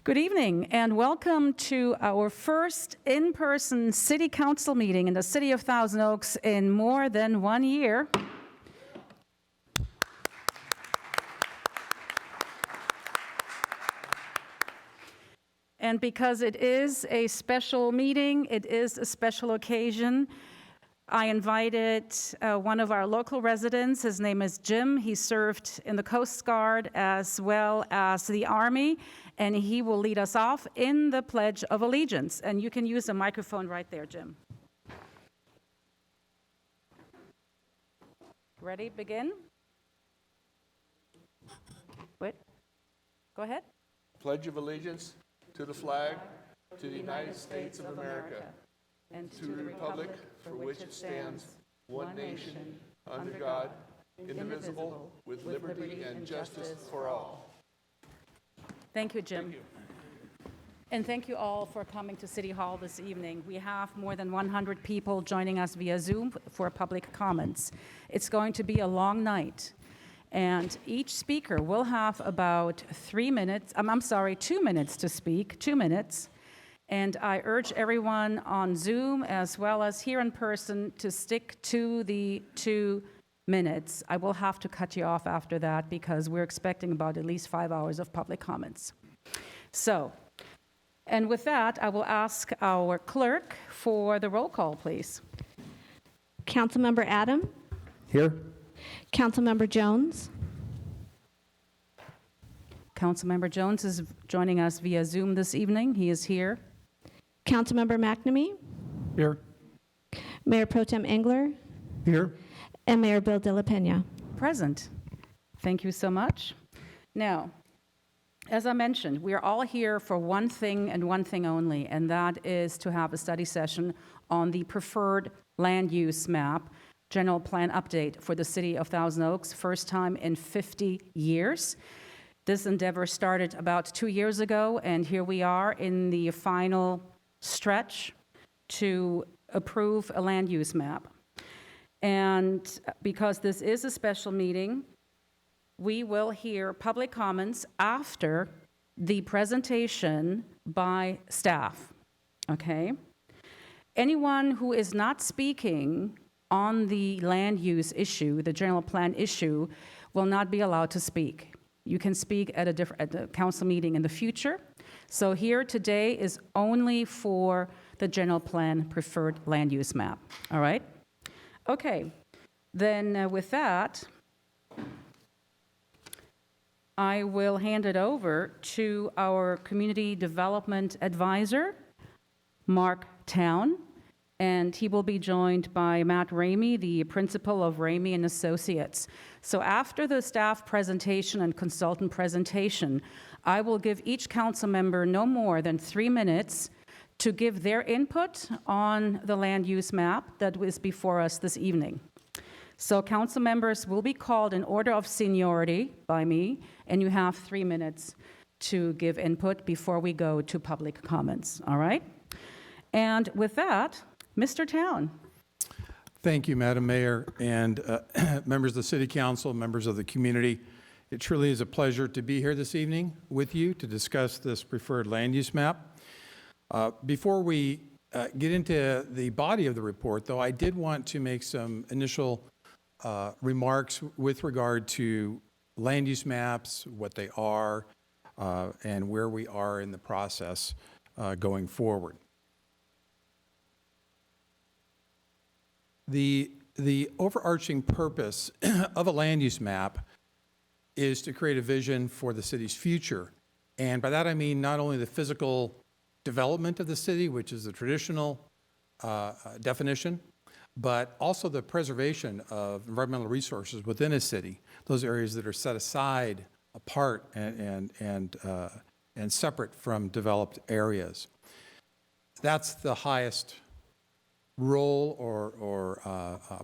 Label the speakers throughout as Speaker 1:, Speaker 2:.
Speaker 1: Good evening and welcome to our first in-person City Council meeting in the City of Thousand Oaks in more than 1 year. And because it is a special meeting, it is a special occasion, I invited one of our local residents. His name is Jim. He served in the Coast Guard as well as the Army, and he will lead us off in the Pledge of Allegiance. And you can use the microphone right there, Jim. Ready? Begin? Wait. Go ahead.
Speaker 2: Pledge of Allegiance to the flag, to the United States of America, and to the republic for which it stands, one nation, under God, indivisible, with liberty and justice for all.
Speaker 1: Thank you, Jim. Thank you. And thank you all for coming to City Hall this evening. We have more than 100 people joining us via Zoom for public comments. It's going to be a long night, and each speaker will have about 2 minutes to speak, 2 minutes. And I urge everyone on Zoom as well as here in person to stick to the 2 minutes. I will have to cut you off after that because we're expecting about at least 5 hours of public comments. So, and with that, I will ask our clerk for the roll call, please.
Speaker 3: Councilmember Adam?
Speaker 4: Here.
Speaker 3: Councilmember Jones?
Speaker 1: Councilmember Jones is joining us via Zoom this evening. He is here.
Speaker 3: Councilmember McNamee?
Speaker 4: Here.
Speaker 3: Mayor Pro Tem Engler?
Speaker 4: Here.
Speaker 3: And Mayor Bill De La Pena.
Speaker 1: Present. Thank you so much. Now, as I mentioned, we are all here for one thing and one thing only, and that is to have a study session on the preferred land use map, general plan update for the City of Thousand Oaks, first time in 50 years. This endeavor started about 2 years ago, and here we are in the final stretch to approve a land use map. And because this is a special meeting, we will hear public comments after the presentation by staff, okay? Anyone who is not speaking on the land use issue, the general plan issue, will not be allowed to speak. You can speak at a council meeting in the future. So here today is only for the general plan preferred land use map, all right? Okay, then with that, I will hand it over to our community development advisor, Mark Town, and he will be joined by Matt Ramey, the principal of Ramey and Associates. So after the staff presentation and consultant presentation, I will give each council member no more than 3 minutes to give their input on the land use map that is before us this evening. So council members will be called in order of seniority by me, and you have 3 minutes to give input before we go to public comments, all right? And with that, Mr. Town.
Speaker 4: Thank you, Madam Mayor, and members of the City Council, members of the community. It truly is a pleasure to be here this evening with you to discuss this preferred land use map. Before we get into the body of the report, though, I did want to make some initial remarks with regard to land use maps, what they are, and where we are in the process going forward. The overarching purpose of a land use map is to create a vision for the city's future. And by that I mean not only the physical development of the city, which is the traditional definition, but also the preservation of environmental resources within a city, those areas that are set aside, apart, and separate from developed areas. That's the highest role or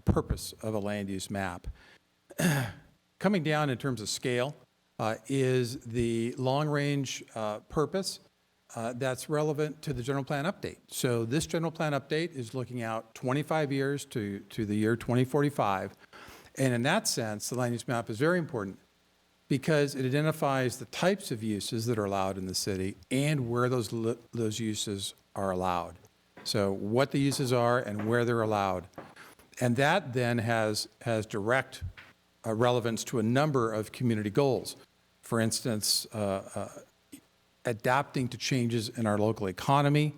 Speaker 4: purpose of a land use map. Coming down in terms of scale is the long-range purpose that's relevant to the general plan update. So this general plan update is looking out 25 years to the year 2045. And in that sense, the land use map is very important because it identifies the types of uses that are allowed in the city and where those uses are allowed. So what the uses are and where they're allowed. And that then has direct relevance to a number of community goals. For instance, adapting to changes in our local economy,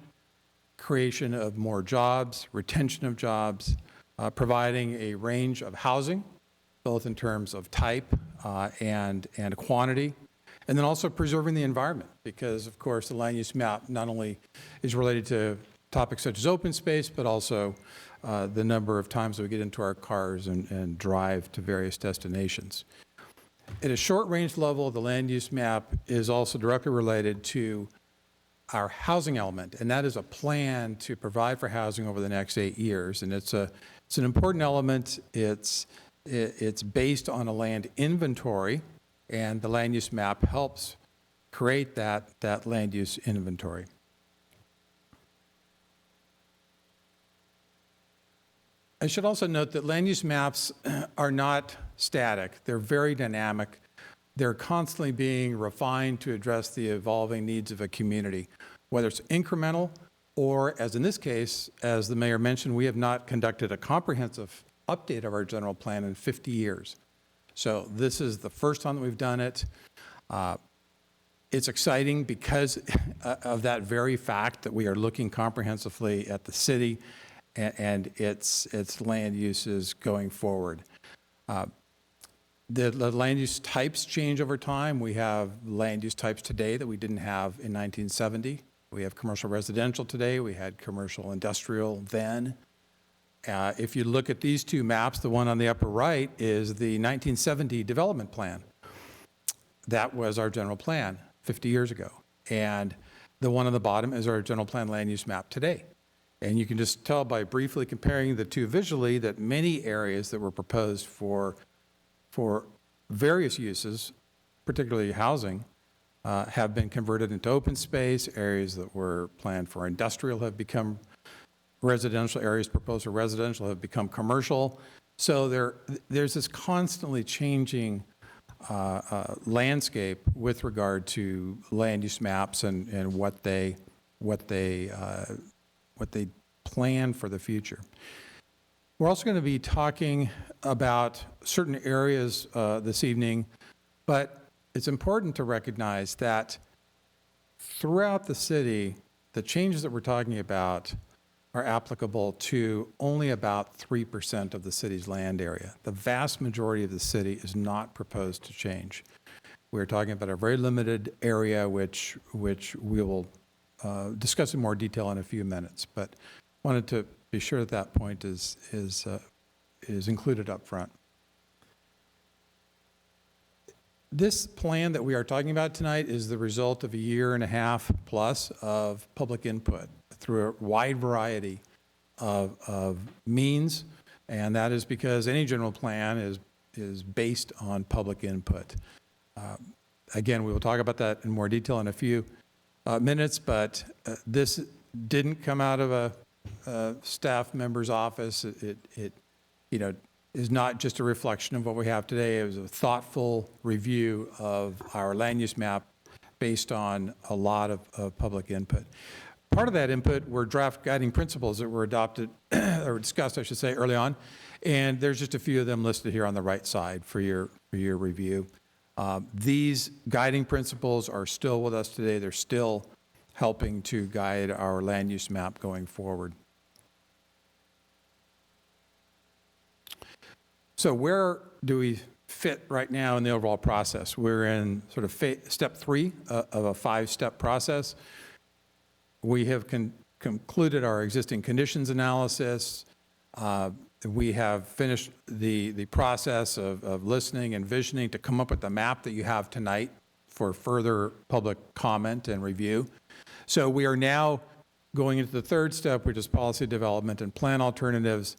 Speaker 4: creation of more jobs, retention of jobs, providing a range of housing, both in terms of type and quantity, and then also preserving the environment, because of course the land use map not only is related to topics such as open space, but also the number of times that we get into our cars and drive to various destinations. At a short-range level, the land use map is also directly related to our housing element, and that is a plan to provide for housing over the next 8 years. And it's an important element. It's based on a land inventory, and the land use map helps create that land use inventory. I should also note that land use maps are not static. They're very dynamic. They're constantly being refined to address the evolving needs of a community, whether it's incremental or, as in this case, as the mayor mentioned, we have not conducted a comprehensive update of our general plan in 50 years. So this is the first time that we've done it. It's exciting because of that very fact that we are looking comprehensively at the city and its land uses going forward. The land use types change over time. We have land use types today that we didn't have in 1970. We have commercial residential today. We had commercial industrial then. If you look at these two maps, the one on the upper right is the 1970 development plan. That was our general plan 50 years ago. And the one on the bottom is our general plan land use map today. And you can just tell by briefly comparing the two visually that many areas that were proposed for various uses, particularly housing, have been converted into open space. Areas that were planned for industrial have become residential. Areas proposed for residential have become commercial. So there's this constantly changing landscape with regard to land use maps and what they plan for the future. We're also going to be talking about certain areas this evening, but it's important to recognize that throughout the city, the changes that we're talking about are applicable to only about 3% of the city's land area. The vast majority of the city is not proposed to change. We're talking about a very limited area, which we will discuss in more detail in a few minutes, but wanted to be sure that point is included up front. This plan that we are talking about tonight is the result of a 1.5 years plus of public input through a wide variety of means, and that is because any general plan is based on public input. Again, we will talk about that in more detail in a few minutes, but this didn't come out of a staff member's office. It is not just a reflection of what we have today. It was a thoughtful review of our land use map based on a lot of public input. Part of that input were draft guiding principles that were adopted, or discussed, I should say, early on, and there's just a few of them listed here on the right side for your review. These guiding principles are still with us today. They're still helping to guide our land use map going forward. So where do we fit right now in the overall process? We're in sort of step 3 of a 5-step process. We have concluded our existing conditions analysis. We have finished the process of listening and visioning to come up with the map that you have tonight for further public comment and review. So we are now going into the 3rd step, which is policy development and plan alternatives.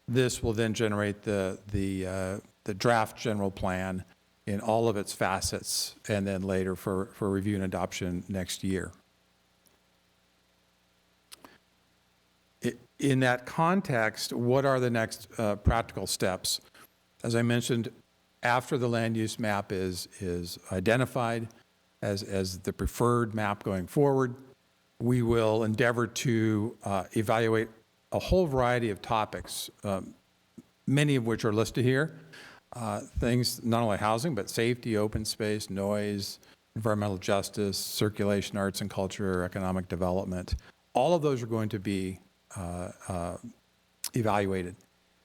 Speaker 4: This will then generate the draft general plan in all of its facets, and then later for review and adoption next year. In that context, what are the next practical steps? As I mentioned, after the land use map is identified as the preferred map going forward, we will endeavor to evaluate a whole variety of topics, many of which are listed here. Things, not only housing, but safety, open space, noise, environmental justice, circulation, arts and culture, economic development. All of those are going to be evaluated.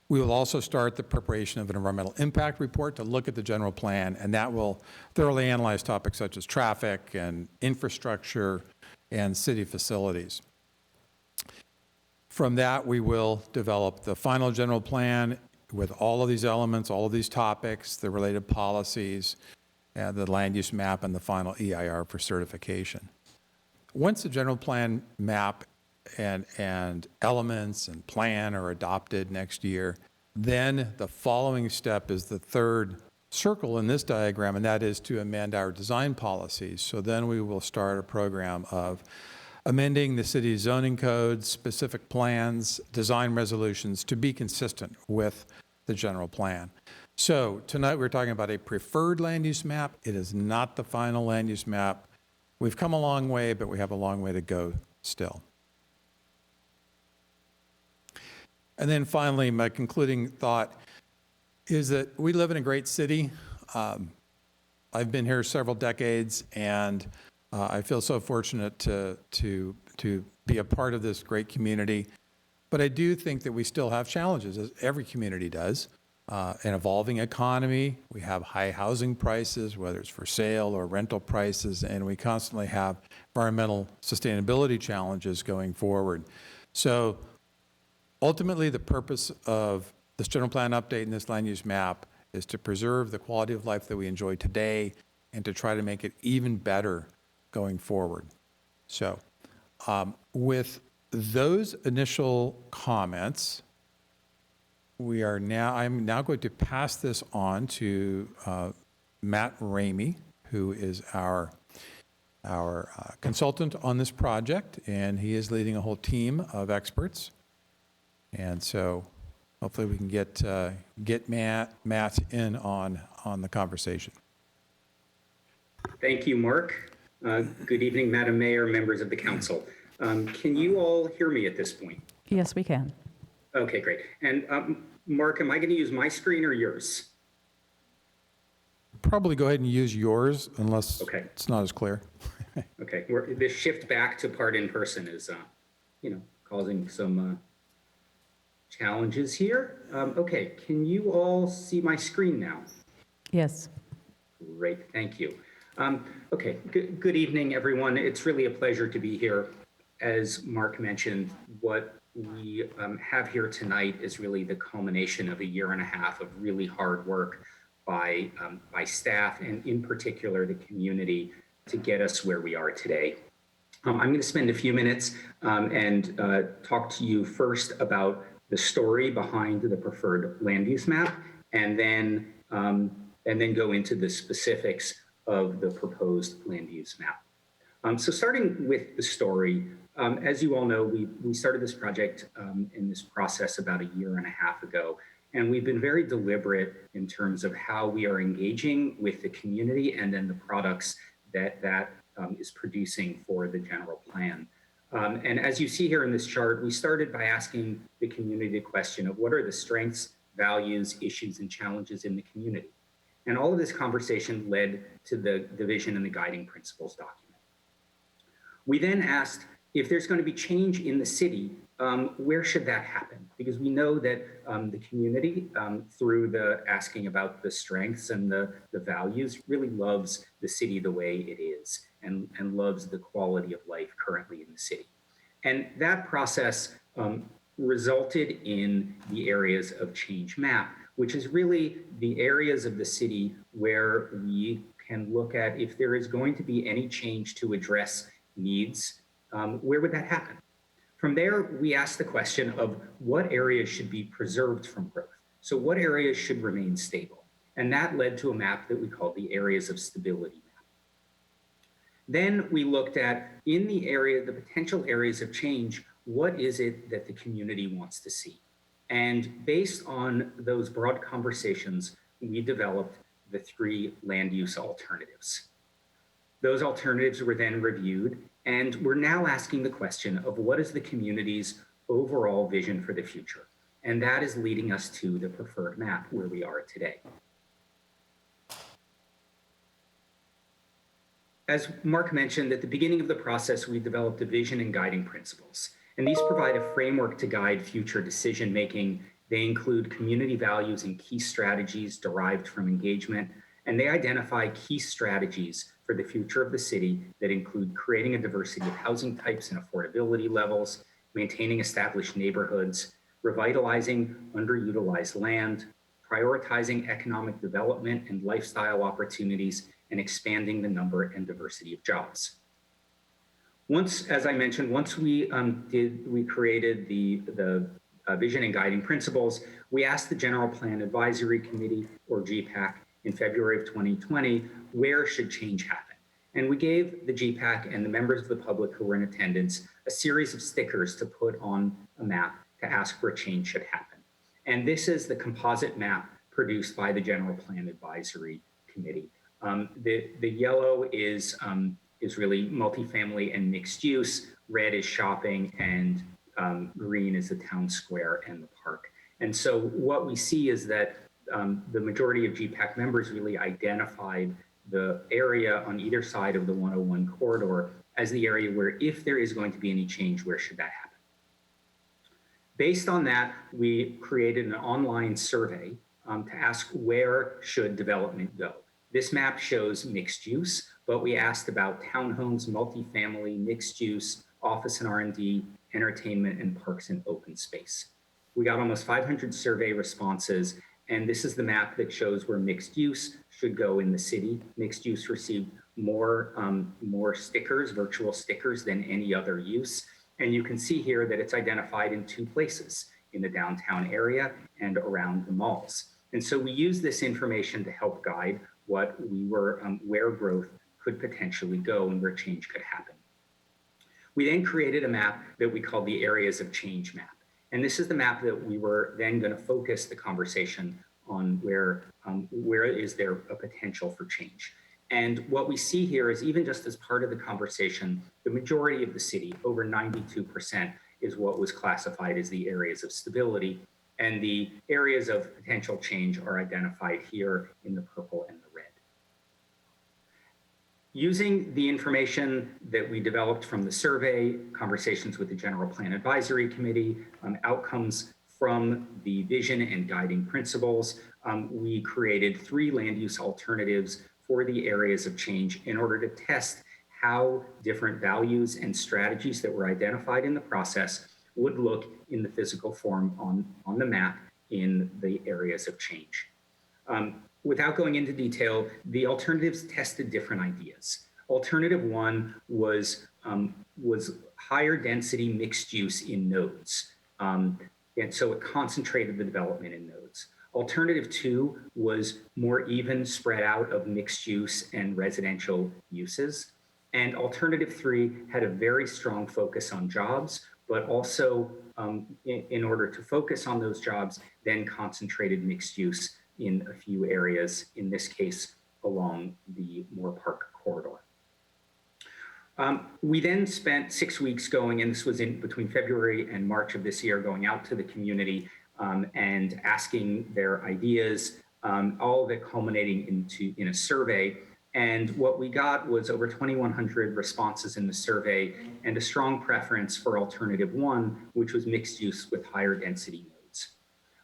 Speaker 4: We will also start the preparation of an environmental impact report to look at the general plan, and that will thoroughly analyze topics such as traffic and infrastructure and city facilities. From that, we will develop the final general plan with all of these elements, all of these topics, the related policies, and the land use map, and the final EIR for certification. Once the general plan map and elements and plan are adopted next year, then the following step is the third circle in this diagram, and that is to amend our design policies. So then we will start a program of amending the city's zoning codes, specific plans, design resolutions to be consistent with the general plan. So tonight we're talking about a preferred land use map. It is not the final land use map. We've come a long way, but we have a long way to go still. And then finally, my concluding thought is that we live in a great city. I've been here several decades, and I feel so fortunate to be a part of this great community. But I do think that we still have challenges, as every community does. An evolving economy, we have high housing prices, whether it's for sale or rental prices, and we constantly have environmental sustainability challenges going forward. So ultimately, the purpose of this general plan update and this land use map is to preserve the quality of life that we enjoy today and to try to make it even better going forward. So with those initial comments, I'm now going to pass this on to Matt Ramey, who is our consultant on this project, and he is leading a whole team of experts. And so hopefully we can get Matt in on the conversation.
Speaker 5: Thank you, Mark. Good evening, Madam Mayor, members of the council. Can you all hear me at this point?
Speaker 1: Yes, we can.
Speaker 5: Okay, great. And Mark, am I going to use my screen or yours?
Speaker 4: Probably go ahead and use yours unless
Speaker 5: Okay.
Speaker 4: it's not as clear.
Speaker 5: Okay, this shift back to part in person is, causing some challenges here. Okay, can you all see my screen now?
Speaker 1: Yes.
Speaker 5: Great, thank you. Okay, good evening, everyone. It's really a pleasure to be here. As Mark mentioned, what we have here tonight is really the culmination of a year and a half of really hard work by staff and in particular the community to get us where we are today. I'm going to spend a few minutes and talk to you first about the story behind the preferred land use map, and then go into the specifics of the proposed land use map. So starting with the story, as you all know, we started this project in this process about a year and a half ago, and we've been very deliberate in terms of how we are engaging with the community and then the products that is producing for the general plan. And as you see here in this chart, we started by asking the community the question of what are the strengths, values, issues, and challenges in the community. And all of this conversation led to the vision and the guiding principles document. We then asked, if there's going to be change in the city, where should that happen? Because we know that the community, through the asking about the strengths and the values, really loves the city the way it is and loves the quality of life currently in the city. And that process resulted in the areas of change map, which is really the areas of the city where we can look at if there is going to be any change to address needs, where would that happen? From there, we asked the question of what areas should be preserved from growth. So what areas should remain stable? And that led to a map that we called the areas of stability map. Then we looked at, in the area, the potential areas of change, what is it that the community wants to see? And based on those broad conversations, we developed the 3 land use alternatives. Those alternatives were then reviewed, and we're now asking the question of what is the community's overall vision for the future? And that is leading us to the preferred map where we are today. As Mark mentioned, at the beginning of the process, we developed a vision and guiding principles. And these provide a framework to guide future decision-making. They include community values and key strategies derived from engagement, and they identify key strategies for the future of the city that include creating a diversity of housing types and affordability levels, maintaining established neighborhoods, revitalizing underutilized land, prioritizing economic development and lifestyle opportunities, and expanding the number and diversity of jobs. Once, as I mentioned, once we created the vision and guiding principles, we asked the General Plan Advisory Committee, or GPAC, in February of 2020, where should change happen? And we gave the GPAC and the members of the public who were in attendance a series of stickers to put on a map to ask where change should happen. And this is the composite map produced by the General Plan Advisory Committee. The yellow is really multifamily and mixed use, red is shopping, and green is the town square and the park. And so what we see is that the majority of GPAC members really identified the area on either side of the 101 corridor as the area where, if there is going to be any change, where should that happen? Based on that, we created an online survey to ask where should development go. This map shows mixed use, but we asked about townhomes, multifamily, mixed use, office and R&D, entertainment, and parks and open space. We got almost 500 survey responses, and this is the map that shows where mixed use should go in the city. Mixed use received more stickers, virtual stickers, than any other use. And you can see here that it's identified in 2 places, in the downtown area and around the malls. And so we use this information to help guide what we were, where growth could potentially go and where change could happen. We then created a map that we called the Areas of Change map. And this is the map that we were then going to focus the conversation on where is there a potential for change. And what we see here is, even just as part of the conversation, the majority of the city, over 92%, is what was classified as the areas of stability. And the areas of potential change are identified here in the purple and the red. Using the information that we developed from the survey, conversations with the General Plan Advisory Committee, outcomes from the vision and guiding principles, we created 3 land use alternatives for the areas of change in order to test how different values and strategies that were identified in the process would look in the physical form on the map in the areas of change. Without going into detail, the alternatives tested different ideas. Alternative 1 was higher density mixed use in nodes. And so it concentrated the development in nodes. Alternative 2 was more even spread out of mixed use and residential uses. And alternative 3 had a very strong focus on jobs, but also in order to focus on those jobs, then concentrated mixed use in a few areas, in this case, along the MOORPARK corridor. We then spent 6 weeks going, and this was in between February and March of this year, going out to the community and asking their ideas, all of it culminating in a survey. And what we got was over 2,100 responses in the survey and a strong preference for alternative 1, which was mixed use with higher density nodes.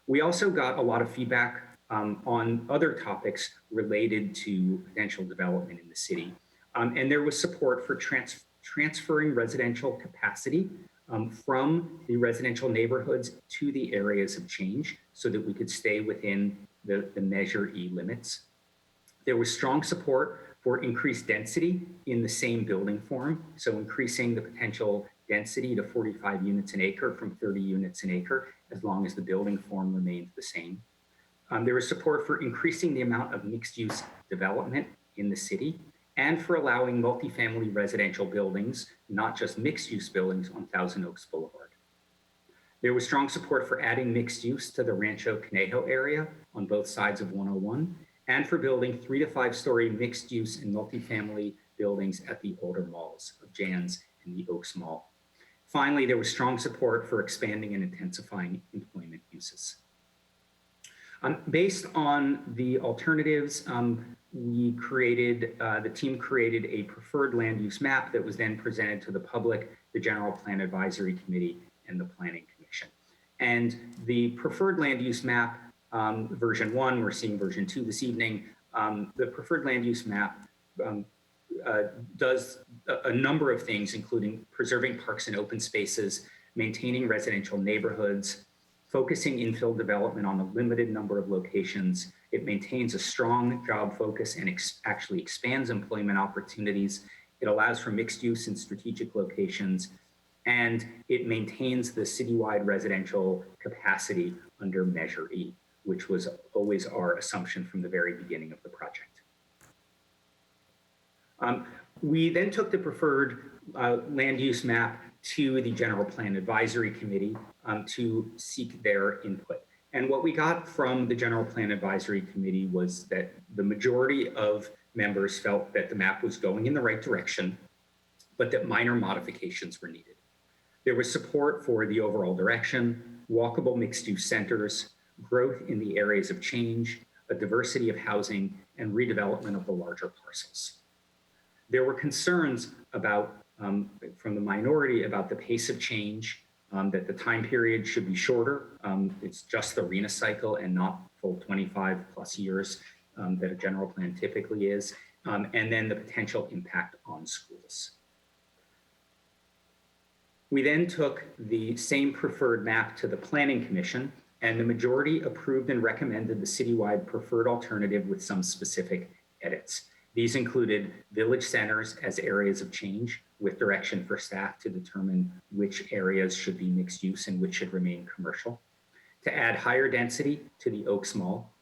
Speaker 5: We also got a lot of feedback on other topics related to potential development in the city. And there was support for transferring residential capacity from the residential neighborhoods to the areas of change so that we could stay within the Measure E limits. There was strong support for increased density in the same building form, so increasing the potential density to 45 units an acre from 30 units an acre, as long as the building form remained the same. There was support for increasing the amount of mixed-use development in the city and for allowing multifamily residential buildings, not just mixed-use buildings, on Thousand Oaks Boulevard. There was strong support for adding mixed use to the Rancho CONEJO area on both sides of 101, and for building 3 to 5 story mixed use and multifamily buildings at the older malls of Jan's and the Oaks Mall. Finally, there was strong support for expanding and intensifying employment uses. Based on the alternatives, the team created a preferred land use map that was then presented to the public, the General Plan Advisory Committee, and the Planning Commission. And the preferred land use map, version 1, we're seeing version 2 this evening, the preferred land use map does a number of things, including preserving parks and open spaces, maintaining residential neighborhoods, focusing infill development on a limited number of locations. It maintains a strong job focus and actually expands employment opportunities. It allows for mixed use in strategic locations, and it maintains the citywide residential capacity under Measure E, which was always our assumption from the very beginning of the project. We then took the preferred land use map to the General Plan Advisory Committee to seek their input. And what we got from the General Plan Advisory Committee was that the majority of members felt that the map was going in the right direction, but that minor modifications were needed. There was support for the overall direction, walkable mixed-use centers, growth in the areas of change, a diversity of housing, and redevelopment of the larger parcels. There were concerns about, from the minority, about the pace of change, that the time period should be shorter. It's just the RENA cycle and not full 25 plus years that a general plan typically is, and then the potential impact on schools. We then took the same preferred map to the Planning Commission, and the majority approved and recommended the citywide preferred alternative with some specific edits. These included village centers as areas of change, with direction for staff to determine which areas should be mixed use and which should remain commercial, to add higher density to the Oaks Mall,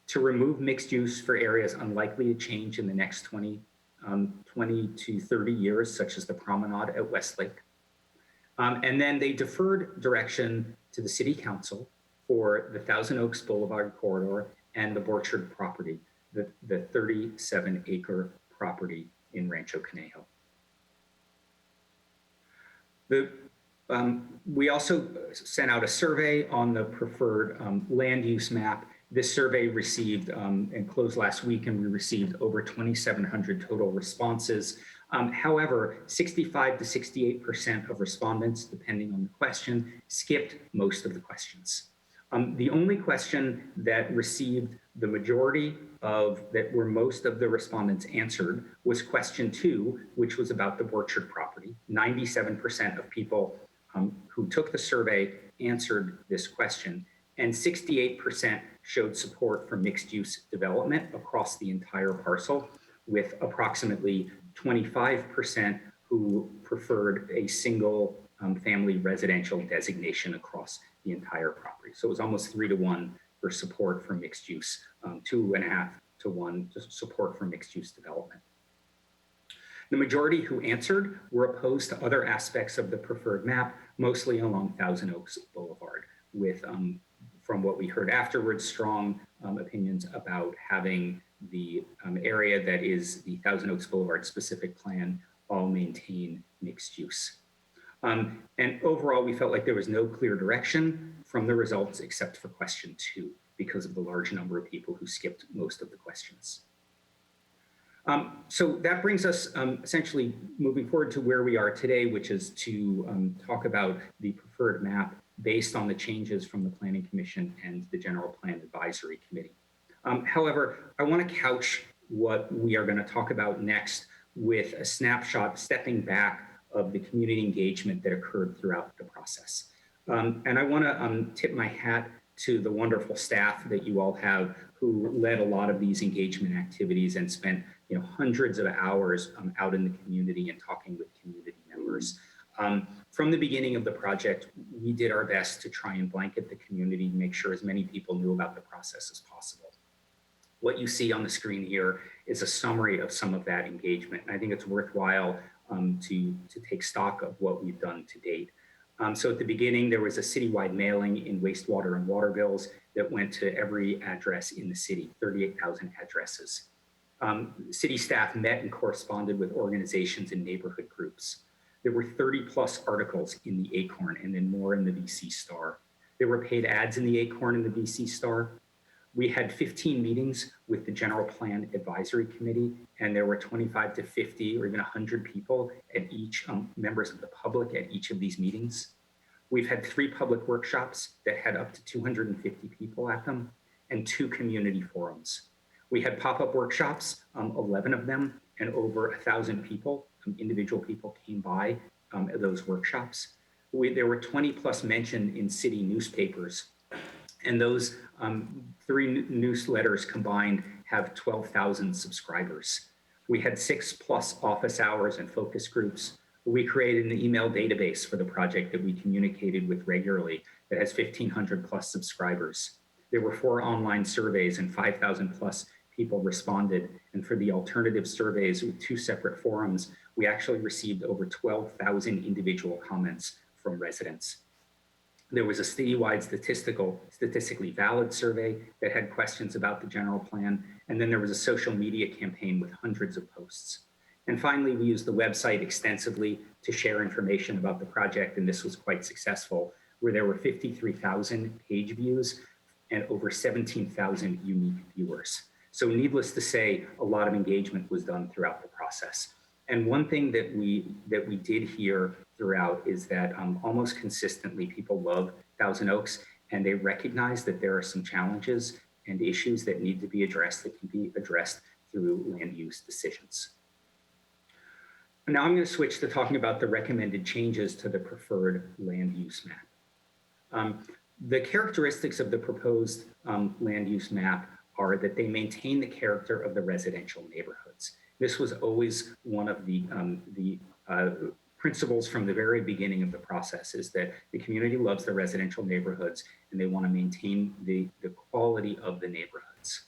Speaker 5: to remove mixed use for areas unlikely to change in the next 20 to 30 years, such as the promenade at Westlake. And then they deferred direction to the City Council for the Thousand Oaks Boulevard corridor and the Borchard property, the 37-acre property in Rancho Conejo. We also sent out a survey on the preferred land use map. This survey received and closed last week, and we received over 2,700 total responses. However, 65 to 68% of respondents, depending on the question, skipped most of the questions. The only question that received the majority of, that were most of the respondents answered, was question 2, which was about the Borchard property. 97% of people who took the survey answered this question, and 68% showed support for mixed use development across the entire parcel, with approximately 25% who preferred a single family residential designation across the entire property. So it was almost 3 to 1 for support for mixed use, 2.5 to 1 to support for mixed use development. The majority who answered were opposed to other aspects of the preferred map, mostly along Thousand Oaks Boulevard, with, from what we heard afterwards, strong opinions about having the area that is the Thousand Oaks Boulevard specific plan all maintain mixed use. And overall, we felt like there was no clear direction from the results except for question 2, because of the large number of people who skipped most of the questions. So that brings us essentially moving forward to where we are today, which is to talk about the preferred map based on the changes from the Planning Commission and the General Plan Advisory Committee. However, I want to couch what we are going to talk about next with a snapshot stepping back of the community engagement that occurred throughout the process. And I want to tip my hat to the wonderful staff that you all have who led a lot of these engagement activities and spent hundreds of hours out in the community and talking with community members. From the beginning of the project, we did our best to try and blanket the community to make sure as many people knew about the process as possible. What you see on the screen here is a summary of some of that engagement. And I think it's worthwhile to take stock of what we've done to date. So at the beginning, there was a citywide mailing in wastewater and water bills that went to every address in the city, 38,000 addresses. City staff met and corresponded with organizations and neighborhood groups. There were 30 plus articles in the Acorn and then more in the VC Star. There were paid ads in the Acorn and the VC Star. We had 15 meetings with the General Plan Advisory Committee, and there were 25 to 50 or even 100 people at each, members of the public at each of these meetings. We've had 3 public workshops that had up to 250 people at them, and 2 community forums. We had pop-up workshops, 11 of them, and over 1,000 people, individual people came by at those workshops. There were 20 plus mentioned in city newspapers, and those 3 newsletters combined have 12,000 subscribers. We had 6 plus office hours and focus groups. We created an email database for the project that we communicated with regularly that has 1,500 plus subscribers. There were 4 online surveys and 5,000 plus people responded. And for the alternative surveys with 2 separate forums, we actually received over 12,000 individual comments from residents. There was a citywide statistically valid survey that had questions about the general plan. And then there was a social media campaign with hundreds of posts. And finally, we used the website extensively to share information about the project. And this was quite successful, where there were 53,000 page views and over 17,000 unique viewers. So needless to say, a lot of engagement was done throughout the process. And one thing that we did hear throughout is that almost consistently people love Thousand Oaks, and they recognize that there are some challenges and issues that need to be addressed that can be addressed through land use decisions. Now I'm going to switch to talking about the recommended changes to the preferred land use map. The characteristics of the proposed land use map are that they maintain the character of the residential neighborhoods. This was always one of the principles from the very beginning of the process, is that the community loves the residential neighborhoods and they want to maintain the quality of the neighborhoods.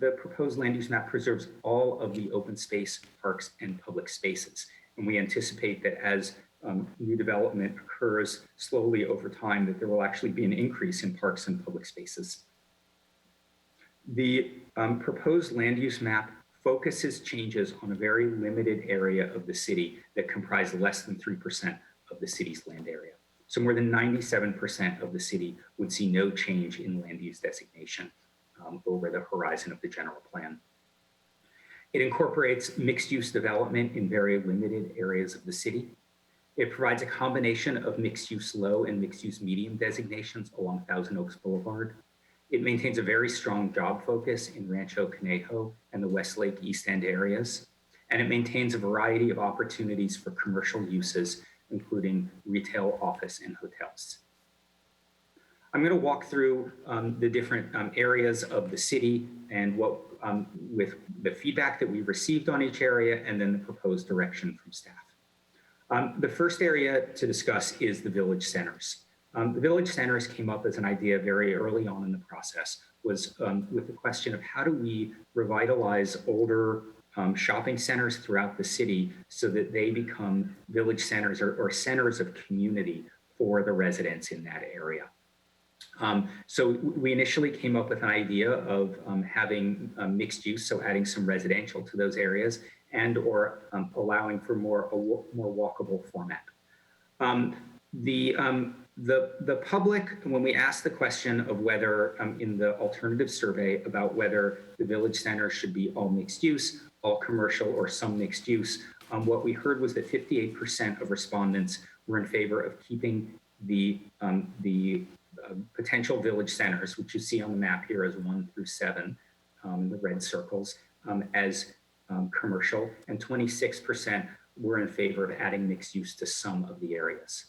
Speaker 5: The proposed land use map preserves all of the open space, parks, and public spaces. And we anticipate that as new development occurs slowly over time, that there will actually be an increase in parks and public spaces. The proposed land use map focuses changes on a very limited area of the city that comprise less than 3% of the city's land area. So more than 97% of the city would see no change in land use designation over the horizon of the general plan. It incorporates mixed use development in very limited areas of the city. It provides a combination of mixed use low and mixed use medium designations along Thousand Oaks Boulevard. It maintains a very strong job focus in Rancho, Conejo, and the Westlake East End areas. And it maintains a variety of opportunities for commercial uses, including retail, office, and hotels. I'm going to walk through the different areas of the city and what, with the feedback that we received on each area, and then the proposed direction from staff. The first area to discuss is the village centers. The village centers came up as an idea very early on in the process, was with the question of how do we revitalize older shopping centers throughout the city so that they become village centers or centers of community for the residents in that area. So we initially came up with an idea of having mixed use, so adding some residential to those areas and or allowing for more walkable format. The public, when we asked the question of whether in the alternative survey about whether the village center should be all mixed use, all commercial, or some mixed use, what we heard was that 58% of respondents were in favor of keeping the potential village centers, which you see on the map here as 1 through 7, the red circles, as commercial, and 26% were in favor of adding mixed use to some of the areas.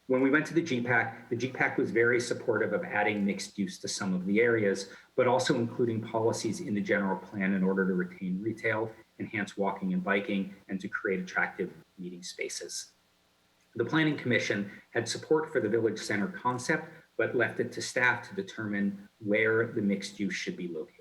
Speaker 5: When we went to the GPAC was very supportive of adding mixed use to some of the areas, but also including policies in the general plan in order to retain retail, enhance walking and biking, and to create attractive meeting spaces. The Planning Commission had support for the village center concept, but left it to staff to determine where the mixed use should be located.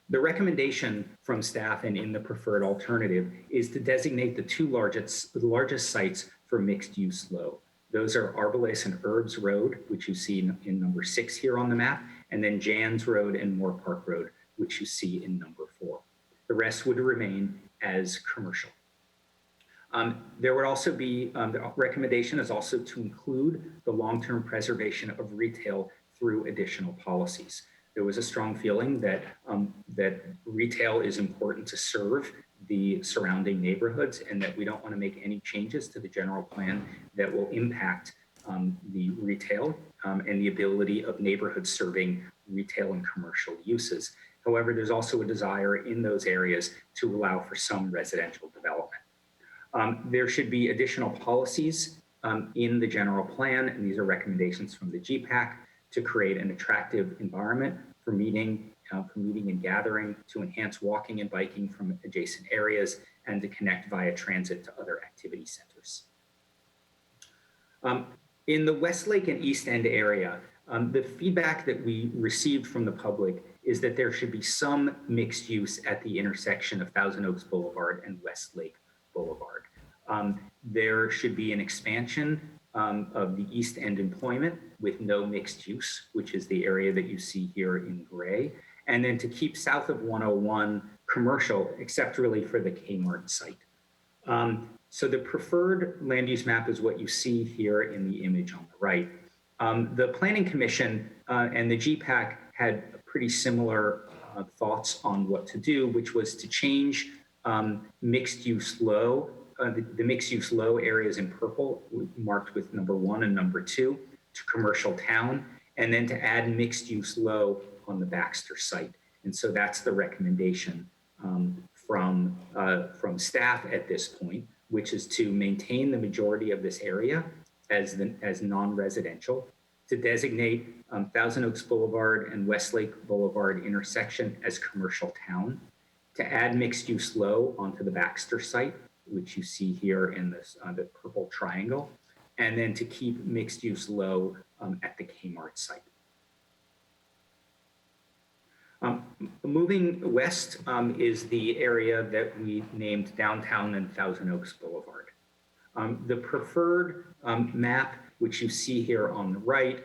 Speaker 5: The recommendation from staff and in the preferred alternative is to designate the 2 largest sites for mixed use low. Those are Arbalest and Herbs Road, which you see in number 6 here on the map, and then Jans Road and MOORPARK Road, which you see in number 4. The rest would remain as commercial. There would also be, the recommendation is also to include the long-term preservation of retail through additional policies. There was a strong feeling that, that retail is important to serve the surrounding neighborhoods and that we don't want to make any changes to the general plan that will impact the retail and the ability of neighborhoods serving retail and commercial uses. However, there's also a desire in those areas to allow for some residential development. There should be additional policies in the general plan, and these are recommendations from the GPAC to create an attractive environment for meeting and gathering, to enhance walking and biking from adjacent areas, and to connect via transit to other activity centers. In the Westlake and East End area, the feedback that we received from the public is that there should be some mixed use at the intersection of Thousand Oaks Boulevard and Westlake Boulevard. There should be an expansion of the East End employment with no mixed use, which is the area that you see here in gray, and then to keep south of 101 commercial, except really for the Kmart site. So the preferred land use map is what you see here in the image on the right. The Planning Commission and the GPAC had pretty similar thoughts on what to do, which was to change mixed use low, the mixed use low areas in purple marked with number 1 and number 2 to commercial town, and then to add mixed use low on the Baxter site. And so that's the recommendation from staff at this point, which is to maintain the majority of this area as non-residential, to designate Thousand Oaks Boulevard and Westlake Boulevard intersection as commercial town, to add mixed use low onto the Baxter site, which you see here in this, the purple triangle, and then to keep mixed use low at the Kmart site. Moving west is the area that we named Downtown and Thousand Oaks Boulevard. The preferred map, which you see here on the right,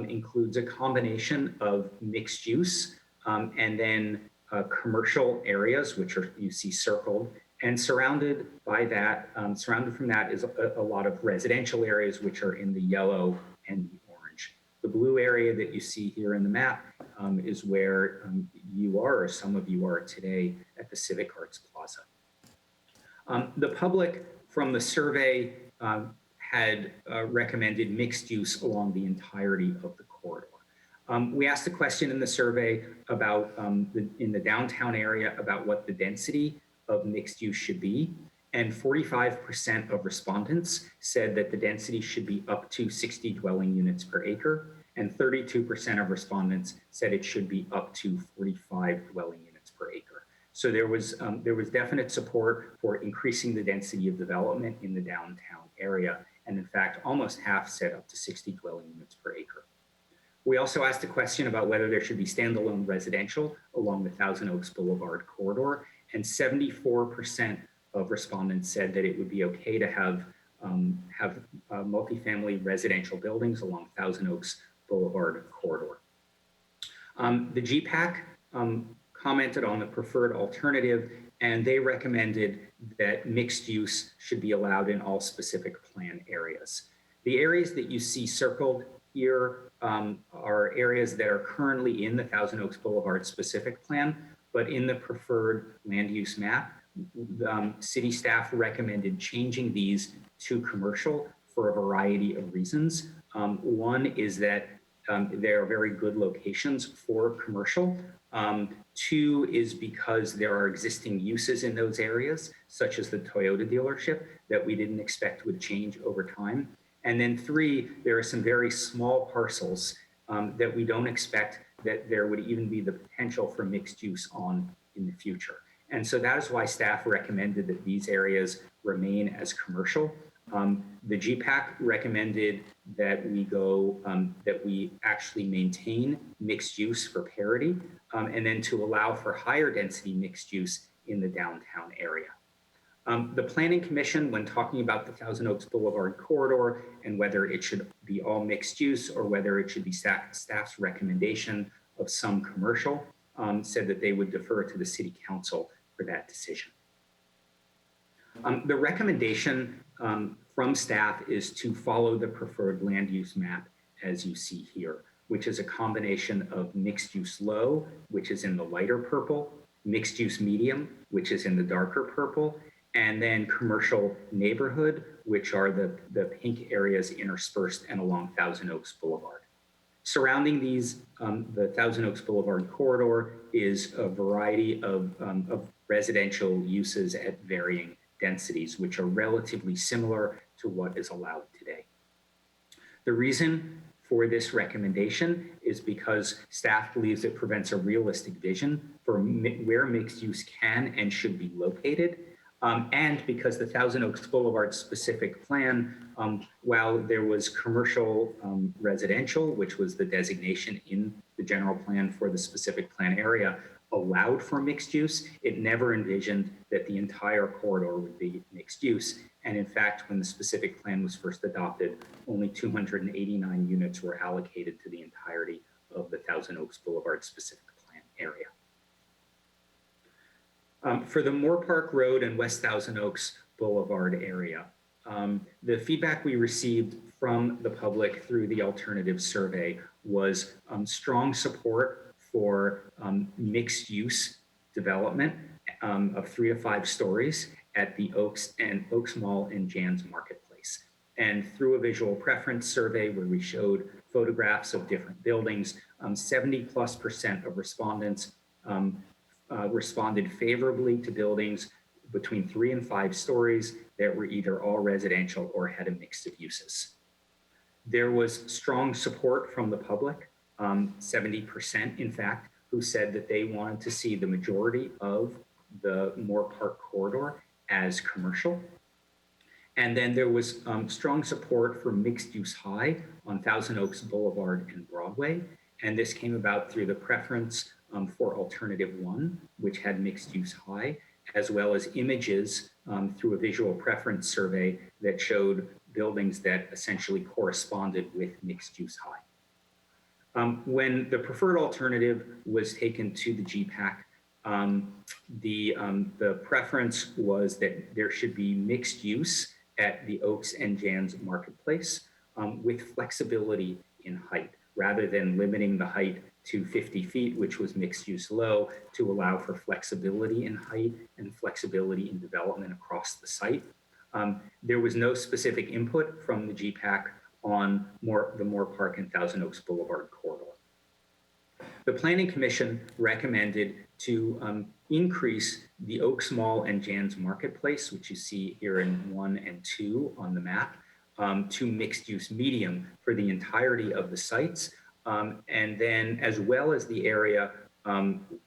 Speaker 5: includes a combination of mixed use and then commercial areas, which are you see circled, and surrounded by that, surrounded from that is a lot of residential areas, which are in the yellow and the orange. The blue area that you see here in the map is where you are, or some of you are today, at the Civic Arts Plaza. The public from the survey had recommended mixed use along the entirety of the corridor. We asked a question in the survey about, in the downtown area, about what the density of mixed use should be, and 45% of respondents said that the density should be up to 60 dwelling units per acre, and 32% of respondents said it should be up to 45 dwelling units per acre. So there was definite support for increasing the density of development in the downtown area, and in fact, almost half said up to 60 dwelling units per acre. We also asked a question about whether there should be standalone residential along the Thousand Oaks Boulevard corridor, and 74% of respondents said that it would be okay to have multifamily residential buildings along Thousand Oaks Boulevard corridor. The GPAC commented on the preferred alternative, and they recommended that mixed use should be allowed in all specific plan areas. The areas that you see circled here are areas that are currently in the Thousand Oaks Boulevard specific plan, but in the preferred land use map, city staff recommended changing these to commercial for a variety of reasons. One is that they are very good locations for commercial. 2 is because there are existing uses in those areas, such as the Toyota dealership, that we didn't expect would change over time. And then 3, there are some very small parcels that we don't expect that there would even be the potential for mixed use on in the future. And so that is why staff recommended that these areas remain as commercial. The GPAC recommended that we go, that we actually maintain mixed use for parity, and then to allow for higher density mixed use in the downtown area. The Planning Commission, when talking about the Thousand Oaks Boulevard corridor and whether it should be all mixed use or whether it should be staff's recommendation of some commercial, said that they would defer to the City Council for that decision. The recommendation from staff is to follow the preferred land use map as you see here, which is a combination of mixed use low, which is in the lighter purple, mixed use medium, which is in the darker purple, and then commercial neighborhood, which are the pink areas interspersed and along Thousand Oaks Boulevard. Surrounding these, the Thousand Oaks Boulevard corridor is a variety of residential uses at varying densities, which are relatively similar to what is allowed today. The reason for this recommendation is because staff believes it prevents a realistic vision for where mixed use can and should be located. And because the Thousand Oaks Boulevard specific plan, while there was commercial residential, which was the designation in the general plan for the specific plan area, allowed for mixed use, it never envisioned that the entire corridor would be mixed use. And in fact, when the specific plan was first adopted, only 289 units were allocated to the entirety of the Thousand Oaks Boulevard specific plan area. For the MOORPARK Road and West Thousand Oaks Boulevard area, the feedback we received from the public through the alternative survey was strong support for mixed use development of 3 to 5 stories at the Oaks Mall and Jan's Marketplace. And through a visual preference survey where we showed photographs of different buildings, 70+% of respondents responded favorably to buildings between 3 and 5 stories that were either all residential or had a mix of uses. There was strong support from the public, 70% in fact, who said that they wanted to see the majority of the MOORPARK corridor as commercial. And then there was strong support for mixed use high on Thousand Oaks Boulevard and Broadway. And this came about through the preference for alternative 1, which had mixed use high, as well as images through a visual preference survey that showed buildings that essentially corresponded with mixed use high. When the preferred alternative was taken to the GPAC, the preference was that there should be mixed use at the Oaks and Jan's Marketplace with flexibility in height, rather than limiting the height to 50 feet, which was mixed use low, to allow for flexibility in height and flexibility in development across the site. There was no specific input from the GPAC on the MOORPARK and Thousand Oaks Boulevard corridor. The Planning Commission recommended to increase the Oaks Mall and Jan's Marketplace, which you see here in 1 and 2 on the map, to mixed use medium for the entirety of the sites. And then as well as the area,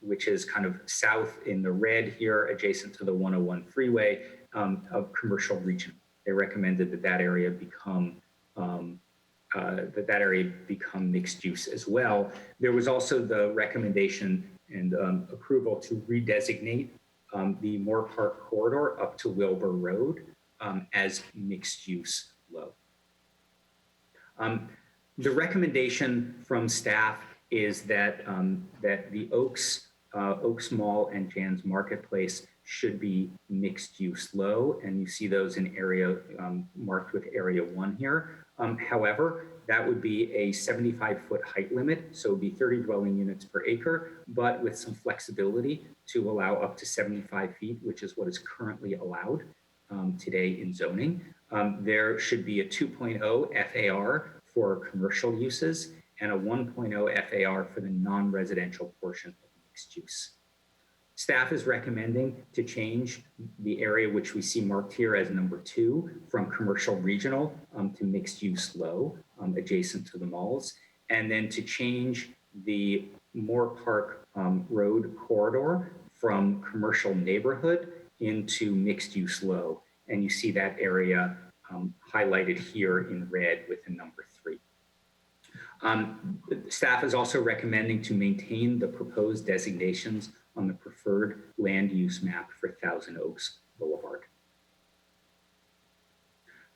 Speaker 5: which is kind of south in the red here, adjacent to the 101 freeway, of commercial region. They recommended that that area become become mixed use as well. There was also the recommendation and approval to redesignate the MOORPARK corridor up to Wilbur Road as mixed use low. The recommendation from staff is that that the Oaks Mall and Jan's Marketplace should be mixed use low, and you see those in area marked with area 1 here. However, that would be a 75-foot height limit, so it would be 30 dwelling units per acre, but with some flexibility to allow up to 75 feet, which is what is currently allowed today in zoning. There should be a 2.0 FAR for commercial uses and a 1.0 FAR for the non-residential portion of mixed use. Staff is recommending to change the area which we see marked here as number 2 from commercial regional to mixed use low adjacent to the malls, and then to change the MOORPARK Road corridor from commercial neighborhood into mixed use low. And you see that area highlighted here in red with the number 3. Staff is also recommending to maintain the proposed designations on the preferred land use map for Thousand Oaks Boulevard.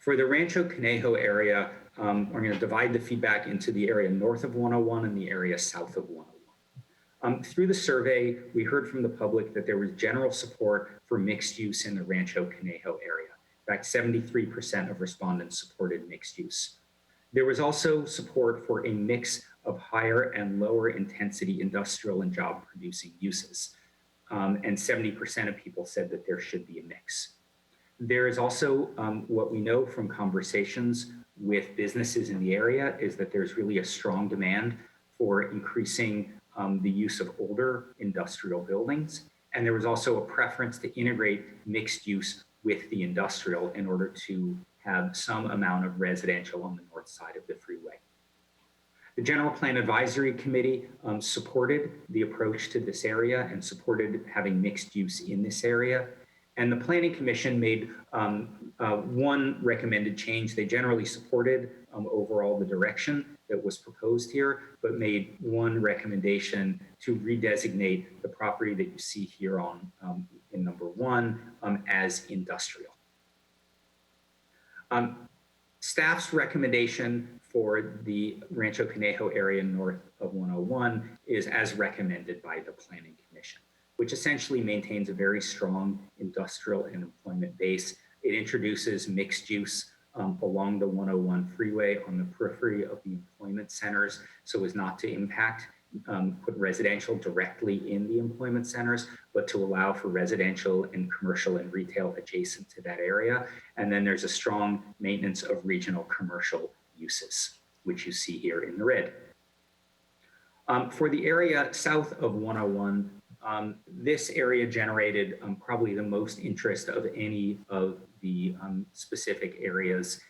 Speaker 5: For the Rancho Conejo area, we're going to divide the feedback into the area north of 101 and the area south of 101. Through the survey, we heard from the public that there was general support for mixed use in the Rancho Conejo area. In fact, 73% of respondents supported mixed use. There was also support for a mix of higher and lower intensity industrial and job producing uses. And 70% of people said that there should be a mix. There is also what we know from conversations with businesses in the area is that there's really a strong demand for increasing the use of older industrial buildings. And there was also a preference to integrate mixed use with the industrial in order to have some amount of residential on the north side of the freeway. The General Plan Advisory Committee supported the approach to this area and supported having mixed use in this area. And the Planning Commission made one recommended change. They generally supported overall the direction that was proposed here, but made one recommendation to redesignate the property that you see here on in number 1 as industrial. Staff's recommendation for the Rancho Conejo area north of 101 is as recommended by the Planning Commission, which essentially maintains a very strong industrial and employment base. It introduces mixed use along the 101 freeway on the periphery of the employment centers so as not to impact, put residential directly in the employment centers, but to allow for residential and commercial and retail adjacent to that area. And then there's a strong maintenance of regional commercial uses, which you see here in the red. For the area south of 101, this area generated probably the most interest of any of the specific areas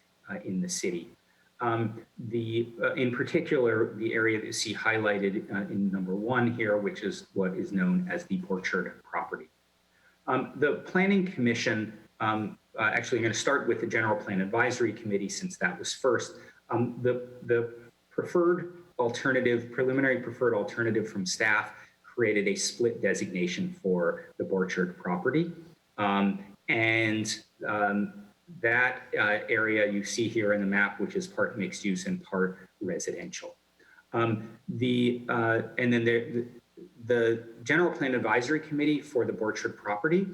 Speaker 5: in the city. In particular, the area that you see highlighted in number 1 here, which is what is known as the Orchard property. The Planning Commission, actually I'm going to start with the General Plan Advisory Committee since that was first. The preferred alternative, preliminary preferred alternative from staff created a split designation for the Orchard property. That area you see here in the map, which is part mixed use and part residential. And then the General Plan Advisory Committee for the Orchard property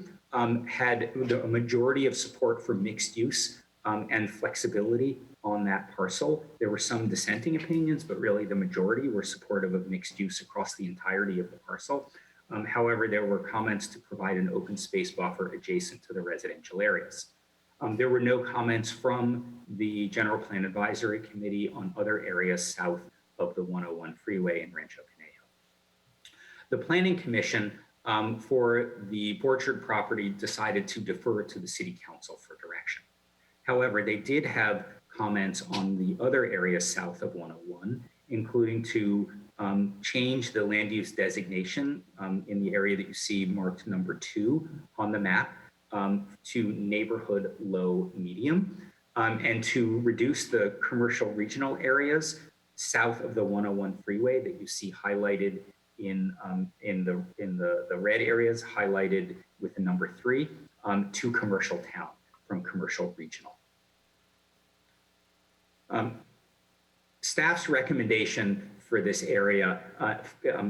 Speaker 5: had a majority of support for mixed use and flexibility on that parcel. There were some dissenting opinions, but really the majority were supportive of mixed use across the entirety of the parcel. However, there were comments to provide an open space buffer adjacent to the residential areas. There were no comments from the General Plan Advisory Committee on other areas south of the 101 freeway in Rancho Conejo. The Planning Commission for the Orchard property decided to defer to the City Council for direction. However, they did have comments on the other areas south of 101, including to change the land use designation in the area that you see marked number 2 on the map to neighborhood low medium, and to reduce the commercial regional areas south of the 101 freeway that you see highlighted in the red areas highlighted with the number 3 to commercial town from commercial regional. Staff's recommendation for this area,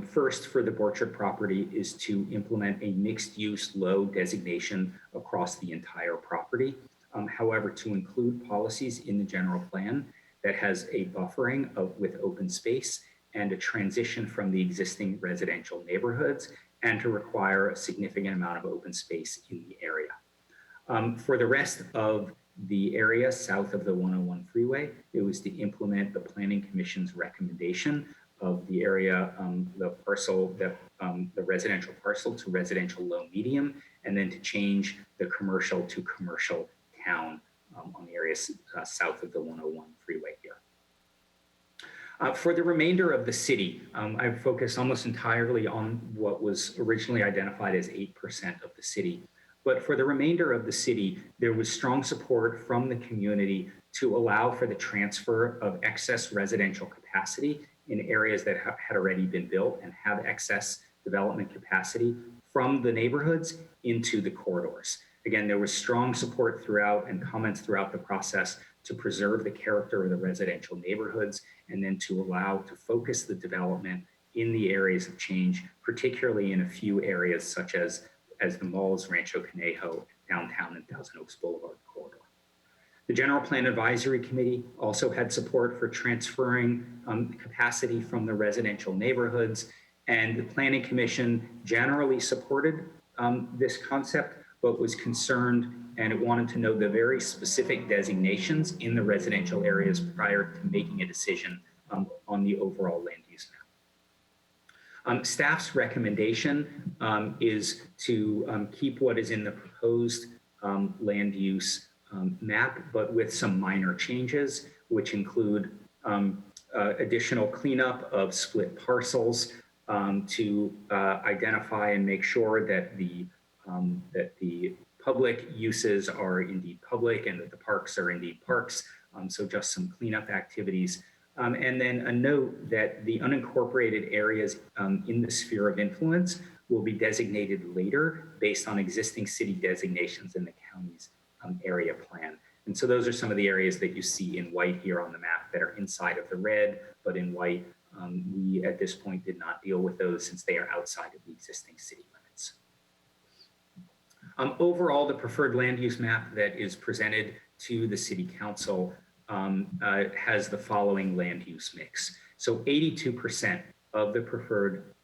Speaker 5: first for the Orchard property, is to implement a mixed-use low designation across the entire property. However, to include policies in the general plan that has a buffering with open space and a transition from the existing residential neighborhoods, and to require a significant amount of open space in the area. For the rest of the area south of the 101 freeway, it was to implement the Planning Commission's recommendation of the area, the parcel, the residential parcel to residential low medium, and then to change the commercial to commercial town on the area south of the 101 freeway here. For the remainder of the city, I've focused almost entirely on what was originally identified as 8% of the city. But for the remainder of the city, there was strong support from the community to allow for the transfer of excess residential capacity in areas that had already been built and have excess development capacity from the neighborhoods into the corridors. Again, there was strong support throughout and comments throughout the process to preserve the character of the residential neighborhoods and then to allow to focus the development in the areas of change, particularly in a few areas such as the malls, Rancho Conejo, downtown, and Thousand Oaks Boulevard corridor. The General Plan Advisory Committee also had support for transferring capacity from the residential neighborhoods, and the Planning Commission generally supported this concept, but was concerned and it wanted to know the very specific designations in the residential areas prior to making a decision on the overall land use map. Staff's recommendation is to keep what is in the proposed land use map, but with some minor changes, which include additional cleanup of split parcels to identify and make sure that the public uses are indeed public and that the parks are indeed parks. So just some cleanup activities. And then a note that the unincorporated areas in the sphere of influence will be designated later based on existing city designations in the county's area plan. And so those are some of the areas that you see in white here on the map that are inside of the red, but in white, we at this point did not deal with those since they are outside of the existing city limits. Overall, the preferred land use map that is presented to the City Council has the following land use mix. So 82% of the preferred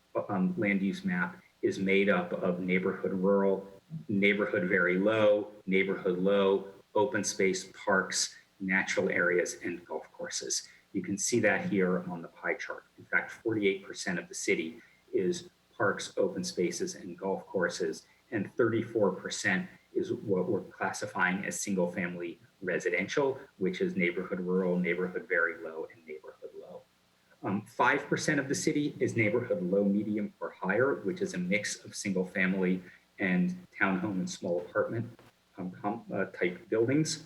Speaker 5: land use map is made up of neighborhood rural, neighborhood very low, neighborhood low, open space, parks, natural areas, and golf courses. You can see that here on the pie chart. In fact, 48% of the city is parks, open spaces, and golf courses, and 34% is what we're classifying as single family residential, which is neighborhood rural, neighborhood very low, and neighborhood low. 5% of the city is neighborhood low, medium, or higher, which is a mix of single family and townhome and small apartment type buildings.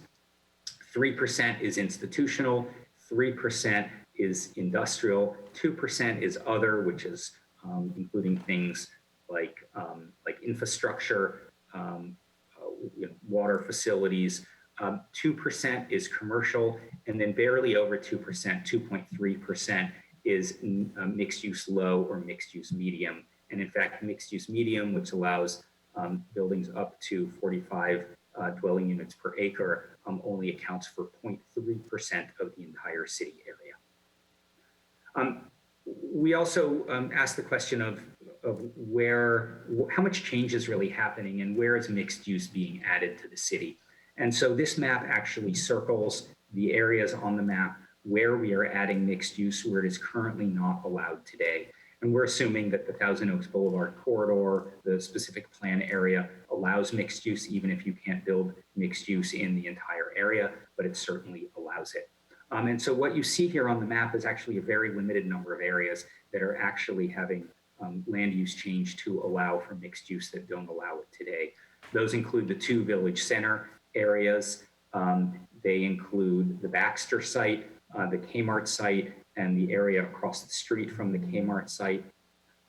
Speaker 5: 3% is institutional, 3% is industrial, 2% is other, which is including things like infrastructure, water facilities. 2% is commercial, and then barely over 2%, 2.3% is mixed use low or mixed use medium. And in fact, mixed use medium, which allows buildings up to 45 dwelling units per acre, only accounts for 0.3% of the entire city area. We also asked the question of how much change is really happening and where is mixed use being added to the city. And so this map actually circles the areas on the map where we are adding mixed use, where it is currently not allowed today. And we're assuming that the Thousand Oaks Boulevard corridor, the specific plan area, allows mixed use, even if you can't build mixed use in the entire area, but it certainly allows it. And so what you see here on the map is actually a very limited number of areas that are actually having land use change to allow for mixed use that don't allow it today. Those include the 2 village center areas. They include the Baxter site, the Kmart site, and the area across the street from the Kmart site.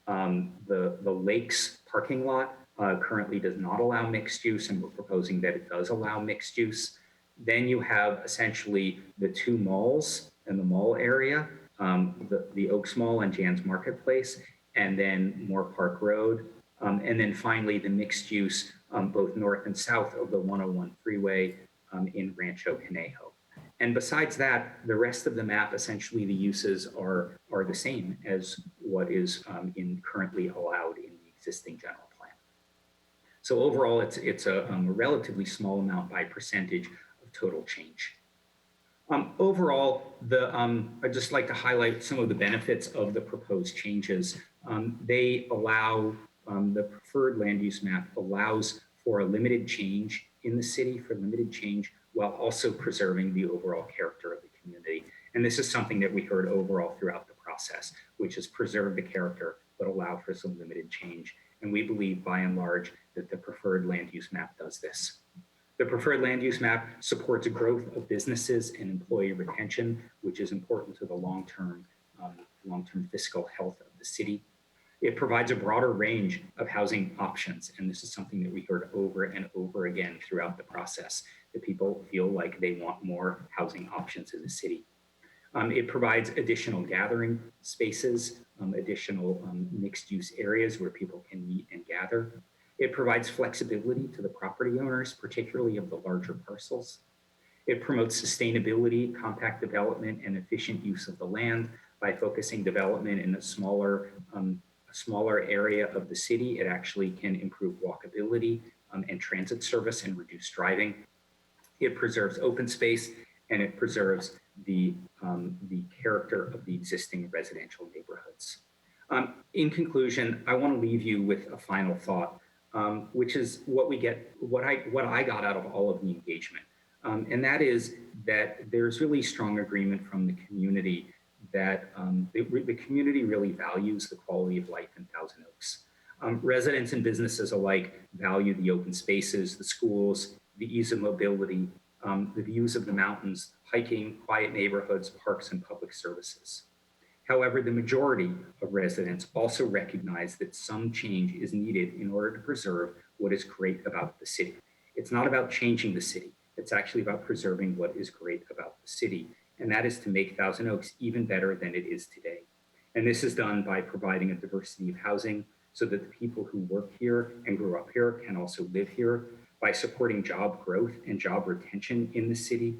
Speaker 5: The Lakes parking lot currently does not allow mixed use, and we're proposing that it does allow mixed use. Then you have essentially the 2 malls in the mall area, the Oaks Mall and Jan's Marketplace, and then MOORPARK Road. And then finally, the mixed use both north and south of the 101 freeway in Rancho Conejo. And besides that, the rest of the map, essentially the uses are the same as what is currently allowed in the existing general plan. So overall, it's a relatively small amount by percentage of total change. Overall, I'd just like to highlight some of the benefits of the proposed changes. They allow, the preferred land use map allows for a limited change in the city, while also preserving the overall character of the community. And this is something that we heard overall throughout the process, which is preserve the character, but allow for some limited change. And we believe by and large that the preferred land use map does this. The preferred land use map supports growth of businesses and employee retention, which is important to the long-term fiscal health of the city. It provides a broader range of housing options, and this is something that we heard over and over again throughout the process, that people feel like they want more housing options in the city. It provides additional gathering spaces, additional mixed-use areas where people can meet and gather. It provides flexibility to the property owners, particularly of the larger parcels. It promotes sustainability, compact development, and efficient use of the land by focusing development in a smaller area of the city. It actually can improve walkability and transit service and reduce driving. It preserves open space, and it preserves the character of the existing residential neighborhoods. In conclusion, I want to leave you with a final thought, which is what I got out of all of the engagement. And that is that there's really strong agreement from the community that the community really values the quality of life in Thousand Oaks. Residents and businesses alike value the open spaces, the schools, the ease of mobility, the views of the mountains, hiking, quiet neighborhoods, parks, and public services. However, the majority of residents also recognize that some change is needed in order to preserve what is great about the city. It's not about changing the city. It's actually about preserving what is great about the city, and that is to make Thousand Oaks even better than it is today. And this is done by providing a diversity of housing so that the people who work here and grew up here can also live here, by supporting job growth and job retention in the city,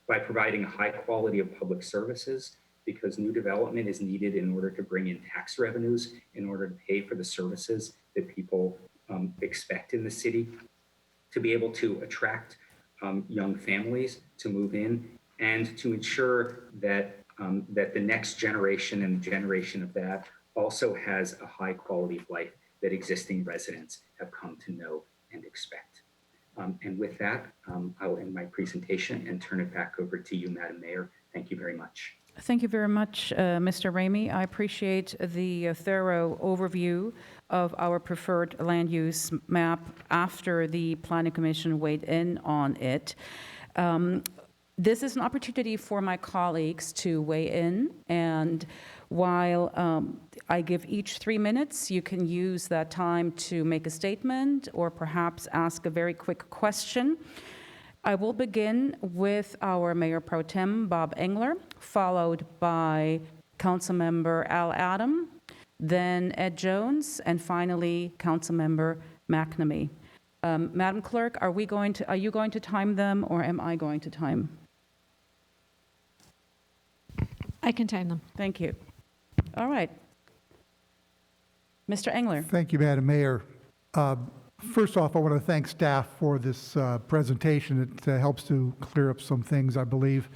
Speaker 5: by providing a high quality of public services, because new development is needed in order to bring in tax revenues, in order to pay for the services that people expect in the city, to be able to attract young families to move in, and to ensure that that the next generation and the generation of that also has a high quality of life that existing residents have come to know and expect. And with that, I'll end my presentation and turn it back over to you, Madam Mayor. Thank you very much.
Speaker 1: Thank you very much, Mr. Ramey. I appreciate the thorough overview of our preferred land use map after the Planning Commission weighed in on it. This is an opportunity for my colleagues to weigh in, and while I give each 3 minutes, you can use that time to make a statement or perhaps ask a very quick question. I will begin with our Mayor Pro Tem, Bob Engler, followed by Councilmember Al Adam, then Ed Jones, and finally Councilmember McNamee. Madam Clerk, are you going to time them, or am I going to time?
Speaker 3: I can time them.
Speaker 1: Thank you. All right. Mr. Engler.
Speaker 6: Thank you, Madam Mayor. First off, I want to thank staff for this presentation. It helps to clear up some things, I believe.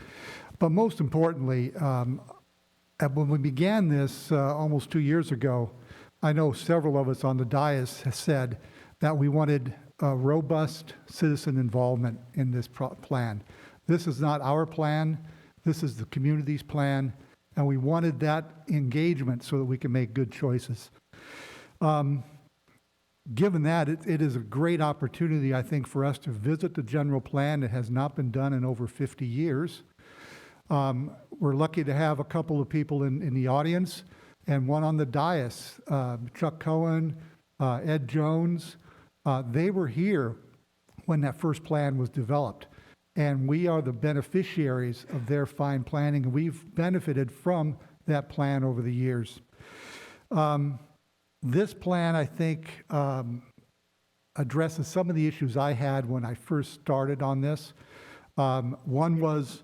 Speaker 6: But most importantly, when we began this almost 2 years ago, I know several of us on the dais have said that we wanted robust citizen involvement in this plan. This is not our plan. This is the community's plan, and we wanted that engagement so that we can make good choices. Given that, it is a great opportunity, I think, for us to visit the general plan. It has not been done in over 50 years. We're lucky to have a couple of people in the audience and one on the dais, Chuck Cohen, Ed Jones. They were here when that first plan was developed, and we are the beneficiaries of their fine planning, and we've benefited from that plan over the years. This plan, I think, addresses some of the issues I had when I first started on this. One was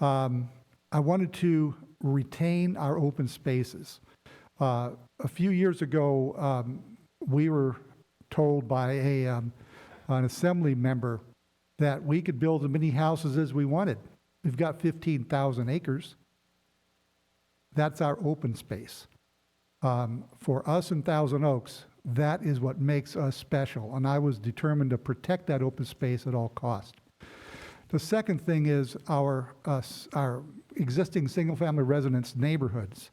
Speaker 6: I wanted to retain our open spaces. A few years ago, we were told by an assembly member that we could build as many houses as we wanted. We've got 15,000 acres. That's our open space. For us in Thousand Oaks, that is what makes us special, and I was determined to protect that open space at all costs. The second thing is our existing single-family residence neighborhoods.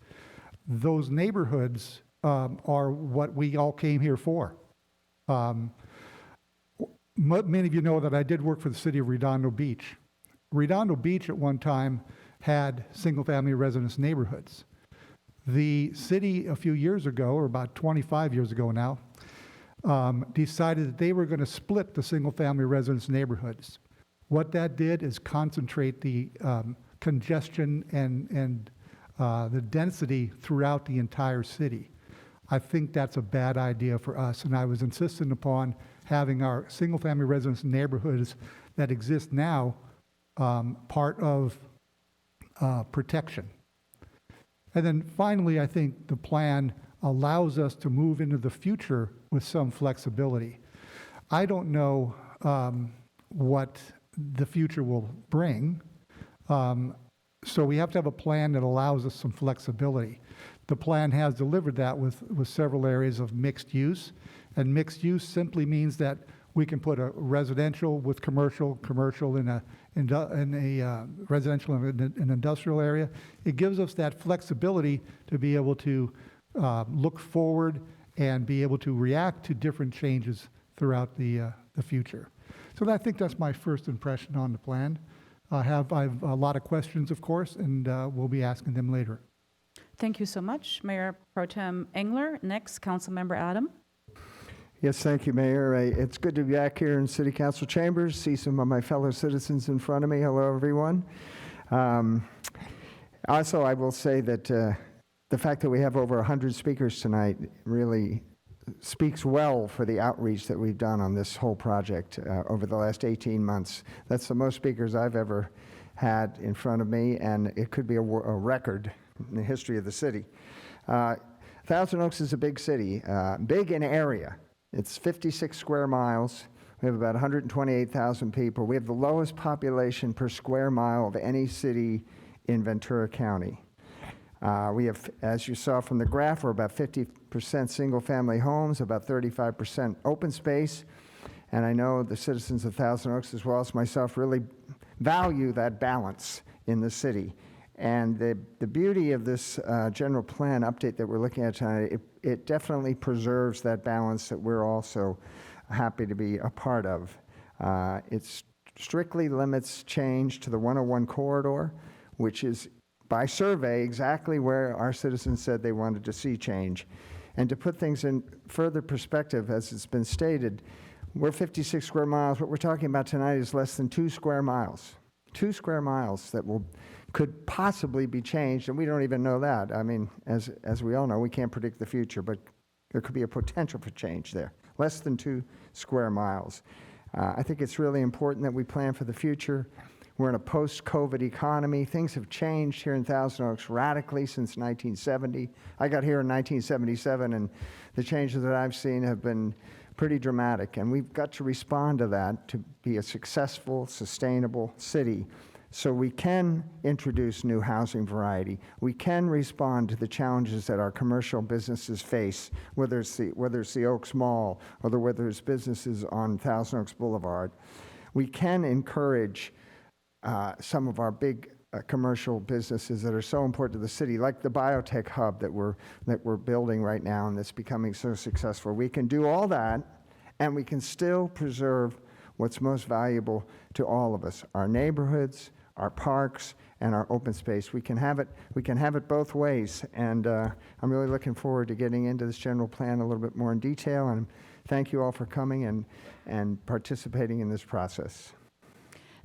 Speaker 6: Those neighborhoods are what we all came here for. Many of you know that I did work for the city of Redondo Beach. Redondo Beach at one time had single-family residence neighborhoods. The city a few years ago, or about 25 years ago now, decided that they were going to split the single-family residence neighborhoods. What that did is concentrate the congestion and the density throughout the entire city. I think that's a bad idea for us, and I was insistent upon having our single-family residence neighborhoods that exist now part of protection. And then finally, I think the plan allows us to move into the future with some flexibility. I don't know what the future will bring, so we have to have a plan that allows us some flexibility. The plan has delivered that with several areas of mixed use, and mixed use simply means that we can put a residential with commercial in a residential and an industrial area. It gives us that flexibility to be able to look forward and be able to react to different changes throughout the future. So I think that's my first impression on the plan. I have a lot of questions, of course, and we'll be asking them later.
Speaker 1: Thank you so much, Mayor Pro Tem Engler. Next, Councilmember Adam.
Speaker 7: Yes, thank you, Mayor. It's good to be back here in City Council chambers, see some of my fellow citizens in front of me. Hello, everyone. Also, I will say that the fact that we have over 100 speakers tonight really speaks well for the outreach that we've done on this whole project over the last 18 months. That's the most speakers I've ever had in front of me, and it could be a record in the history of the city. Thousand Oaks is a big city, big in area. It's 56 square miles. We have about 128,000 people. We have the lowest population per square mile of any city in Ventura County. We have, as you saw from the graph, we're about 50% single-family homes, about 35% open space, and I know the citizens of Thousand Oaks, as well as myself, really value that balance in the city. And the beauty of this general plan update that we're looking at tonight, it definitely preserves that balance that we're also happy to be a part of. It strictly limits change to the 101 corridor, which is by survey exactly where our citizens said they wanted to see change. And to put things in further perspective, as it's been stated, we're 56 square miles. What we're talking about tonight is less than 2 square miles. 2 square miles that could possibly be changed, and we don't even know that. I mean, as we all know, we can't predict the future, but there could be a potential for change there. Less than 2 square miles. I think it's really important that we plan for the future. We're in a post-COVID economy. Things have changed here in Thousand Oaks radically since 1970. I got here in 1977, and the changes that I've seen have been pretty dramatic, and we've got to respond to that to be a successful, sustainable city. So we can introduce new housing variety. We can respond to the challenges that our commercial businesses face, whether it's the Oaks Mall or whether it's businesses on Thousand Oaks Boulevard. We can encourage some of our big commercial businesses that are so important to the city, like the biotech hub that we're building right now and that's becoming so successful. We can do all that, and we can still preserve what's most valuable to all of us: our neighborhoods, our parks, and our open space. We can have it both ways, and I'm really looking forward to getting into this general plan a little bit more in detail, and thank you all for coming and participating in this process.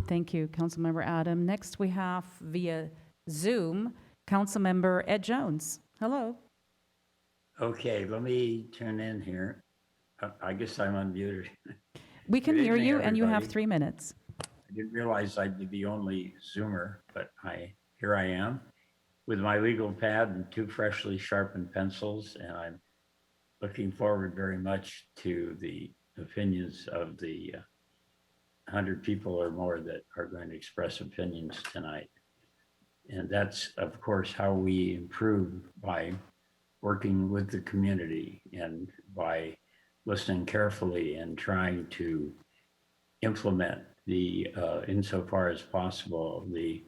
Speaker 1: Thank you, Councilmember Adam. Next, we have via Zoom, Councilmember Ed Jones. Hello.
Speaker 8: Okay, let me tune in here. I guess I'm unmuted.
Speaker 1: We can
Speaker 8: Good
Speaker 1: hear
Speaker 8: evening,
Speaker 1: you, and you have
Speaker 8: everybody.
Speaker 1: 3 minutes.
Speaker 8: I didn't realize I'd be the only Zoomer, but here I am with my legal pad and 2 freshly sharpened pencils, and I'm looking forward very much to the opinions of the 100 people or more that are going to express opinions tonight. And that's, of course, how we improve, by working with the community and by listening carefully and trying to implement insofar as possible, the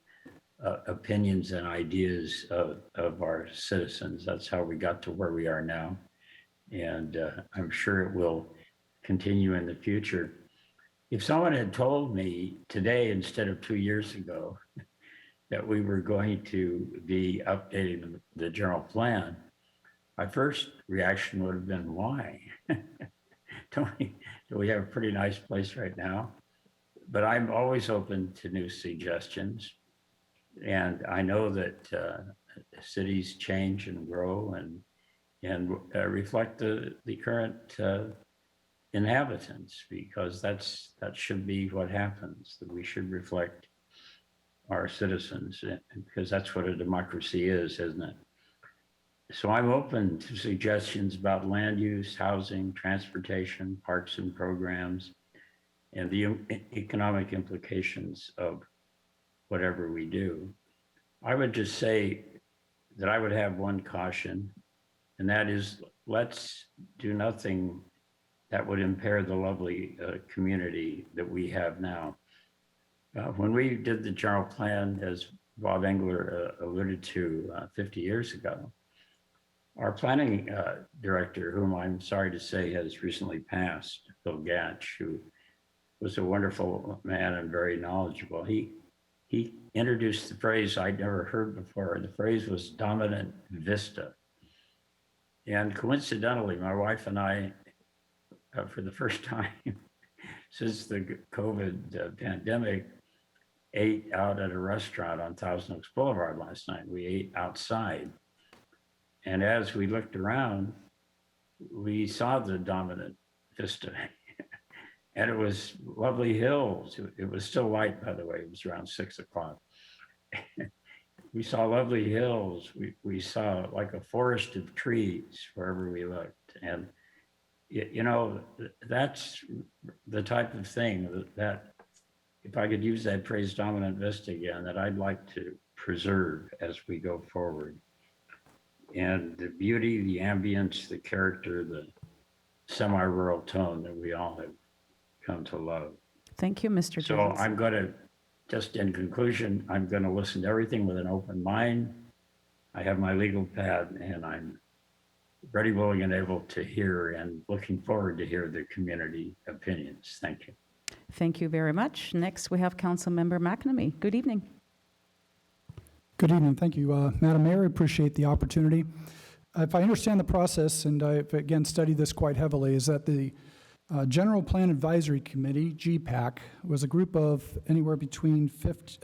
Speaker 8: opinions and ideas of our citizens. That's how we got to where we are now. And I'm sure it will continue in the future. If someone had told me today instead of 2 years ago that we were going to be updating the general plan, my first reaction would have been, why? Do we have a pretty nice place right now? But I'm always open to new suggestions. And I know that cities change and grow and reflect the current inhabitants, because that should be what happens, that we should reflect our citizens, because that's what a democracy is, isn't it? So I'm open to suggestions about land use, housing, transportation, parks and programs, and the economic implications of whatever we do. I would just say that I would have one caution, and that is, let's do nothing that would impair the lovely community that we have now. When we did the general plan, as Bob Engler alluded to 50 years ago, our planning director, whom I'm sorry to say has recently passed, Bill Gatch, who was a wonderful man and very knowledgeable, he introduced the phrase I'd never heard before. The phrase was dominant vista. And coincidentally, my wife and I, for the first time since the COVID pandemic, ate out at a restaurant on Thousand Oaks Boulevard last night. We ate outside. And as we looked around, we saw the dominant vista. And it was lovely hills. It was still light, by the way. It was around 6 o'clock. We saw lovely hills. We saw like a forest of trees wherever we looked. And, you know, that's the type of thing that, if I could use that phrase dominant vista again, that I'd like to preserve as we go forward. And the beauty, the ambience, the character, the semi-rural tone that we all have come to love.
Speaker 1: Thank you, Mr.
Speaker 8: So
Speaker 1: Jones.
Speaker 8: I'm going to, just in conclusion, I'm going to listen to everything with an open mind. I have my legal pad, and I'm ready, willing, and able to hear, and looking forward to hear the community opinions. Thank you.
Speaker 1: Thank you very much. Next, we have Councilmember McNamee. Good evening.
Speaker 9: Good evening. Thank you, Madam Mayor. I appreciate the opportunity. If I understand the process, and I've again studied this quite heavily, is that the General Plan Advisory Committee, GPAC, was a group of anywhere between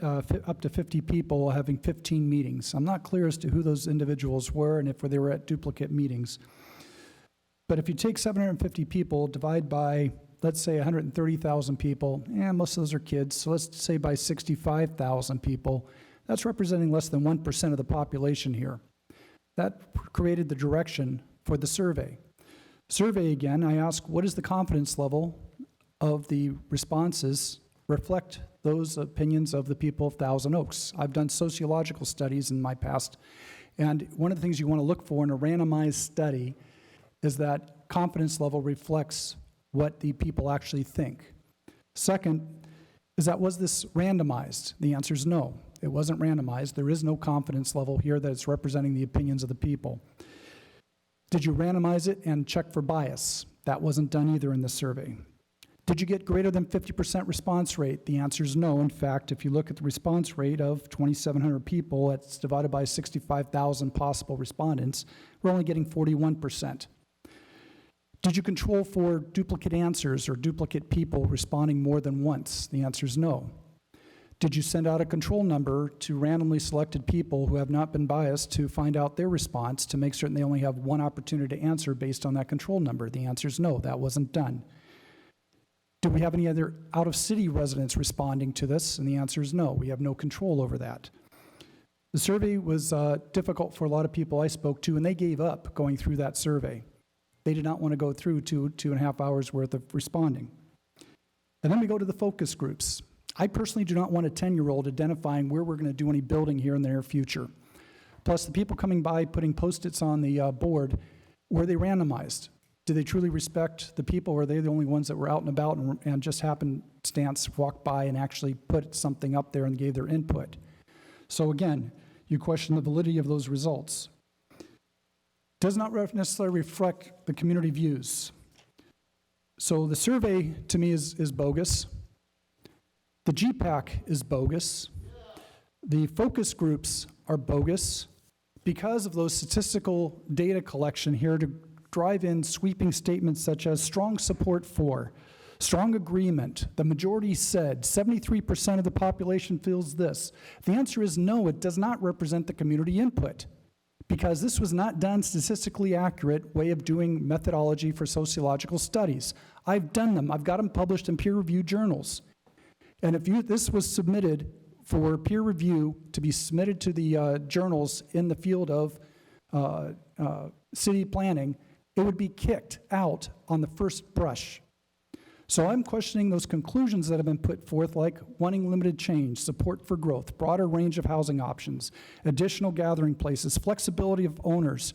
Speaker 9: up to 50 people having 15 meetings. I'm not clear as to who those individuals were and if they were at duplicate meetings. But if you take 750 people, divide by, let's say, 130,000 people, and most of those are kids, so let's say by 65,000 people, that's representing less than 1% of the population here. That created the direction for the survey. Survey, again, I ask, what is the confidence level of the responses reflect those opinions of the people of Thousand Oaks? I've done sociological studies in my past, and one of the things you want to look for in a randomized study is that confidence level reflects what the people actually think. Second, is that, was this randomized? The answer is no. It wasn't randomized. There is no confidence level here that it's representing the opinions of the people. Did you randomize it and check for bias? That wasn't done either in the survey. Did you get greater than 50% response rate? The answer is no. In fact, if you look at the response rate of 2,700 people, that's divided by 65,000 possible respondents, we're only getting 41%. Did you control for duplicate answers or duplicate people responding more than once? The answer is no. Did you send out a control number to randomly selected people who have not been biased to find out their response to make certain they only have one opportunity to answer based on that control number? The answer is no, that wasn't done. Do we have any other out-of-city residents responding to this? And the answer is no, we have no control over that. The survey was difficult for a lot of people I spoke to, and they gave up going through that survey. They did not want to go through two and a half hours worth of responding. And then we go to the focus groups. I personally do not want a 10-year-old identifying where we're going to do any building here in the near future. Plus, the people coming by putting Post-its on the board, were they randomized? Do they truly respect the people, or are they the only ones that were out and about and just happenstance walked by and actually put something up there and gave their input? So again, you question the validity of those results. Does not necessarily reflect the community views. So the survey, to me, is bogus. The GPAC is bogus. The focus groups are bogus because of those statistical data collection here to drive in sweeping statements such as strong support for, strong agreement, the majority said, 73% of the population feels this. The answer is no, it does not represent the community input, because this was not done statistically accurate way of doing methodology for sociological studies. I've done them. I've got them published in peer-reviewed journals. And if this was submitted for peer review to be submitted to the journals in the field of city planning, it would be kicked out on the first brush. So I'm questioning those conclusions that have been put forth, like wanting limited change, support for growth, broader range of housing options, additional gathering places, flexibility of owners,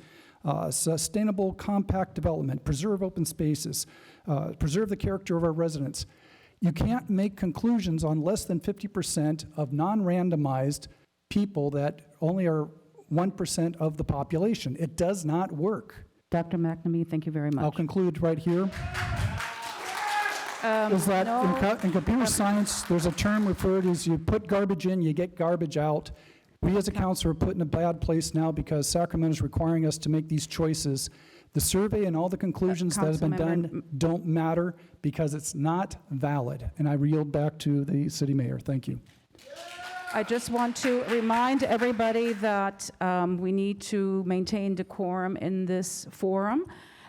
Speaker 9: sustainable compact development, preserve open spaces, preserve the character of our residents. You can't make conclusions on less than 50% of non-randomized people that only are 1% of the population. It does not work.
Speaker 1: Dr. McNamee, thank you very much.
Speaker 9: I'll conclude right here. Is that in computer science, there's a term referred as you put garbage in, you get garbage out. We as a council are put in a bad place now because Sacramento is requiring us to make these choices. The survey and all the conclusions that have been done don't matter because it's not valid. And I yield back to the city mayor. Thank you.
Speaker 1: I just want to remind everybody that we need to maintain decorum in this forum.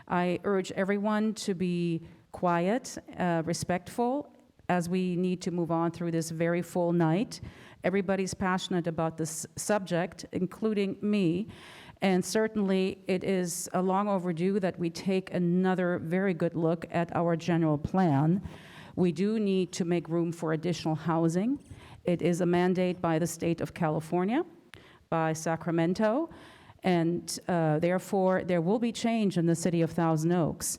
Speaker 1: I urge everyone to be quiet, respectful, as we need to move on through this very full night. Everybody's passionate about this subject, including me, and certainly it is long overdue that we take another very good look at our general plan. We do need to make room for additional housing. It is a mandate by the state of California, by Sacramento, and therefore there will be change in the city of Thousand Oaks.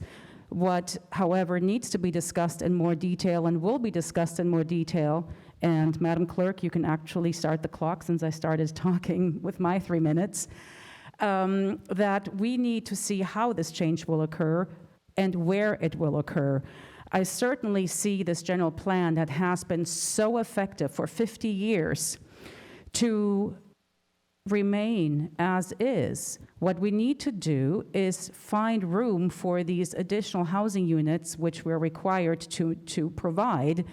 Speaker 1: What, however, needs to be discussed in more detail and will be discussed in more detail, and Madam Clerk, you can actually start the clock since I started talking with my 3 minutes, that we need to see how this change will occur and where it will occur. I certainly see this general plan that has been so effective for 50 years to remain as is. What we need to do is find room for these additional housing units which we're required to provide,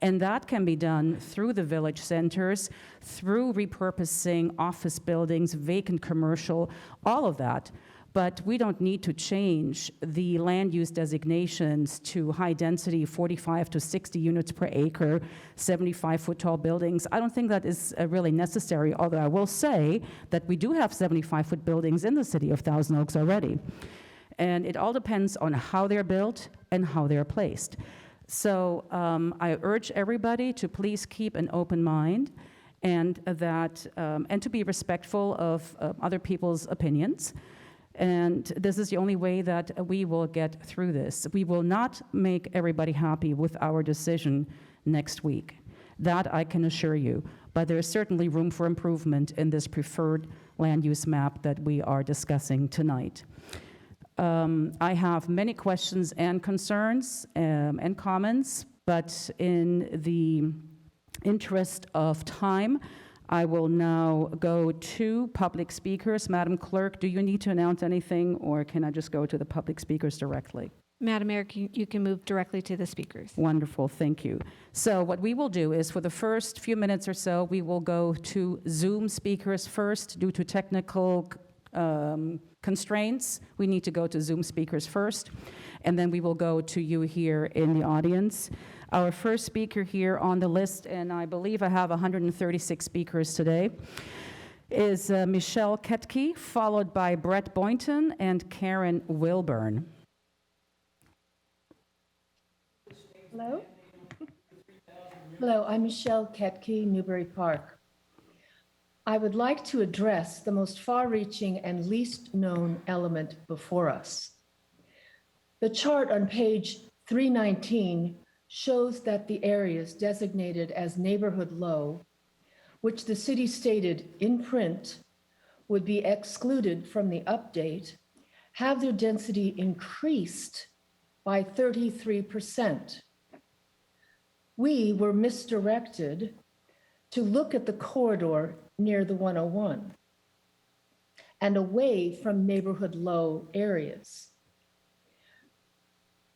Speaker 1: and that can be done through the village centers, through repurposing office buildings, vacant commercial, all of that. But we don't need to change the land use designations to high density, 45 to 60 units per acre, 75-foot tall buildings. I don't think that is really necessary, although I will say that we do have 75-foot buildings in the city of Thousand Oaks already. And it all depends on how they're built and how they're placed. So I urge everybody to please keep an open mind and to be respectful of other people's opinions. And this is the only way that we will get through this. We will not make everybody happy with our decision next week. That I can assure you. But there is certainly room for improvement in this preferred land use map that we are discussing tonight. I have many questions and concerns and comments, but in the interest of time, I will now go to public speakers. Madam Clerk, do you need to announce anything, or can I just go to the public speakers directly?
Speaker 3: Madam Mayor, you can move directly to the speakers.
Speaker 1: Wonderful, thank you. So what we will do is for the first few minutes or so, we will go to Zoom speakers first due to technical constraints. We need to go to Zoom speakers first, and then we will go to you here in the audience. Our first speaker here on the list, and I believe I have 136 speakers today, is Michelle Ketke, followed by Brett Boynton and Karen Wilburn.
Speaker 10: Hello. Hello, I'm Michelle Ketke, Newbury Park. I would like to address the most far-reaching and least known element before us. The chart on page 319 shows that the areas designated as neighborhood low, which the city stated in print would be excluded from the update, have their density increased by 33%. We were misdirected to look at the corridor near the 101 and away from neighborhood low areas,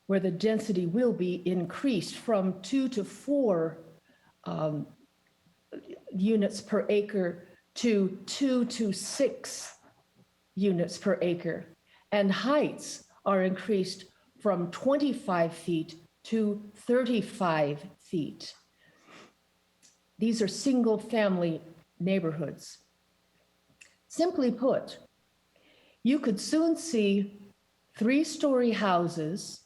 Speaker 10: where the density will be increased from 2 to 4 units per acre to 2 to 6 units per acre. And heights are increased from 25 feet to 35 feet. These are single-family neighborhoods. Simply put, you could soon see 3-story houses,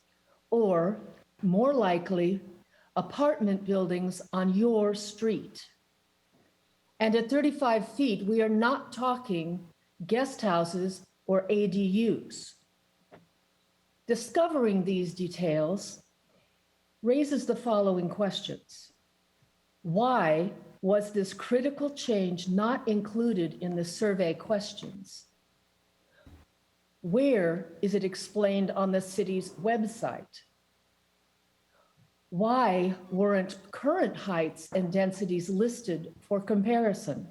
Speaker 10: or more likely, apartment buildings on your street. And at 35 feet, we are not talking guest houses or ADUs. Discovering these details raises the following questions. Why was this critical change not included in the survey questions? Where is it explained on the city's website? Why weren't current heights and densities listed for comparison?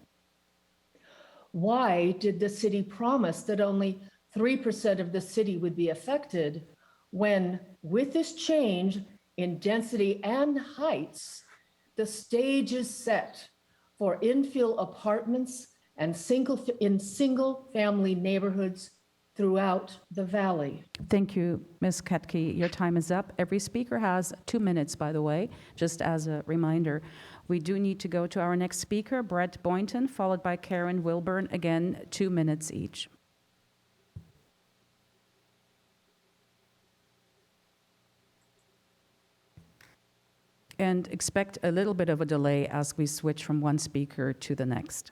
Speaker 10: Why did the city promise that only 3% of the city would be affected when, with this change in density and heights, the stage is set for infill apartments and single-family neighborhoods throughout the valley?
Speaker 1: Thank you, Ms. Ketke. Your time is up. Every speaker has 2 minutes, by the way, just as a reminder. We do need to go to our next speaker, Brett Boynton, followed by Karen Wilburn. Again, 2 minutes each. And expect a little bit of a delay as we switch from one speaker to the next.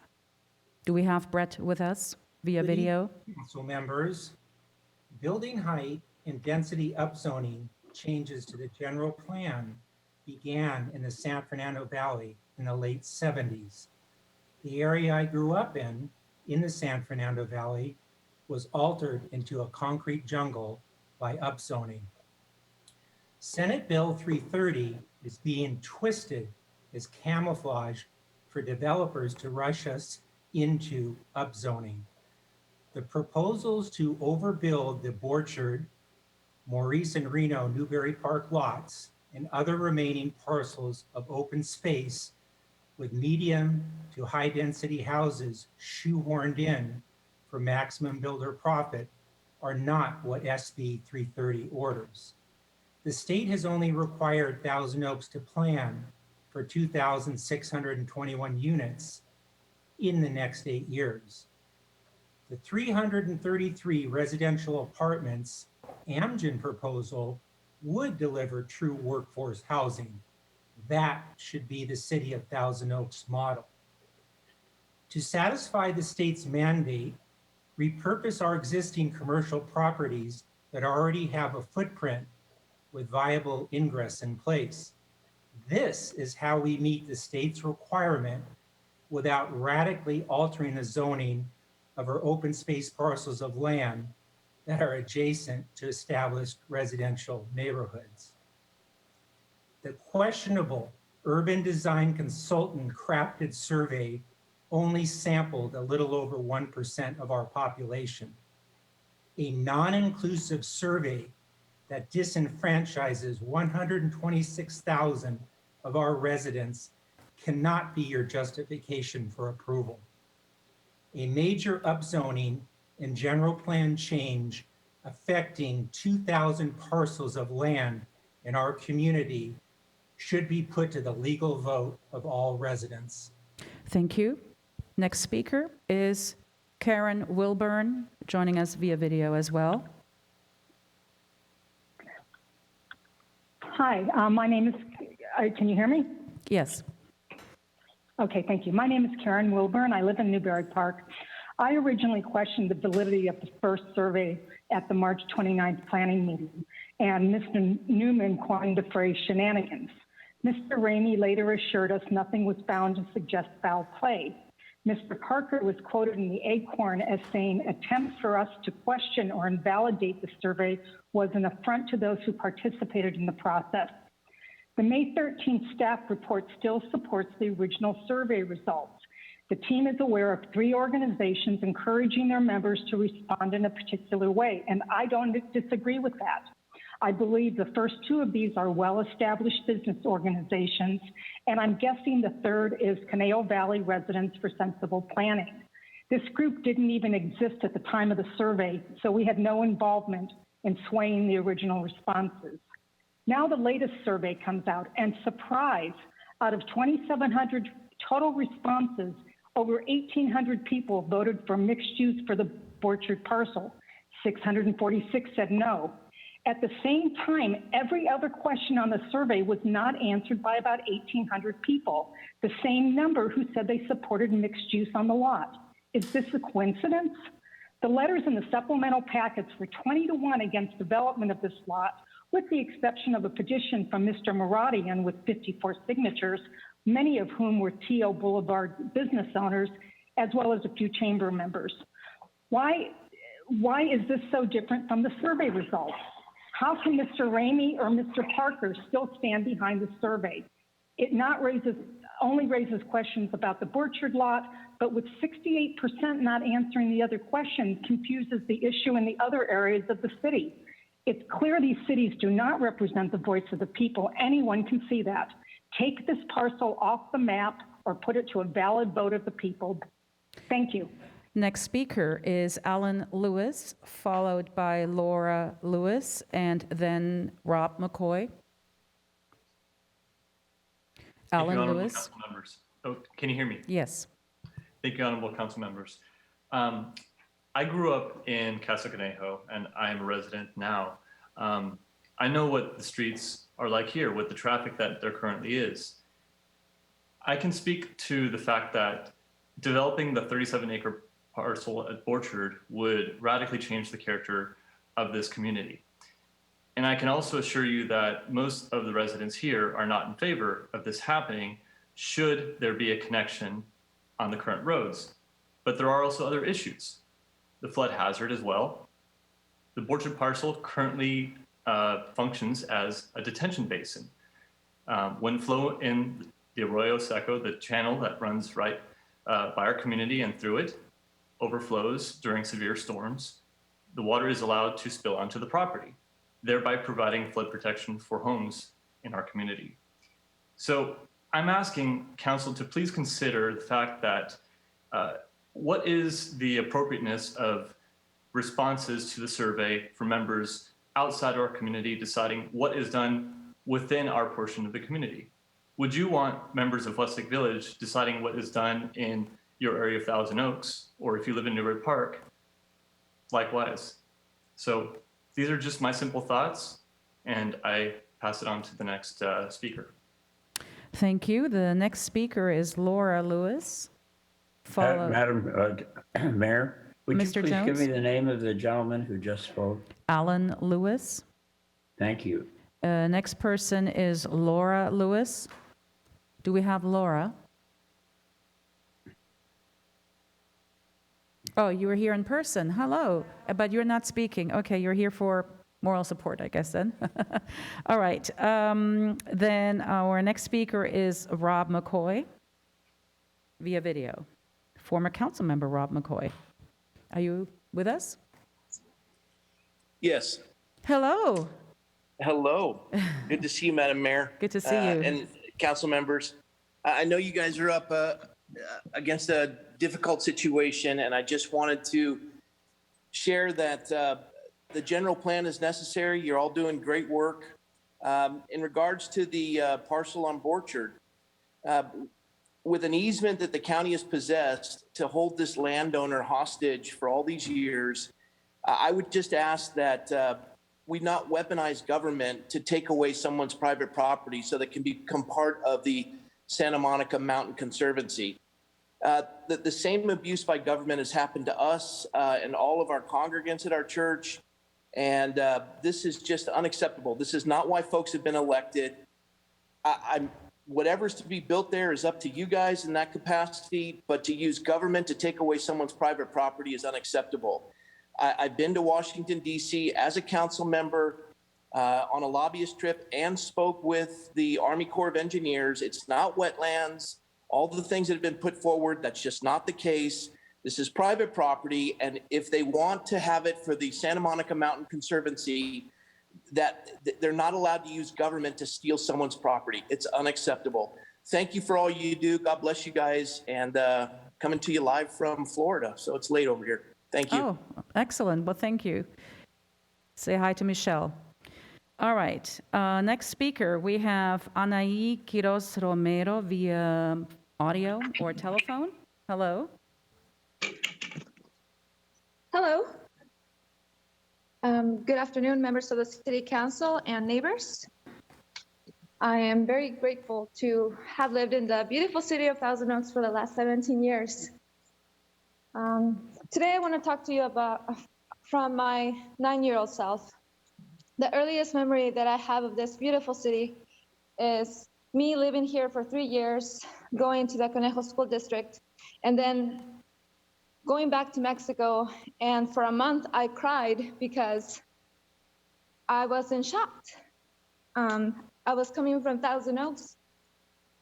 Speaker 1: Do we have Brett with us via video?
Speaker 11: Council members, building height and density upzoning changes to the general plan began in the San Fernando Valley in the late 70s. The area I grew up in the San Fernando Valley, was altered into a concrete jungle by upzoning. Senate Bill 330 is being twisted as camouflage for developers to rush us into upzoning. The proposals to overbuild the Borchard, Maurice and Reno Newberry Park lots and other remaining parcels of open space with medium to high density houses shoehorned in for maximum builder profit are not what SB 330 orders. The state has only required Thousand Oaks to plan for 2,621 units in the next 8 years. The 333 residential apartments Amgen proposal would deliver true workforce housing. That should be the City of Thousand Oaks model. To satisfy the state's mandate, repurpose our existing commercial properties that already have a footprint with viable ingress in place. This is how we meet the state's requirement without radically altering the zoning of our open space parcels of land that are adjacent to established residential neighborhoods. The questionable urban design consultant crafted survey only sampled a little over 1% of our population. A non-inclusive survey that disenfranchises 126,000 of our residents cannot be your justification for approval. A major upzoning and general plan change affecting 2,000 parcels of land in our community should be put to the legal vote of all residents.
Speaker 1: Thank you. Next speaker is Karen Wilburn, joining us via video as well.
Speaker 12: Hi, my name is, can you hear me?
Speaker 1: Yes.
Speaker 12: Okay, thank you. My name is Karen Wilburn. I live in Newberry Park. I originally questioned the validity of the first survey at the March 29th planning meeting, and Mr. Newman coined the phrase shenanigans. Mr. Ramey later assured us nothing was found to suggest foul play. Mr. Parker was quoted in the Acorn as saying, attempts for us to question or invalidate the survey was an affront to those who participated in the process. The May 13th staff report still supports the original survey results. The team is aware of 3 organizations encouraging their members to respond in a particular way, and I don't disagree with that. I believe the first 2 of these are well-established business organizations, and I'm guessing the third is Conejo Valley Residents for Sensible Planning. This group didn't even exist at the time of the survey, so we had no involvement in swaying the original responses. Now the latest survey comes out, and surprise, out of 2,700 total responses, over 1,800 people voted for mixed use for the Borchard parcel. 646 said no. At the same time, every other question on the survey was not answered by about 1,800 people, the same number who said they supported mixed use on the lot. Is this a coincidence? The letters in the supplemental packets were 20-1 against development of this lot, with the exception of a petition from Mr. Maradian with 54 signatures, many of whom were T.O. Boulevard business owners, as well as a few chamber members. Why is this so different from the survey results? How can Mr. Ramey or Mr. Parker still stand behind the survey? It only raises questions about the Borchard lot, but with 68% not answering the other questions, confuses the issue in the other areas of the city. It's clear these cities do not represent the voice of the people. Anyone can see that. Take this parcel off the map or put it to a valid vote of the people. Thank you.
Speaker 1: Next speaker is Alan Lewis, followed by Laura Lewis, and then Rob McCoy. Alan Lewis.
Speaker 13: Council members. Oh, can you hear me?
Speaker 1: Yes.
Speaker 13: Thank you, honorable council members. I grew up in Casa Conejo, and I am a resident now. I know what the streets are like here with the traffic that there currently is. I can speak to the fact that developing the 37-acre parcel at Borchard would radically change the character of this community. And I can also assure you that most of the residents here are not in favor of this happening should there be a connection on the current roads. But there are also other issues. The flood hazard as well. The Borchard parcel currently functions as a detention basin. Wind flow in the Arroyo Seco, the channel that runs right by our community and through it, overflows during severe storms. The water is allowed to spill onto the property, thereby providing flood protection for homes in our community. So I'm asking council to please consider the fact that what is the appropriateness of responses to the survey for members outside our community deciding what is done within our portion of the community? Would you want members of Westlake Village deciding what is done in your area of Thousand Oaks, or if you live in Newbury Park, likewise? So these are just my simple thoughts, and I pass it on to the next speaker.
Speaker 1: Thank you. The next speaker is Laura Lewis.
Speaker 8: Madam Mayor, would
Speaker 1: Mr.
Speaker 8: you please
Speaker 1: Jones?
Speaker 8: give me the name of the gentleman who just spoke?
Speaker 1: Alan Lewis.
Speaker 8: Thank you.
Speaker 1: Next person is Laura Lewis. Do we have Laura? Oh, you were here in person. Hello. But you're not speaking. Okay, you're here for moral support, I guess, then. All right. Then our next speaker is Rob McCoy via video. Former council member Rob McCoy. Are you with us?
Speaker 14: Yes.
Speaker 1: Hello.
Speaker 14: Hello. Good to see you, Madam Mayor.
Speaker 1: Good to see you.
Speaker 14: And council members. I know you guys are up against a difficult situation, and I just wanted to share that the general plan is necessary. You're all doing great work. In regards to the parcel on Borchard, with an easement that the county has possessed to hold this landowner hostage for all these years, I would just ask that we not weaponize government to take away someone's private property so that can become part of the Santa Monica Mountain Conservancy. The same abuse by government has happened to us and all of our congregants at our church. And this is just unacceptable. This is not why folks have been elected. Whatever's to be built there is up to you guys in that capacity, but to use government to take away someone's private property is unacceptable. I've been to Washington, D.C. as a council member. on a lobbyist trip and spoke with the Army Corps of Engineers. It's not wetlands. All the things that have been put forward, that's just not the case. This is private property, and if they want to have it for the Santa Monica Mountain Conservancy, that they're not allowed to use government to steal someone's property. It's unacceptable. Thank you for all you do. God bless you guys, and coming to you live from Florida. So it's late over here. Thank you.
Speaker 1: Oh, excellent. Well, thank you. Say hi to Michelle. All right. Next speaker, we have Anaí Quiroz Romero via audio or telephone. Hello.
Speaker 15: Hello. Good afternoon, members of the City Council and neighbors. I am very grateful to have lived in the beautiful city of Thousand Oaks for the last 17 years. Today, I want to talk to you about from my 9-year-old self. The earliest memory that I have of this beautiful city is me living here for 3 years, going to the Conejo School District, and then going back to Mexico. And for a month, I cried because I wasn't shocked. I was coming from Thousand Oaks,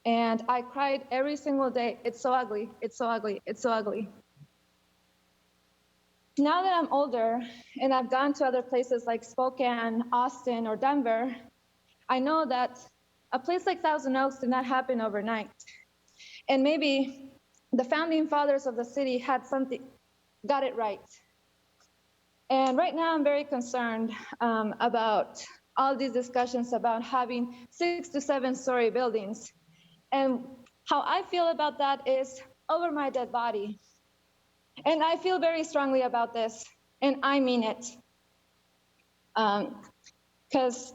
Speaker 15: and I cried every single day. It's so ugly, it's so ugly, it's so ugly. Now that I'm older and I've gone to other places like Spokane, Austin, or Denver, I know that a place like Thousand Oaks did not happen overnight. And maybe the founding fathers of the city got it right. And right now I'm very concerned about all these discussions about having 6 to 7-story buildings. And how I feel about that is over my dead body. And I feel very strongly about this, and I mean it. Because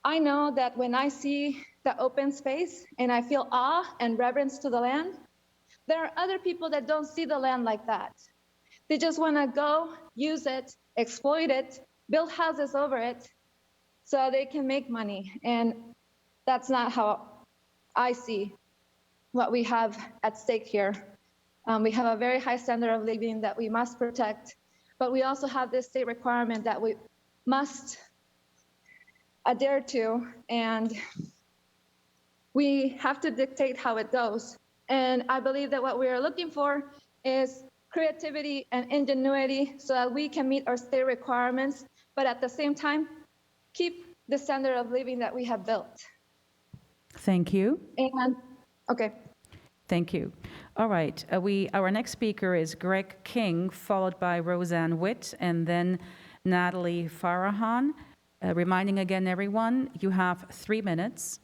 Speaker 15: I know that when I see the open space and I feel awe and reverence to the land, there are other people that don't see the land like that. They just want to go, use it, exploit it, build houses over it so they can make money. And that's not how I see what we have at stake here. We have a very high standard of living that we must protect, but we also have this state requirement that we must adhere to, and we have to dictate how it goes. And I believe that what we are looking for is creativity and ingenuity so that we can meet our state requirements, but at the same time, keep the standard of living that we have built.
Speaker 1: Thank you.
Speaker 15: And, okay.
Speaker 1: Thank you. All right. Our next speaker is Greg King, followed by Roseanne Witt, and then Natalie Farahan. Reminding again, everyone, you have 3 minutes.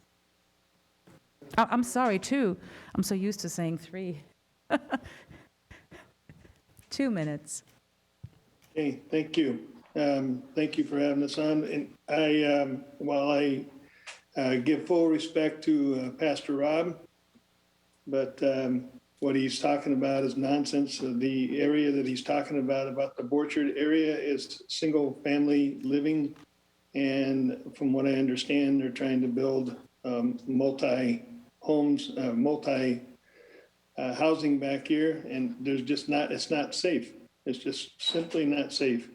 Speaker 1: Oh, I'm sorry, 2. I'm so used to saying 3. 2 minutes.
Speaker 16: Okay, thank you. Thank you for having us on. And while I give full respect to Pastor Rob, but what he's talking about is nonsense. The area that he's talking about the Borchard area, is single-family living. And from what I understand, they're trying to build multi-homes, housing back here, and there's just not, it's not safe. It's just simply not safe.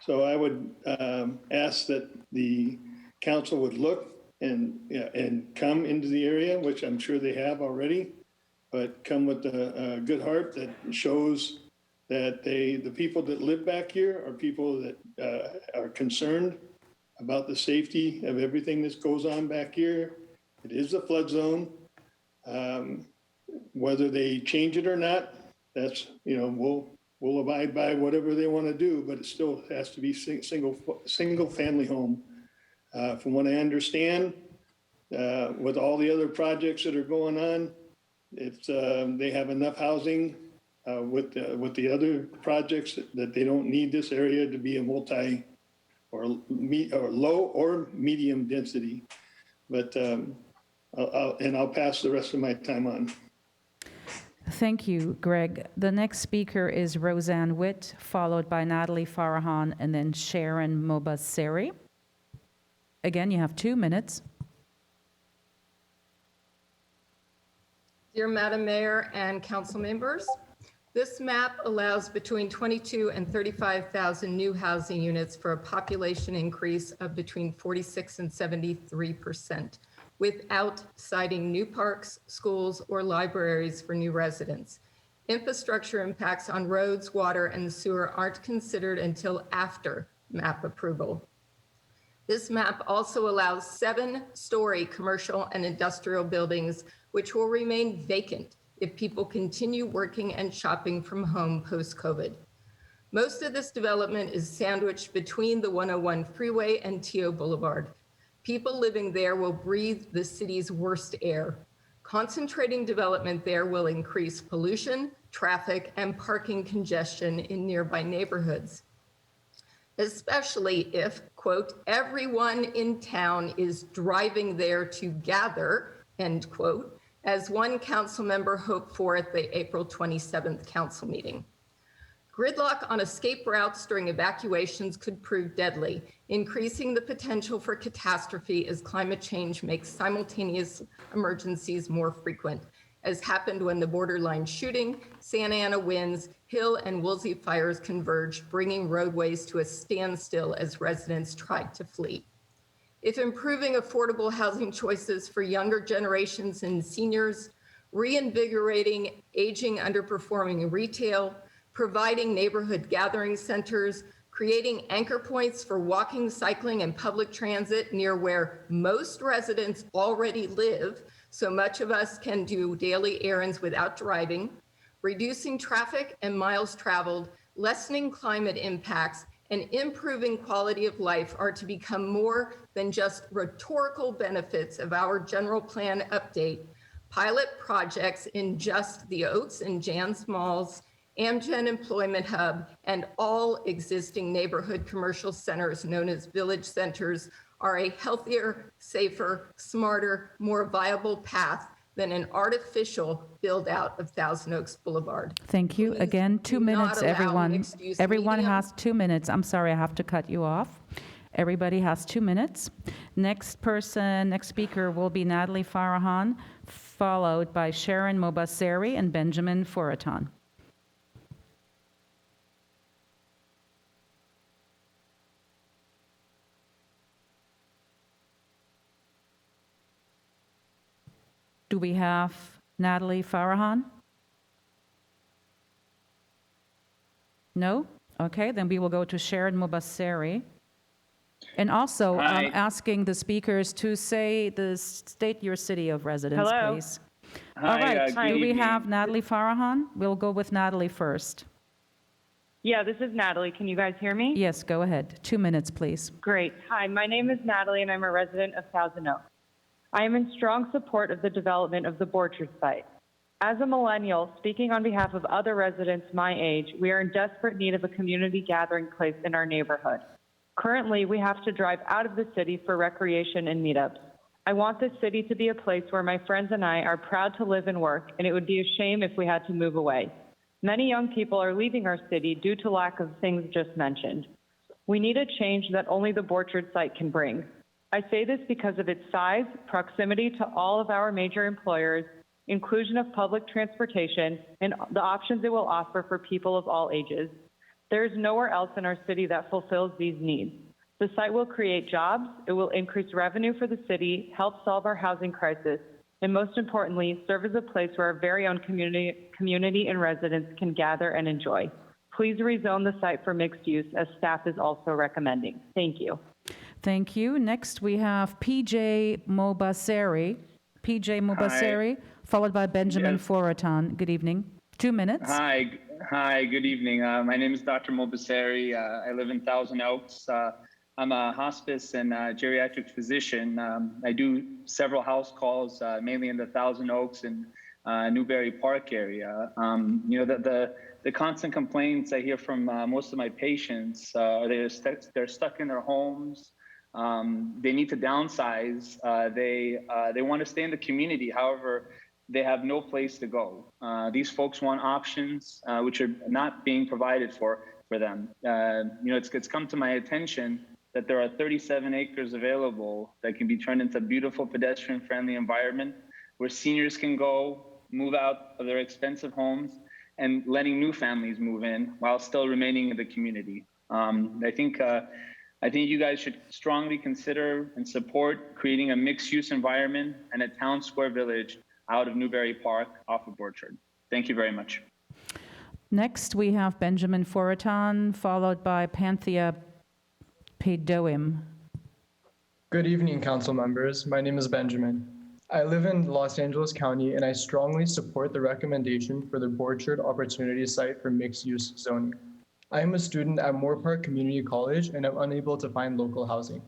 Speaker 16: So I would ask that the council would look and come into the area, which I'm sure they have already, but come with a good heart that shows that the people that live back here are people that are concerned about the safety of everything that goes on back here. It is a flood zone. Whether they change it or not, that's, we'll abide by whatever they want to do, but it still has to be single family home. From what I understand, with all the other projects that are going on, it's they have enough housing with the other projects that they don't need this area to be a multi or low or medium density. But I'll pass the rest of my time on.
Speaker 1: Thank you, Greg. The next speaker is Roseanne Witt, followed by Natalie Farahan, and then Sharon Mobaseri. Again, you have 2 minutes.
Speaker 17: Dear Madam Mayor and council members,
Speaker 10: This map allows between 22 and 35,000 new housing units for a population increase of between 46 and 73%, without citing new parks, schools, or libraries for new residents. Infrastructure impacts on roads, water, and sewer aren't considered until after map approval. This map also allows 7-story commercial and industrial buildings, which will remain vacant if people continue working and shopping from home post-COVID. Most of this development is sandwiched between the 101 freeway and Teo Boulevard. People living there will breathe the city's worst air. Concentrating development there will increase pollution, traffic, and parking congestion in nearby neighborhoods, especially if, quote, everyone in town is driving there to gather, end quote, as one council member hoped for at the April 27th council meeting. Gridlock on escape routes during evacuations could prove deadly, increasing the potential for catastrophe as climate change makes simultaneous emergencies more frequent, as happened when the Borderline shooting, Santa Ana winds, Hill and Woolsey fires converged, bringing roadways to a standstill as residents tried to flee. If improving affordable housing choices for younger generations and seniors, reinvigorating aging underperforming retail, providing neighborhood gathering centers, creating anchor points for walking, cycling, and public transit near where most residents already live, so much of us can do daily errands without driving, reducing traffic and miles traveled, lessening climate impacts, and improving quality of life are to become more than just rhetorical benefits of our general plan update. Pilot projects in just the Oaks and Jan's malls, Amgen Employment Hub, and all existing neighborhood commercial centers known as village centers are a healthier, safer, smarter, more viable path than an artificial build out of Thousand Oaks Boulevard.
Speaker 1: Thank you. Again, 2
Speaker 10: do not
Speaker 1: minutes,
Speaker 10: allow
Speaker 1: everyone.
Speaker 10: mixed-use
Speaker 1: Everyone
Speaker 10: medium.
Speaker 1: has 2 minutes. I'm sorry, I have to cut you off. Everybody has 2 minutes. Next speaker will be Natalie Farahan, followed by Sharon Mobasseri and Benjamin Foritan. Do we have Natalie Farahan? No? Okay, then we will go to Sharon Mobasseri. And also, I'm asking the speakers to state your city of residence,
Speaker 17: Hello.
Speaker 1: please.
Speaker 17: Hi,
Speaker 1: All right,
Speaker 17: good
Speaker 1: do we
Speaker 17: evening.
Speaker 1: have Natalie Farahan? We'll go with Natalie first.
Speaker 17: Yeah, this is Natalie. Can you guys hear me?
Speaker 1: Yes, go ahead. 2 minutes, please.
Speaker 17: Great. Hi, my name is Natalie, and I'm a resident of Thousand Oaks. I am in strong support of the development of the Borchard site. As a millennial, speaking on behalf of other residents my age, we are in desperate need of a community gathering place in our neighborhood. Currently, we have to drive out of the city for recreation and meetups. I want this city to be a place where my friends and I are proud to live and work, and it would be a shame if we had to move away. Many young people are leaving our city due to lack of things just mentioned. We need a change that only the Borchard site can bring. I say this because of its size, proximity to all of our major employers, inclusion of public transportation, and the options it will offer for people of all ages. There is nowhere else in our city that fulfills these needs. The site will create jobs, it will increase revenue for the city, help solve our housing crisis, and most importantly, serve as a place where our very own community and residents can gather and enjoy. Please rezone the site for mixed use, as staff is also recommending. Thank you.
Speaker 1: Thank you. Next, we have PJ Mobasseri. PJ Mobasseri, followed by Benjamin Foritan. Good evening. 2 minutes.
Speaker 18: Hi, good evening. My name is Dr. Mobasseri. I live in Thousand Oaks. I'm a hospice and geriatric physician. I do several house calls, mainly in the Thousand Oaks and Newbury Park area. The constant complaints I hear from most of my patients are they're stuck in their homes. They need to downsize. They want to stay in the community. However, they have no place to go. These folks want options, which are not being provided for them. It's come to my attention that there are 37 acres available that can be turned into a beautiful pedestrian-friendly environment where seniors can go, move out of their expensive homes, and letting new families move in while still remaining in the community. I think you guys should strongly consider and support creating a mixed-use environment and a town square village out of Newbury Park off of Orchard. Thank you very much.
Speaker 1: Next, we have Benjamin Foritan, followed by Panthea Pedoim.
Speaker 19: Good evening, council members. My name is Benjamin. I live in Los Angeles County, and I strongly support the recommendation for the Borchard Opportunity Site for mixed-use zoning. I am a student at MOORPARK Community College and am unable to find local housing.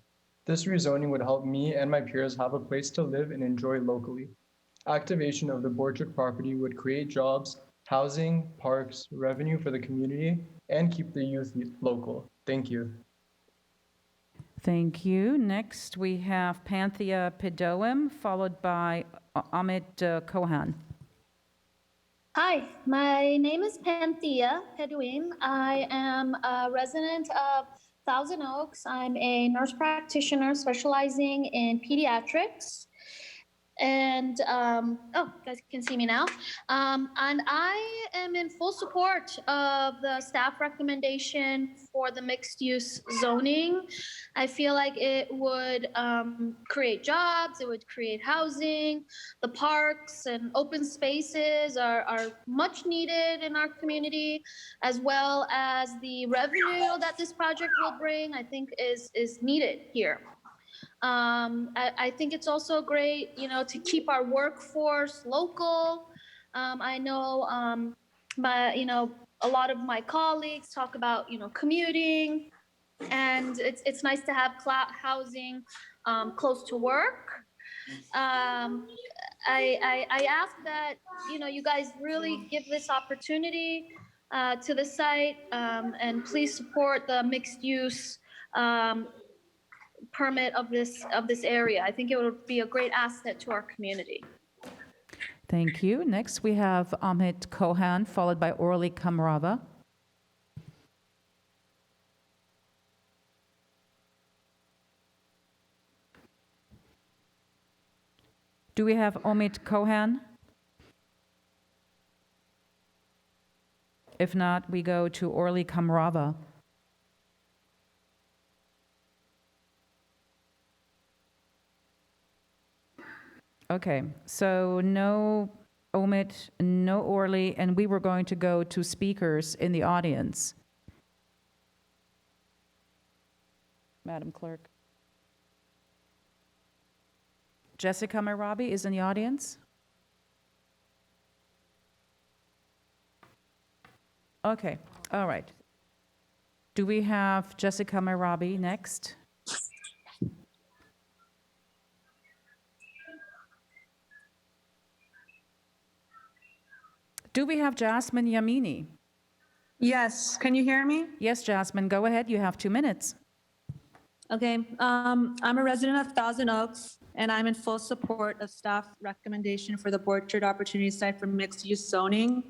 Speaker 19: This rezoning would help me and my peers have a place to live and enjoy locally. Activation of the Borchard property would create jobs, housing, parks, revenue for the community, and keep the youth local. Thank you.
Speaker 1: Thank you. Next, we have Panthea Pedoim, followed by Amit Kohan.
Speaker 20: Hi, my name is Panthea Pedoim. I am a resident of Thousand Oaks. I'm a nurse practitioner specializing in pediatrics. And, oh, you guys can see me now. And I am in full support of the staff recommendation for the mixed-use zoning. I feel like it would create jobs, it would create housing. The parks and open spaces are much needed in our community, as well as the revenue that this project will bring, I think is needed here. I think it's also great, to keep our workforce local. I know, a lot of my colleagues talk about, commuting, and it's nice to have housing close to work. I ask that, you guys really give this opportunity to the site, and please support the mixed use permit of this area. I think it would be a great asset to our community.
Speaker 1: Thank you. Next, we have Amit Kohan, followed by Orly Kamrava. Do we have Amit Kohan? If not, we go to Orly Kamrava. Okay, so no Omid, no Orly, and we were going to go to speakers in the audience. Madam Clerk. Jessica Marabi is in the audience. Okay, all right. Do we have Jessica Marabi next? Do we have Jasmine Yamini?
Speaker 21: Yes, can you hear me?
Speaker 1: Yes, Jasmine, go ahead. You have 2 minutes.
Speaker 21: Okay, I'm a resident of Thousand Oaks, and I'm in full support of staff recommendation for the Borchard Opportunity Site for mixed-use zoning.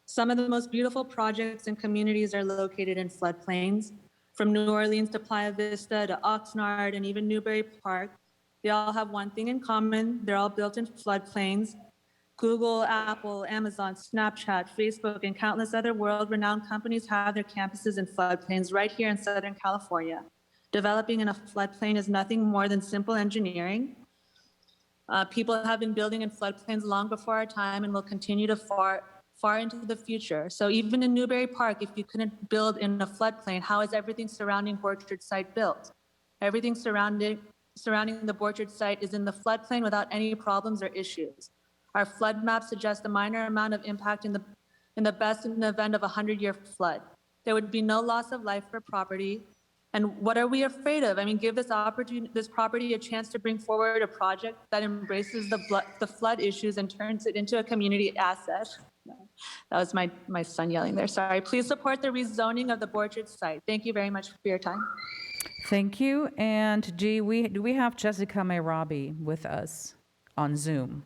Speaker 21: Some of the most beautiful projects and communities are located in floodplains. From New Orleans to Playa Vista to Oxnard and even Newbury Park, they all have one thing in common. They're all built in floodplains. Google, Apple, Amazon, Snapchat, Facebook, and countless other world-renowned companies have their campuses in floodplains right here in Southern California. Developing in a floodplain is nothing more than simple engineering. People have been building in floodplains long before our time and will continue to far into the future. So even in Newbury Park, if you couldn't build in a floodplain, how is everything surrounding Borchard site built? Everything surrounding the Borchard site is in the floodplain without any problems or issues. Our flood maps suggest a minor amount of impact in the best in the event of a 100-year flood. There would be no loss of life or property. And what are we afraid of? I mean, give this property a chance to bring forward a project that embraces the flood issues and turns it into a community asset. That was my son yelling there, sorry. Please support the rezoning of the Borchard site. Thank you very much for your time.
Speaker 1: Thank you. And do we have Jessica Marabi with us on Zoom?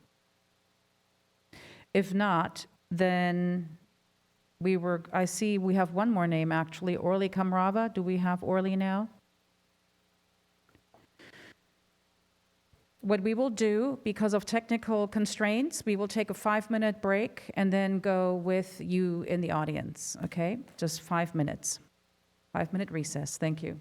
Speaker 1: If not, then I see we have one more name actually, Orly Kamrava. Do we have Orly now? what we will do, because of technical constraints, we will take a 5-minute break and then go with you in the audience, okay? Just 5 minutes. 5-minute recess. Thank you.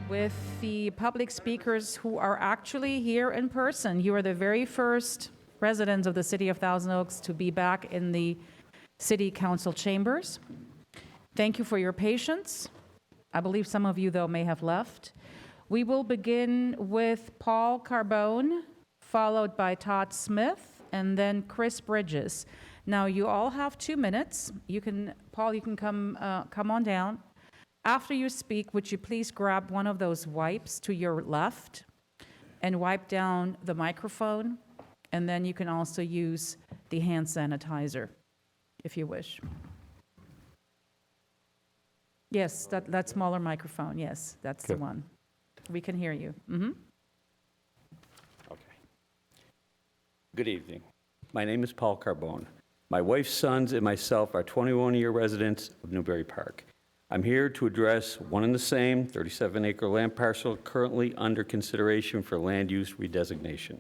Speaker 1: with the public speakers who are actually here in person. You are the very first residents of the city of Thousand Oaks to be back in the city council chambers. Thank you for your patience. I believe some of you, though, may have left. We will begin with Paul Carbone, followed by Todd Smith, and then Chris Bridges. Now, you all have 2 minutes. Paul, you can come on down. After you speak, would you please grab one of those wipes to your left and wipe down the microphone? And then you can also use the hand sanitizer, if you wish. Yes, that smaller microphone, yes, that's the one. We can hear you. Mm-hmm.
Speaker 2: Okay. Good evening. My name is Paul Carbone. My wife's sons and myself are 21-year residents of Newbury Park. I'm here to address one and the same 37-acre land parcel currently under consideration for land use redesignation.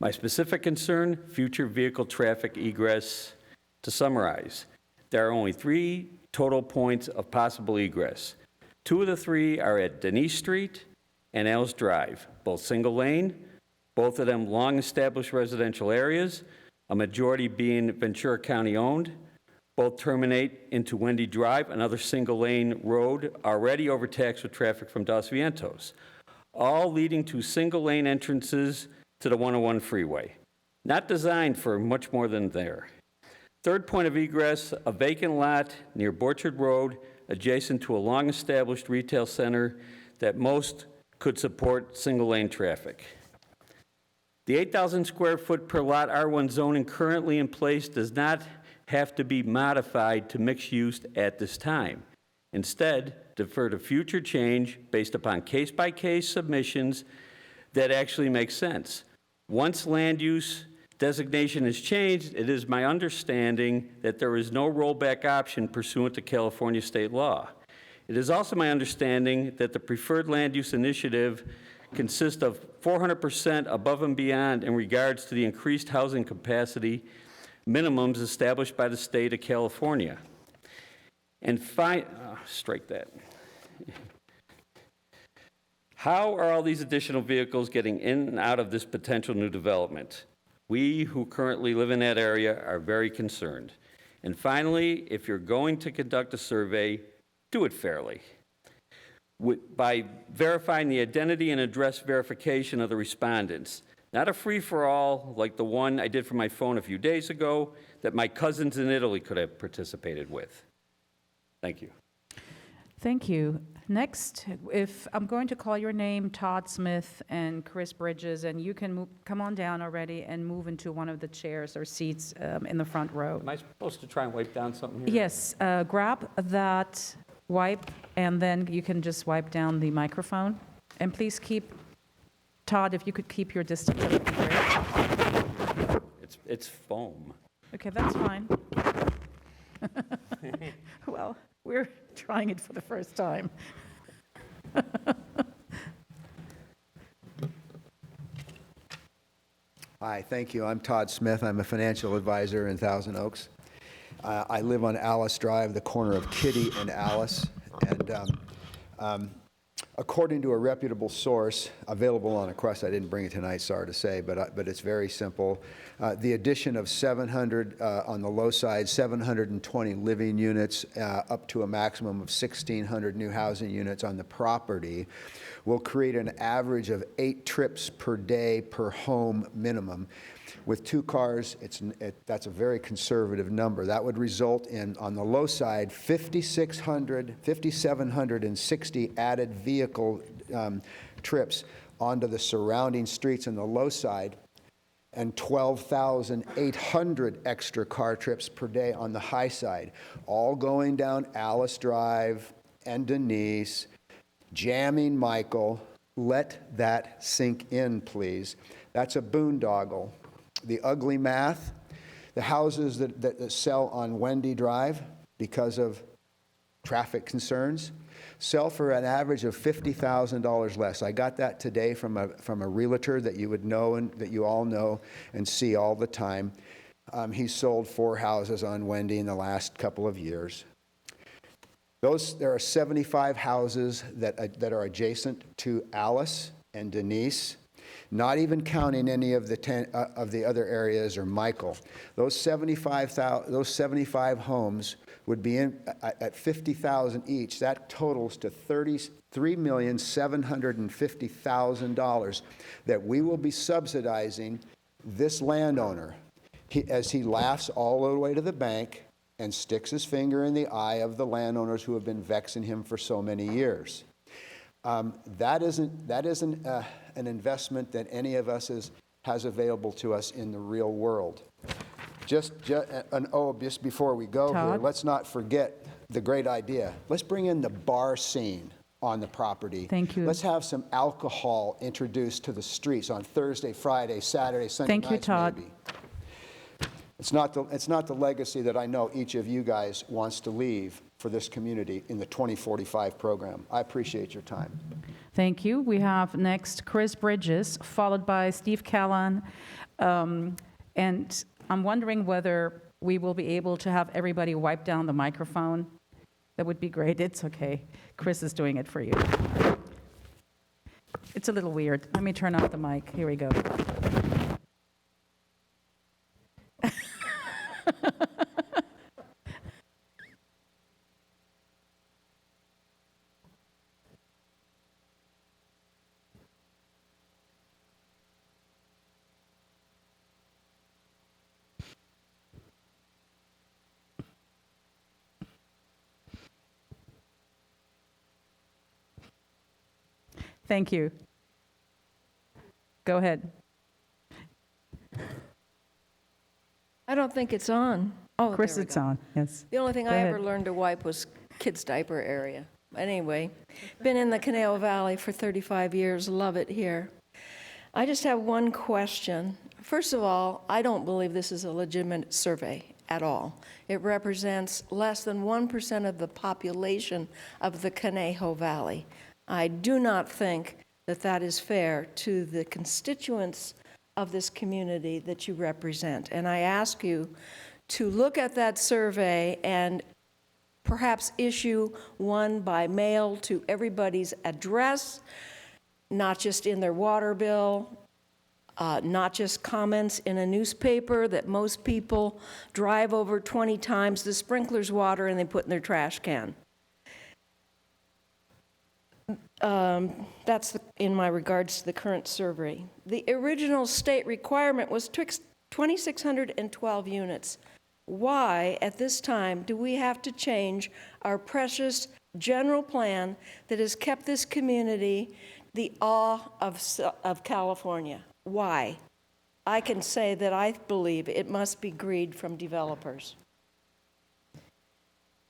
Speaker 2: My specific concern, future vehicle traffic egress. To summarize, there are only 3 total points of possible egress. 2 of the 3 are at Denise Street and Ellis Drive, both single lane, both of them long-established residential areas, a majority being Ventura County owned. Both terminate into Wendy Drive, another single-lane road already overtaxed with traffic from Dos Vientos, all leading to single-lane entrances to the 101 freeway, not designed for much more than there. Third point of egress, a vacant lot near Borchard Road, adjacent to a long-established retail center that most could support single-lane traffic. The 8,000 square foot per lot R1 zoning currently in place does not have to be modified to mixed use at this time. Instead, defer to future change based upon case-by-case submissions that actually make sense. Once land use designation is changed, it is my understanding that there is no rollback option pursuant to California state law. It is also my understanding that the preferred land use initiative consists of 400% above and beyond in regards to the increased housing capacity minimums established by the state of California. And strike that. How are all these additional vehicles getting in and out of this potential new development? We who currently live in that area are very concerned. And finally, if you're going to conduct a survey, do it fairly. By verifying the identity and address verification of the respondents. Not a free-for-all like the one I did for my phone a few days ago that my cousins in Italy could have participated with. Thank you.
Speaker 1: Thank you. Next, if I'm going to call your name, Todd Smith and Chris Bridges, and you can come on down already and move into one of the chairs or seats in the front row.
Speaker 2: Am I supposed to try and wipe down something here?
Speaker 1: Yes, grab that wipe, and then you can just wipe down the microphone. And please keep, Todd, if you could keep your distance, that would be great.
Speaker 2: It's foam.
Speaker 1: Okay, that's fine. Well, we're trying it for the first time.
Speaker 22: Hi, thank you. I'm Todd Smith. I'm a financial advisor in Thousand Oaks. I live on Alice Drive, the corner of Kitty and Alice. And according to a reputable source available on Request, I didn't bring it tonight, sorry to say, but it's very simple. The addition of 700 on the low side, 720 living units, up to a maximum of 1,600 new housing units on the property will create an average of 8 trips per day per home minimum. With 2 cars, that's a very conservative number. That would result in, on the low side, 5,760 added vehicle trips onto the surrounding streets on the low side, and 12,800 extra car trips per day on the high side, all going down Alice Drive and Denise, jamming Michael. Let that sink in, please. That's a boondoggle. The ugly math, the houses that sell on Wendy Drive because of traffic concerns sell for an average of $50,000 less. I got that today from a realtor that you would know and that you all know and see all the time. He's sold 4 houses on Wendy in the last couple of years. There are 75 houses that are adjacent to Alice and Denise, not even counting any of the other areas or Michael. Those 75 homes would be at $50,000 each. That totals to $33,750,000 that we will be subsidizing this landowner as he laughs all the way to the bank and sticks his finger in the eye of the landowners who have been vexing him for so many years. That isn't an investment that any of us has available to us in the real world. Just before we go here, let's not forget the great idea. Let's bring in the bar scene on the property.
Speaker 1: Thank you.
Speaker 22: Let's have some alcohol introduced to the streets on Thursday, Friday, Saturday, Sunday nights.
Speaker 1: Thank you, Todd.
Speaker 22: Maybe. It's not the legacy that I know each of you guys wants to leave for this community in the 2045 program. I appreciate your time.
Speaker 1: Thank you. We have next Chris Bridges, followed by Steve Callan. And I'm wondering whether we will be able to have everybody wipe down the microphone. That would be great. It's okay. Chris is doing it for you. It's a little weird. Let me turn off the mic. Here we go. Thank you. Go ahead.
Speaker 4: I don't think it's on. Oh,
Speaker 1: Chris,
Speaker 4: there we
Speaker 1: it's
Speaker 4: go.
Speaker 1: on, yes.
Speaker 4: The only thing
Speaker 1: Go
Speaker 4: I
Speaker 1: ahead.
Speaker 4: ever learned to wipe was kids' diaper area. Anyway, been in the Conejo Valley for 35 years, love it here. I just have one question. First of all, I don't believe this is a legitimate survey at all. It represents less than 1% of the population of the Conejo Valley. I do not think that that is fair to the constituents of this community that you represent. And I ask you to look at that survey and perhaps issue one by mail to everybody's address, not just in their water bill, not just comments in a newspaper that most people drive over 20 times the sprinkler's water and they put in their trash can. That's in my regards to the current survey. The original state requirement was 2,612 units. Why, at this time, do we have to change our precious general plan that has kept this community the awe of California? Why? I can say that I believe it must be greed from developers.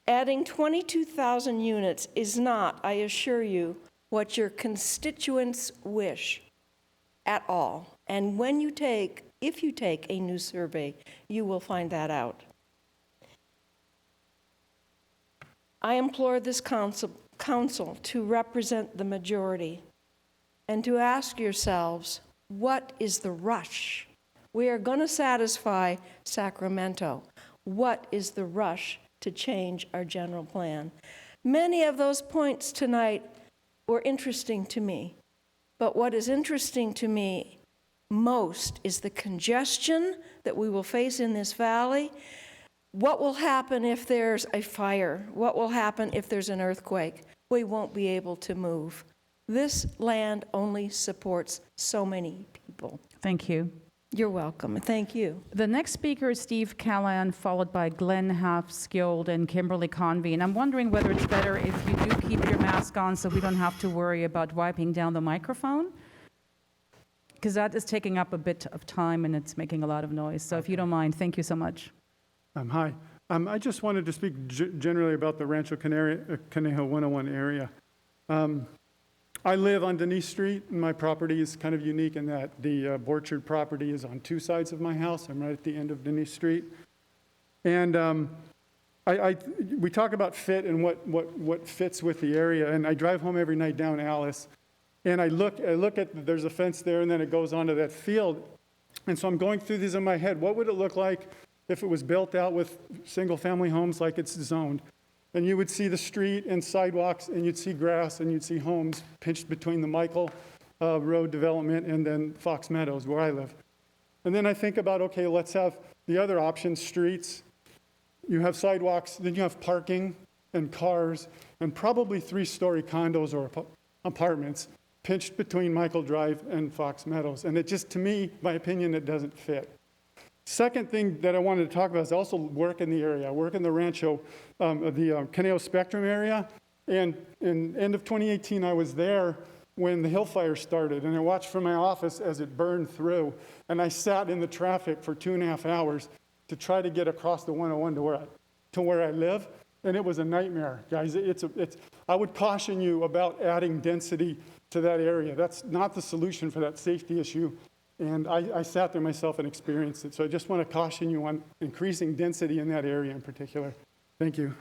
Speaker 4: Adding 22,000 units is not, I assure you, what your constituents wish at all. And if you take a new survey, you will find that out. I implore this council to represent the majority and to ask yourselves, what is the rush? We are going to satisfy Sacramento. What is the rush to change our general plan? Many of those points tonight were interesting to me, but what is interesting to me most is the congestion that we will face in this valley. What will happen if there's a fire? What will happen if there's an earthquake? We won't be able to move. This land only supports so many people.
Speaker 1: Thank you.
Speaker 4: You're welcome. Thank you.
Speaker 1: The next speaker is Steve Callan, followed by Glenn Halfskilled and Kimberly Convey. And I'm wondering whether it's better if you do keep your mask on so we don't have to worry about wiping down the microphone, because that is taking up a bit of time and it's making a lot of noise. So if you don't mind, thank you so much.
Speaker 5: Hi. I just wanted to speak generally about the Rancho Conejo 101 area. I live on Denise Street, and my property is kind of unique in that the Borchard property is on two sides of my house. I'm right at the end of Denise Street. And we talk about fit and what fits with the area, and I drive home every night down Alice, and I look at, there's a fence there, and then it goes onto that field. And so I'm going through these in my head. What would it look like if it was built out with single-family homes like it's zoned? and you would see the street and sidewalks, and you'd see grass, and you'd see homes pinched between the Michael Road development and then Fox Meadows, where I live. And then I think about, okay, let's have the other options, streets. You have sidewalks, then you have parking and cars, and probably 3-story condos or apartments pinched between Michael Drive and Fox Meadows. And it just, to me, my opinion, it doesn't fit. Second thing that I wanted to talk about is I also work in the area. I work in the Rancho, the Conejo Spectrum area. And in end of 2018, I was there when the Hill Fire started, and I watched from my office as it burned through. And I sat in the traffic for 2.5 hours to try to get across the 101 to where I live. And it was a nightmare, guys. I would caution you about adding density to that area. That's not the solution for that safety issue. And I sat there myself and experienced it. So I just want to caution you on increasing density in that area in particular. Thank you.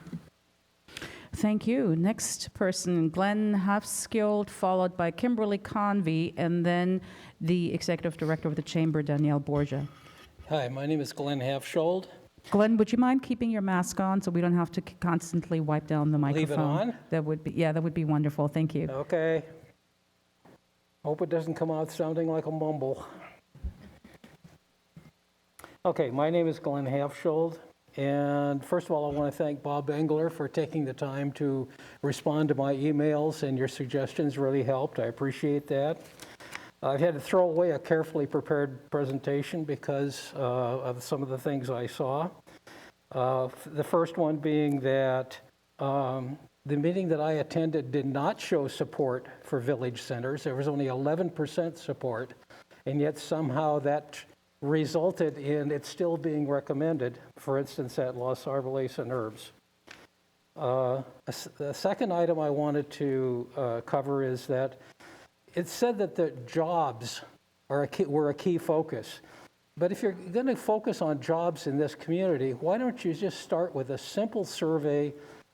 Speaker 1: Thank you. Next person, Glenn Hafskjold, followed by Kimberly Convey, and then the Executive Director of the Chamber, Danielle Borgia.
Speaker 6: Hi, my name is Glenn Hafskjold.
Speaker 1: Glenn, would you mind keeping your mask on so we don't have to constantly wipe down the microphone?
Speaker 6: Leave it on?
Speaker 1: That would be wonderful. Thank you.
Speaker 6: Okay. Hope it doesn't come out sounding like a mumble. Okay, my name is Glenn Hafskjold, and first of all, I want to thank Bob Engler for taking the time to respond to my emails, and your suggestions really helped. I appreciate that. I've had to throw away a carefully prepared presentation because of some of the things I saw. The first one being that the meeting that I attended did not show support for village centers. There was only 11% support, and yet somehow that resulted in it still being recommended, for instance, at Los Arboles and Herbs. The second item I wanted to cover is that it said that the jobs were a key focus. But if you're going to focus on jobs in this community, why don't you just start with a simple survey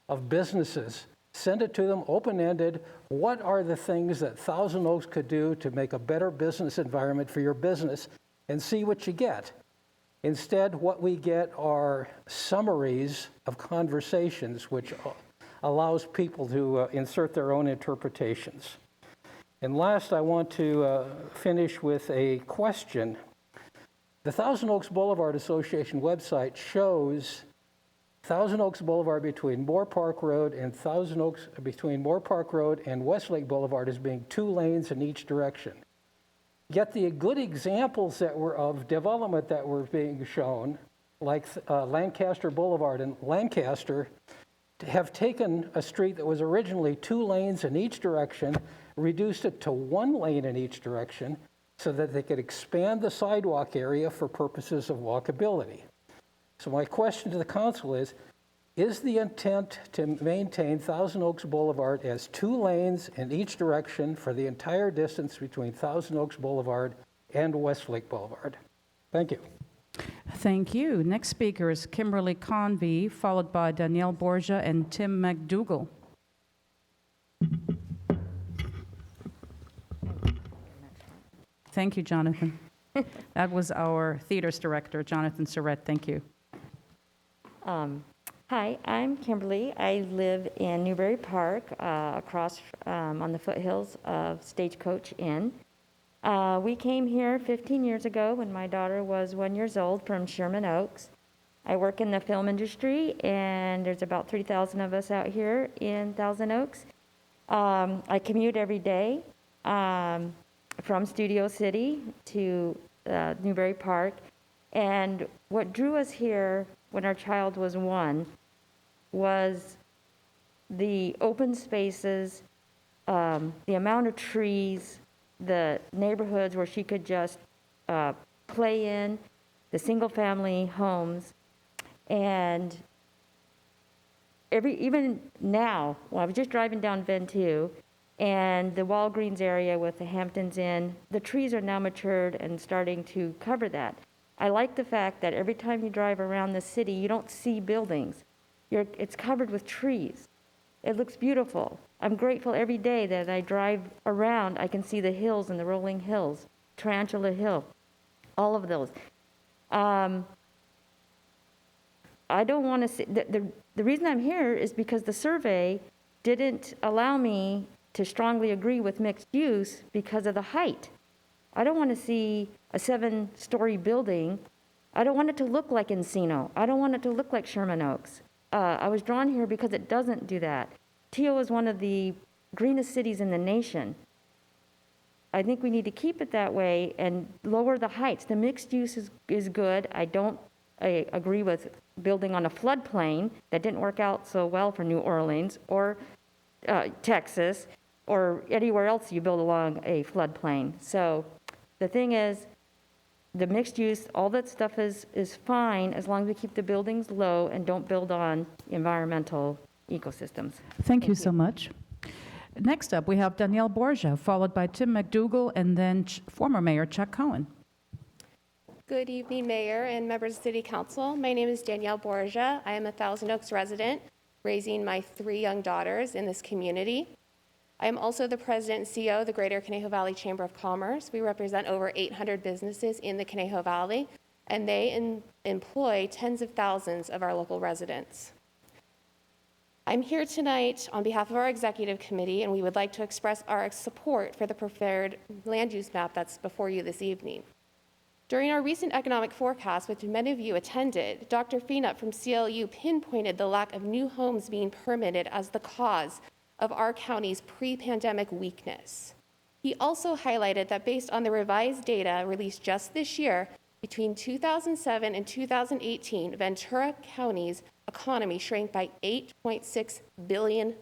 Speaker 6: of businesses? Send it to them open-ended. What are the things that Thousand Oaks could do to make a better business environment for your business, and see what you get? Instead, what we get are summaries of conversations, which allows people to insert their own interpretations. And last, I want to finish with a question. The Thousand Oaks Boulevard Association website shows Thousand Oaks Boulevard between MOORPARK Road and between MOORPARK Road and Westlake Boulevard as being 2 lanes in each direction. Yet the good examples that were of development that were being shown, like Lancaster Boulevard and Lancaster, have taken a street that was originally 2 lanes in each direction, reduced it to 1 lane in each direction so that they could expand the sidewalk area for purposes of walkability. So my question to the council is the intent to maintain Thousand Oaks Boulevard as 2 lanes in each direction for the entire distance between Thousand Oaks Boulevard and Westlake Boulevard? Thank you.
Speaker 1: Thank you. Next speaker is Kimberly Convey, followed by Danielle Borgia and Tim McDougall. Thank you, Jonathan. That was our theaters director, Jonathan Surratt. Thank you.
Speaker 7: Hi, I'm Kimberly. I live in Newbury Park, across on the foothills of Stagecoach Inn. We came here 15 years ago when my daughter was 1 year old from Sherman Oaks. I work in the film industry, and there's about 3,000 of us out here in Thousand Oaks. I commute every day from Studio City to Newbury Park. And what drew us here when our child was 1 was the open spaces, the amount of trees, the neighborhoods where she could just play in, the single-family homes. And even now, well, I was just driving down Ventura, and the Walgreens area with the Hamptons Inn, the trees are now matured and starting to cover that. I like the fact that every time you drive around the city, you don't see buildings. It's covered with trees. It looks beautiful. I'm grateful every day that I drive around, I can see the hills and the rolling hills, Tarantula Hill, all of those. I don't want to see, the reason I'm here is because the survey didn't allow me to strongly agree with mixed use because of the height. I don't want to see a 7-story building. I don't want it to look like Encino. I don't want it to look like Sherman Oaks. I was drawn here because it doesn't do that. Teal is one of the greenest cities in the nation. I think we need to keep it that way and lower the heights. The mixed use is good. I agree with building on a floodplain. That didn't work out so well for New Orleans or Texas or anywhere else you build along a floodplain. So the thing is, the mixed use, all that stuff is fine as long as we keep the buildings low and don't build on environmental ecosystems.
Speaker 1: Thank you so much. Next up, we have Danielle Borgia, followed by Tim McDougall, and then former Mayor Chuck Cohen.
Speaker 3: Good evening, Mayor and members of City Council. My name is Danielle Borgia. I am a Thousand Oaks resident, raising my 3 young daughters in this community. I am also the president and CEO of the Greater Conejo Valley Chamber of Commerce. We represent over 800 businesses in the Conejo Valley, and they employ tens of thousands of our local residents. I'm here tonight on behalf of our executive committee, and we would like to express our support for the preferred land use map that's before you this evening. During our recent economic forecast, which many of you attended, Dr. Feenup from CLU pinpointed the lack of new homes being permitted as the cause of our county's pre-pandemic weakness. He also highlighted that based on the revised data released just this year, between 2007 and 2018, Ventura County's economy shrank by $8.6 billion.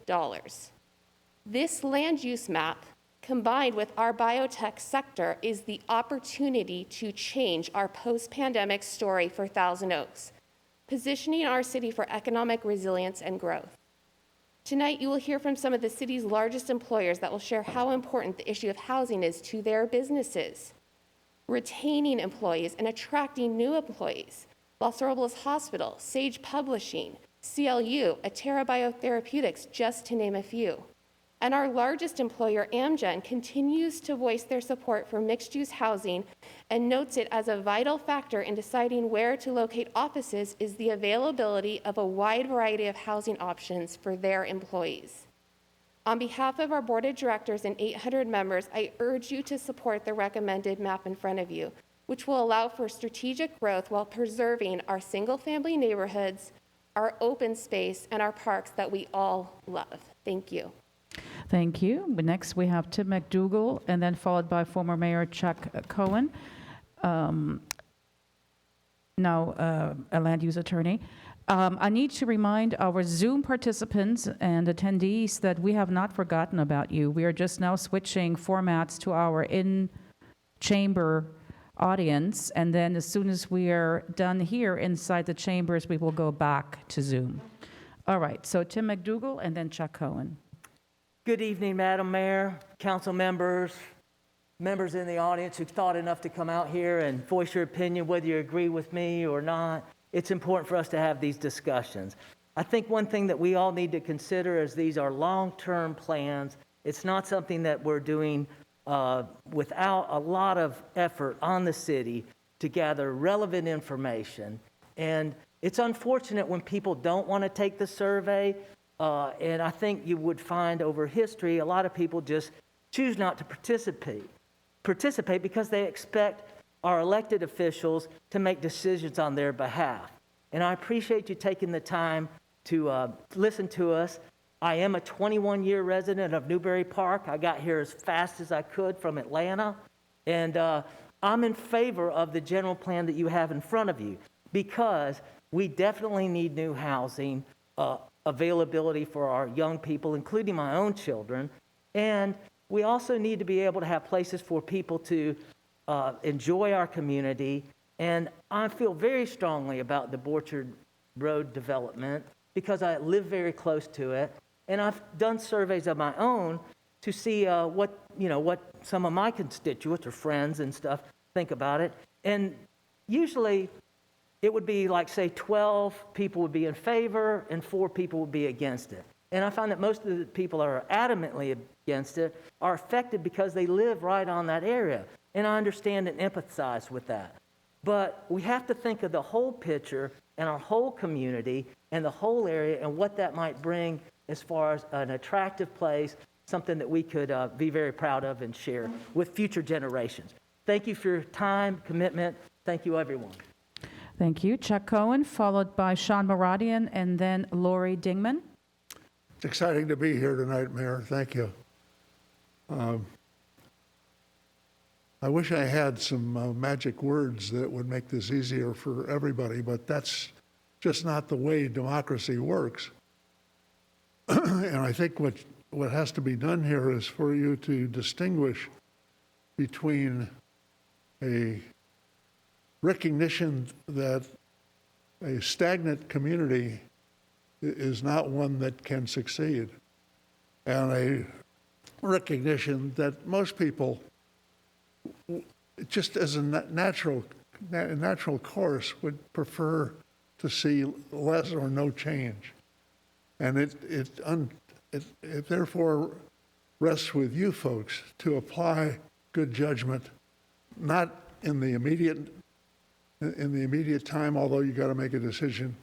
Speaker 3: This land use map, combined with our biotech sector, is the opportunity to change our post-pandemic story for Thousand Oaks, positioning our city for economic resilience and growth. Tonight, you will hear from some of the city's largest employers that will share how important the issue of housing is to their businesses, retaining employees and attracting new employees. Los Robles Hospital, Sage Publishing, CLU, Atera Biotherapeutics, just to name a few. And our largest employer, Amgen, continues to voice their support for mixed-use housing and notes it as a vital factor in deciding where to locate offices is the availability of a wide variety of housing options for their employees. On behalf of our board of directors and 800 members, I urge you to support the recommended map in front of you, which will allow for strategic growth while preserving our single-family neighborhoods, our open space, and our parks that we all love. Thank you.
Speaker 1: Thank you. Next, we have Tim McDougall, and then followed by former Mayor Chuck Cohen, now a land use attorney. I need to remind our Zoom participants and attendees that we have not forgotten about you. We are just now switching formats to our in-chamber audience, and then as soon as we are done here inside the chambers, we will go back to Zoom. All right, so Tim McDougall and then Chuck Cohen.
Speaker 9: Good evening, Madam Mayor, council members, members in the audience who've thought enough to come out here and voice your opinion, whether you agree with me or not. It's important for us to have these discussions. I think one thing that we all need to consider is these are long-term plans. It's not something that we're doing without a lot of effort on the city to gather relevant information. And it's unfortunate when people don't want to take the survey. And I think you would find over history, a lot of people just choose not to participate because they expect our elected officials to make decisions on their behalf. And I appreciate you taking the time to listen to us. I am a 21-year resident of Newbury Park. I got here as fast as I could from Atlanta. And I'm in favor of the general plan that you have in front of you because we definitely need new housing, availability for our young people, including my own children. And we also need to be able to have places for people to enjoy our community. And I feel very strongly about the Borchard Road development because I live very close to it. And I've done surveys of my own to see what some of my constituents or friends and stuff think about it. And usually it would be like, say, 12 people would be in favor and 4 people would be against it. And I find that most of the people that are adamantly against it are affected because they live right on that area. And I understand and empathize with that. But we have to think of the whole picture and our whole community and the whole area and what that might bring as far as an attractive place, something that we could be very proud of and share with future generations. Thank you for your time, commitment. Thank you, everyone.
Speaker 1: Thank you. Chuck Cohen, followed by Sean Moradian, and then Lori Dingman.
Speaker 11: It's exciting to be here tonight, Mayor. Thank you. I wish I had some magic words that would make this easier for everybody, but that's just not the way democracy works. And I think what has to be done here is for you to distinguish between a recognition that a stagnant community is not one that can succeed, and a recognition that most people, just as a natural course, would prefer to see less or no change. And it therefore rests with you folks to apply good judgment, not in the immediate time, although you got to make a decision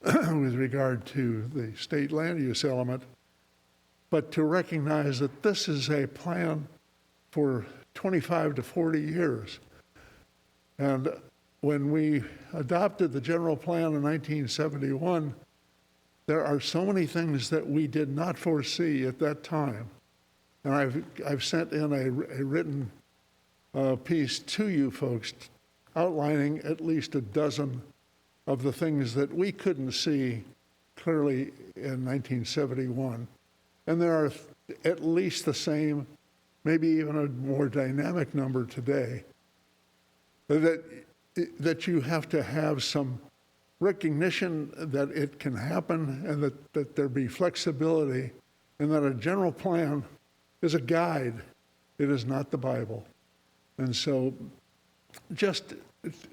Speaker 11: with regard to the state land use element, but to recognize that this is a plan for 25 to 40 years. And when we adopted the general plan in 1971, there are so many things that we did not foresee at that time. And I've sent in a written piece to you folks outlining at least a dozen of the things that we couldn't see clearly in 1971. And there are at least the same, maybe even a more dynamic number today, that you have to have some recognition that it can happen, and that there be flexibility, and that a general plan is a guide. It is not the Bible. And so just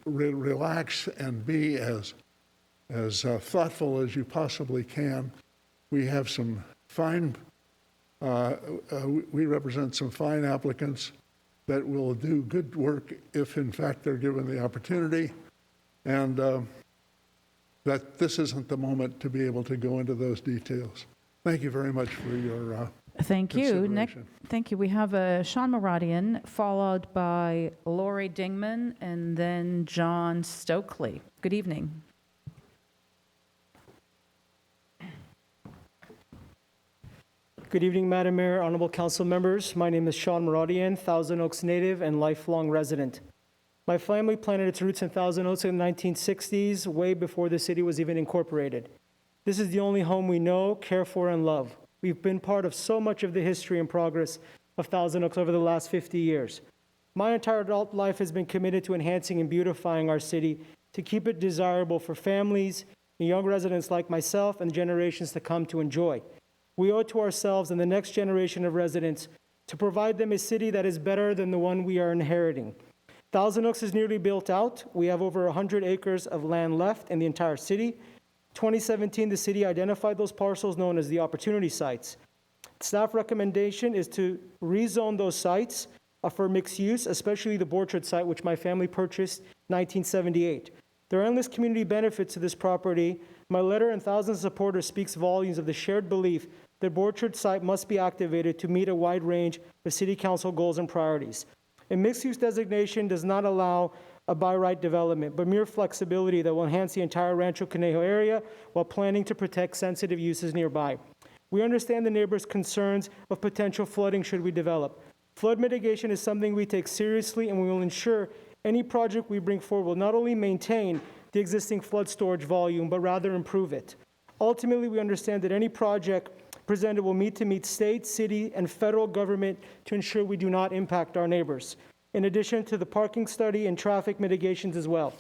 Speaker 11: relax and be as thoughtful as you possibly can. We have some fine, we represent some fine applicants that will do good work if in fact they're given the opportunity, and that this isn't the moment to be able to go into those details. Thank you very much for your
Speaker 1: Thank you. Thank you. We have Sean Moradian, followed by Lori Dingman, and then John Stokely. Good evening.
Speaker 12: Good evening, Madam Mayor, honorable council members. My name is Sean Moradian, Thousand Oaks native and lifelong resident. My family planted its roots in Thousand Oaks in the 1960s, way before the city was even incorporated. This is the only home we know, care for, and love. We've been part of so much of the history and progress of Thousand Oaks over the last 50 years. My entire adult life has been committed to enhancing and beautifying our city to keep it desirable for families and young residents like myself and the generations to come to enjoy. We owe it to ourselves and the next generation of residents to provide them a city that is better than the one we are inheriting. Thousand Oaks is nearly built out. We have over 100 acres of land left in the entire city. 2017, the city identified those parcels known as the opportunity sites. Staff recommendation is to rezone those sites for mixed use, especially the Borchard site, which my family purchased in 1978. There are endless community benefits to this property. My letter and thousands of supporters speaks volumes of the shared belief that Borchard site must be activated to meet a wide range of city council goals and priorities. A mixed-use designation does not allow a by-right development, but mere flexibility that will enhance the entire Rancho Conejo area while planning to protect sensitive uses nearby. We understand the neighbors' concerns of potential flooding should we develop. Flood mitigation is something we take seriously, and we will ensure any project we bring forward will not only maintain the existing flood storage volume, but rather improve it. Ultimately, we understand that any project presented will meet state, city, and federal government to ensure we do not impact our neighbors, in addition to the parking study and traffic mitigations as well.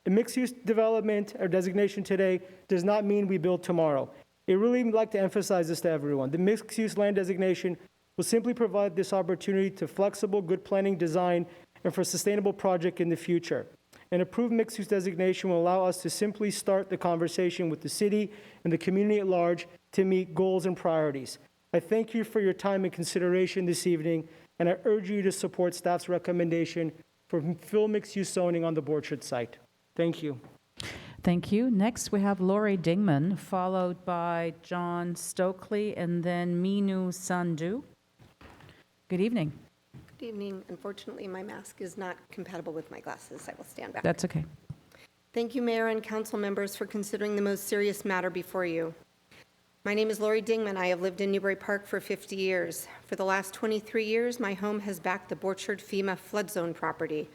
Speaker 12: The mixed-use development or designation today does not mean we build tomorrow. I really like to emphasize this to everyone. The mixed-use land designation will simply provide this opportunity to flexible, good planning design and for a sustainable project in the future. An approved mixed-use designation will allow us to simply start the conversation with the city and the community at large to meet goals and priorities. I thank you for your time and consideration this evening, and I urge you to support staff's recommendation for full mixed-use zoning on the Borchard site. Thank you.
Speaker 1: Thank you. Next, we have Lori Dingman, followed by John Stokely, and then Minu Sandhu. Good evening.
Speaker 8: Good evening. Unfortunately, my mask is not compatible with my glasses. I will stand back.
Speaker 1: That's okay.
Speaker 8: Thank you, Mayor and council members, for considering the most serious matter before you. My name is Lori Dingman. I have lived in Newbury Park for 50 years. For the last 23 years, my home has backed the Borchard FEMA flood zone property.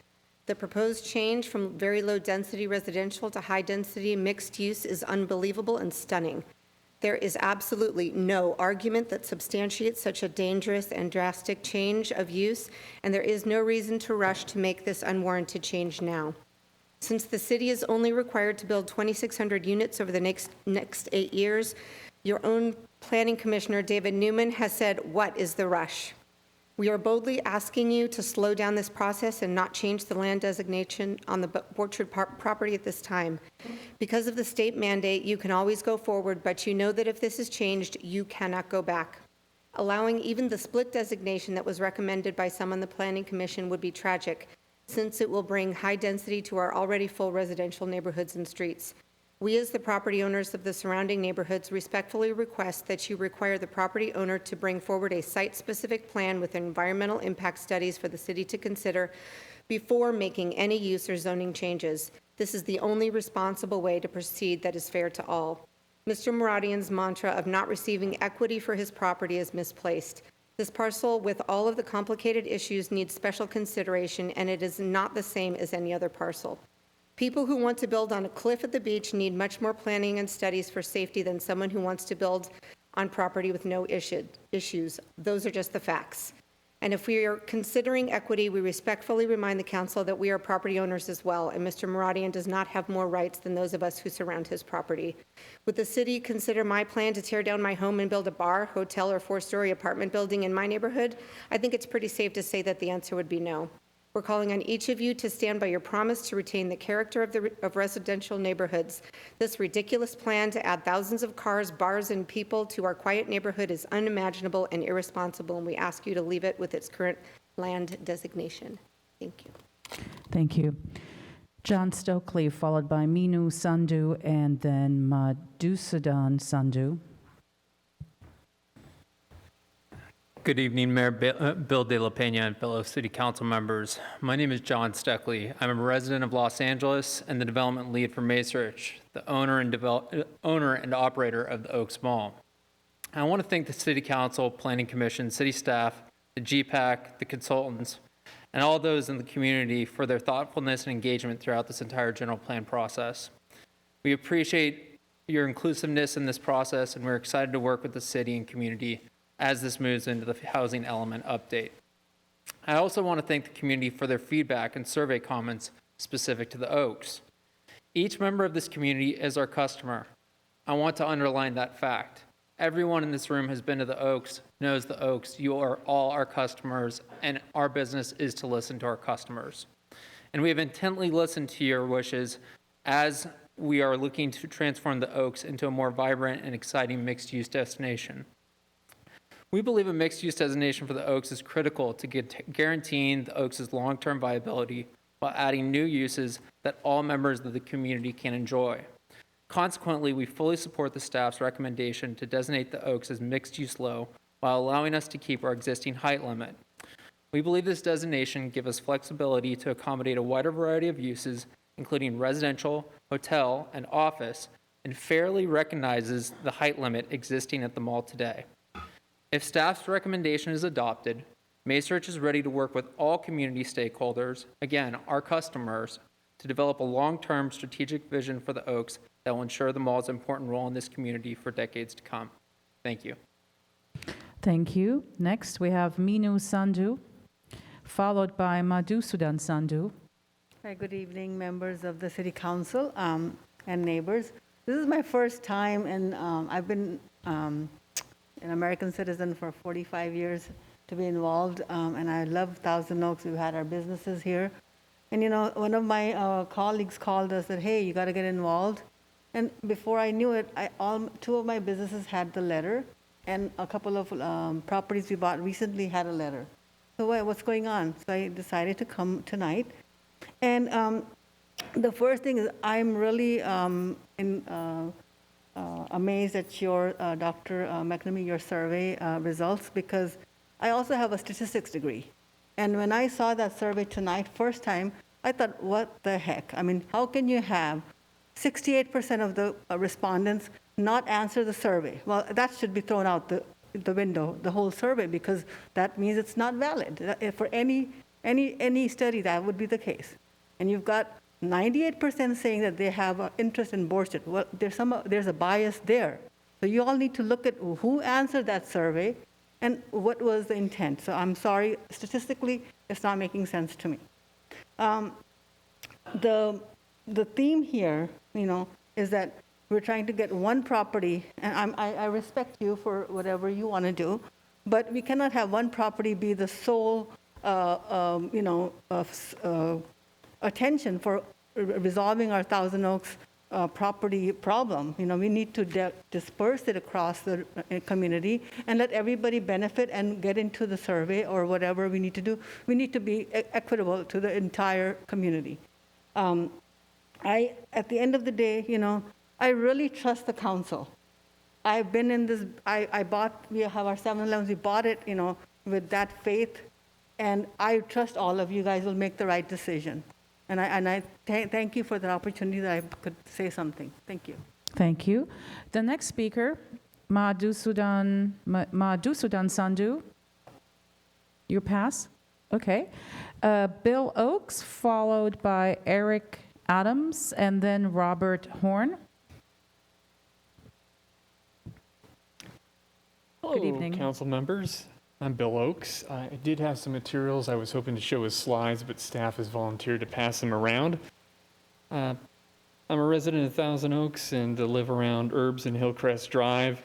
Speaker 8: The proposed change from very low-density residential to high-density mixed use is unbelievable and stunning. There is absolutely no argument that substantiates such a dangerous and drastic change of use, and there is no reason to rush to make this unwarranted change now. Since the city is only required to build 2,600 units over the next 8 years, your own planning commissioner, David Newman, has said, "What is the rush?" We are boldly asking you to slow down this process and not change the land designation on the Borchard property at this time. Because of the state mandate, you can always go forward, but you know that if this is changed, you cannot go back. Allowing even the split designation that was recommended by some on the Planning Commission would be tragic, since it will bring high density to our already full residential neighborhoods and streets. We, as the property owners of the surrounding neighborhoods, respectfully request that you require the property owner to bring forward a site-specific plan with environmental impact studies for the city to consider before making any use or zoning changes. This is the only responsible way to proceed that is fair to all. Mr. Muradian's mantra of not receiving equity for his property is misplaced. This parcel, with all of the complicated issues, needs special consideration, and it is not the same as any other parcel. People who want to build on a cliff at the beach need much more planning and studies for safety than someone who wants to build on property with no issues. Those are just the facts. And if we are considering equity, we respectfully remind the council that we are property owners as well, and Mr. Muradian does not have more rights than those of us who surround his property. Would the city consider my plan to tear down my home and build a bar, hotel, or 4-story apartment building in my neighborhood? I think it's pretty safe to say that the answer would be no. We're calling on each of you to stand by your promise to retain the character of residential neighborhoods. This ridiculous plan to add thousands of cars, bars, and people to our quiet neighborhood is unimaginable and irresponsible, and we ask you to leave it with its current land designation. Thank you.
Speaker 1: Thank you. John Stokely, followed by Minu Sandhu, and then Madhusudan Sandhu.
Speaker 13: Good evening, Mayor Bill De La Pena and fellow city council members. My name is John Steckley. I'm a resident of Los Angeles and the development lead for Macerich, the owner and operator of the Oaks Mall. I want to thank the City Council, Planning Commission, city staff, the GPAC, the consultants, and all those in the community for their thoughtfulness and engagement throughout this entire general plan process. We appreciate your inclusiveness in this process, and we're excited to work with the city and community as this moves into the housing element update. I also want to thank the community for their feedback and survey comments specific to the Oaks. Each member of this community is our customer. I want to underline that fact. Everyone in this room has been to the Oaks, knows the Oaks. You are all our customers, and our business is to listen to our customers. And we have intently listened to your wishes as we are looking to transform the Oaks into a more vibrant and exciting mixed-use destination. We believe a mixed-use designation for the Oaks is critical to guaranteeing the Oaks' long-term viability while adding new uses that all members of the community can enjoy. Consequently, we fully support the staff's recommendation to designate the Oaks as mixed-use low while allowing us to keep our existing height limit. We believe this designation gives us flexibility to accommodate a wider variety of uses, including residential, hotel, and office, and fairly recognizes the height limit existing at the mall today. If staff's recommendation is adopted, Macerich is ready to work with all community stakeholders, again, our customers, to develop a long-term strategic vision for the Oaks that will ensure the mall's important role in this community for decades to come. Thank you.
Speaker 1: Thank you. Next, we have Minu Sandhu, followed by Madhusudan Sandhu.
Speaker 23: Hi, good evening, members of the City Council and neighbors. This is my first time, and I've been an American citizen for 45 years to be involved, and I love Thousand Oaks. We've had our businesses here. And you know, one of my colleagues called us and said, hey, you got to get involved. And before I knew it, two of my businesses had the letter, and a couple of properties we bought recently had a letter. So what's going on? So I decided to come tonight. And The first thing is I'm really amazed at your, Dr. McNamee, your survey results, because I also have a statistics degree. And when I saw that survey tonight, first time, I thought, what the heck? I mean, how can you have 68% of the respondents not answer the survey? Well, that should be thrown out the window, the whole survey, because that means it's not valid. For any study, that would be the case. And you've got 98% saying that they have an interest in board. Well, there's a bias there. So you all need to look at who answered that survey and what was the intent. So I'm sorry, statistically, it's not making sense to me. The theme here, is that we're trying to get one property, and I respect you for whatever you want to do, but we cannot have one property be the sole, attention for resolving our Thousand Oaks property problem. We need to disperse it across the community and let everybody benefit and get into the survey or whatever we need to do. We need to be equitable to the entire community. At the end of the day, I really trust the council. I've been in this, we have our 7-Elevens, we bought it, with that faith, and I trust all of you guys will make the right decision. And I thank you for the opportunity that I could say something. Thank you.
Speaker 1: Thank you. The next speaker, Madhusudan Sandhu. You pass? Okay. Bill Oakes, followed by Eric Adams, and then Robert Horn.
Speaker 14: Hello,
Speaker 1: Good evening.
Speaker 14: council members. I'm Bill Oakes. I did have some materials I was hoping to show as slides, but staff has volunteered to pass them around. I'm a resident of Thousand Oaks and live around Herbs and Hillcrest Drive.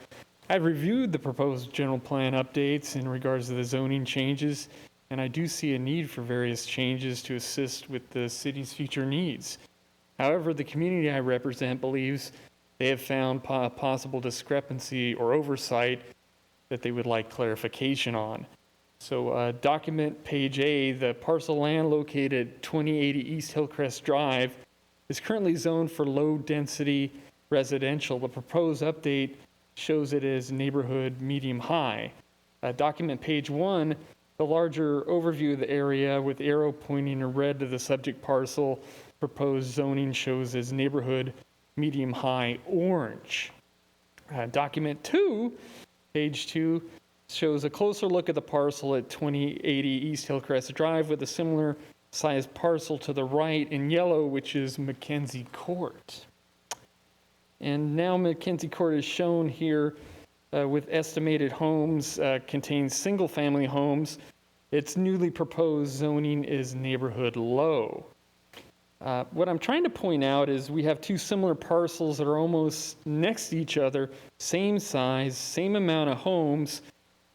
Speaker 14: I've reviewed the proposed general plan updates in regards to the zoning changes, and I do see a need for various changes to assist with the city's future needs. However, the community I represent believes they have found possible discrepancy or oversight that they would like clarification on. So document page A, the parcel land located at 2080 East Hillcrest Drive is currently zoned for low-density residential. The proposed update shows it as neighborhood medium-high. Document page 1, the larger overview of the area with arrow pointing in red to the subject parcel, proposed zoning shows as neighborhood medium-high orange. Document 2, page 2, shows a closer look at the parcel at 2080 East Hillcrest Drive with a similar sized parcel to the right in yellow, which is Mackenzie Court. And now Mackenzie Court is shown here with estimated homes, contains single-family homes. Its newly proposed zoning is neighborhood low. What I'm trying to point out is we have two similar parcels that are almost next to each other, same size, same amount of homes,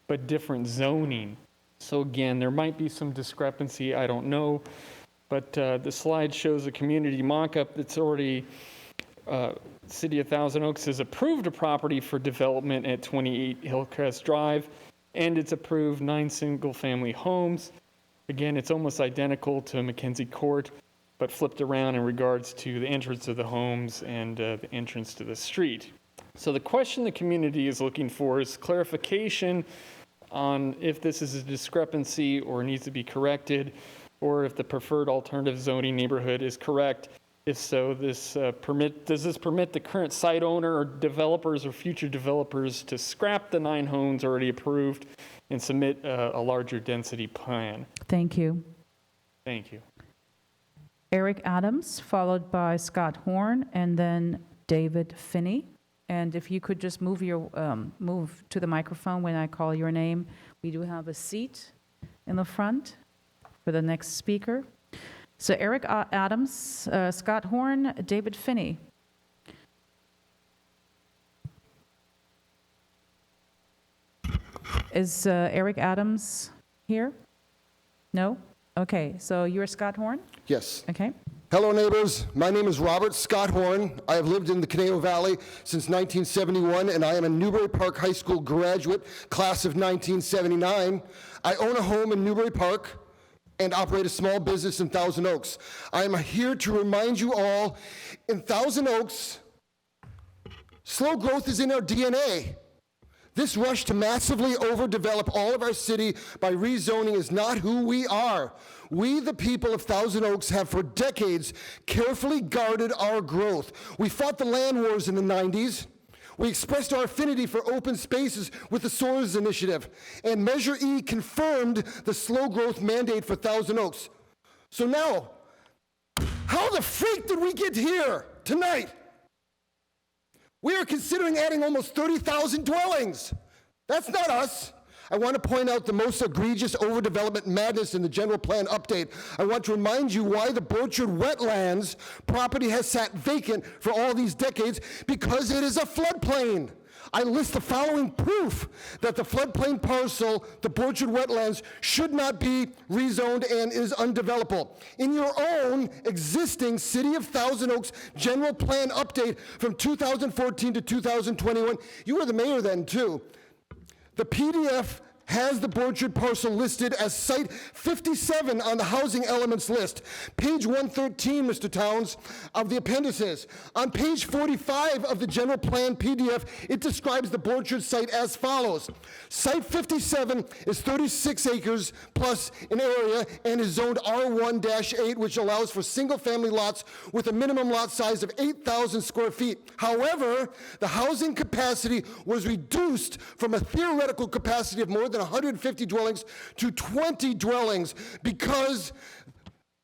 Speaker 14: but different zoning. So again, there might be some discrepancy, I don't know, but the slide shows a community mock-up that's already, City of Thousand Oaks has approved a property for development at 28 Hillcrest Drive, and it's approved 9 single-family homes. Again, it's almost identical to Mackenzie Court, but flipped around in regards to the entrance of the homes and the entrance to the street. So the question the community is looking for is clarification on if this is a discrepancy or needs to be corrected, or if the preferred alternative zoning neighborhood is correct. If so, does this permit the current site owner or developers or future developers to scrap the 9 homes already approved and submit a larger density plan?
Speaker 1: Thank you.
Speaker 14: Thank you.
Speaker 1: Eric Adams, followed by Scott Horn, and then David Finney. And if you could just move to the microphone when I call your name. We do have a seat in the front for the next speaker. So Eric Adams, Scott Horn, David Finney. Is Eric Adams here? No? Okay, so you're Scott Horn?
Speaker 15: Yes.
Speaker 1: Okay.
Speaker 15: Hello, neighbors. My name is Robert Scott Horn. I have lived in the Conejo Valley since 1971, and I am a Newbury Park High School graduate, class of 1979. I own a home in Newbury Park. and operate a small business in Thousand Oaks. I am here to remind you all, in Thousand Oaks, slow growth is in our DNA. This rush to massively overdevelop all of our city by rezoning is not who we are. We, the people of Thousand Oaks, have for decades carefully guarded our growth. We fought the land wars in the 90s. We expressed our affinity for open spaces with the SOARS initiative, and Measure E confirmed the slow growth mandate for Thousand Oaks. So now, how the freak did we get here tonight? We are considering adding almost 30,000 dwellings. That's not us. I want to point out the most egregious overdevelopment madness in the general plan update. I want to remind you why the Borchard Wetlands property has sat vacant for all these decades, because it is a floodplain. I list the following proof that the floodplain parcel, the Borchard Wetlands, should not be rezoned and is undevelopable. In your own existing City of Thousand Oaks general plan update from 2014 to 2021, you were the mayor then too, the PDF has the Borchard parcel listed as Site 57 on the housing elements list. Page 113, Mr. Towns, of the appendices. On page 45 of the general plan PDF, it describes the Borchard site as follows. Site 57 is 36 acres plus an area and is zoned R1-8, which allows for single-family lots with a minimum lot size of 8,000 square feet. However, the housing capacity was reduced from a theoretical capacity of more than 150 dwellings to 20 dwellings because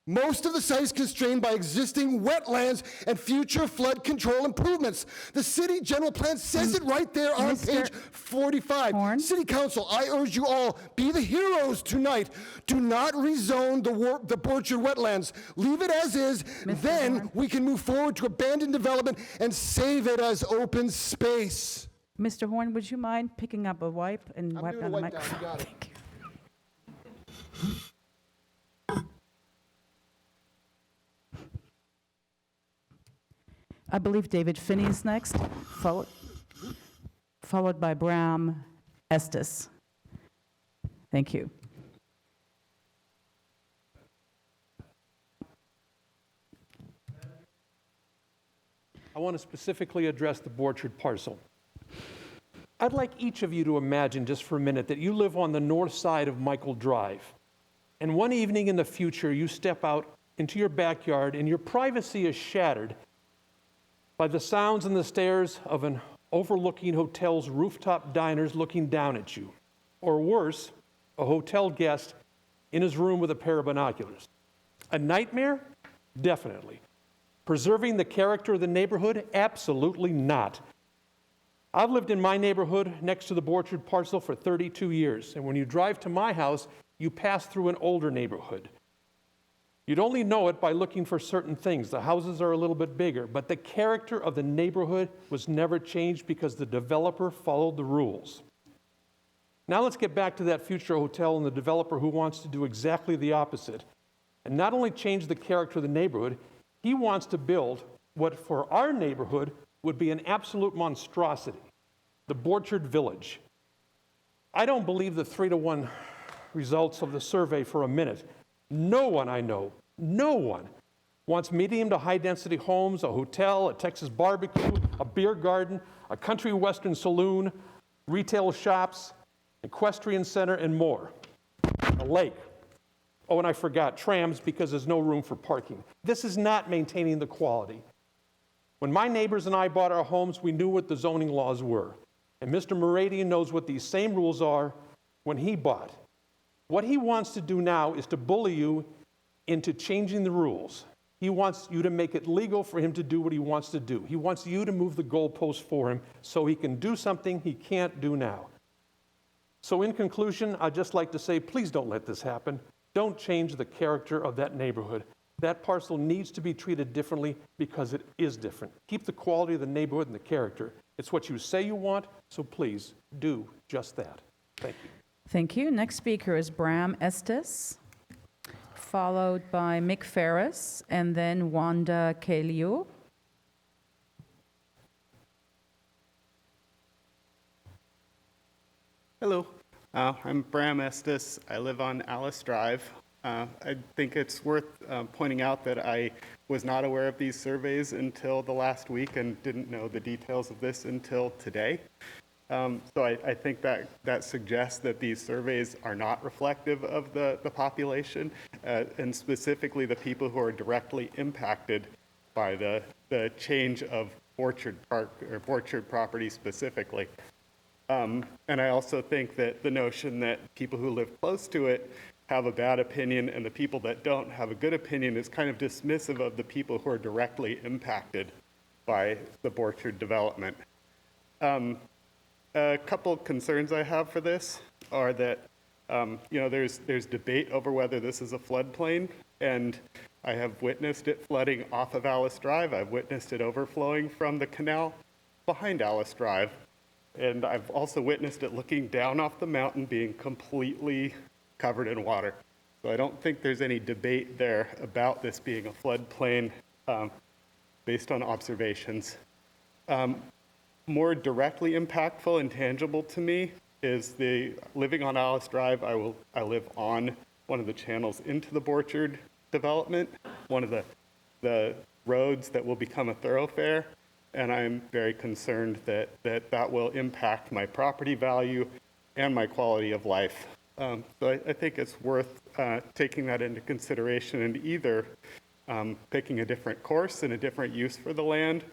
Speaker 15: most of the site is constrained by existing wetlands and future flood control improvements. The city general plan says it right there on page 45.
Speaker 1: Horn?
Speaker 15: City Council, I urge you all, be the heroes tonight. Do not rezone the Borchard wetlands. Leave it as is. Then we can move forward to abandon development and save it as open space.
Speaker 1: Mr. Horn, would you mind picking up a wipe and wipe down the
Speaker 15: wipe down,
Speaker 1: microphone?
Speaker 15: you got it.
Speaker 1: Thank you. I believe David Finney is next, followed by Bram Estes. Thank you.
Speaker 10: I want to specifically address the Borchard parcel. I'd like each of you to imagine just for a minute that you live on the north side of Michael Drive, and one evening in the future you step out into your backyard and your privacy is shattered by the sounds and the stares of an overlooking hotel's rooftop diners looking down at you, or worse, a hotel guest in his room with a pair of binoculars. A nightmare? Definitely. Preserving the character of the neighborhood? Absolutely not. I've lived in my neighborhood next to the Borchard parcel for 32 years, and when you drive to my house, you pass through an older neighborhood. You'd only know it by looking for certain things. The houses are a little bit bigger, but the character of the neighborhood was never changed because the developer followed the rules. Now let's get back to that future hotel and the developer who wants to do exactly the opposite, and not only change the character of the neighborhood, he wants to build what for our neighborhood would be an absolute monstrosity, the Borchard Village. I don't believe the 3-to-1 results of the survey for a minute. No one I know, no one, wants medium to high density homes, a hotel, a Texas barbecue, a beer garden, a country western saloon, retail shops, equestrian center, and more. A lake. Oh, and I forgot, trams, because there's no room for parking. This is not maintaining the quality. When my neighbors and I bought our homes, we knew what the zoning laws were. And Mr. Moradian knows what these same rules are when he bought. What he wants to do now is to bully you into changing the rules. He wants you to make it legal for him to do what he wants to do. He wants you to move the goalposts for him so he can do something he can't do now. So in conclusion, I'd just like to say, please don't let this happen. Don't change the character of that neighborhood. That parcel needs to be treated differently because it is different. Keep the quality of the neighborhood and the character. It's what you say you want, so please do just that. Thank you.
Speaker 1: Thank you. Next speaker is Bram Estes, followed by Mick Ferris, and then Wanda Kelio.
Speaker 16: Hello, I'm Bram Estes. I live on Alice Drive. I think it's worth pointing out that I was not aware of these surveys until the last week and didn't know the details of this until today. So I think that suggests that these surveys are not reflective of the population, and specifically the people who are directly impacted by the change of Orchard Park or Orchard property specifically. And I also think that the notion that people who live close to it have a bad opinion and the people that don't have a good opinion is kind of dismissive of the people who are directly impacted by the Orchard development. A couple concerns I have for this are that, there's debate over whether this is a floodplain, and I have witnessed it flooding off of Alice Drive. I've witnessed it overflowing from the canal behind Alice Drive. And I've also witnessed it looking down off the mountain being completely covered in water. So I don't think there's any debate there about this being a floodplain based on observations. More directly impactful and tangible to me is the living on Alice Drive. I live on one of the channels into the Orchard development, one of the roads that will become a thoroughfare, and I'm very concerned that will impact my property value and my quality of life. So I think it's worth taking that into consideration and either picking a different course and a different use for the land,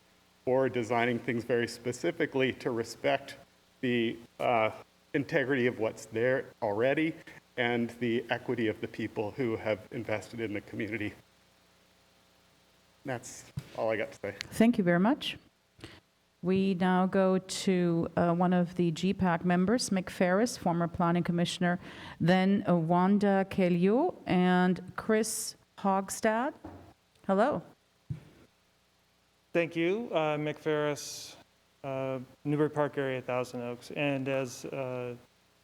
Speaker 16: or designing things very specifically to respect the integrity of what's there already and the equity of the people who have invested in the community. That's all I got to say.
Speaker 1: Thank you very much. We now go to one of the GPAC members, Mick Ferris, former planning commissioner, then Wanda Kelio and Chris Hogstad. Hello.
Speaker 17: Thank you, Mick Ferris, Newbury Park area, Thousand Oaks. And as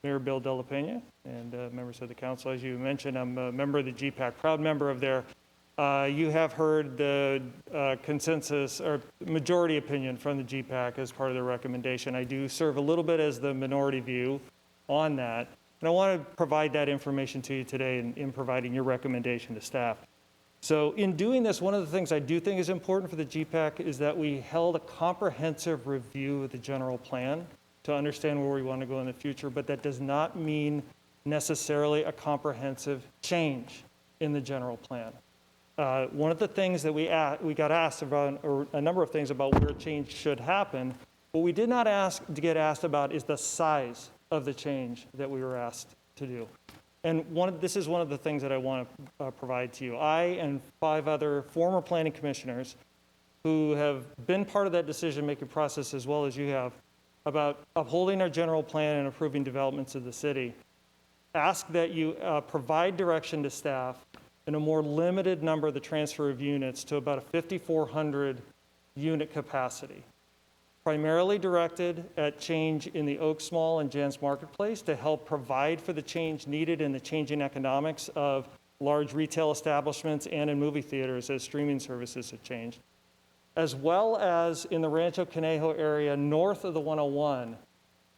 Speaker 17: Mayor Bill De La Pena and members of the council, as you mentioned, I'm a member of the GPAC, proud member of there. You have heard the consensus or majority opinion from the GPAC as part of the recommendation. I do serve a little bit as the minority view on that. And I want to provide that information to you today in providing your recommendation to staff. So in doing this, one of the things I do think is important for the GPAC is that we held a comprehensive review of the general plan to understand where we want to go in the future, but that does not mean necessarily a comprehensive change in the general plan. One of the things that we got asked about, or a number of things about where change should happen, what we did not get asked about is the size of the change that we were asked to do. And this is one of the things that I want to provide to you. I and 5 other former planning commissioners who have been part of that decision-making process as well as you have about upholding our general plan and approving developments of the city, ask that you provide direction to staff in a more limited number of the transfer of units to about a 5,400 unit capacity, primarily directed at change in the Oaks Mall and Jan's Marketplace to help provide for the change needed in the changing economics of large retail establishments and in movie theaters as streaming services have changed, as well as in the Rancho Conejo area north of the 101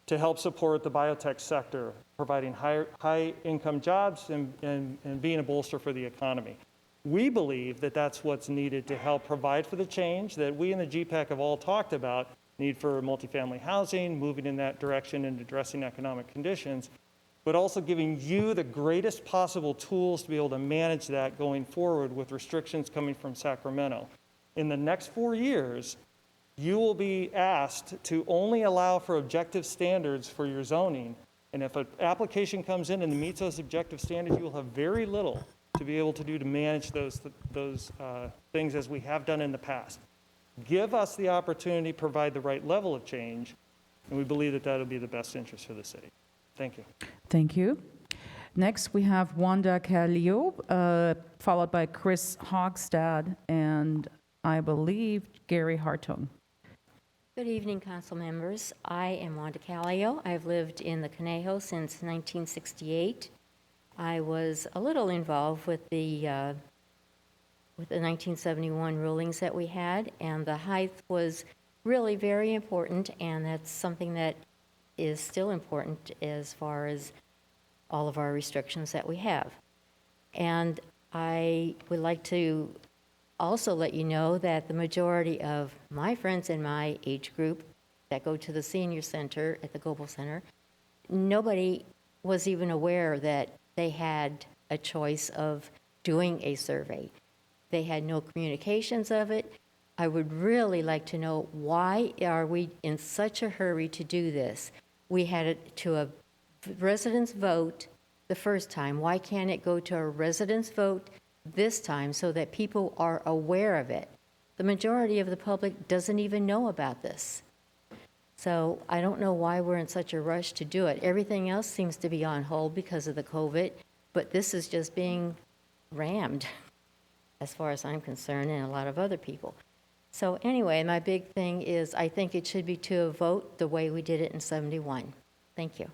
Speaker 17: to help support the biotech sector, providing high-income jobs and being a bolster for the economy. We believe that that's what's needed to help provide for the change that we in the GPAC have all talked about, need for multifamily housing, moving in that direction and addressing economic conditions, but also giving you the greatest possible tools to be able to manage that going forward with restrictions coming from Sacramento. In the next 4 years, you will be asked to only allow for objective standards for your zoning. And if an application comes in and meets those objective standards, you will have very little to be able to do to manage those things as we have done in the past. Give us the opportunity to provide the right level of change, and we believe that that'll be the best interest for the city. Thank you.
Speaker 1: Thank you. Next, we have Wanda Calio, followed by Chris Hogstad, and I believe Gary Hartung.
Speaker 18: Good evening, council members. I am Wanda Calio. I've lived in the Conejo since 1968. I was a little involved with the 1971 rulings that we had, and the height was really very important, and that's something that is still important as far as all of our restrictions that we have. And I would like to also let you know that the majority of my friends in my age group that go to the senior center at the Global Center, nobody was even aware that they had a choice of doing a survey. They had no communications of it. I would really like to know, why are we in such a hurry to do this? We had it to a residents' vote the first time. Why can't it go to a residents' vote this time so that people are aware of it? The majority of the public doesn't even know about this. So I don't know why we're in such a rush to do it. Everything else seems to be on hold because of the COVID, but this is just being rammed, as far as I'm concerned, and a lot of other people. So anyway, my big thing is I think it should be to a vote the way we did it in 71. Thank you.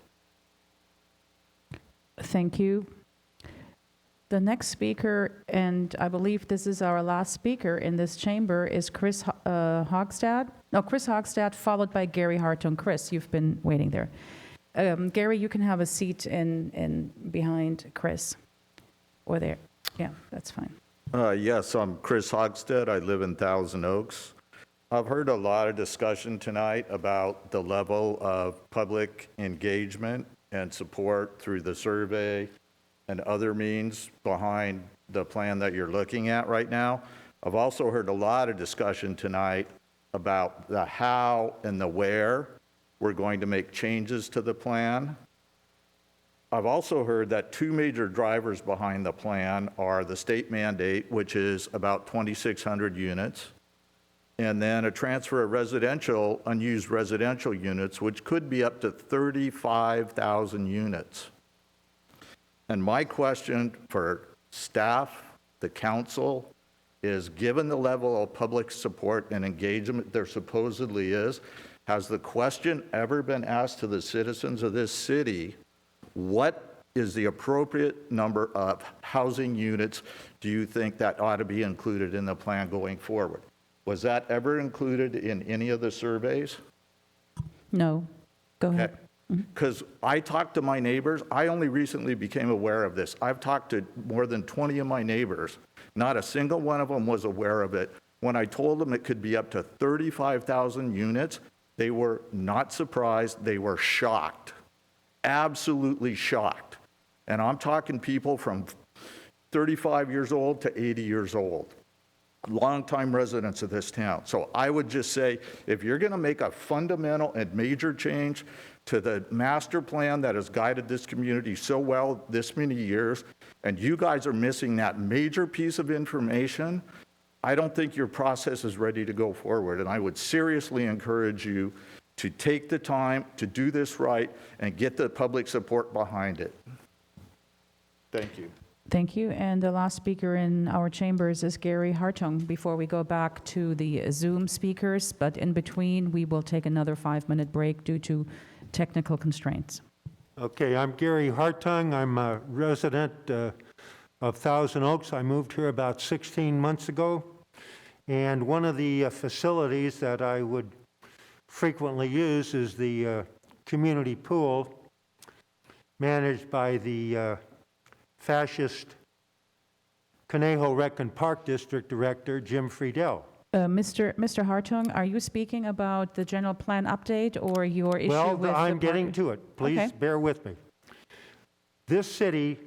Speaker 1: Thank you. The next speaker, and I believe this is our last speaker in this chamber, is Chris Hogstad. No, Chris Hogstad, followed by Gary Hartung. Chris, you've been waiting there. Gary, you can have a seat in behind Chris, or there. Yeah, that's fine.
Speaker 19: Yes, I'm Chris Hogstad. I live in Thousand Oaks. I've heard a lot of discussion tonight about the level of public engagement and support through the survey and other means behind the plan that you're looking at right now. I've also heard a lot of discussion tonight about the how and the where we're going to make changes to the plan. I've also heard that two major drivers behind the plan are the state mandate, which is about 2,600 units, and then a transfer of residential, unused residential units, which could be up to 35,000 units. And my question for staff, the council, is given the level of public support and engagement there supposedly is, has the question ever been asked to the citizens of this city, what is the appropriate number of housing units do you think that ought to be included in the plan going forward? Was that ever included in any of the surveys?
Speaker 1: No. Go ahead.
Speaker 19: Because I talked to my neighbors. I only recently became aware of this. I've talked to more than 20 of my neighbors. Not a single one of them was aware of it. When I told them it could be up to 35,000 units, they were not surprised. They were shocked, absolutely shocked. And I'm talking people from 35 years old to 80 years old, longtime residents of this town. So I would just say, if you're going to make a fundamental and major change to the master plan that has guided this community so well this many years, and you guys are missing that major piece of information, I don't think your process is ready to go forward. And I would seriously encourage you to take the time to do this right and get the public support behind it. Thank you.
Speaker 1: Thank you. And the last speaker in our chambers is Gary Hartung, before we go back to the Zoom speakers. But in between, we will take another 5-minute break due to technical constraints.
Speaker 20: Okay, I'm Gary Hartung. I'm a resident of Thousand Oaks. I moved here about 16 months ago. And one of the facilities that I would frequently use is the community pool managed by the fascist Conejo Rec and Park District Director, Jim Friedel.
Speaker 1: Mr. Hartung, are you speaking about the general plan update or your issue with
Speaker 20: Well, I'm getting to it. Please
Speaker 1: Okay.
Speaker 20: bear with me. This city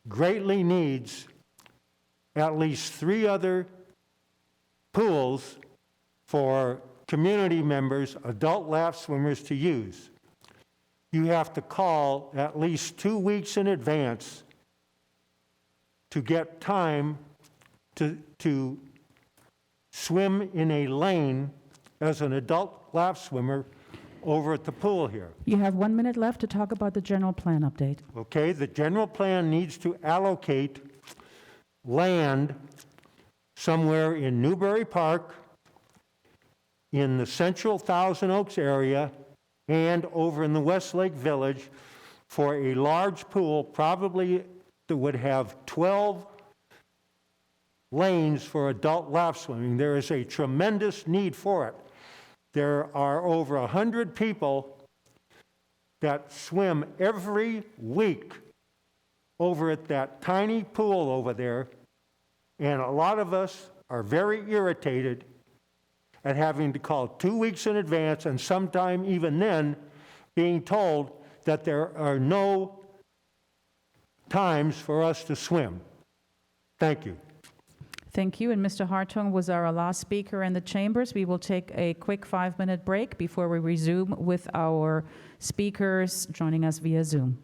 Speaker 20: greatly needs at least 3 other pools for community members, adult lap swimmers to use. You have to call at least 2 weeks in advance to get time to swim in a lane as an adult lap swimmer over at the pool here.
Speaker 1: You have 1 minute left to talk about the general plan update.
Speaker 20: Okay, the general plan needs to allocate land somewhere in Newbury Park, in the central Thousand Oaks area, and over in the Westlake Village for a large pool, probably that would have 12 lanes for adult lap swimming. There is a tremendous need for it. There are over 100 people that swim every week over at that tiny pool over there, and a lot of us are very irritated at having to call 2 weeks in advance, and sometime even then being told that there are no times for us to swim. Thank you.
Speaker 1: Thank you. And Mr. Hartung was our last speaker in the chambers. We will take a quick 5-minute break before we resume with our speakers joining us via Zoom.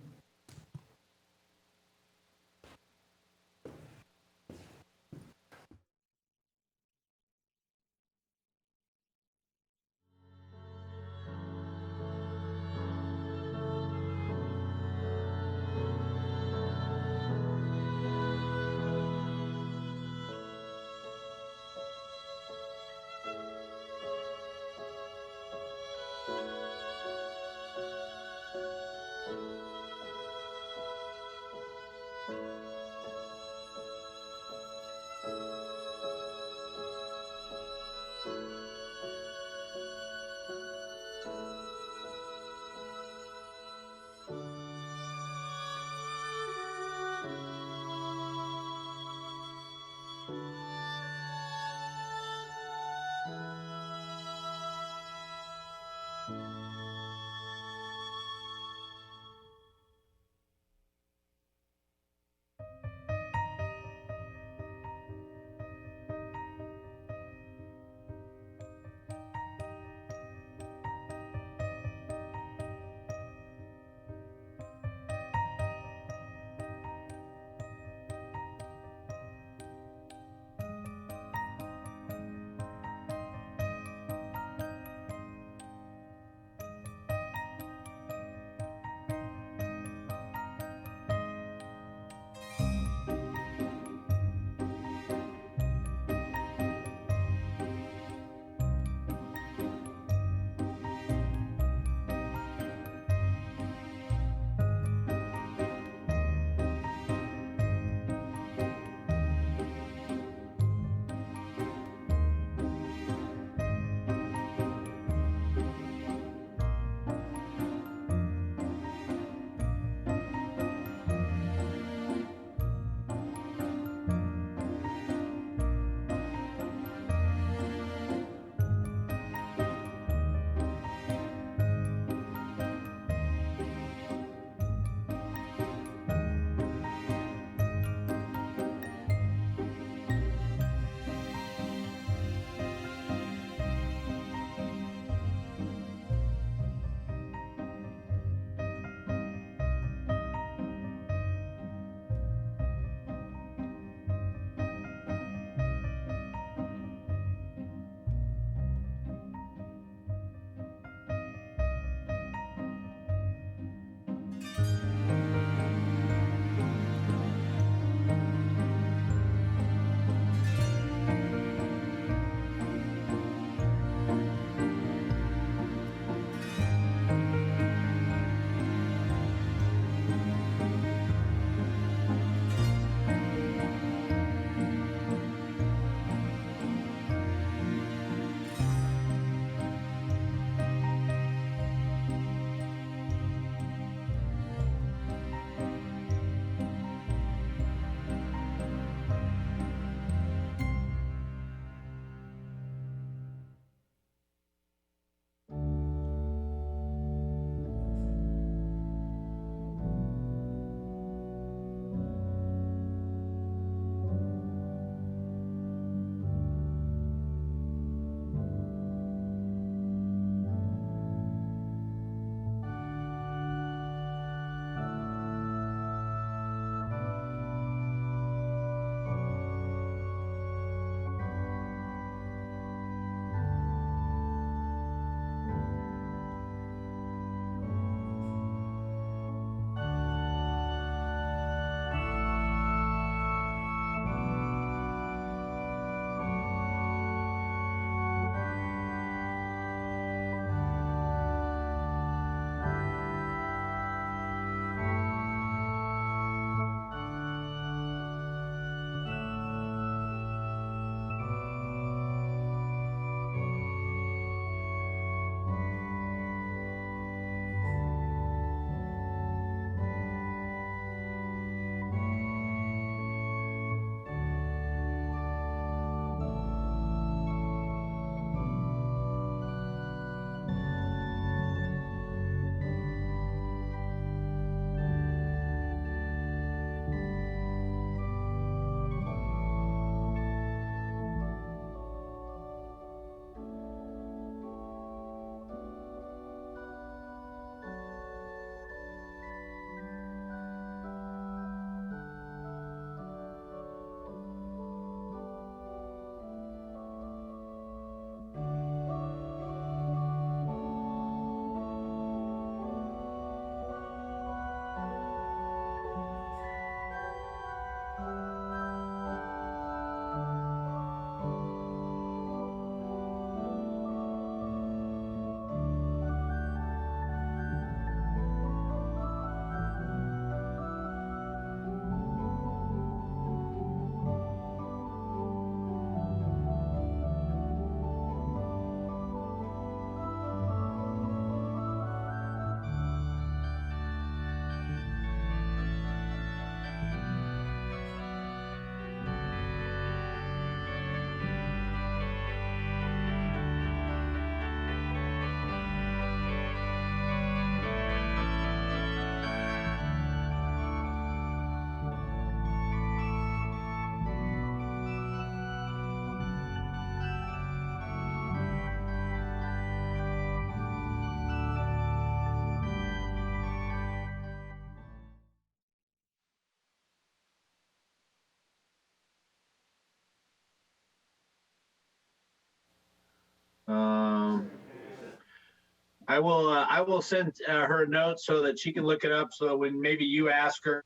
Speaker 2: I will send her a note so that she can look it up. So when maybe you ask her.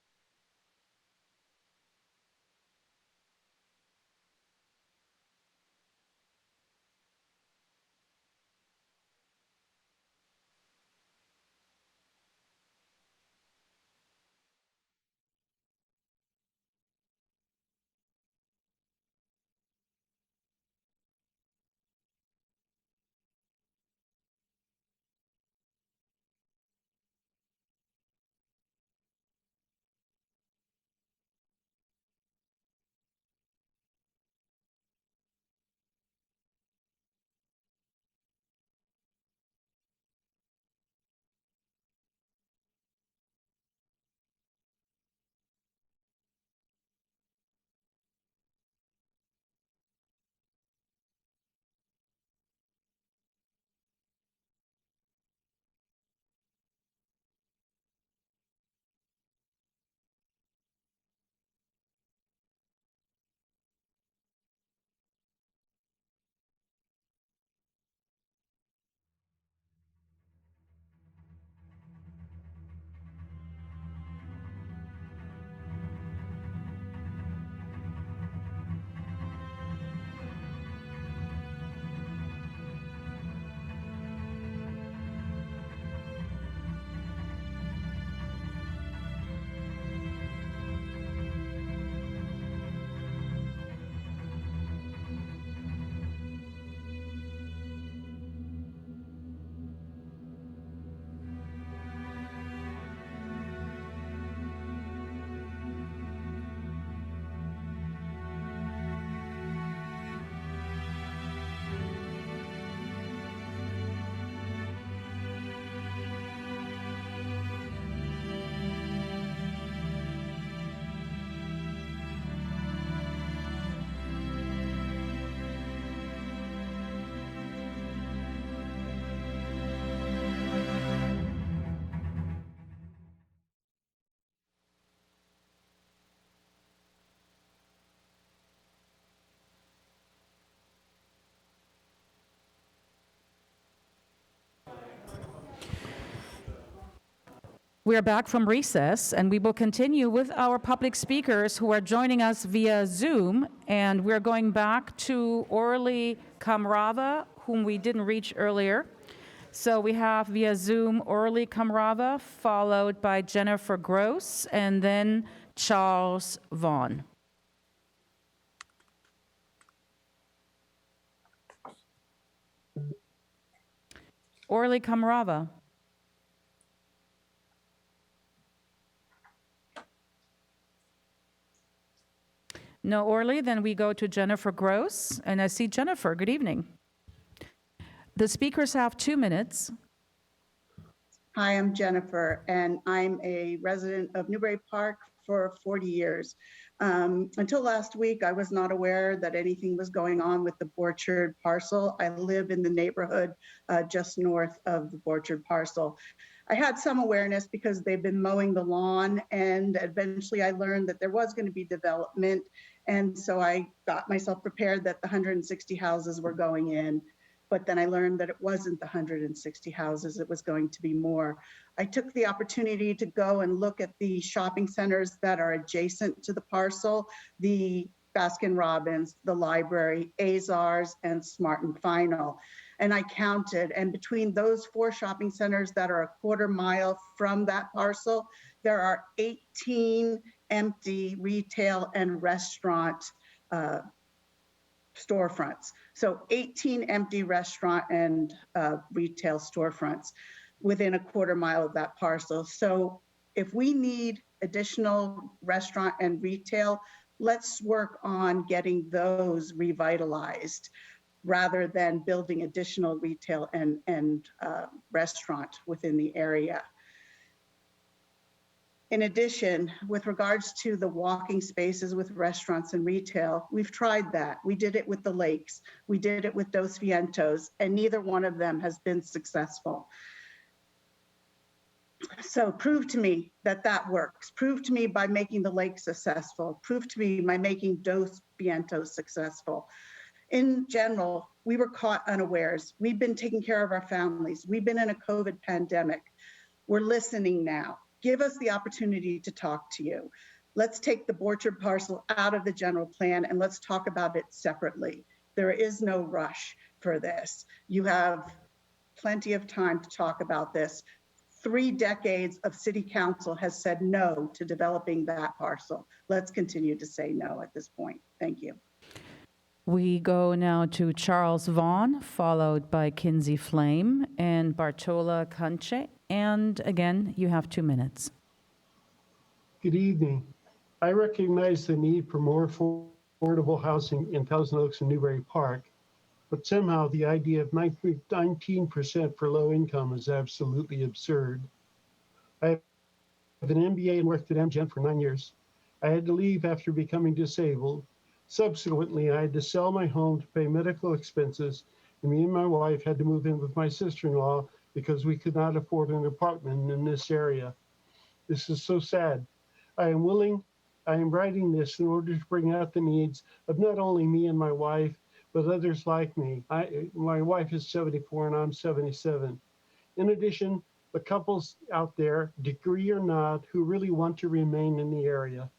Speaker 1: We are back from recess, and we will continue with our public speakers who are joining us via Zoom. And we're going back to Orly Kamrava, whom we didn't reach earlier. So we have via Zoom Orly Kamrava, followed by Jennifer Gross, and then Charles Vaughn. Orly Kamrava. No Orly, then we go to Jennifer Gross, and I see Jennifer. Good evening. The speakers have 2 minutes.
Speaker 21: Hi, I'm Jennifer, and I'm a resident of Newbury Park for 40 years. Until last week, I was not aware that anything was going on with the Borchard parcel. I live in the neighborhood just north of the Borchard parcel. I had some awareness because they've been mowing the lawn, and eventually I learned that there was going to be development. And so I got myself prepared that the 160 houses were going in. But then I learned that it wasn't the 160 houses, it was going to be more. I took the opportunity to go and look at the shopping centers that are adjacent to the parcel, the Baskin-Robbins, the library, Azars, and Smart & Final. And I counted, and between those 4 shopping centers that are a quarter mile from that parcel, there are 18 empty retail and restaurant storefronts. So 18 empty restaurant and retail storefronts within a quarter mile of that parcel. So if we need additional restaurant and retail, let's work on getting those revitalized rather than building additional retail and restaurant within the area. In addition, with regards to the walking spaces with restaurants and retail, we've tried that. We did it with the lakes. We did it with Dos Vientos, and neither one of them has been successful. So prove to me that that works. Prove to me by making the lake successful. Prove to me by making Dos Vientos successful. In general, we were caught unawares. We've been taking care of our families. We've been in a COVID pandemic. We're listening now. Give us the opportunity to talk to you. Let's take the Borchard parcel out of the general plan and let's talk about it separately. There is no rush for this. You have plenty of time to talk about this. 3 decades of city council has said no to developing that parcel. Let's continue to say no at this point. Thank you.
Speaker 1: We go now to Charles Vaughn, followed by Kinsey Flame and Bartola Conche. And again, you have 2 minutes.
Speaker 4: Good evening. I recognize the need for more affordable housing in Thousand Oaks and Newbury Park, but somehow the idea of 19% for low income is absolutely absurd. I have an MBA and worked at Amgen for 9 years. I had to leave after becoming disabled. Subsequently, I had to sell my home to pay medical expenses, and me and my wife had to move in with my sister-in-law because we could not afford an apartment in this area. This is so sad. I am writing this in order to bring out the needs of not only me and my wife, but others like me. My wife is 74 and I'm 77. In addition, the couples out there, degree or not, who really want to remain in the area.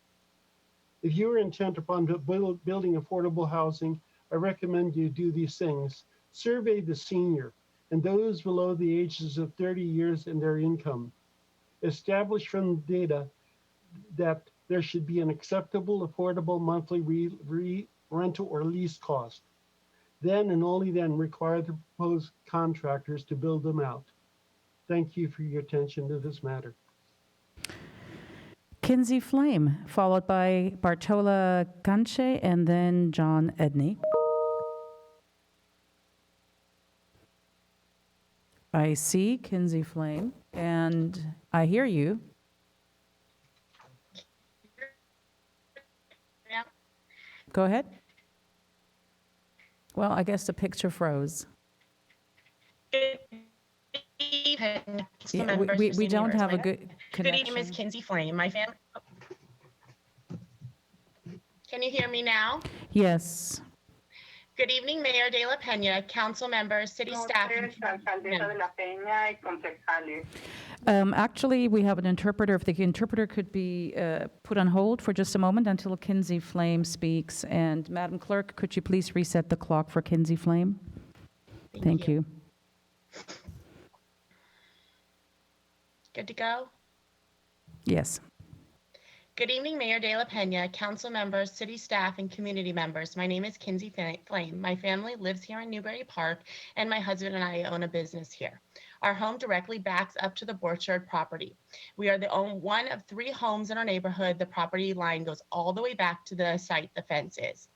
Speaker 4: If you are intent upon building affordable housing, I recommend you do these things. Survey the senior and those below the ages of 30 years and their income. Establish from data that there should be an acceptable, affordable monthly rental or lease cost. Then and only then require the proposed contractors to build them out. Thank you for your attention to this matter.
Speaker 1: Kinsey Flame, followed by Bartola Conche and then John Edney. I see Kinsey Flame and I hear you. Go ahead. Well, I guess the picture froze. Yeah, we don't have a good connection.
Speaker 5: Good evening, Ms. Kinsey Flame. My family. Can you hear me now?
Speaker 1: Yes.
Speaker 5: Good evening, Mayor De La Pena, council members, city staff.
Speaker 1: Actually, we have an interpreter. If the interpreter could be put on hold for just a moment until Kinsey Flame speaks. And Madam Clerk, could you please reset the clock for Kinsey Flame? Thank you.
Speaker 5: Good to go?
Speaker 1: Yes.
Speaker 5: Good evening, Mayor De La Pena, council members, city staff, and community members. My name is Kinsey Flame. My family lives here in Newbury Park, and my husband and I own a business here. Our home directly backs up to the Borchard property. We are the only one of 3 homes in our neighborhood. The property line goes all the way back to the site the fence is.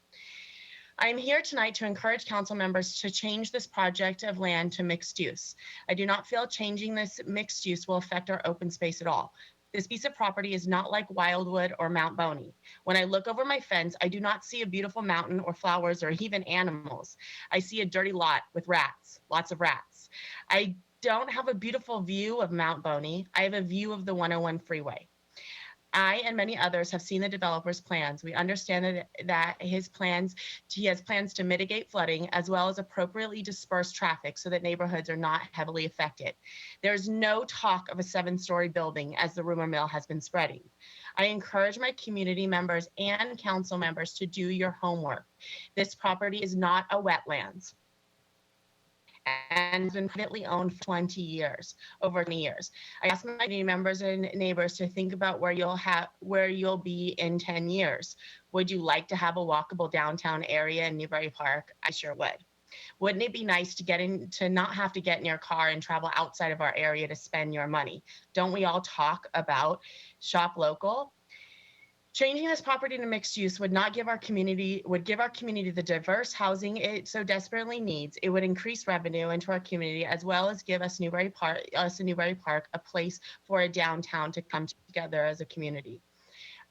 Speaker 5: I'm here tonight to encourage council members to change this project of land to mixed use. I do not feel changing this mixed use will affect our open space at all. This piece of property is not like Wildwood or Mount Boney. When I look over my fence, I do not see a beautiful mountain or flowers or even animals. I see a dirty lot with rats, lots of rats. I don't have a beautiful view of Mount Boney. I have a view of the 101 freeway. I and many others have seen the developer's plans. We understand that he has plans to mitigate flooding as well as appropriately disperse traffic so that neighborhoods are not heavily affected. There's no talk of a 7-story building as the rumor mill has been spreading. I encourage my community members and council members to do your homework. This property is not a wetlands and has been privately owned for 20 years, over 20 years. I ask my community members and neighbors to think about where you'll be in 10 years. Would you like to have a walkable downtown area in Newbury Park? I sure would. Wouldn't it be nice to not have to get in your car and travel outside of our area to spend your money? Don't we all talk about shop local? Changing this property to mixed use would give our community the diverse housing it so desperately needs. It would increase revenue into our community as well as give us in Newbury Park a place for a downtown to come together as a community.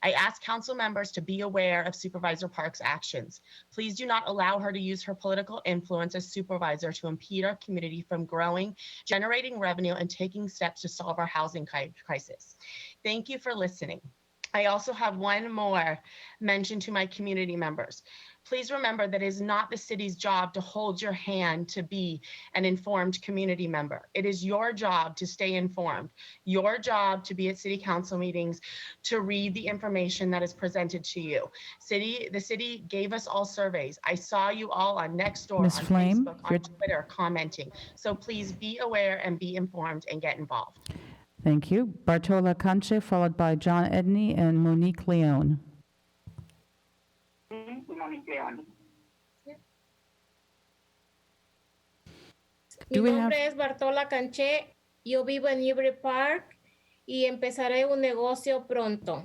Speaker 5: I ask council members to be aware of Supervisor Park's actions. Please do not allow her to use her political influence as supervisor to impede our community from growing, generating revenue, and taking steps to solve our housing crisis. Thank you for listening. I also have one more mention to my community members. Please remember that it is not the city's job to hold your hand to be an informed community member. It is your job to stay informed, your job to be at city council meetings, to read the information that is presented to you. The city gave us all surveys. I saw you all on Nextdoor,
Speaker 1: Ms.
Speaker 5: on
Speaker 1: Flame,
Speaker 5: Facebook, on Twitter commenting. So please be aware and be informed and get involved.
Speaker 1: Thank you. Bartola Canche, followed by John Edney and Monique Leone.
Speaker 6: Mi nombre es Bartola Canché, yo vivo en Newbury Park y empezaré un negocio pronto.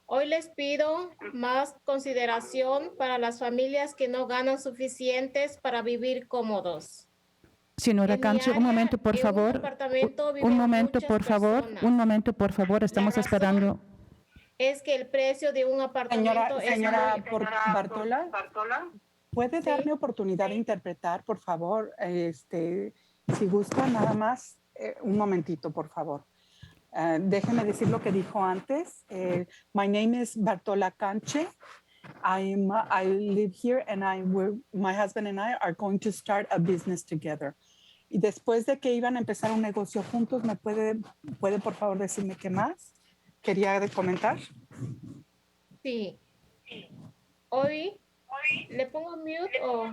Speaker 6: Hoy les pido más consideración para las familias que no ganan suficientes para vivir cómodos.
Speaker 1: Señora Canche, un momento, por favor. Un momento, por favor. Un momento, por favor. Estamos esperando.
Speaker 6: Es que el precio de un apartamento
Speaker 7: Señora
Speaker 6: es muy...
Speaker 7: Bartola, ¿puede darme oportunidad de interpretar, por favor? Si gusta, nada más, un momentito, por favor. Déjeme decir lo que dijo antes. My name is Bartola Canche. I live here and my husband and I are going to start a business together. Y después de que iban a empezar un negocio juntos, ¿me puede por favor decirme qué más quería comentar?
Speaker 6: Sí. Hoy ¿le pongo mute o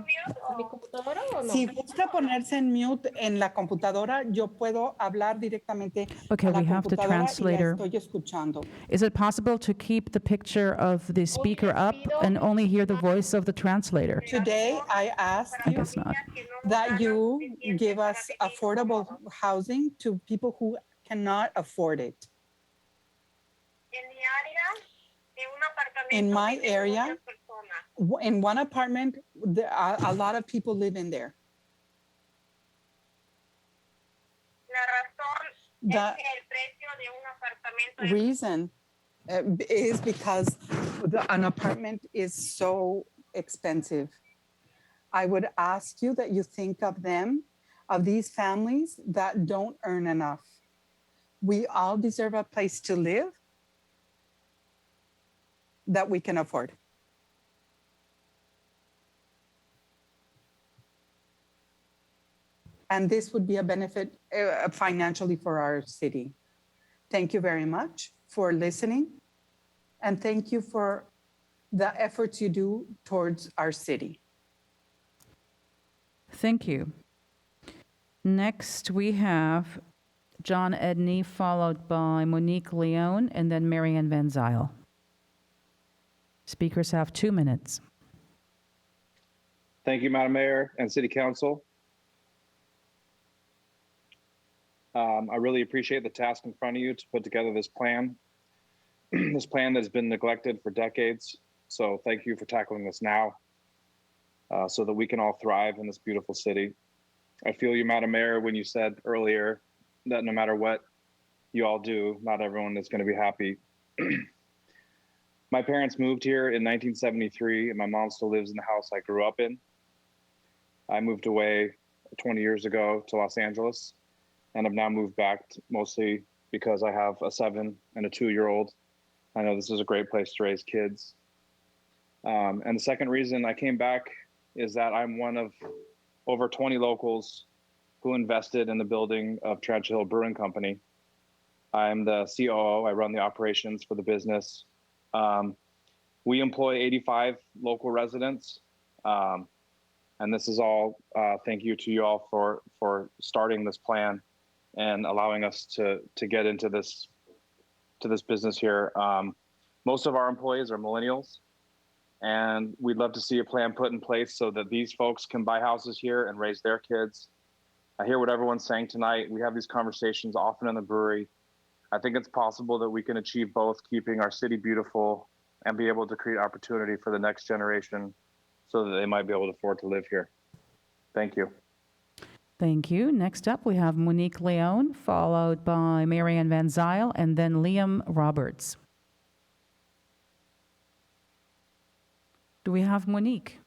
Speaker 6: mi computadora o no?
Speaker 7: Si gusta ponerse en mute en la computadora, yo puedo hablar directamente
Speaker 1: Okay,
Speaker 7: a la
Speaker 1: we have the
Speaker 7: computadora y la
Speaker 1: translator.
Speaker 7: estoy escuchando.
Speaker 1: Is it possible to keep the picture of the speaker up and only hear the voice of the translator?
Speaker 7: Today, I ask
Speaker 1: I
Speaker 7: you
Speaker 1: guess not.
Speaker 7: that you give us affordable housing to people who cannot afford it. In my area, in one apartment, a lot of people live in there. The reason is because an apartment is so expensive. I would ask you that you think of them, of these families that don't earn enough. We all deserve a place to live that we can afford. And this would be a benefit financially for our city. Thank you very much for listening. And thank you for the efforts you do towards our city.
Speaker 1: Thank you. Next, we have John Edney, followed by Monique Leone, and then Marianne Van Zyl. Speakers have 2 minutes.
Speaker 22: Thank you, Madam Mayor and City Council. I really appreciate the task in front of you to put together this plan, this plan that's been neglected for decades. So thank you for tackling this now so that we can all thrive in this beautiful city. I feel you, Madam Mayor, when you said earlier that no matter what you all do, not everyone is going to be happy. My parents moved here in 1973, and my mom still lives in the house I grew up in. I moved away 20 years ago to Los Angeles, and I've now moved back mostly because I have a 7 and a 2-year-old. I know this is a great place to raise kids. And the second reason I came back is that I'm one of over 20 locals who invested in the building of Rancho Hill Brewing Company. I'm the COO. I run the operations for the business. We employ 85 local residents. And this is all thank you to you all for starting this plan and allowing us to get into this business here. Most of our employees are millennials, and we'd love to see a plan put in place so that these folks can buy houses here and raise their kids. I hear what everyone's saying tonight. We have these conversations often in the brewery. I think it's possible that we can achieve both, keeping our city beautiful and be able to create opportunity for the next generation so that they might be able to afford to live here. Thank you.
Speaker 1: Thank you. Next up, we have Monique Leone, followed by Marianne Van Zyl, and then Liam Roberts. Do we have Monique?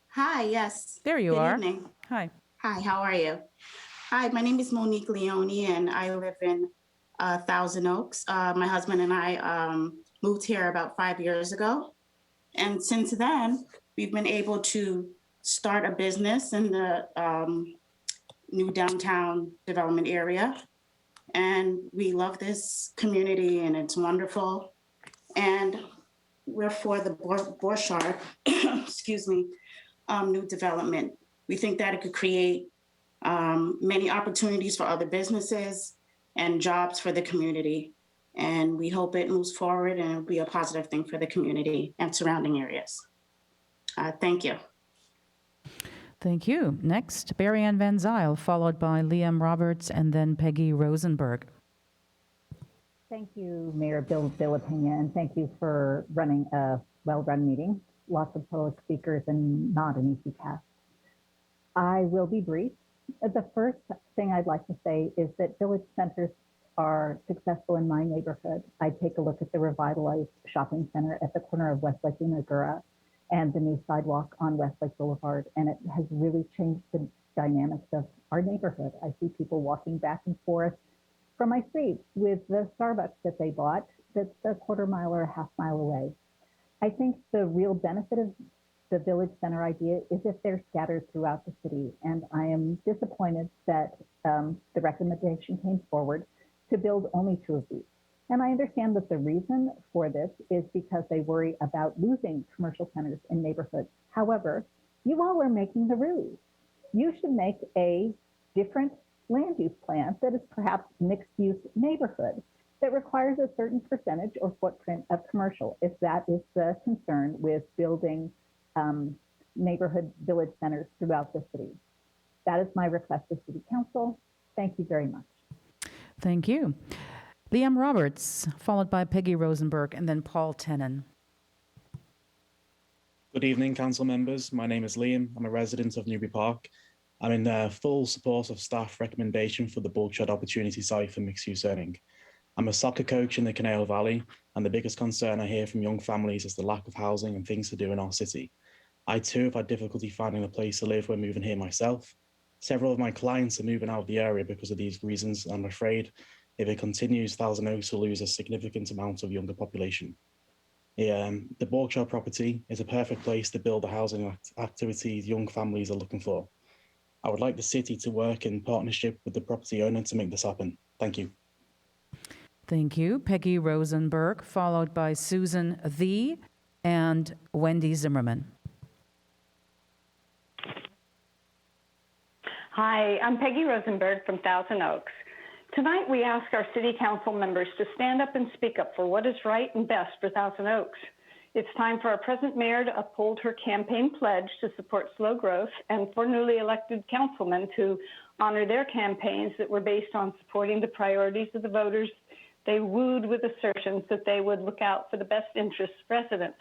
Speaker 24: Hi, yes.
Speaker 1: There you are.
Speaker 24: Good evening.
Speaker 1: Hi.
Speaker 24: Hi, how are you? Hi, my name is Monique Leone, and I live in Thousand Oaks. My husband and I moved here about 5 years ago. And since then, We've been able to start a business in the new downtown development area. And we love this community and it's wonderful. And we're for the Borchardt, excuse me, new development. We think that it could create many opportunities for other businesses and jobs for the community. And we hope it moves forward and it'll be a positive thing for the community and surrounding areas. Thank you.
Speaker 1: Thank you. Next, Barry Ann Van Zyl, followed by Liam Roberts and then Peggy Rosenberg.
Speaker 3: Thank you, Mayor Bill de la Pena, and thank you for running a well-run meeting. Lots of public speakers and not an easy task. I will be brief. The first thing I'd like to say is that village centers are successful in my neighborhood. I take a look at the revitalized shopping center at the corner of Westlake and Magura and the new sidewalk on Westlake Boulevard, and it has really changed the dynamics of our neighborhood. I see people walking back and forth from my street with the Starbucks that they bought that's a quarter mile or a half mile away. I think the real benefit of the village center idea is if they're scattered throughout the city, and I am disappointed that the recommendation came forward to build only 2 of these. And I understand that the reason for this is because they worry about losing commercial centers in neighborhoods. However, you all are making the rules. You should make a different land use plan that is perhaps mixed use neighborhood that requires a certain percentage or footprint of commercial, if that is the concern with building neighborhood village centers throughout the city. That is my request to City Council. Thank you very much.
Speaker 1: Thank you. Liam Roberts, followed by Peggy Rosenberg, and then Paul Tenon.
Speaker 9: Good evening, council members. My name is Liam. I'm a resident of Newbury Park. I'm in full support of staff recommendation for the Bulkhead opportunity site for mixed-use learning. I'm a soccer coach in the Conejo Valley, and the biggest concern I hear from young families is the lack of housing and things to do in our city. I too have had difficulty finding a place to live when moving here myself. Several of my clients are moving out of the area because of these reasons, and I'm afraid if it continues, Thousand Oaks will lose a significant amount of younger population. The Borchardt property is a perfect place to build the housing activities young families are looking for. I would like the city to work in partnership with the property owner to make this happen. Thank you.
Speaker 1: Thank you. Peggy Rosenberg, followed by Susan The and Wendy Zimmerman.
Speaker 11: Hi, I'm Peggy Rosenberg from Thousand Oaks. Tonight, we ask our city council members to stand up and speak up for what is right and best for Thousand Oaks. It's time for our present mayor to uphold her campaign pledge to support slow growth and for newly elected councilmen to honor their campaigns that were based on supporting the priorities of the voters they wooed with assertions that they would look out for the best interests of residents.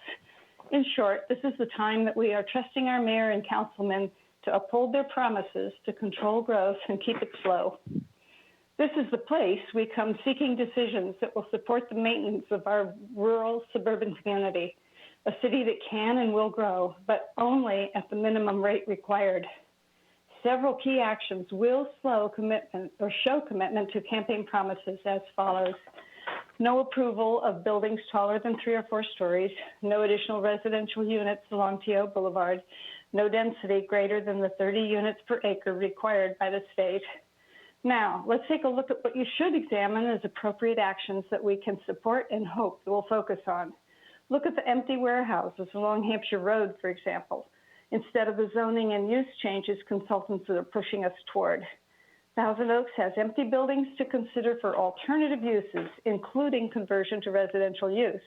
Speaker 11: In short, this is the time that we are trusting our mayor and councilmen to uphold their promises to control growth and keep it slow. This is the place we come seeking decisions that will support the maintenance of our rural suburban community, a city that can and will grow, but only at the minimum rate required. Several key actions will show commitment to campaign promises as follows. No approval of buildings taller than 3 or 4 stories, no additional residential units along T.O. Boulevard, no density greater than the 30 units per acre required by the state. Now, let's take a look at what you should examine as appropriate actions that we can support and hope that we'll focus on. Look at the empty warehouses along Hampshire Road, for example, instead of the zoning and use changes consultants are pushing us toward. Thousand Oaks has empty buildings to consider for alternative uses, including conversion to residential use,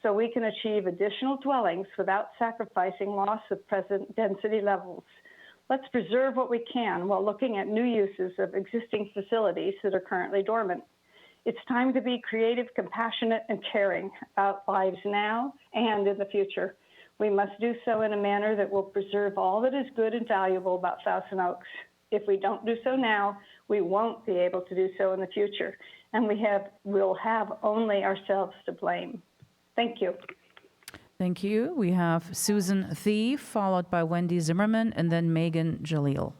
Speaker 11: so we can achieve additional dwellings without sacrificing loss of present density levels. Let's preserve what we can while looking at new uses of existing facilities that are currently dormant. It's time to be creative, compassionate, and caring about lives now and in the future. We must do so in a manner that will preserve all that is good and valuable about Thousand Oaks. If we don't do so now, we won't be able to do so in the future, and we'll have only ourselves to blame. Thank you.
Speaker 1: Thank you. We have Susan The, followed by Wendy Zimmerman, and then Megan Jalil.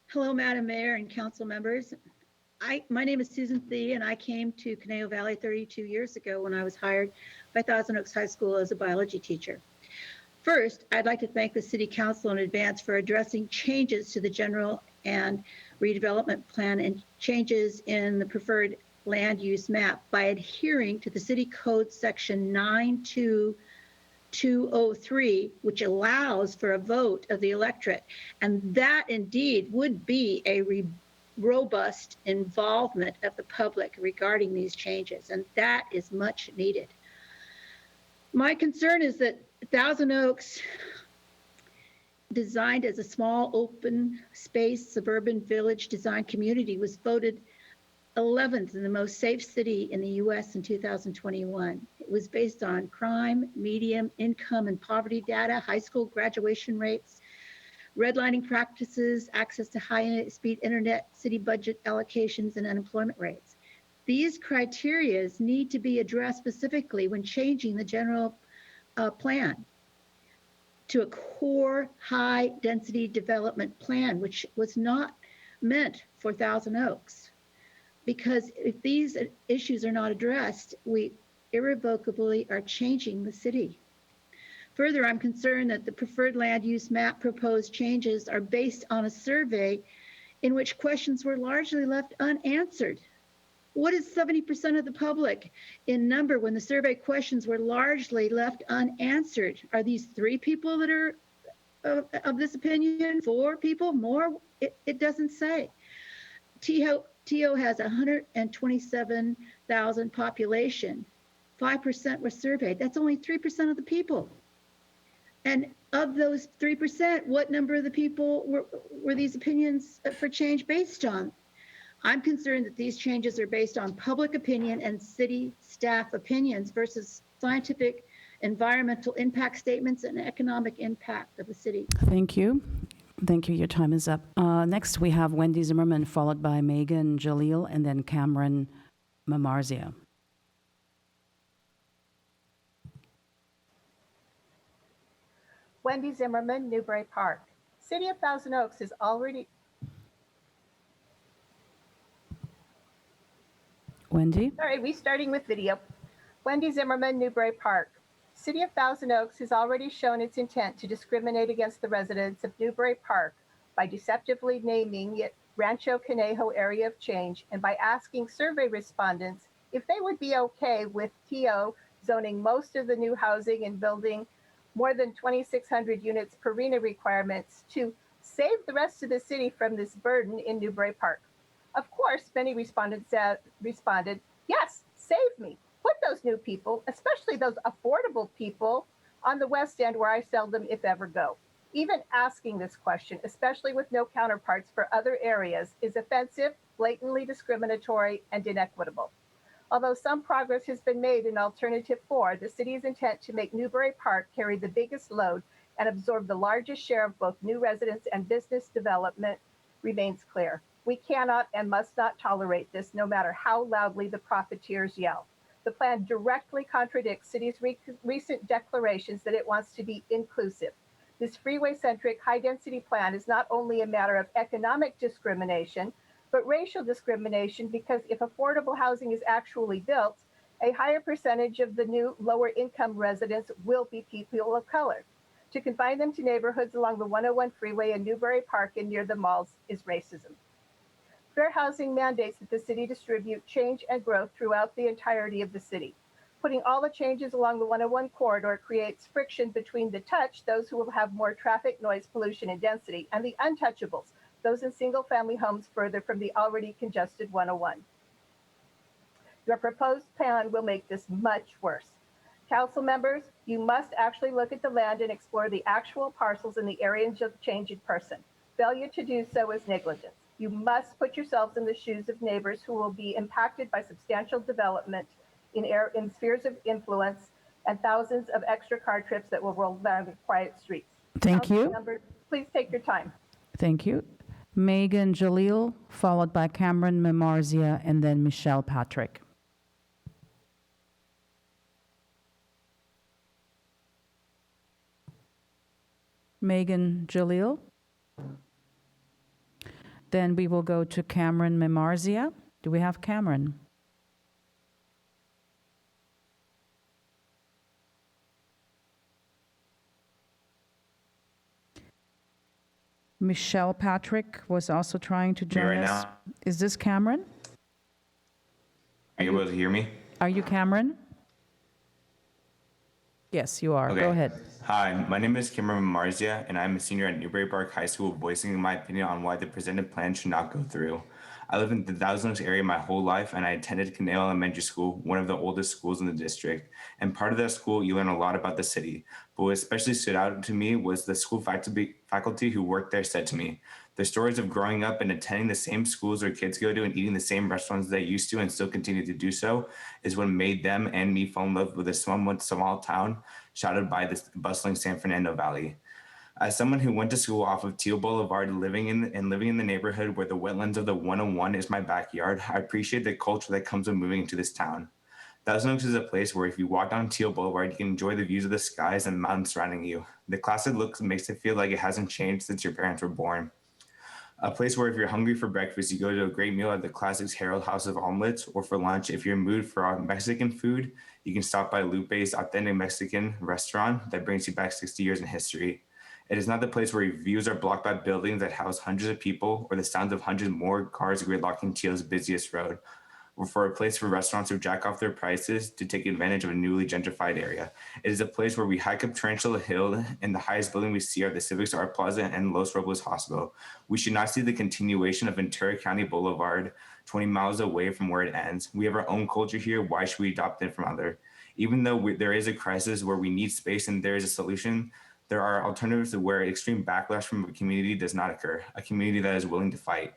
Speaker 12: Hello, Madam Mayor and council members. My name is Susan The, and I came to Conejo Valley 32 years ago when I was hired by Thousand Oaks High School as a biology teacher. First, I'd like to thank the City Council in advance for addressing changes to the general and redevelopment plan and changes in the preferred land use map by adhering to the City Code Section 92203, which allows for a vote of the electorate. And that indeed would be a robust involvement of the public regarding these changes, and that is much needed. My concern is that Thousand Oaks, designed as a small open space suburban village design community, was voted 11th in the most safe city in the US in 2021. It was based on crime, medium income and poverty data, high school graduation rates, redlining practices, access to high-speed internet, city budget allocations, and unemployment rates. These criteria need to be addressed specifically when changing the general plan to a core high-density development plan, which was not meant for Thousand Oaks. Because if these issues are not addressed, we irrevocably are changing the city. Further, I'm concerned that the preferred land use map proposed changes are based on a survey in which questions were largely left unanswered. What is 70% of the public in number when the survey questions were largely left unanswered? Are these 3 people that are of this opinion? 4 people? More? It doesn't say. TO has 127,000 population. 5% were surveyed. That's only 3% of the people. And of those 3%, what number of the people were these opinions for change based on? I'm concerned that these changes are based on public opinion and city staff opinions versus scientific environmental impact statements and economic impact of the city.
Speaker 1: Thank you. Thank you. Your time is up. Next, we have Wendy Zimmerman, followed by Megan Jalil, and then Cameron Mamarzia.
Speaker 8: Wendy Zimmerman, Newbury Park. City of Thousand Oaks is already...
Speaker 1: Wendy?
Speaker 8: Sorry, restarting with video. Wendy Zimmerman, Newbury Park. City of Thousand Oaks has already shown its intent to discriminate against the residents of Newbury Park by deceptively naming it Rancho Conejo Area of Change and by asking survey respondents if they would be okay with TO zoning most of the new housing and building more than 2,600 units per RENA requirements to save the rest of the city from this burden in Newbury Park. Of course, many respondents responded, yes, save me. Put those new people, especially those affordable people, on the West End where I seldom, if ever, go. Even asking this question, especially with no counterparts for other areas, is offensive, blatantly discriminatory, and inequitable. Although some progress has been made in Alternative 4, the city's intent to make Newbury Park carry the biggest load and absorb the largest share of both new residents and business development remains clear. We cannot and must not tolerate this, no matter how loudly the profiteers yell. The plan directly contradicts city's recent declarations that it wants to be inclusive. This freeway-centric, high-density plan is not only a matter of economic discrimination, but racial discrimination, because if affordable housing is actually built, a higher percentage of the new lower-income residents will be people of color. To confine them to neighborhoods along the 101 freeway in Newbury Park and near the malls is racism. Fair housing mandates that the city distribute change and growth throughout the entirety of the city. Putting all the changes along the 101 corridor creates friction between the touch, those who will have more traffic, noise, pollution, and density, and the untouchables, those in single-family homes further from the already congested 101. Your proposed plan will make this much worse. Council members, you must actually look at the land and explore the actual parcels in the area of change in person. Failure to do so is negligence. You must put yourselves in the shoes of neighbors who will be impacted by substantial development in spheres of influence and thousands of extra car trips that will roll down the quiet streets.
Speaker 1: Thank you.
Speaker 8: Members, please take your time.
Speaker 1: Thank you. Megan Jalil, followed by Cameron Mamarzia, and then Michelle Patrick. Megan Jalil. Then we will go to Cameron Mamarzia. Do we have Cameron? Michelle Patrick was also trying to join
Speaker 13: right
Speaker 1: us.
Speaker 13: now?
Speaker 1: Is this Cameron?
Speaker 13: Are you able to hear me?
Speaker 1: Are you Cameron? Yes, you are.
Speaker 13: Okay.
Speaker 1: Go ahead.
Speaker 13: Hi, my name is Cameron Marzia, and I'm a senior at Newbury Park High School, voicing my opinion on why the presented plan should not go through. I live in the Thousand Oaks area my whole life, and I attended Conejo Elementary School, one of the oldest schools in the district. And part of that school, you learn a lot about the city. But what especially stood out to me was the school faculty who worked there said to me, their stories of growing up and attending the same schools their kids go to and eating the same restaurants they used to and still continue to do so is what made them and me fall in love with a somewhat small town shadowed by the bustling San Fernando Valley. As someone who went to school off of Teal Boulevard, living in the neighborhood where the wetlands of the 101 is my backyard, I appreciate the culture that comes with moving into this town. Thousand Oaks is a place where if you walk down Teal Boulevard, you can enjoy the views of the skies and mountains surrounding you. The classic look makes it feel like it hasn't changed since your parents were born. A place where if you're hungry for breakfast, you go to a great meal at the classic Harold House of Omelets, or for lunch, if you're in the mood for Mexican food, you can stop by Lupe's authentic Mexican restaurant that brings you back 60 years in history. It is not the place where your views are blocked by buildings that house hundreds of people or the sounds of hundreds more cars gridlocking Teal's busiest road, or for a place for restaurants who jack off their prices to take advantage of a newly gentrified area. It is a place where we hike up Tarantula Hill and the highest building we see are the Civics Art Plaza and Los Robles Hospital. We should not see the continuation of Ventura County Boulevard 20 miles away from where it ends. We have our own culture here. Why should we adopt it from other? Even though there is a crisis where we need space and there is a solution, there are alternatives to where extreme backlash from a community does not occur, a community that is willing to fight.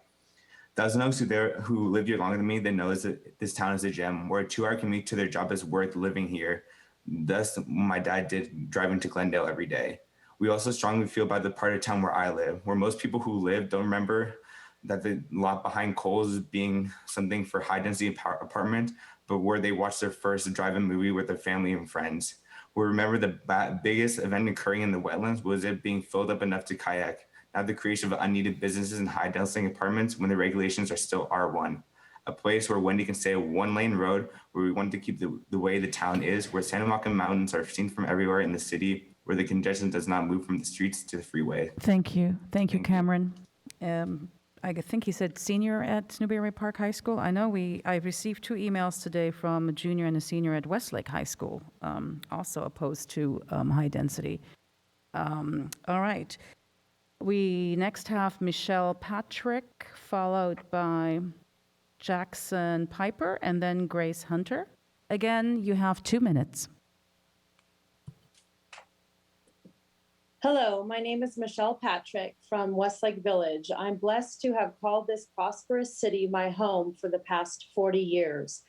Speaker 13: Thousand Oaks who lived here longer than me, they know that this town is a gem, where a 2-hour commute to their job is worth living here. Thus, my dad did driving to Glendale every day. We also strongly feel by the part of town where I live, where most people who live don't remember that the lot behind Kohl's is being something for high-density apartment, but where they watch their first drive-in movie with their family and friends. We remember the biggest event occurring in the wetlands was it being filled up enough to kayak, not the creation of unneeded businesses and high-density apartments when the regulations are still R1. A place where Wendy can stay a one-lane road, where we want to keep the way the town is, where Santa Monica Mountains are seen from everywhere in the city, where the congestion does not move from the streets to the freeway.
Speaker 1: Thank you. Thank you, Cameron. I think he said senior at Newbury Park High School. I know I received 2 emails today from a junior and a senior at Westlake High School, also opposed to high density. All right. We next have Michelle Patrick, followed by Jackson Piper, and then Grace Hunter. Again, you have 2 minutes.
Speaker 14: Hello, my name is Michelle Patrick from Westlake Village. I'm blessed to have called this prosperous city my home for the past 40 years.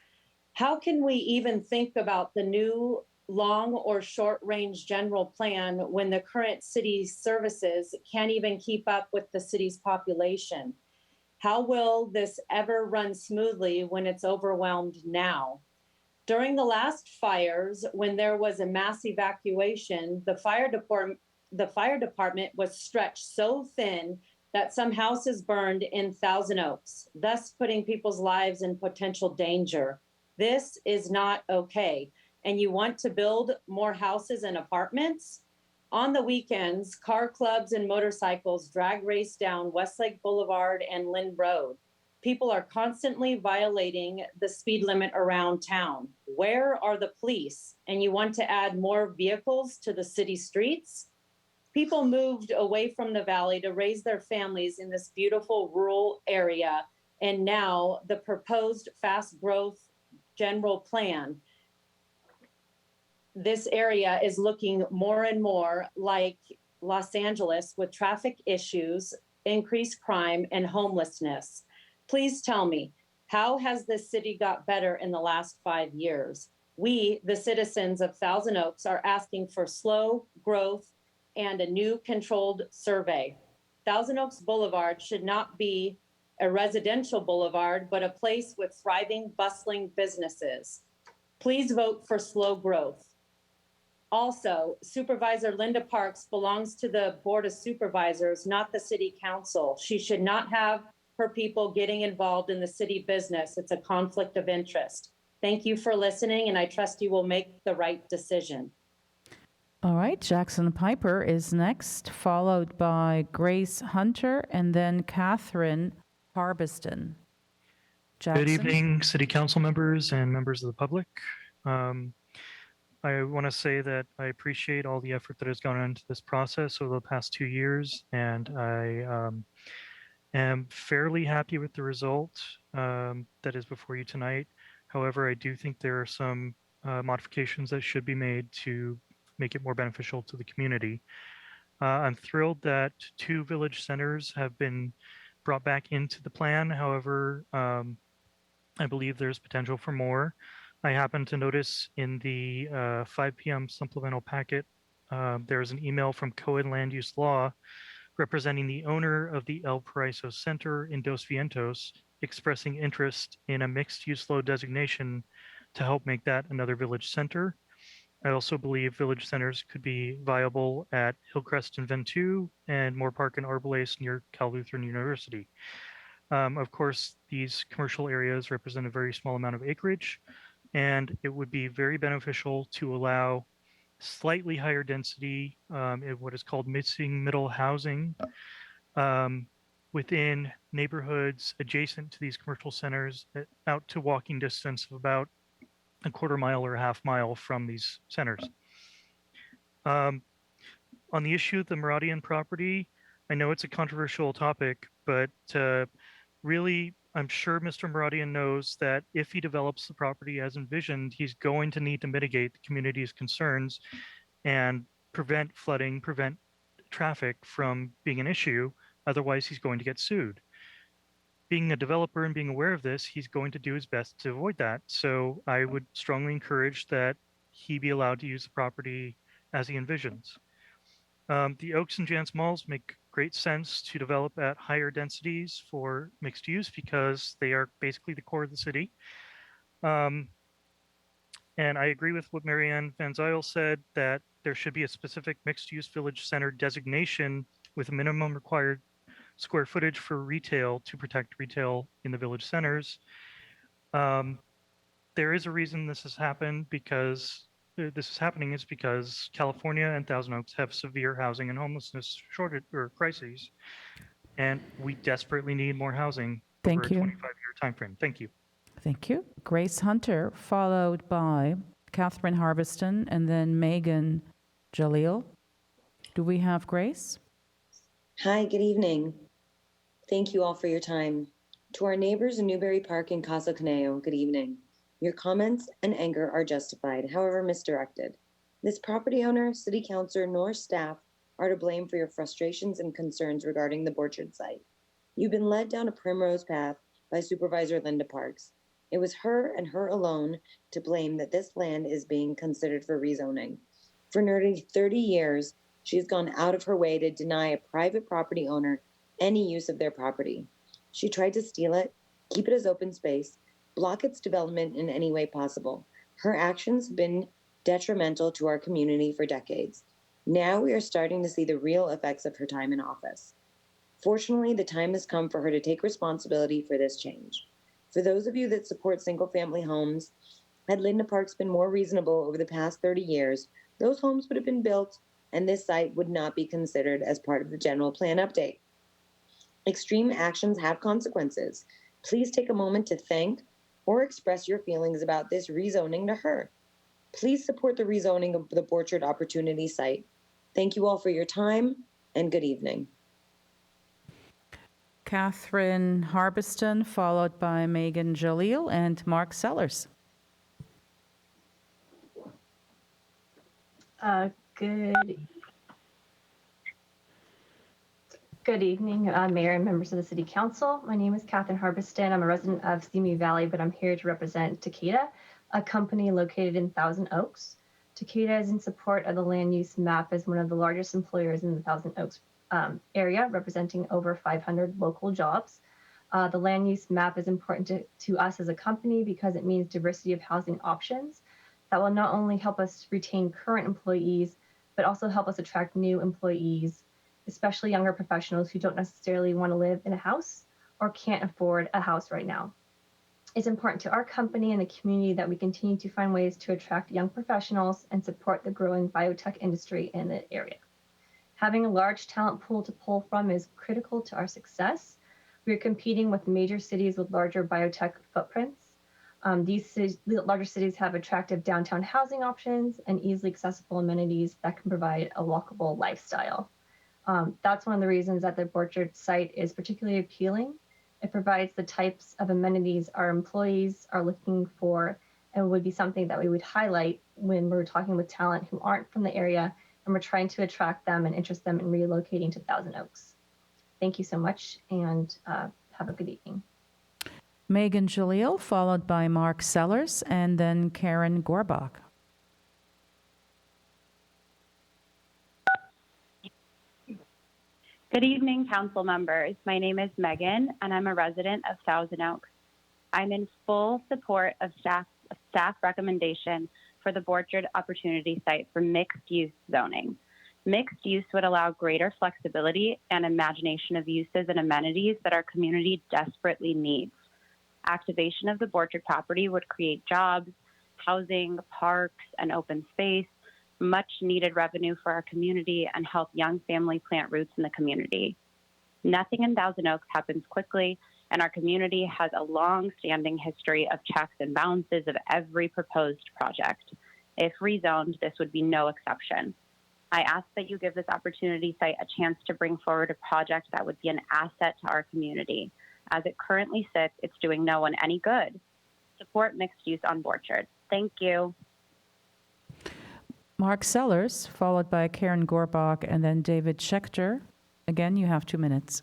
Speaker 14: How can we even think about the new long or short range general plan when the current city services can't even keep up with the city's population? How will this ever run smoothly when it's overwhelmed now? During the last fires, when there was a mass evacuation, the fire department was stretched so thin that some houses burned in Thousand Oaks, thus putting people's lives in potential danger. This is not okay. And you want to build more houses and apartments? On the weekends, car clubs and motorcycles drag race down Westlake Boulevard and Lynn Road. People are constantly violating the speed limit around town. Where are the police? And you want to add more vehicles to the city streets? People moved away from the valley to raise their families in this beautiful rural area. And now the proposed fast growth general plan, this area is looking more and more like Los Angeles with traffic issues, increased crime, and homelessness. Please tell me, how has this city got better in the last 5 years? We, the citizens of Thousand Oaks, are asking for slow growth and a new controlled survey. Thousand Oaks Boulevard should not be a residential boulevard, but a place with thriving, bustling businesses. Please vote for slow growth. Also, Supervisor Linda Parks belongs to the Board of Supervisors, not the City Council. She should not have her people getting involved in the city business. It's a conflict of interest. Thank you for listening, and I trust you will make the right decision.
Speaker 1: All right, Jackson Piper is next, followed by Grace Hunter and then Catherine Harbiston. Jackson?
Speaker 10: Good evening, City Council members and members of the public. I want to say that I appreciate all the effort that has gone into this process over the past 2 years, and I am fairly happy with the result that is before you tonight. However, I do think there are some modifications that should be made to make it more beneficial to the community. I'm thrilled that 2 village centers have been brought back into the plan. However, I believe there's potential for more. I happen to notice in the 5 p.m. supplemental packet, there's an email from Cohen Land Use Law representing the owner of the El Paraiso Center in Dos Vientos, expressing interest in a mixed-use low designation to help make that another village center. I also believe village centers could be viable at Hillcrest and Ventoux and MOORPARK and Arborlace near Cal Lutheran University. Of course, these commercial areas represent a very small amount of acreage, and it would be very beneficial to allow slightly higher density in what is called missing middle housing within neighborhoods adjacent to these commercial centers out to walking distance of about a quarter mile or a half mile from these centers. On the issue of the Muradian property, I know it's a controversial topic, but really, I'm sure Mr. Muradian knows that if he develops the property as envisioned, he's going to need to mitigate the community's concerns and prevent flooding, prevent traffic from being an issue. Otherwise, he's going to get sued. Being a developer and being aware of this, he's going to do his best to avoid that. So I would strongly encourage that he be allowed to use the property as he envisions. The Oaks and Jans malls make great sense to develop at higher densities for mixed use because they are basically the core of the city. And I agree with what Marianne Van Zyl said, that there should be a specific mixed use village center designation with a minimum required square footage for retail to protect retail in the village centers. There is a reason this has happened because California and Thousand Oaks have severe housing and homelessness shortage or crises, and we desperately need more housing over a 25-year time frame. Thank you.
Speaker 1: Thank you. Grace Hunter, followed by Catherine Harbiston and then Megan Jalil. Do we have Grace?
Speaker 15: Hi, good evening. Thank you all for your time. To our neighbors in Newbury Park and Casa Conejo, good evening. Your comments and anger are justified, however misdirected. This property owner, city councilor, nor staff are to blame for your frustrations and concerns regarding the Borchard site. You've been led down a primrose path by Supervisor Linda Parks. It was her and her alone to blame that this land is being considered for rezoning. For nearly 30 years, she has gone out of her way to deny a private property owner any use of their property. She tried to steal it, keep it as open space, block its development in any way possible. Her actions have been detrimental to our community for decades. Now we are starting to see the real effects of her time in office. Fortunately, the time has come for her to take responsibility for this change. For those of you that support single-family homes, had Linda Parks been more reasonable over the past 30 years, those homes would have been built and this site would not be considered as part of the general plan update. Extreme actions have consequences. Please take a moment to thank or express your feelings about this rezoning to her. Please support the rezoning of the Borchard Opportunity site. Thank you all for your time and good evening.
Speaker 1: Catherine Harbiston, followed by Megan Jalil and Mark Sellers.
Speaker 16: Good evening, Mayor and members of the City Council. My name is Catherine Harbiston. I'm a resident of Simi Valley, but I'm here to represent Takeda, a company located in Thousand Oaks. Takeda is in support of the land use map as one of the largest employers in the Thousand Oaks area, representing over 500 local jobs. The land use map is important to us as a company because it means diversity of housing options that will not only help us retain current employees, but also help us attract new employees, especially younger professionals who don't necessarily want to live in a house or can't afford a house right now. It's important to our company and the community that we continue to find ways to attract young professionals and support the growing biotech industry in the area. Having a large talent pool to pull from is critical to our success. We are competing with major cities with larger biotech footprints. These larger cities have attractive downtown housing options and easily accessible amenities that can provide a walkable lifestyle. That's one of the reasons that the Borchard site is particularly appealing. It provides the types of amenities our employees are looking for and would be something that we would highlight when we're talking with talent who aren't from the area and we're trying to attract them and interest them in relocating to Thousand Oaks. Thank you so much and have a good evening.
Speaker 1: Megan Jalil, followed by Mark Sellers, and then Karen Gorbach.
Speaker 17: Good evening, council members. My name is Megan, and I'm a resident of Thousand Oaks. I'm in full support of staff recommendation for the Borchard Opportunity Site for mixed-use zoning. Mixed use would allow greater flexibility and imagination of uses and amenities that our community desperately needs. Activation of the Borchard property would create jobs, housing, parks, and open space, much needed revenue for our community, and help young family plant roots in the community. Nothing in Thousand Oaks happens quickly, and our community has a long-standing history of checks and balances of every proposed project. If rezoned, this would be no exception. I ask that you give this opportunity site a chance to bring forward a project that would be an asset to our community. As it currently sits, it's doing no one any good. Support mixed use on Borchard. Thank you.
Speaker 1: Mark Sellers, followed by Karen Gorbach, and then David Schechter. Again, you have 2 minutes.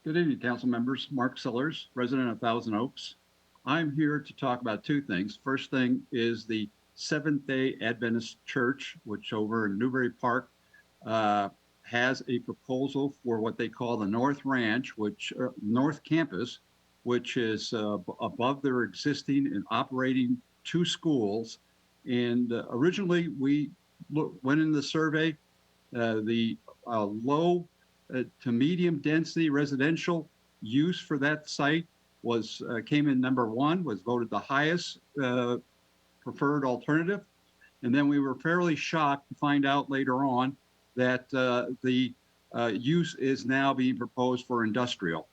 Speaker 18: Good evening, council members. Mark Sellers, resident of Thousand Oaks. I'm here to talk about 2 things. First thing is the Seventh-day Adventist Church, which over in Newbury Park has a proposal for what they call the North Ranch, which North Campus, which is above their existing and operating 2 schools. And originally we went in the survey, the low to medium density residential use for that site was came in number 1, was voted the highest preferred alternative. And then we were fairly shocked to find out later on that the use is now being proposed for industrial.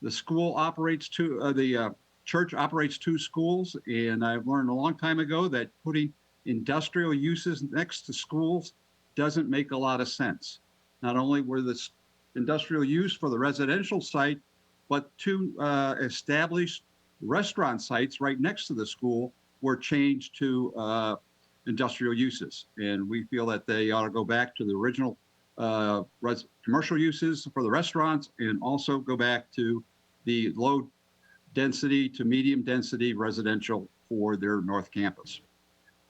Speaker 18: The school operates the church operates 2 schools, and I've learned a long time ago that putting industrial uses next to schools doesn't make a lot of sense. Not only were the industrial use for the residential site, but 2 established restaurant sites right next to the school were changed to industrial uses. And we feel that they ought to go back to the original commercial uses for the restaurants and also go back to the low density to medium density residential for their North Campus.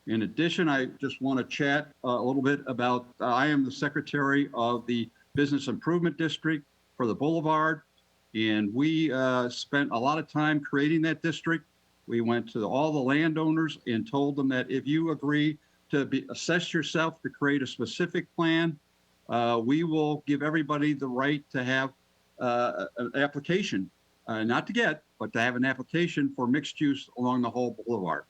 Speaker 18: In addition, I just want to chat a little bit about, I am the secretary of the Business Improvement District for the Boulevard, and we spent a lot of time creating that district. We went to all the landowners and told them that if you agree to assess yourself to create a specific plan, we will give everybody the right to have an application, not to get, but to have an application for mixed use along the whole boulevard.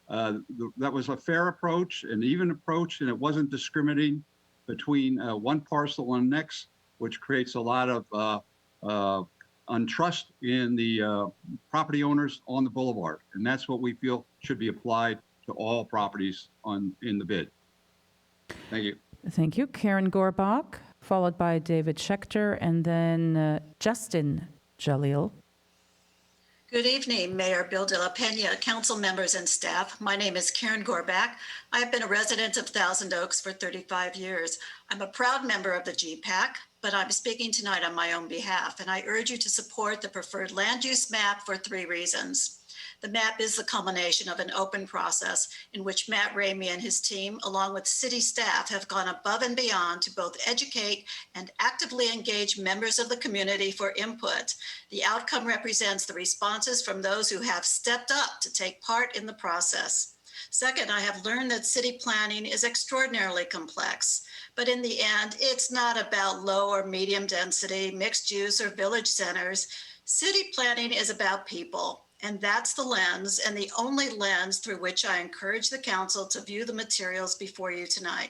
Speaker 18: That was a fair approach, an even approach, and it wasn't discriminating between one parcel and the next, which creates a lot of untrust in the property owners on the boulevard. And that's what we feel should be applied to all properties in the bid. Thank you.
Speaker 1: Thank you. Karen Gorbach, followed by David Schechter, and then Justin Jalil.
Speaker 19: Good evening, Mayor Bill de la Pena, council members and staff. My name is Karen Gorbach. I have been a resident of Thousand Oaks for 35 years. I'm a proud member of the GPAC, but I'm speaking tonight on my own behalf, and I urge you to support the preferred land use map for 3 reasons. The map is the culmination of an open process in which Matt Ramey and his team, along with city staff, have gone above and beyond to both educate and actively engage members of the community for input. The outcome represents the responses from those who have stepped up to take part in the process. Second, I have learned that city planning is extraordinarily complex, but in the end, it's not about low or medium density, mixed use, or village centers. City planning is about people, and that's the lens and the only lens through which I encourage the council to view the materials before you tonight.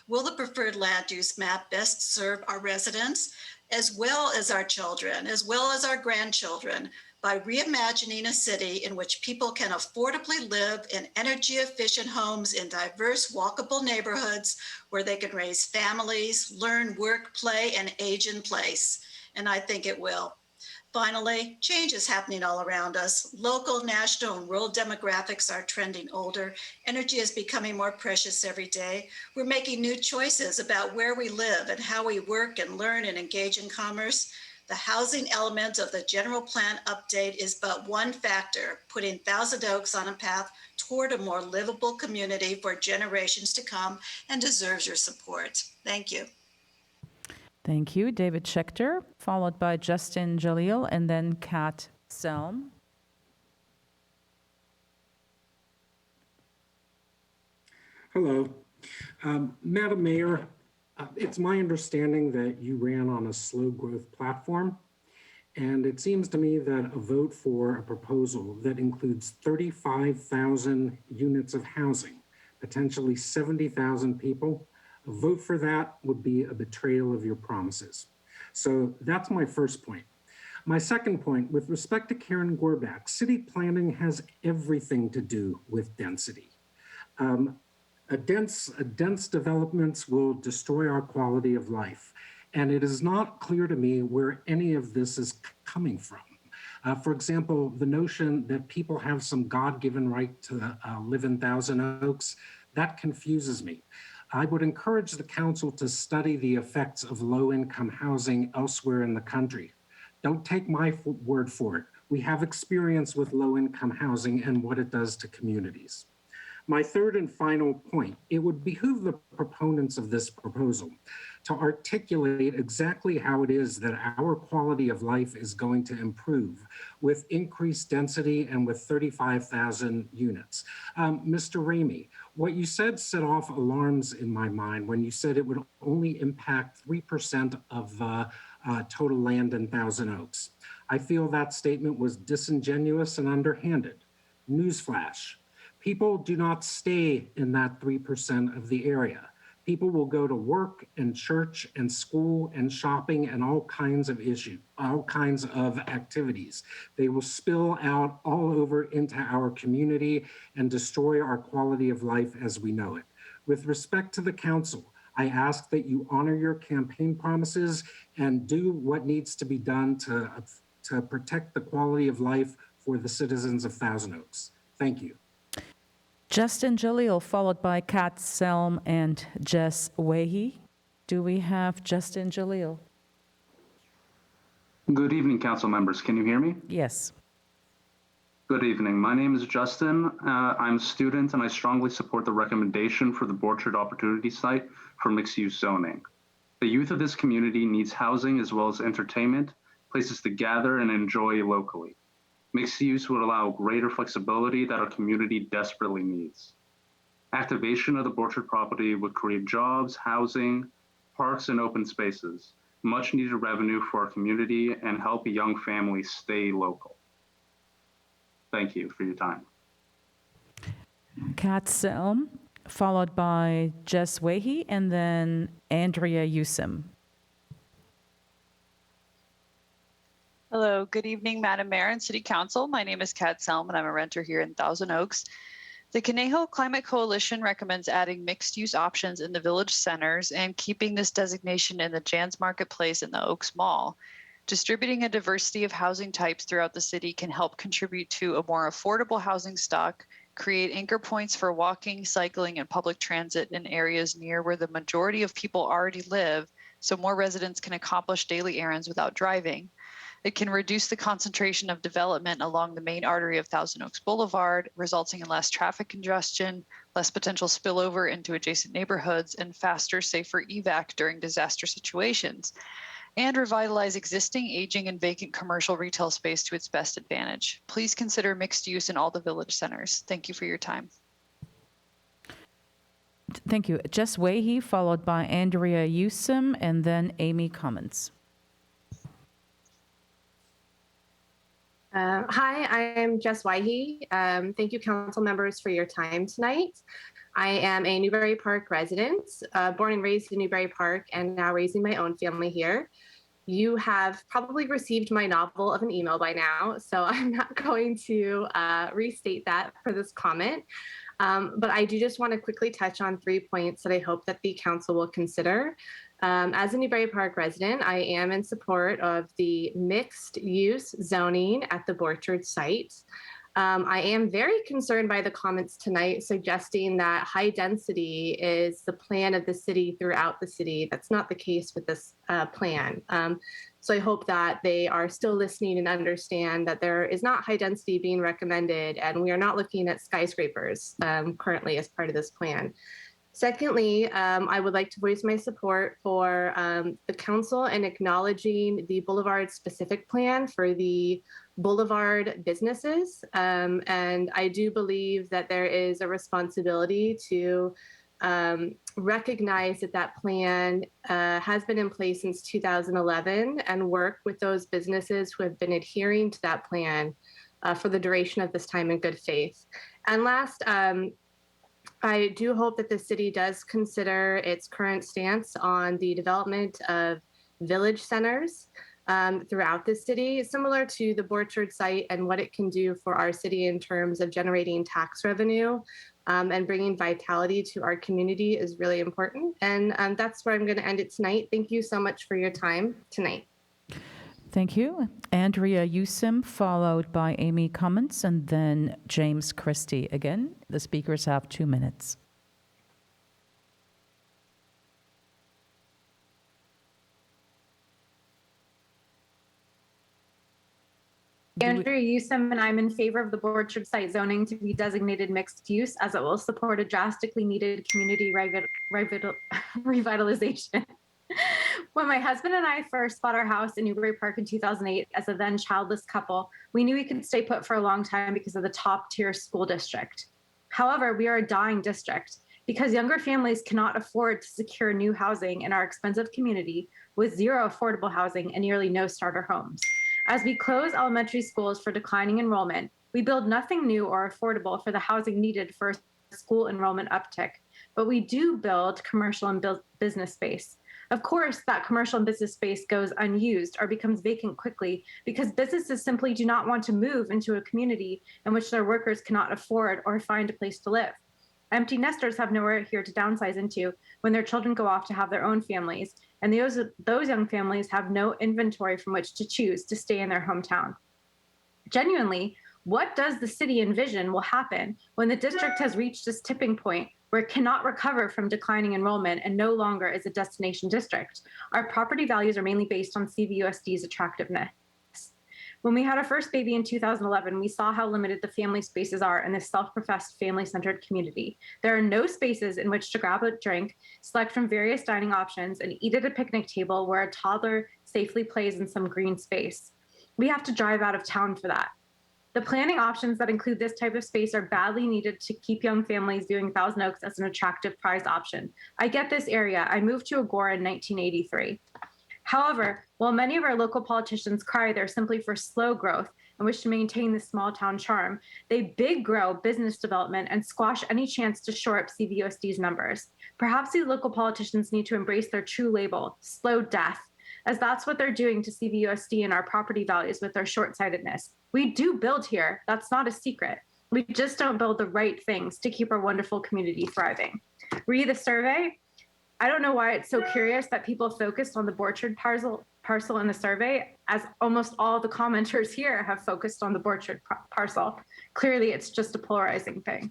Speaker 19: Will the preferred land use map best serve our residents, as well as our children, as well as our grandchildren, by reimagining a city in which people can affordably live in energy-efficient homes in diverse, walkable neighborhoods where they can raise families, learn, work, play, and age in place? And I think it will. Finally, change is happening all around us. Local, national, and world demographics are trending older. Energy is becoming more precious every day. We're making new choices about where we live and how we work and learn and engage in commerce. The housing element of the general plan update is but one factor, putting Thousand Oaks on a path toward a more livable community for generations to come, and deserves your support. Thank you.
Speaker 1: Thank you, David Schechter, followed by Justin Jalil, and then Kat Selm.
Speaker 2: Hello. Madam Mayor, it's my understanding that you ran on a slow growth platform, and it seems to me that a vote for a proposal that includes 35,000 units of housing, potentially 70,000 people, a vote for that would be a betrayal of your promises. So that's my first point. My second point, with respect to Karen Gorbach, city planning has everything to do with density. Dense developments will destroy our quality of life. And it is not clear to me where any of this is coming from. For example, the notion that people have some God-given right to live in Thousand Oaks, that confuses me. I would encourage the council to study the effects of low-income housing elsewhere in the country. Don't take my word for it. We have experience with low-income housing and what it does to communities. My third and final point, it would behoove the proponents of this proposal to articulate exactly how it is that our quality of life is going to improve with increased density and with 35,000 units. Mr. Ramey, what you said set off alarms in my mind when you said it would only impact 3% of total land in Thousand Oaks. I feel that statement was disingenuous and underhanded. Newsflash. People do not stay in that 3% of the area. People will go to work and church and school and shopping and all kinds of activities. They will spill out all over into our community and destroy our quality of life as we know it. With respect to the council, I ask that you honor your campaign promises and do what needs to be done to protect the quality of life for the citizens of Thousand Oaks. Thank you.
Speaker 1: Justin Jalil, followed by Kat Selm and Jess Wahi. Do we have Justin Jalil?
Speaker 20: Good evening, council members. Can you hear me?
Speaker 1: Yes.
Speaker 20: Good evening. My name is Justin. I'm a student and I strongly support the recommendation for the Borchard Opportunity Site for mixed-use zoning. The youth of this community needs housing as well as entertainment, places to gather and enjoy locally. Mixed use would allow greater flexibility that our community desperately needs. Activation of the Borchard property would create jobs, housing, parks, and open spaces, much needed revenue for our community, and help young families stay local. Thank you for your time.
Speaker 1: Kat Selm, followed by Jess Wahi, and then Andrea Yusim.
Speaker 21: Hello, good evening, Madam Mayor and City Council. My name is Kat Selm, and I'm a renter here in Thousand Oaks. The CONEJO Climate Coalition recommends adding mixed-use options in the village centers and keeping this designation in the Jan's Marketplace in the Oaks Mall. Distributing a diversity of housing types throughout the city can help contribute to a more affordable housing stock, create anchor points for walking, cycling, and public transit in areas near where the majority of people already live, so more residents can accomplish daily errands without driving. It can reduce the concentration of development along the main artery of Thousand Oaks Boulevard, resulting in less traffic congestion, less potential spillover into adjacent neighborhoods, and faster, safer evac during disaster situations, and revitalize existing, aging, and vacant commercial retail space to its best advantage. Please consider mixed use in all the village centers. Thank you for your time.
Speaker 1: Thank you. Jess Wahi, followed by Andrea Yusim, and then Amy Cummins.
Speaker 4: Hi, I am Jess Wyhe. Thank you, council members, for your time tonight. I am a Newbury Park resident, born and raised in Newbury Park, and now raising my own family here. You have probably received my novel of an email by now, so I'm not going to restate that for this comment. But I do just want to quickly touch on 3 points that I hope that the council will consider. As a Newbury Park resident, I am in support of the mixed use zoning at the Borchard site. I am very concerned by the comments tonight suggesting that high density is the plan of the city throughout the city. That's not the case with this plan. So I hope that they are still listening and understand that there is not high density being recommended, and we are not looking at skyscrapers currently as part of this plan. Secondly, I would like to voice my support for the council in acknowledging the Boulevard specific plan for the Boulevard businesses. And I do believe that there is a responsibility to recognize that that plan has been in place since 2011 and work with those businesses who have been adhering to that plan for the duration of this time in good faith. And last, I do hope that the city does consider its current stance on the development of village centers throughout the city, similar to the Borchard site, and what it can do for our city in terms of generating tax revenue and bringing vitality to our community is really important. And that's where I'm going to end it tonight. Thank you so much for your time tonight.
Speaker 1: Thank you. Andrea Usim, followed by Amy Cummins, and then James Christie. Again, the speakers have 2 minutes.
Speaker 5: Andrea Usim, and I'm in favor of the Borchard site zoning to be designated mixed use, as it will support a drastically needed community revitalization. When my husband and I first bought our house in Newbury Park in 2008 as a then childless couple, we knew we could stay put for a long time because of the top tier school district. However, we are a dying district because younger families cannot afford to secure new housing in our expensive community with zero affordable housing and nearly no starter homes. As we close elementary schools for declining enrollment, we build nothing new or affordable for the housing needed for a school enrollment uptick, but we do build commercial and business space. Of course, that commercial and business space goes unused or becomes vacant quickly because businesses simply do not want to move into a community in which their workers cannot afford or find a place to live. Empty nesters have nowhere here to downsize into when their children go off to have their own families, and those young families have no inventory from which to choose to stay in their hometown. Genuinely, what does the city envision will happen when the district has reached this tipping point where it cannot recover from declining enrollment and no longer is a destination district? Our property values are mainly based on CVUSD's attractiveness. When we had our first baby in 2011, we saw how limited the family spaces are in this self-professed family-centered community. There are no spaces in which to grab a drink, select from various dining options, and eat at a picnic table where a toddler safely plays in some green space. We have to drive out of town for that. The planning options that include this type of space are badly needed to keep young families viewing Thousand Oaks as an attractive prize option. I get this area. I moved to Agora in 1983. However, while many of our local politicians cry they're simply for slow growth and wish to maintain this small town charm, they big grow business development and squash any chance to shore up CVUSD's numbers. Perhaps these local politicians need to embrace their true label, slow death, as that's what they're doing to CVUSD and our property values with their short-sightedness. We do build here. That's not a secret. We just don't build the right things to keep our wonderful community thriving. Read the survey. I don't know why it's so curious that people focused on the Borchard parcel in the survey, as almost all the commenters here have focused on the Borchard parcel. Clearly, it's just a polarizing thing.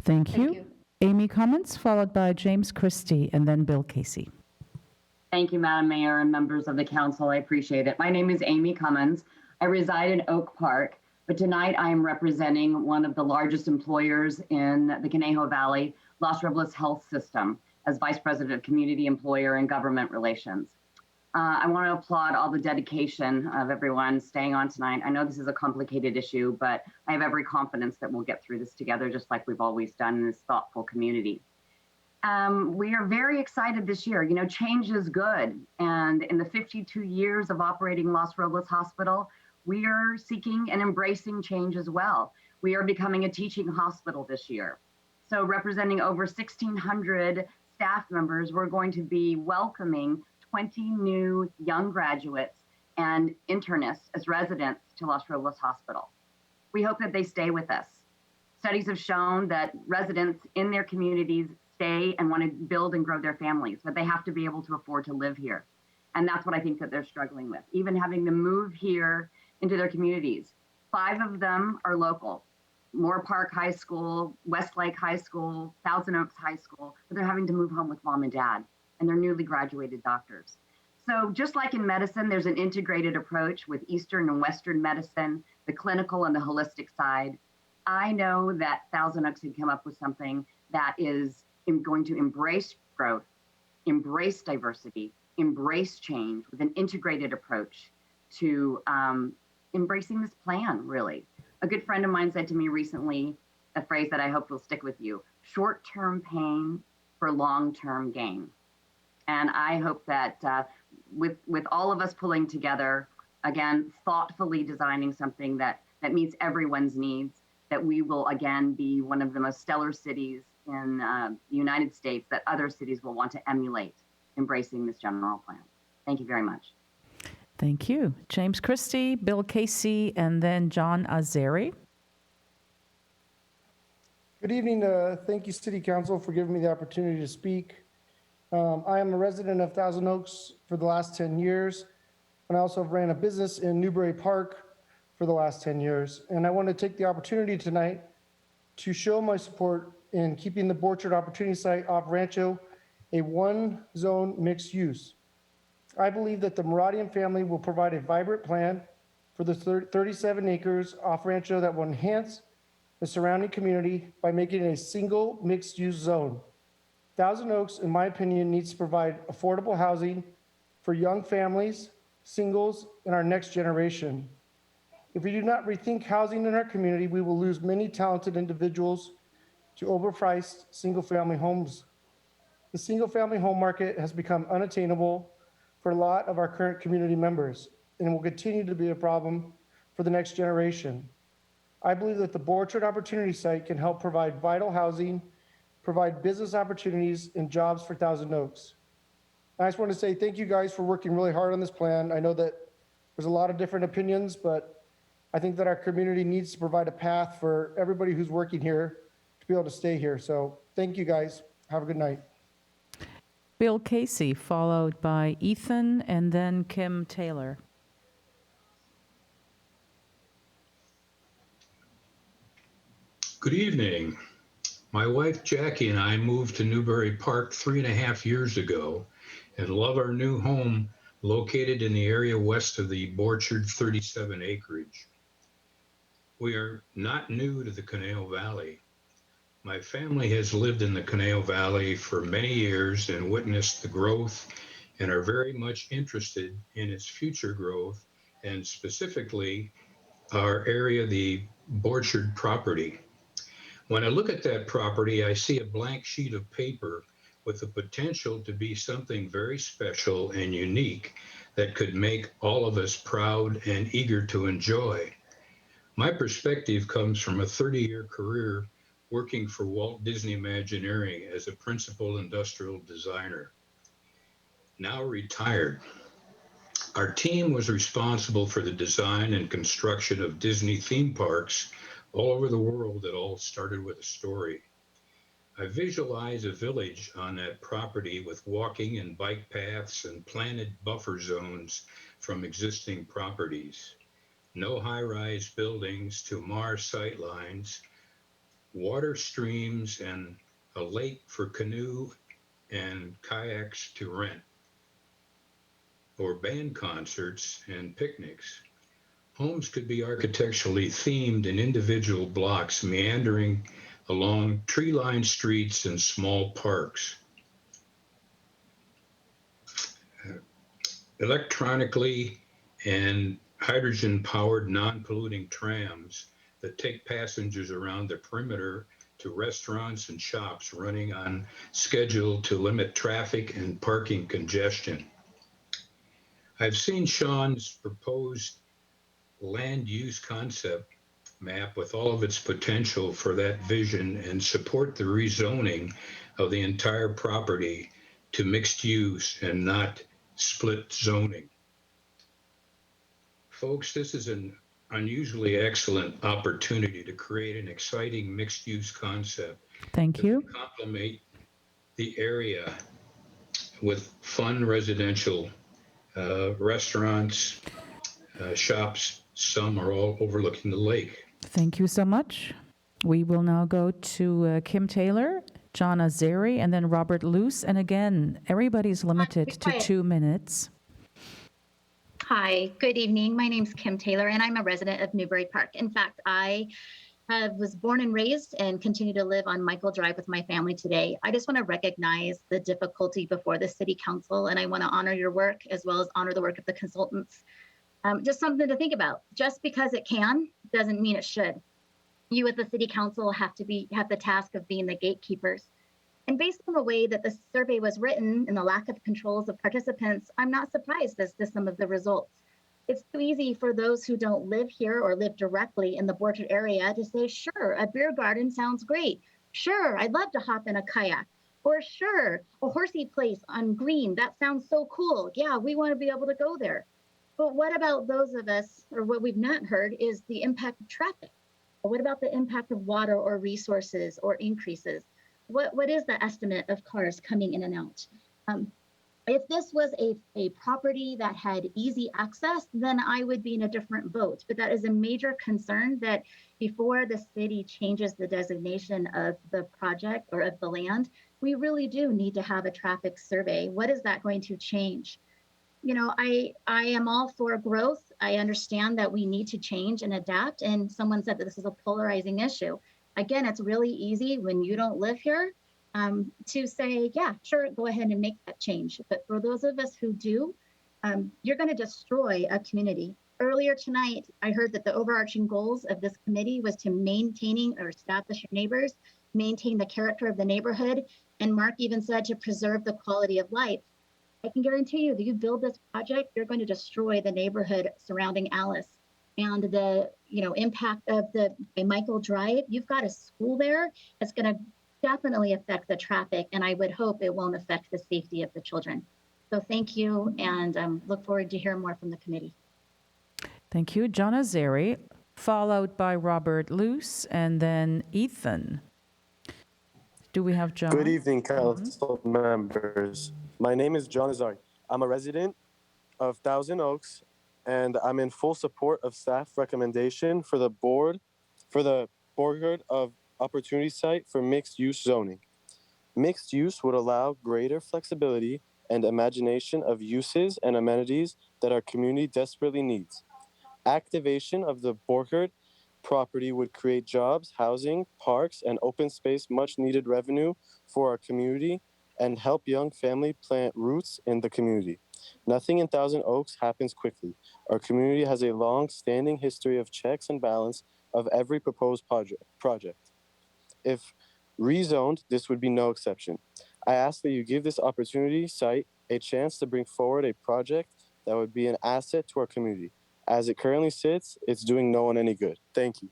Speaker 1: Thank you. Amy Cummins, followed by James Christie, and then Bill Casey.
Speaker 6: Thank you, Madam Mayor and members of the council. I appreciate it. My name is Amy Cummins. I reside in Oak Park, but tonight I am representing one of the largest employers in the Conejo Valley, Los Robles Health System, as Vice President of Community, Employer, and Government Relations. I want to applaud all the dedication of everyone staying on tonight. I know this is a complicated issue, but I have every confidence that we'll get through this together, just like we've always done in this thoughtful community. We are very excited this year. You know, change is good. And in the 52 years of operating Los Robles Hospital, We are seeking and embracing change as well. We are becoming a teaching hospital this year. So representing over 1,600 staff members, we're going to be welcoming 20 new young graduates and internists as residents to Los Robles Hospital. We hope that they stay with us. Studies have shown that residents in their communities stay and want to build and grow their families, but they have to be able to afford to live here. And that's what I think that they're struggling with, even having to move here into their communities. 5 of them are local. MOORPARK High School, Westlake High School, Thousand Oaks High School, but they're having to move home with mom and dad, and they're newly graduated doctors. So just like in medicine, there's an integrated approach with Eastern and Western medicine, the clinical and the holistic side. I know that Thousand Oaks had come up with something that is going to embrace growth, embrace diversity, embrace change with an integrated approach to embracing this plan, really. A good friend of mine said to me recently, a phrase that I hope will stick with you: short-term pain for long-term gain. And I hope that with all of us pulling together, again, thoughtfully designing something that meets everyone's needs, that we will again be one of the most stellar cities in the United States that other cities will want to emulate, embracing this general plan. Thank you very much.
Speaker 1: Thank you. James Christie, Bill Casey, and then John Azeri.
Speaker 7: Good evening. Thank you, City Council, for giving me the opportunity to speak. I am a resident of Thousand Oaks for the last 10 years, and I also ran a business in Newbury Park for the last 10 years. And I want to take the opportunity tonight to show my support in keeping the Borchard Opportunity Site off Rancho a one-zone mixed use. I believe that the Muradian family will provide a vibrant plan for the 37 acres off Rancho that will enhance the surrounding community by making it a single mixed-use zone. Thousand Oaks, in my opinion, needs to provide affordable housing for young families, singles, and our next generation. If we do not rethink housing in our community, we will lose many talented individuals to overpriced single-family homes. The single-family home market has become unattainable for a lot of our current community members and will continue to be a problem for the next generation. I believe that the Borchard Opportunity Site can help provide vital housing, provide business opportunities and jobs for Thousand Oaks. I just want to say thank you guys for working really hard on this plan. I know that there's a lot of different opinions, but I think that our community needs to provide a path for everybody who's working here to be able to stay here. So thank you guys. Have a good night.
Speaker 1: Bill Casey, followed by Ethan, and then Kim Taylor.
Speaker 22: Good evening. My wife Jackie and I moved to Newbury Park 3.5 years ago and love our new home located in the area west of the Borchard 37 acreage. We are not new to the Conejo Valley. My family has lived in the Conejo Valley for many years and witnessed the growth and are very much interested in its future growth, and specifically our area, the Borchard property. When I look at that property, I see a blank sheet of paper with the potential to be something very special and unique that could make all of us proud and eager to enjoy. My perspective comes from a 30-year career working for Walt Disney Imagineering as a principal industrial designer. Now retired. Our team was responsible for the design and construction of Disney theme parks all over the world that all started with a story. I visualize a village on that property with walking and bike paths and planted buffer zones from existing properties. No high-rise buildings to mar sightlines, water streams, and a lake for canoe and kayaks to rent, or band concerts and picnics. Homes could be architecturally themed in individual blocks meandering along tree-lined streets and small parks. Electronically and hydrogen-powered non-polluting trams that take passengers around the perimeter to restaurants and shops running on schedule to limit traffic and parking congestion. I've seen Sean's proposed land use concept map with all of its potential for that vision and support the rezoning of the entire property to mixed use and not split zoning. Folks, this is an unusually excellent opportunity to create an exciting mixed use concept.
Speaker 1: Thank you.
Speaker 22: Complement the area with fun residential restaurants, shops. Some are all overlooking the lake.
Speaker 1: Thank you so much. We will now go to Kim Taylor, John Azeri, and then Robert Luce. And again, everybody's limited to 2 minutes.
Speaker 3: Hi, good evening. My name's Kim Taylor, and I'm a resident of Newbury Park. In fact, I was born and raised and continue to live on Michael Drive with my family today. I just want to recognize the difficulty before the City Council, and I want to honor your work as well as honor the work of the consultants. Just something to think about. Just because it can doesn't mean it should. You as the City Council have the task of being the gatekeepers. And based on the way that the survey was written and the lack of controls of participants, I'm not surprised as to some of the results. It's too easy for those who don't live here or live directly in the Borchard area to say, sure, a beer garden sounds great. Sure, I'd love to hop in a kayak. Or sure, a horsey place on green, that sounds so cool. Yeah, we want to be able to go there. But what about those of us, or what we've not heard, is the impact of traffic? Or what about the impact of water or resources or increases? What is the estimate of cars coming in and out? If this was a property that had easy access, then I would be in a different boat. But that is a major concern that before the city changes the designation of the project or of the land, we really do need to have a traffic survey. What is that going to change? You know, I am all for growth. I understand that we need to change and adapt. And someone said that this is a polarizing issue. Again, it's really easy when you don't live here to say, yeah, sure, go ahead and make that change. But for those of us who do, you're going to destroy a community. Earlier tonight, I heard that the overarching goals of this committee was to maintaining or establish your neighbors, maintain the character of the neighborhood, and Mark even said to preserve the quality of life. I can guarantee you that you build this project, you're going to destroy the neighborhood surrounding Alice. And the impact of the Michael Drive, you've got a school there that's going to definitely affect the traffic, and I would hope it won't affect the safety of the children. So thank you, and look forward to hearing more from the committee.
Speaker 1: Thank you. John Azeri, followed by Robert Luce, and then Ethan. Do we have John?
Speaker 9: Good evening, council members. My name is John Azari. I'm a resident of Thousand Oaks, and I'm in full support of staff recommendation for the board, for the Borchard of Opportunity Site for mixed use zoning. Mixed use would allow greater flexibility and imagination of uses and amenities that our community desperately needs. Activation of the Borchard property would create jobs, housing, parks, and open space, much needed revenue for our community, and help young family plant roots in the community. Nothing in Thousand Oaks happens quickly. Our community has a long-standing history of checks and balance of every proposed project. If rezoned, this would be no exception. I ask that you give this opportunity site a chance to bring forward a project that would be an asset to our community. As it currently sits, it's doing no one any good. Thank you.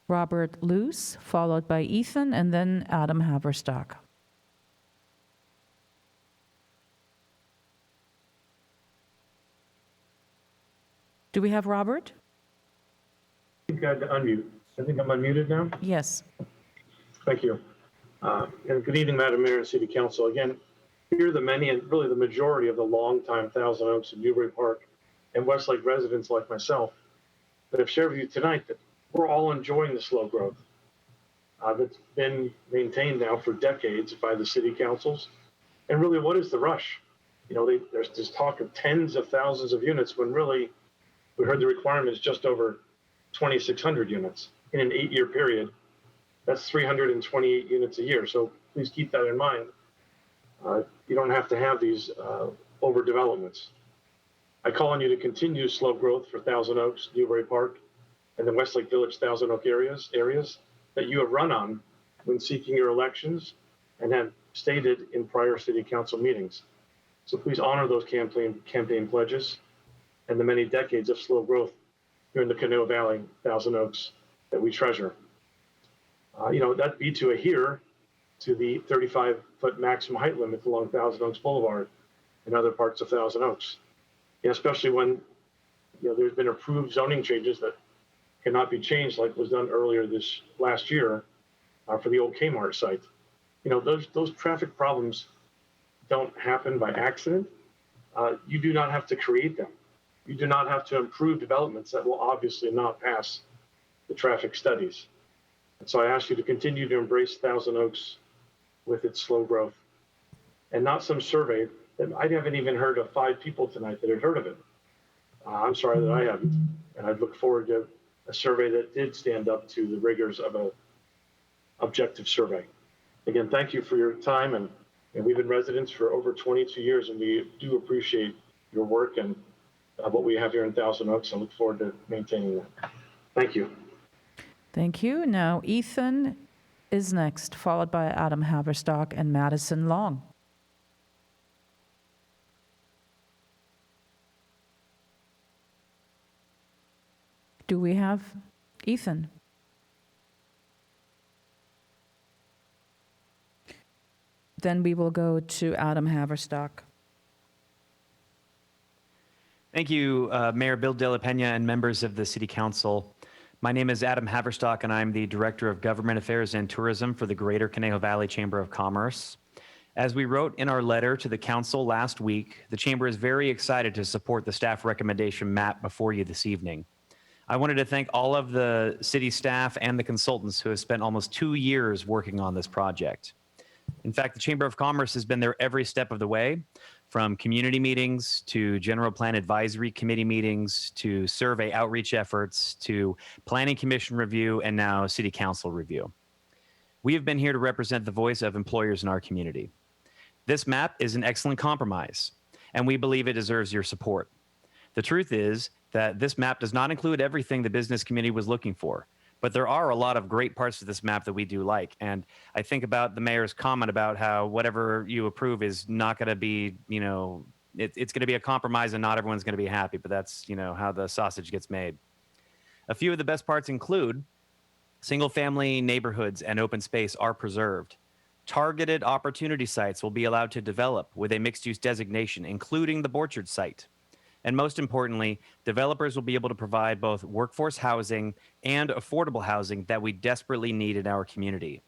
Speaker 1: Robert Luce, followed by Ethan, and then Adam Haverstock. Do we have Robert?
Speaker 23: I think I had to unmute. I think I'm unmuted now.
Speaker 1: Yes.
Speaker 23: Thank you. And good evening, Madam Mayor and City Council. Again, here the many and really the majority of the longtime Thousand Oaks and Newbury Park and Westlake residents like myself that have shared with you tonight that we're all enjoying the slow growth that's been maintained now for decades by the city councils. And really, what is the rush? You know, there's this talk of tens of thousands of units when really we heard the requirement is just over 2,600 units in an 8-year period. That's 328 units a year. So please keep that in mind. You don't have to have these overdevelopments. I call on you to continue slow growth for Thousand Oaks, Newbury Park, and the Westlake Village Thousand Oak areas that you have run on when seeking your elections and have stated in prior city council meetings. So please honor those campaign pledges and the many decades of slow growth here in the Conejo Valley, Thousand Oaks, that we treasure. That'd be to adhere to the 35-foot maximum height limit along Thousand Oaks Boulevard and other parts of Thousand Oaks. Especially when there's been approved zoning changes that cannot be changed, like was done earlier this last year for the old Kmart site. Those traffic problems don't happen by accident. You do not have to create them. You do not have to improve developments that will obviously not pass the traffic studies. And so I ask you to continue to embrace Thousand Oaks with its slow growth, and not some survey that I haven't even heard of 5 people tonight that had heard of it. I'm sorry that I haven't, and I look forward to a survey that did stand up to the rigors of an objective survey. Again, thank you for your time, and we've been residents for over 22 years, and we do appreciate your work and what we have here in Thousand Oaks. I look forward to maintaining that. Thank you.
Speaker 1: Thank you. Now, Ethan is next, followed by Adam Haverstock and Madison Long. Do we have Ethan? Then we will go to Adam Haverstock.
Speaker 8: Thank you, Mayor Bill De La Pena and members of the City Council. My name is Adam Haverstock, and I'm the Director of Government Affairs and Tourism for the Greater Conejo Valley Chamber of Commerce. As we wrote in our letter to the Council last week, the Chamber is very excited to support the staff recommendation map before you this evening. I wanted to thank all of the city staff and the consultants who have spent almost 2 years working on this project. In fact, the Chamber of Commerce has been there every step of the way, from community meetings to general plan advisory committee meetings to survey outreach efforts to planning commission review and now city council review. We have been here to represent the voice of employers in our community. This map is an excellent compromise, and we believe it deserves your support. The truth is that this map does not include everything the business community was looking for, but there are a lot of great parts of this map that we do like. And I think about the mayor's comment about how whatever you approve is not going to be, it's going to be a compromise and not everyone's going to be happy, but that's, how the sausage gets made. A few of the best parts include single-family neighborhoods and open space are preserved. Targeted opportunity sites will be allowed to develop with a mixed-use designation, including the Borchard site. And most importantly, developers will be able to provide both workforce housing and affordable housing that we desperately need in our community.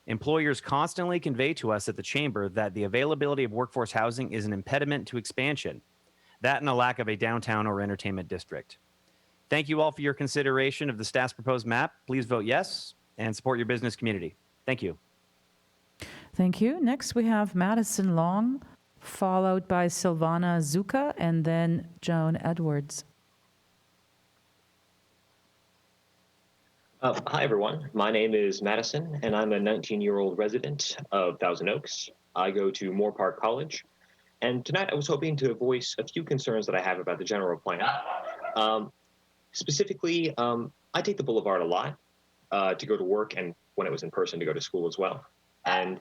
Speaker 8: Employers constantly convey to us at the Chamber that the availability of workforce housing is an impediment to expansion, that and a lack of a downtown or entertainment district. Thank you all for your consideration of the staff's proposed map. Please vote yes and support your business community. Thank you.
Speaker 1: Thank you. Next, we have Madison Long, followed by Silvana Zuka, and then Joan Edwards.
Speaker 11: Hi, everyone. My name is Madison, and I'm a 19-year-old resident of Thousand Oaks. I go to Moorpark College, and tonight I was hoping to voice a few concerns that I have about the general plan. Specifically, I take the boulevard a lot to go to work, and when it was in person, to go to school as well. And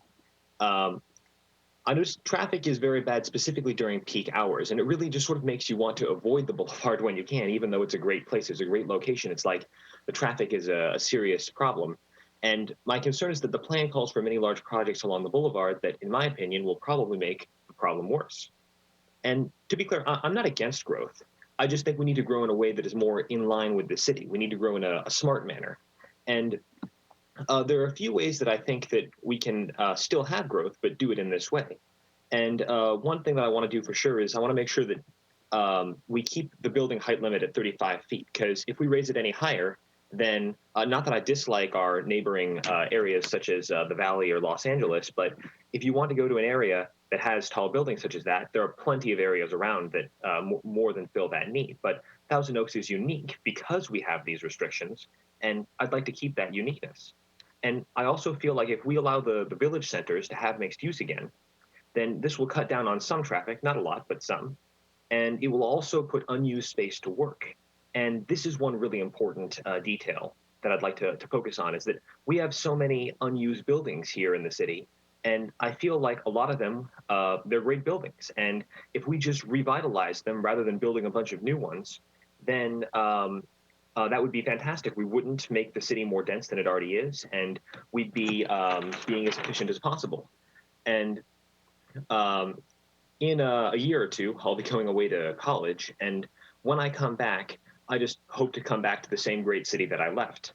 Speaker 11: I noticed traffic is very bad, specifically during peak hours, and it really just sort of makes you want to avoid the boulevard when you can, even though it's a great place, it's a great location. It's like the traffic is a serious problem. And my concern is that the plan calls for many large projects along the boulevard that, in my opinion, will probably make the problem worse. And to be clear, I'm not against growth. I just think we need to grow in a way that is more in line with the city. We need to grow in a smart manner. And there are a few ways that I think that we can still have growth, but do it in this way. And one thing that I want to do for sure is I want to make sure that we keep the building height limit at 35 feet, because if we raise it any higher, then not that I dislike our neighboring areas such as the Valley or Los Angeles, but if you want to go to an area that has tall buildings such as that, there are plenty of areas around that more than fill that need. But Thousand Oaks is unique because we have these restrictions, and I'd like to keep that uniqueness. And I also feel like if we allow the village centers to have mixed use again, then this will cut down on some traffic, not a lot, but some. And it will also put unused space to work. And this is one really important detail that I'd like to focus on, is that we have so many unused buildings here in the city, And I feel like a lot of them, they're great buildings. And if we just revitalize them rather than building a bunch of new ones, then that would be fantastic. We wouldn't make the city more dense than it already is, and we'd be being as efficient as possible. And in a year or two, I'll be going away to college. And when I come back, I just hope to come back to the same great city that I left.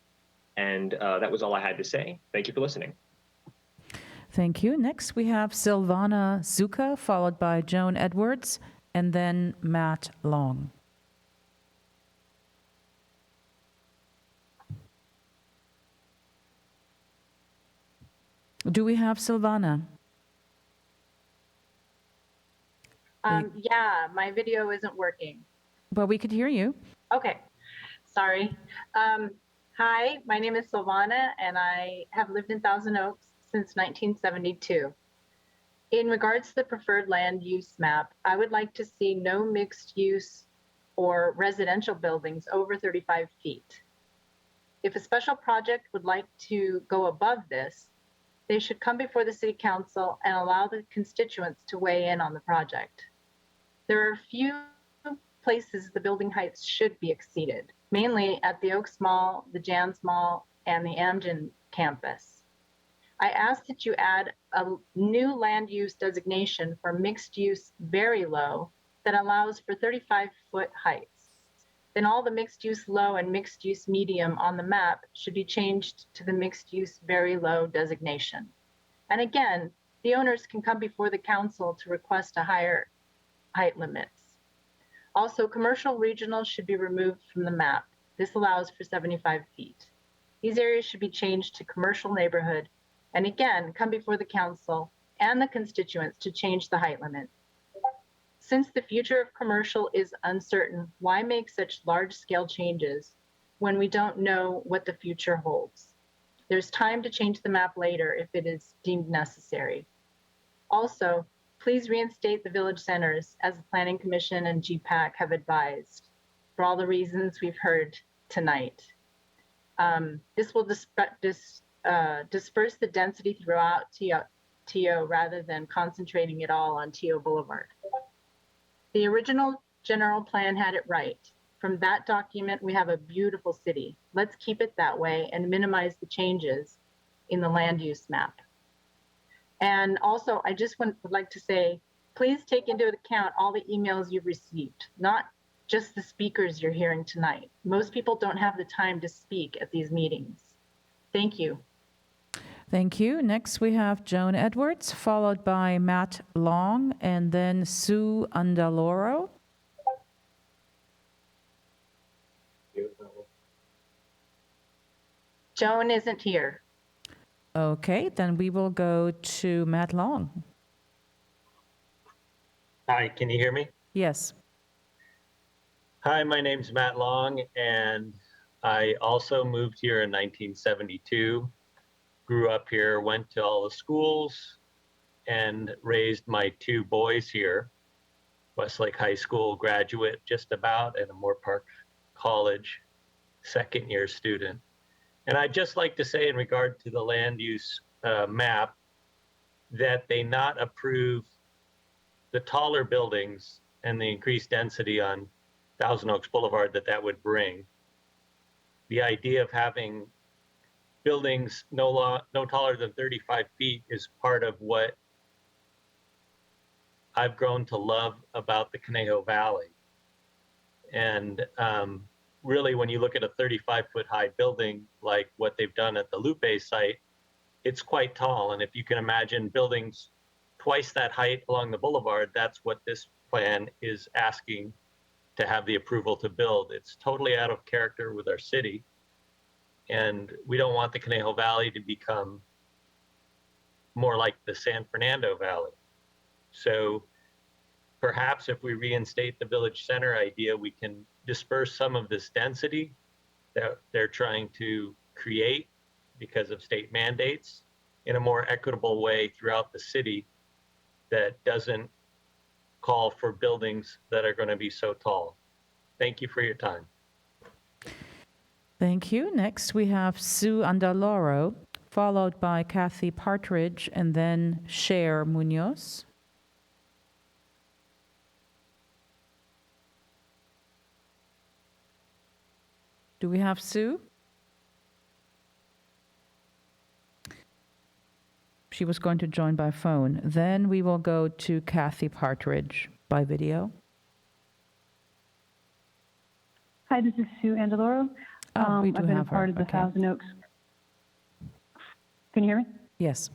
Speaker 11: And that was all I had to say. Thank you for listening.
Speaker 1: Thank you. Next, we have Silvana Zuka, followed by Joan Edwards, and then Matt Long. Do we have Silvana?
Speaker 12: Yeah, my video isn't working.
Speaker 1: Well, we could hear you.
Speaker 12: Okay, sorry. Hi, my name is Silvana, and I have lived in Thousand Oaks since 1972. In regards to the preferred land use map, I would like to see no mixed use or residential buildings over 35 feet. If a special project would like to go above this, they should come before the City Council and allow the constituents to weigh in on the project. There are a few places the building heights should be exceeded, mainly at the Oaks Mall, the Jans Mall, and the Amgen campus. I ask that you add a new land use designation for mixed use very low that allows for 35-foot heights. Then all the mixed use low and mixed use medium on the map should be changed to the mixed use very low designation. And again, the owners can come before the council to request a higher height limits. Also, commercial regional should be removed from the map. This allows for 75 feet. These areas should be changed to commercial neighborhood, and again, come before the council and the constituents to change the height limit. Since the future of commercial is uncertain, why make such large-scale changes when we don't know what the future holds? There's time to change the map later if it is deemed necessary. Also, please reinstate the village centers as the Planning Commission and GPAC have advised for all the reasons we've heard tonight. This will disperse the density throughout TO rather than concentrating it all on TO Boulevard. The original general plan had it right. From that document, we have a beautiful city. Let's keep it that way and minimize the changes in the land use map. And also, I just would like to say, please take into account all the emails you've received, not just the speakers you're hearing tonight. Most people don't have the time to speak at these meetings. Thank you.
Speaker 1: Thank you. Next, we have Joan Edwards, followed by Matt Long, and then Sue Andaloro.
Speaker 12: Joan isn't here.
Speaker 1: Okay, then we will go to Matt Long.
Speaker 13: Hi, can you hear me?
Speaker 1: Yes.
Speaker 13: Hi, my name's Matt Long, and I also moved here in 1972. Grew up here, went to all the schools, and raised my two boys here. Westlake High School graduate just about, and a MOORPARK College second-year student. And I'd just like to say in regard to the land use map, that they not approve the taller buildings and the increased density on Thousand Oaks Boulevard that would bring. The idea of having buildings no taller than 35 feet is part of what I've grown to love about the Conejo Valley. And really, when you look at a 35-foot high building like what they've done at the Lupe site, it's quite tall. And if you can imagine buildings twice that height along the boulevard, that's what this plan is asking to have the approval to build. It's totally out of character with our city. And we don't want the Conejo Valley to become more like the San Fernando Valley. So perhaps if we reinstate the village center idea, we can disperse some of this density that they're trying to create because of state mandates in a more equitable way throughout the city that doesn't call for buildings that are going to be so tall. Thank you for your time.
Speaker 1: Thank you. Next, we have Sue Andaloro, followed by Kathy Partridge, and then Cher Munoz. Do we have Sue? She was going to join by phone. Then we will go to Kathy Partridge by video.
Speaker 10: Hi, this is Sue Angeloro.
Speaker 1: We do
Speaker 10: I've been
Speaker 1: have
Speaker 10: a part
Speaker 1: her.
Speaker 10: of the
Speaker 1: Okay.
Speaker 10: Thousand Oaks. Can you hear me?
Speaker 1: Yes.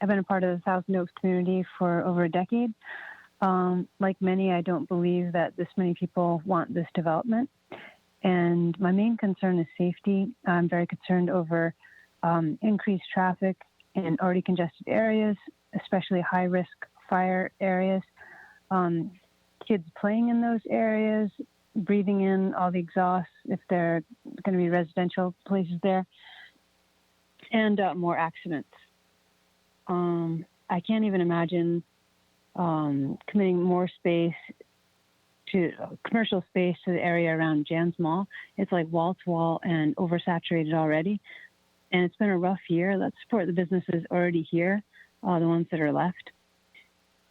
Speaker 10: I've been a part of the Thousand Oaks community for over a decade. Like many, I don't believe that this many people want this development. And my main concern is safety. I'm very concerned over increased traffic in already congested areas, especially high-risk fire areas. Kids playing in those areas, breathing in all the exhausts if there are going to be residential places there, and more accidents. I can't even imagine committing more space to commercial space to the area around Jan's Mall. It's like wall to wall and oversaturated already. And it's been a rough year. Let's support the businesses already here, the ones that are left.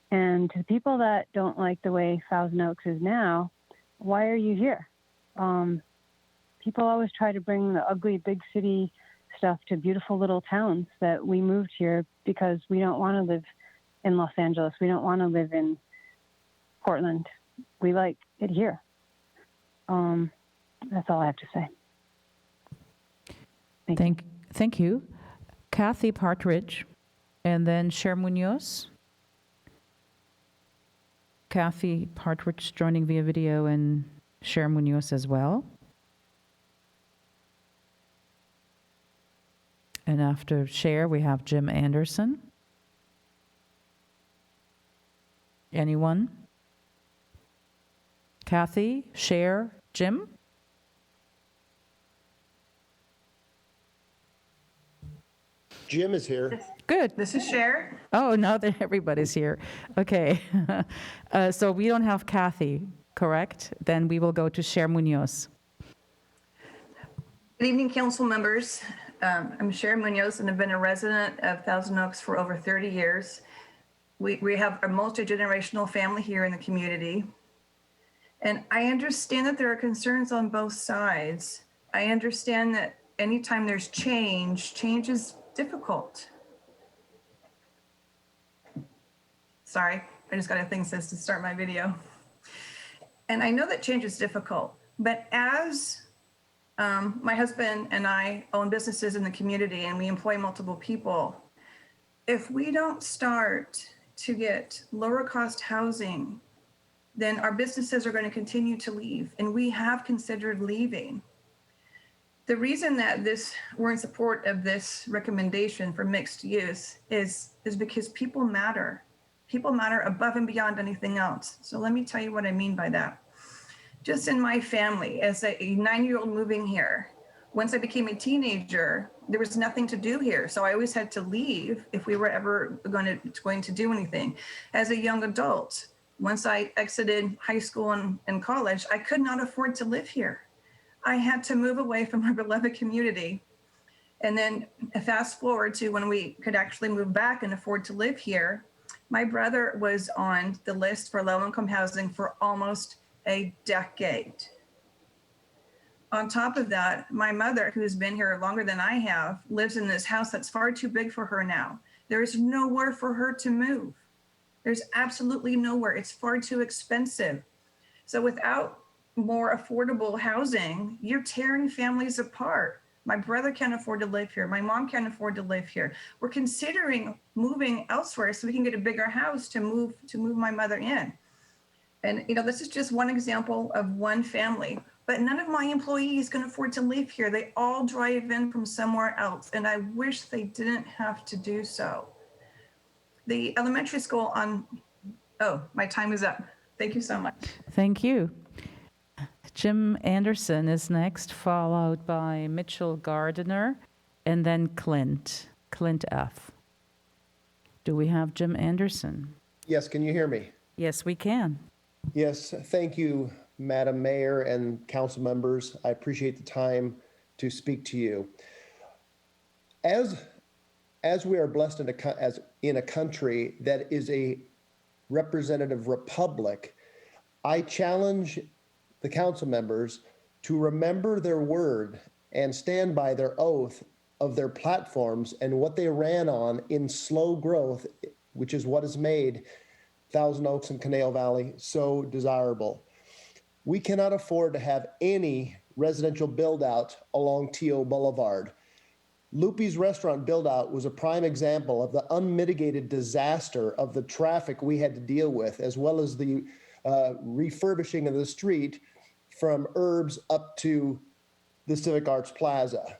Speaker 10: And to the people that don't like the way Thousand Oaks is now, why are you here? People always try to bring the ugly big city stuff to beautiful little towns that we moved here because we don't want to live in Los Angeles. We don't want to live in Portland. We like it here. That's all I have to say.
Speaker 1: Thank you. Kathy Partridge, and then Cher Munoz. Kathy Partridge joining via video, and Cher Munoz as well. And after Cher, we have Jim Anderson. Anyone? Kathy, Cher, Jim?
Speaker 14: Jim is here.
Speaker 1: Good.
Speaker 15: This is Cher.
Speaker 1: Oh, now that everybody's here. Okay. So we don't have Kathy, correct? Then we will go to Cher Munoz.
Speaker 15: Good evening, council members. I'm Cher Munoz, and I've been a resident of Thousand Oaks for over 30 years. We have a multi-generational family here in the community. And I understand that there are concerns on both sides. I understand that anytime there's change is difficult. Sorry, I just got a thing that says to start my video. And I know that change is difficult, but as my husband and I own businesses in the community and we employ multiple people, if we don't start to get lower cost housing, then our businesses are going to continue to leave, and we have considered leaving. The reason that we're in support of this recommendation for mixed use is because people matter. People matter above and beyond anything else. So let me tell you what I mean by that. Just in my family, as a 9-year-old moving here, once I became a teenager, there was nothing to do here. So I always had to leave if we were ever going to do anything. As a young adult, once I exited high school and college, I could not afford to live here. I had to move away from our beloved community. And then fast forward to when we could actually move back and afford to live here, my brother was on the list for low-income housing for almost a decade. On top of that, my mother, who's been here longer than I have, lives in this house that's far too big for her now. There is nowhere for her to move. There's absolutely nowhere. It's far too expensive. So without more affordable housing, you're tearing families apart. My brother can't afford to live here. My mom can't afford to live here. We're considering moving elsewhere so we can get a bigger house to move my mother in. And this is just one example of one family, but none of my employees can afford to live here. They all drive in from somewhere else, and I wish they didn't have to do so. The elementary school my time is up. Thank you so much.
Speaker 1: Thank you. Jim Anderson is next, followed by Mitchell Gardiner, and then Clint F. Do we have Jim Anderson?
Speaker 14: Yes, can you hear me?
Speaker 1: Yes, we can.
Speaker 14: Yes, thank you, Madam Mayor and council members. I appreciate the time to speak to you. As we are blessed in a country that is a representative republic, I challenge the council members to remember their word and stand by their oath of their platforms and what they ran on in slow growth, which is what has made Thousand Oaks and Conejo Valley so desirable. We cannot afford to have any residential build out along T.O. Boulevard. Loopy's restaurant build out was a prime example of the unmitigated disaster of the traffic we had to deal with, as well as the refurbishing of the street from Herbs up to the Civic Arts Plaza.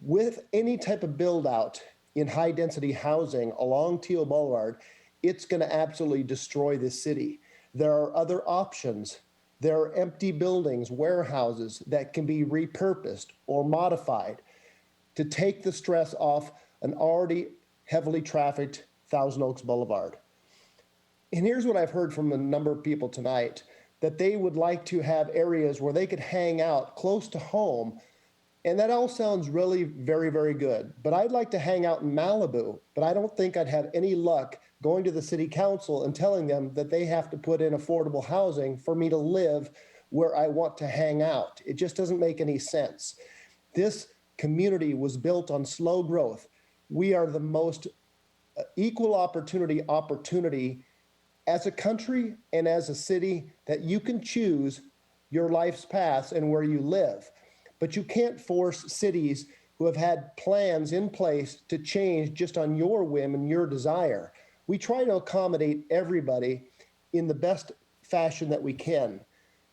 Speaker 14: With any type of build out in high density housing along Teal Boulevard, it's going to absolutely destroy this city. There are other options. There are empty buildings, warehouses that can be repurposed or modified to take the stress off an already heavily trafficked Thousand Oaks Boulevard. And here's what I've heard from a number of people tonight, that they would like to have areas where they could hang out close to home. And that all sounds really very, very good. But I'd like to hang out in Malibu, but I don't think I'd have any luck going to the city council and telling them that they have to put in affordable housing for me to live where I want to hang out. It just doesn't make any sense. This community was built on slow growth. We are the most equal opportunity as a country and as a city that you can choose your life's path and where you live. But you can't force cities who have had plans in place to change just on your whim and your desire. We try to accommodate everybody in the best fashion that we can.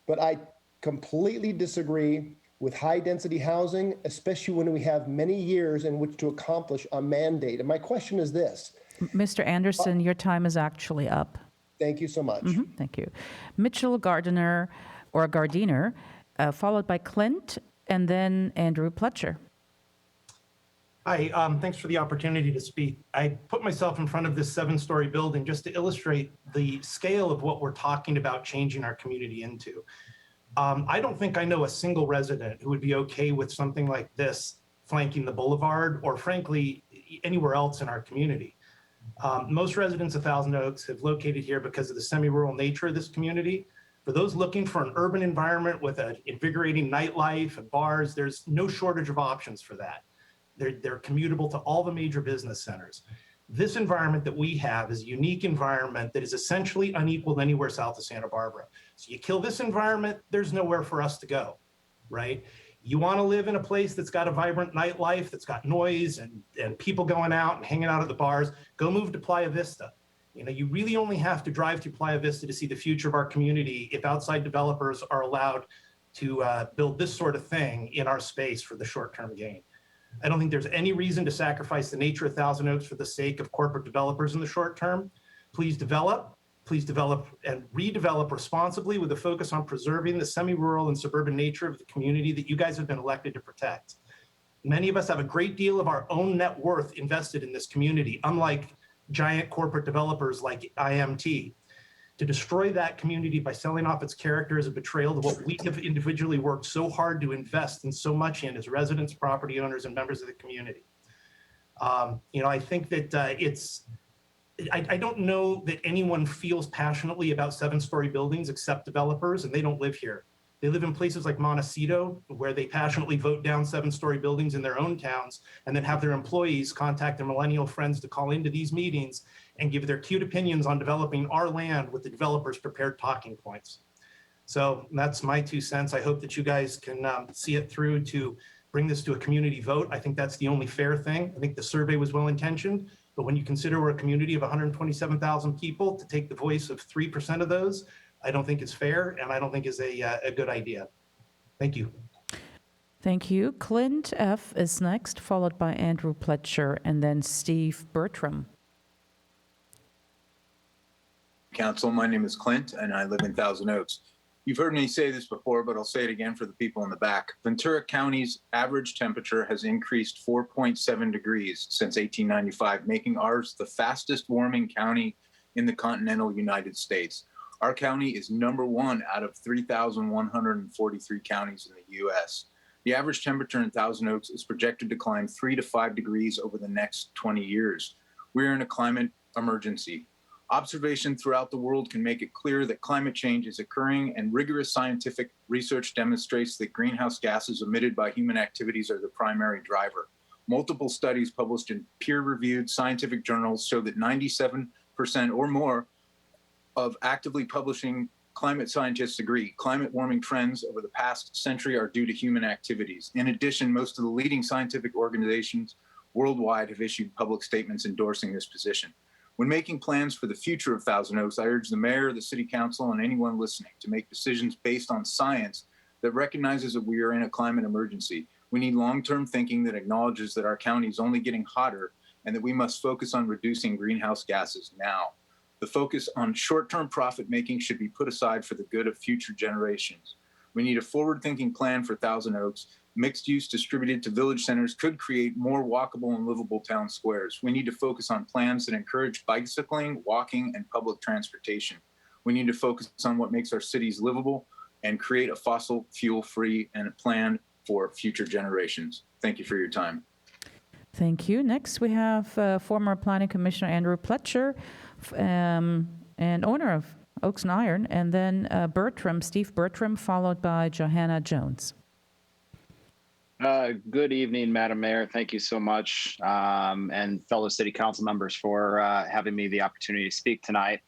Speaker 14: But I completely disagree with high density housing, especially when we have many years in which to accomplish a mandate. And my question is this.
Speaker 1: Mr. Anderson, your time is actually up.
Speaker 14: Thank you so much.
Speaker 1: Thank you. Mitchell Gardiner, followed by Clint, and then Andrew Pletcher.
Speaker 16: Hi, thanks for the opportunity to speak. I put myself in front of this 7-story building just to illustrate the scale of what we're talking about changing our community into. I don't think I know a single resident who would be okay with something like this flanking the boulevard or frankly, anywhere else in our community. Most residents of Thousand Oaks have located here because of the semi-rural nature of this community. For those looking for an urban environment with an invigorating nightlife and bars, there's no shortage of options for that. They're commutable to all the major business centers. This environment that we have is a unique environment that is essentially unequaled anywhere south of Santa Barbara. So you kill this environment, there's nowhere for us to go, right? You want to live in a place that's got a vibrant nightlife, that's got noise and people going out and hanging out at the bars, go move to Playa Vista. You know, you really only have to drive through Playa Vista to see the future of our community if outside developers are allowed to build this sort of thing in our space for the short-term gain. I don't think there's any reason to sacrifice the nature of Thousand Oaks for the sake of corporate developers in the short term. Please develop and redevelop responsibly with a focus on preserving the semi-rural and suburban nature of the community that you guys have been elected to protect. Many of us have a great deal of our own net worth invested in this community, unlike giant corporate developers like IMT. To destroy that community by selling off its character is a betrayal of what we have individually worked so hard to invest in so much in as residents, property owners, and members of the community. You know, I think that I don't know that anyone feels passionately about 7-story buildings except developers, and they don't live here. They live in places like Montecito, where they passionately vote down 7-story buildings in their own towns, and then have their employees contact their millennial friends to call into these meetings and give their cute opinions on developing our land with the developers' prepared talking points. So that's my 2 cents. I hope that you guys can see it through to bring this to a community vote. I think that's the only fair thing. I think the survey was well-intentioned, but when you consider we're a community of 127,000 people, to take the voice of 3% of those, I don't think it's fair, and I don't think is a good idea. Thank you.
Speaker 1: Thank you. Clint F. is next, followed by Andrew Pletcher, and then Steve Bertram.
Speaker 17: Council, my name is Clint, and I live in Thousand Oaks. You've heard me say this before, but I'll say it again for the people in the back. Ventura County's average temperature has increased 4.7 degrees since 1895, making ours the fastest warming county in the continental United States. Our county is #1 out of 3,143 counties in the U.S. The average temperature in Thousand Oaks is projected to climb 3 to 5 degrees over the next 20 years. We're in a climate emergency. Observation throughout the world can make it clear that climate change is occurring, and rigorous scientific research demonstrates that greenhouse gases emitted by human activities are the primary driver. Multiple studies published in peer-reviewed scientific journals show that 97% or more of actively publishing climate scientists agree climate warming trends over the past century are due to human activities. In addition, most of the leading scientific organizations worldwide have issued public statements endorsing this position. When making plans for the future of Thousand Oaks, I urge the mayor, the city council, and anyone listening to make decisions based on science that recognizes that we are in a climate emergency. We need long-term thinking that acknowledges that our county is only getting hotter and that we must focus on reducing greenhouse gases now. The focus on short-term profit-making should be put aside for the good of future generations. We need a forward-thinking plan for Thousand Oaks. Mixed use distributed to village centers could create more walkable and livable town squares. We need to focus on plans that encourage bicycling, walking, and public transportation. We need to focus on what makes our cities livable and create a fossil fuel-free and a plan for future generations. Thank you for your time.
Speaker 1: Thank you. Next, we have former Planning Commissioner Andrew Pletcher, and owner of Oaks and Iron, and then Steve Bertram, followed by Johanna Jones.
Speaker 2: Good evening, Madam Mayor. Thank you so much, and fellow city council members for having me the opportunity to speak tonight.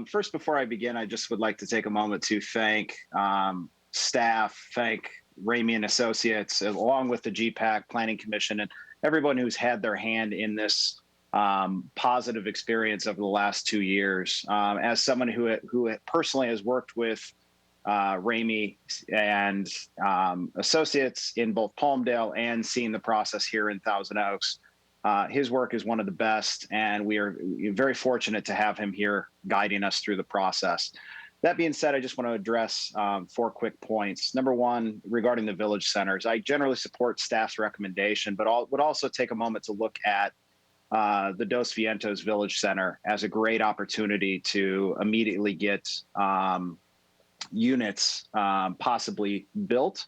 Speaker 2: First, before I begin, I just would like to take a moment to thank staff, thank Ramey and Associates, along with the GPAC Planning Commission, and everyone who's had their hand in this positive experience over the last 2 years. As someone who personally has worked with Ramey and Associates in both Palmdale and seen the process here in Thousand Oaks, his work is one of the best, and we are very fortunate to have him here guiding us through the process. That being said, I just want to address 4 quick points. Number one, regarding the village centers, I generally support staff's recommendation, but would also take a moment to look at the Dos Vientos Village Center as a great opportunity to immediately get units possibly built.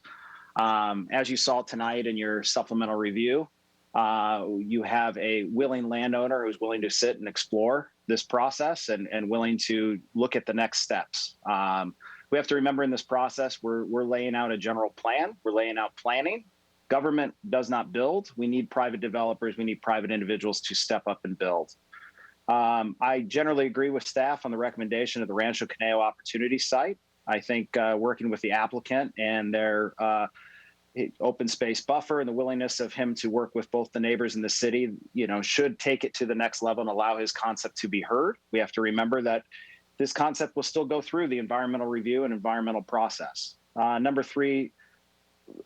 Speaker 2: As you saw tonight in your supplemental review, you have a willing landowner who's willing to sit and explore this process and willing to look at the next steps. We have to remember in this process, we're laying out a general plan. We're laying out planning. Government does not build. We need private developers. We need private individuals to step up and build. I generally agree with staff on the recommendation of the Rancho Conejo Opportunity Site. I think working with the applicant and their open space buffer and the willingness of him to work with both the neighbors and the city, should take it to the next level and allow his concept to be heard. We have to remember that this concept will still go through the environmental review and environmental process. Number 3,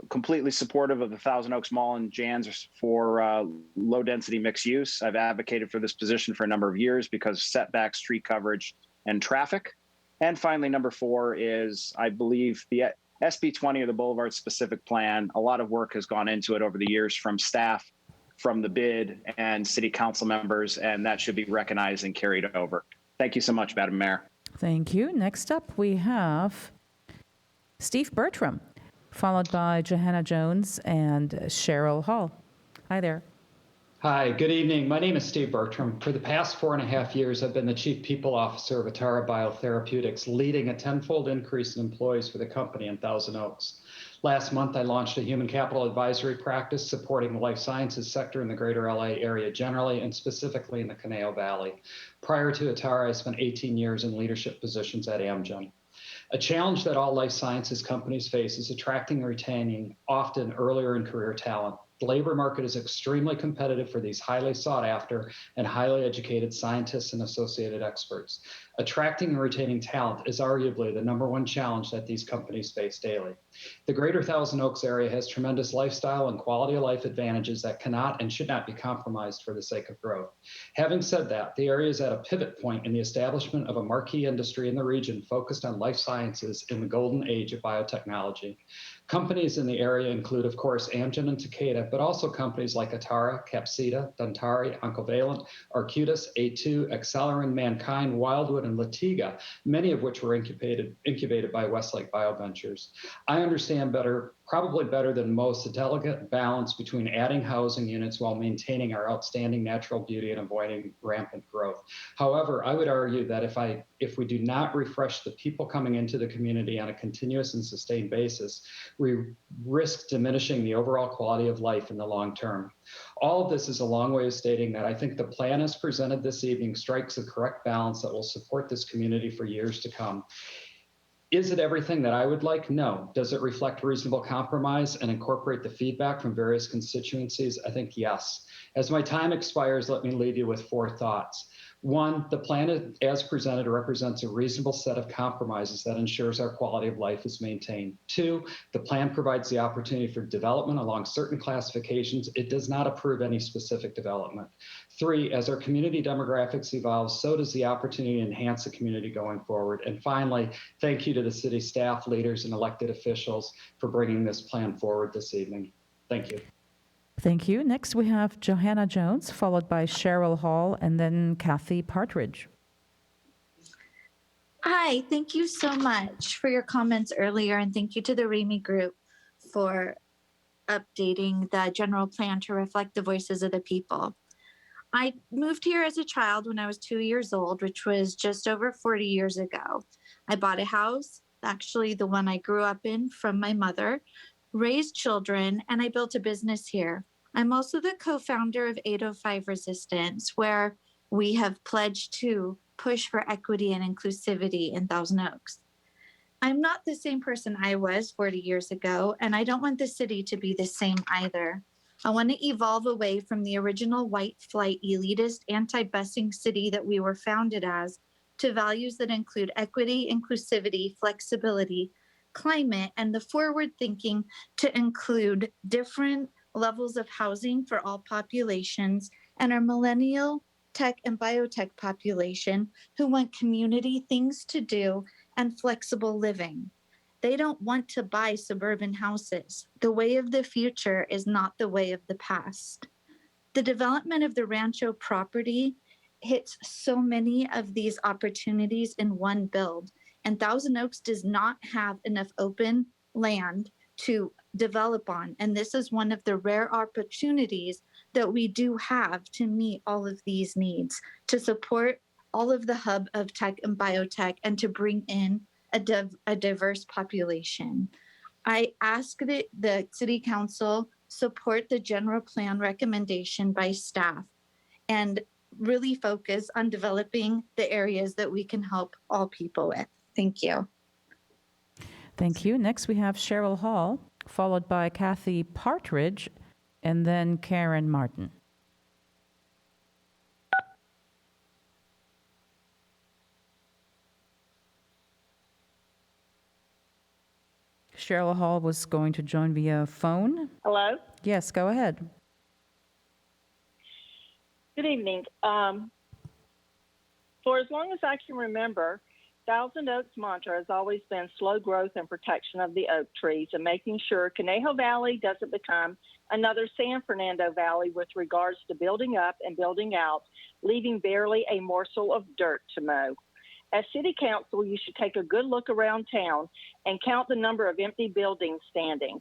Speaker 2: completely supportive of the Thousand Oaks Mall and Jan's for low density mixed use. I've advocated for this position for a number of years because of setback, street coverage, and traffic. And finally, number 4 is, I believe, the SB 20, or the Boulevard Specific Plan. A lot of work has gone into it over the years from staff, from the bid, and city council members, and that should be recognized and carried over. Thank you so much, Madam Mayor.
Speaker 1: Thank you. Next up, we have Steve Bertram, followed by Johanna Jones and Cheryl Hall. Hi there.
Speaker 18: Hi, good evening. My name is Steve Bertram. For the past 4.5 years, I've been the Chief People Officer of Atara Biotherapeutics, leading a 10-fold increase in employees for the company in Thousand Oaks. Last month, I launched a human capital advisory practice supporting the life sciences sector in the greater LA area generally, and specifically in the Conejo Valley. Prior to Atara, I spent 18 years in leadership positions at Amgen. A challenge that all life sciences companies face is attracting and retaining often earlier in career talent. The labor market is extremely competitive for these highly sought after and highly educated scientists and associated experts. Attracting and retaining talent is arguably the #1 challenge that these companies face daily. The greater Thousand Oaks area has tremendous lifestyle and quality of life advantages that cannot and should not be compromised for the sake of growth. Having said that, the area is at a pivot point in the establishment of a marquee industry in the region focused on life sciences in the golden age of biotechnology. Companies in the area include, of course, Amgen and Takeda, but also companies like Atara, Capsida, Dantari, Oncovalent, Arcutis, A2, Accelerin, Mankind, Wildwood, and Latiga, many of which were incubated by Westlake BioVentures. I am understand better, probably better than most, the delicate balance between adding housing units while maintaining our outstanding natural beauty and avoiding rampant growth. However, I would argue that if we do not refresh the people coming into the community on a continuous and sustained basis, we risk diminishing the overall quality of life in the long term. All of this is a long way of stating that I think the plan as presented this evening strikes the correct balance that will support this community for years to come. Is it everything that I would like? No. Does it reflect reasonable compromise and incorporate the feedback from various constituencies? I think yes. As my time expires, let me leave you with 4 thoughts. 1, the plan as presented represents a reasonable set of compromises that ensures our quality of life is maintained. 2, the plan provides the opportunity for development along certain classifications. It does not approve any specific development. 3, as our community demographics evolve, so does the opportunity to enhance the community going forward. And finally, thank you to the city staff, leaders, and elected officials for bringing this plan forward this evening. Thank you.
Speaker 1: Thank you. Next, we have Johanna Jones, followed by Cheryl Hall, and then Kathy Partridge.
Speaker 19: Hi, thank you so much for your comments earlier, and thank you to the RAMI group for updating the general plan to reflect the voices of the people. I moved here as a child when I was 2 years old, which was just over 40 years ago. I bought a house, actually the one I grew up in from my mother, raised children, and I built a business here. I'm also the co-founder of 805 Resistance, where we have pledged to push for equity and inclusivity in Thousand Oaks. I'm not the same person I was 40 years ago, and I don't want the city to be the same either. I want to evolve away from the original white flight, elitist, anti-busing city that we were founded as to values that include equity, inclusivity, flexibility, climate, and the forward thinking to include different levels of housing for all populations and our millennial tech and biotech population who want community things to do and flexible living. They don't want to buy suburban houses. The way of the future is not the way of the past. The development of the Rancho property hits so many of these opportunities in one build, and Thousand Oaks does not have enough open land to develop on. And this is one of the rare opportunities that we do have to meet all of these needs, to support all of the hub of tech and biotech, and to bring in a diverse population. I ask that the City Council support the general plan recommendation by staff and really focus on developing the areas that we can help all people with. Thank you.
Speaker 1: Thank you. Next, we have Cheryl Hall, followed by Kathy Partridge, and then Karen Martin. Cheryl Hall was going to join via phone.
Speaker 20: Hello?
Speaker 1: Yes, go ahead.
Speaker 20: Good evening. For as long as I can remember, Thousand Oaks' mantra has always been slow growth and protection of the oak trees and making sure Conejo Valley doesn't become another San Fernando Valley with regards to building up and building out, leaving barely a morsel of dirt to mow. As City Council, you should take a good look around town and count the number of empty buildings standing.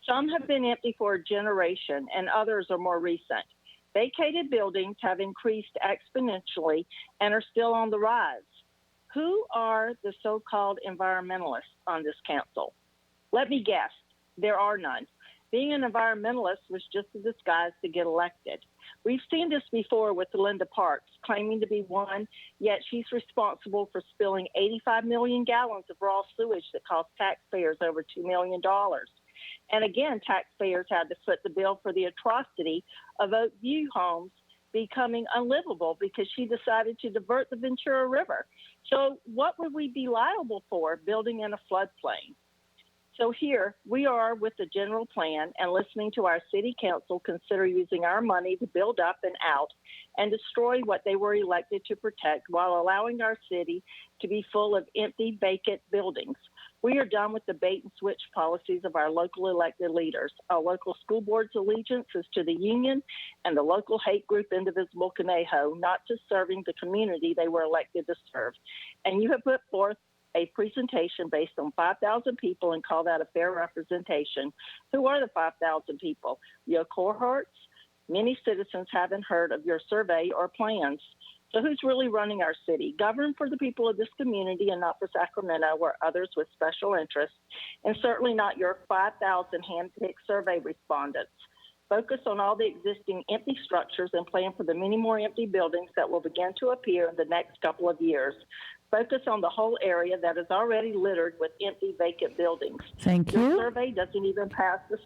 Speaker 20: Some have been empty for a generation and others are more recent. Vacated buildings have increased exponentially and are still on the rise. Who are the so-called environmentalists on this council? Let me guess, there are none. Being an environmentalist was just a disguise to get elected. We've seen this before with Linda Parks, claiming to be one, yet she's responsible for spilling 85 million gallons of raw sewage that cost taxpayers over $2 million. And again, taxpayers had to foot the bill for the atrocity of Oak View homes becoming unlivable because she decided to divert the Ventura River. So what would we be liable for building in a floodplain? So here we are with the general plan and listening to our city council consider using our money to build up and out and destroy what they were elected to protect while allowing our city to be full of empty, vacant buildings. We are done with the bait and switch policies of our local elected leaders. Our local school board's allegiance is to the union and the local hate group Indivisible Conejo, not to serving the community they were elected to serve. And you have put forth a presentation based on 5,000 people and call that a fair representation. Who are the 5,000 people? Your cohorts? Many citizens haven't heard of your survey or plans. So who's really running our city? Govern for the people of this community and not for Sacramento or others with special interests, and certainly not your 5,000 hand-picked survey respondents. Focus on all the existing empty structures and plan for the many more empty buildings that will begin to appear in the next couple of years. Focus on the whole area that is already littered with empty, vacant buildings.
Speaker 1: Thank
Speaker 20: Your
Speaker 1: you.
Speaker 20: survey doesn't even pass the...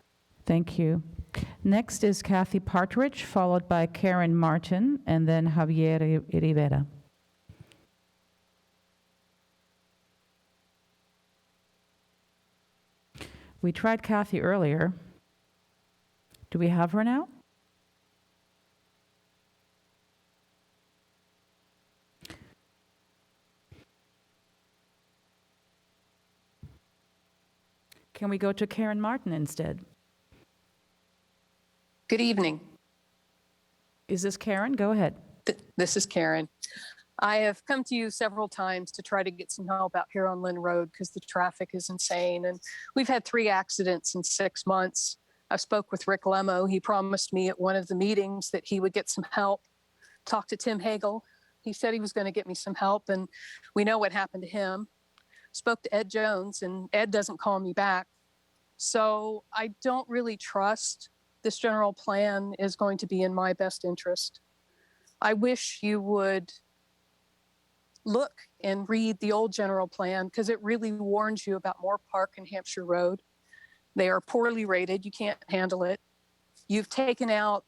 Speaker 1: Thank you. Next is Kathy Partridge, followed by Karen Martin, and then Javier Rivera. We tried Kathy earlier. Do we have her now? Can we go to Karen Martin instead?
Speaker 4: Good evening.
Speaker 1: Is this Karen? Go ahead.
Speaker 4: This is Karen. I have come to you several times to try to get some help out here on Lynn Road because the traffic is insane. And we've had 3 accidents in 6 months. I spoke with Rick Lemo. He promised me at one of the meetings that he would get some help. Talked to Tim Hagel. He said he was going to get me some help, and we know what happened to him. Spoke to Ed Jones, and Ed doesn't call me back. So I don't really trust this general plan is going to be in my best interest. I wish you would look and read the old general plan because it really warns you about MOORPARK and Hampshire Road. They are poorly rated. You can't handle it. You've taken out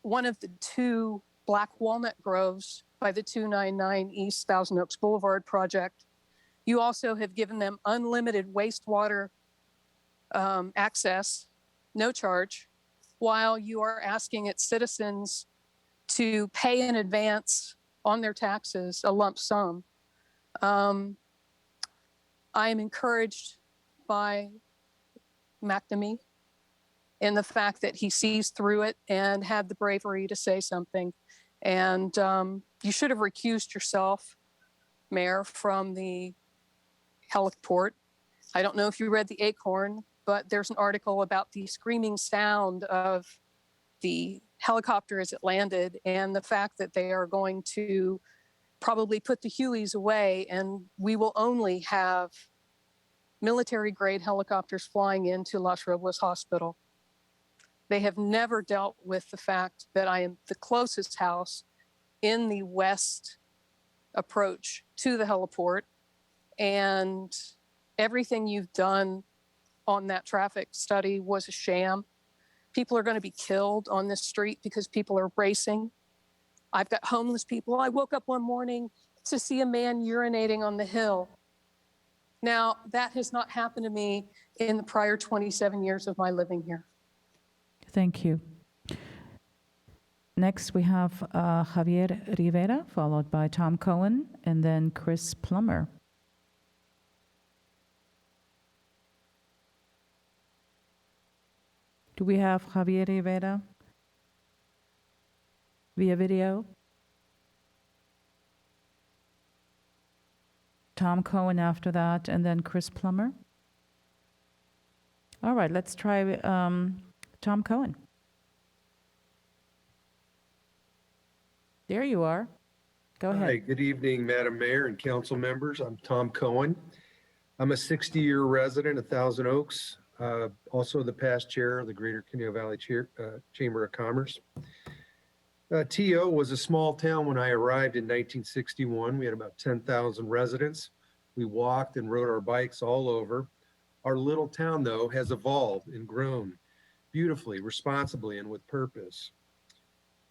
Speaker 4: one of the 2 black walnut groves by the 299 East Thousand Oaks Boulevard project. You also have given them unlimited wastewater access, no charge, while you are asking its citizens to pay in advance on their taxes a lump sum. I am encouraged by McNamee in the fact that he sees through it and had the bravery to say something. And you should have recused yourself, Mayor, from the heliport. I don't know if you read the Acorn, but there's an article about the screaming sound of the helicopter as it landed and the fact that they are going to probably put the Hueys away and we will only have military-grade helicopters flying into Los Robles Hospital. They have never dealt with the fact that I am the closest house in the west approach to the heliport, and everything you've done on that traffic study was a sham. People are going to be killed on this street because people are racing. I've got homeless people. I woke up one morning to see a man urinating on the hill. Now, that has not happened to me in the prior 27 years of my living here.
Speaker 1: Thank you. Next, we have Javier Rivera, followed by Tom Cohen, and then Chris Plummer. Do we have Javier Rivera via video? Tom Cohen after that, and then Chris Plummer. All right, let's try Tom Cohen. There you are. Go ahead.
Speaker 5: Hi, good evening, Madam Mayor and council members. I'm Tom Cohen. I'm a 60-year resident of Thousand Oaks, also the past chair of the Greater Conejo Valley Chamber of Commerce. TO was a small town when I arrived in 1961. We had about 10,000 residents. We walked and rode our bikes all over. Our little town, though, has evolved and grown beautifully, responsibly, and with purpose.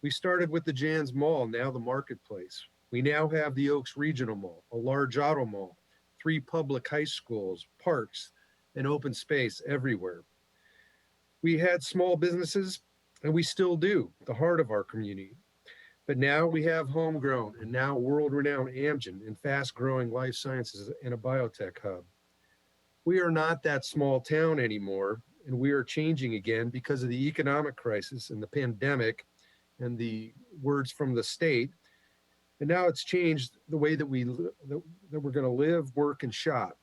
Speaker 5: We started with the Jan's Mall, now the Marketplace. We now have the Oaks Regional Mall, a large auto mall, 3 public high schools, parks, and open space everywhere. We had small businesses, and we still do, the heart of our community. But now we have homegrown and now world-renowned Amgen and fast-growing life sciences and a biotech hub. We are not that small town anymore, and we are changing again because of the economic crisis and the pandemic and the words from the state. And now it's changed the way that that we're going to live, work, and shop.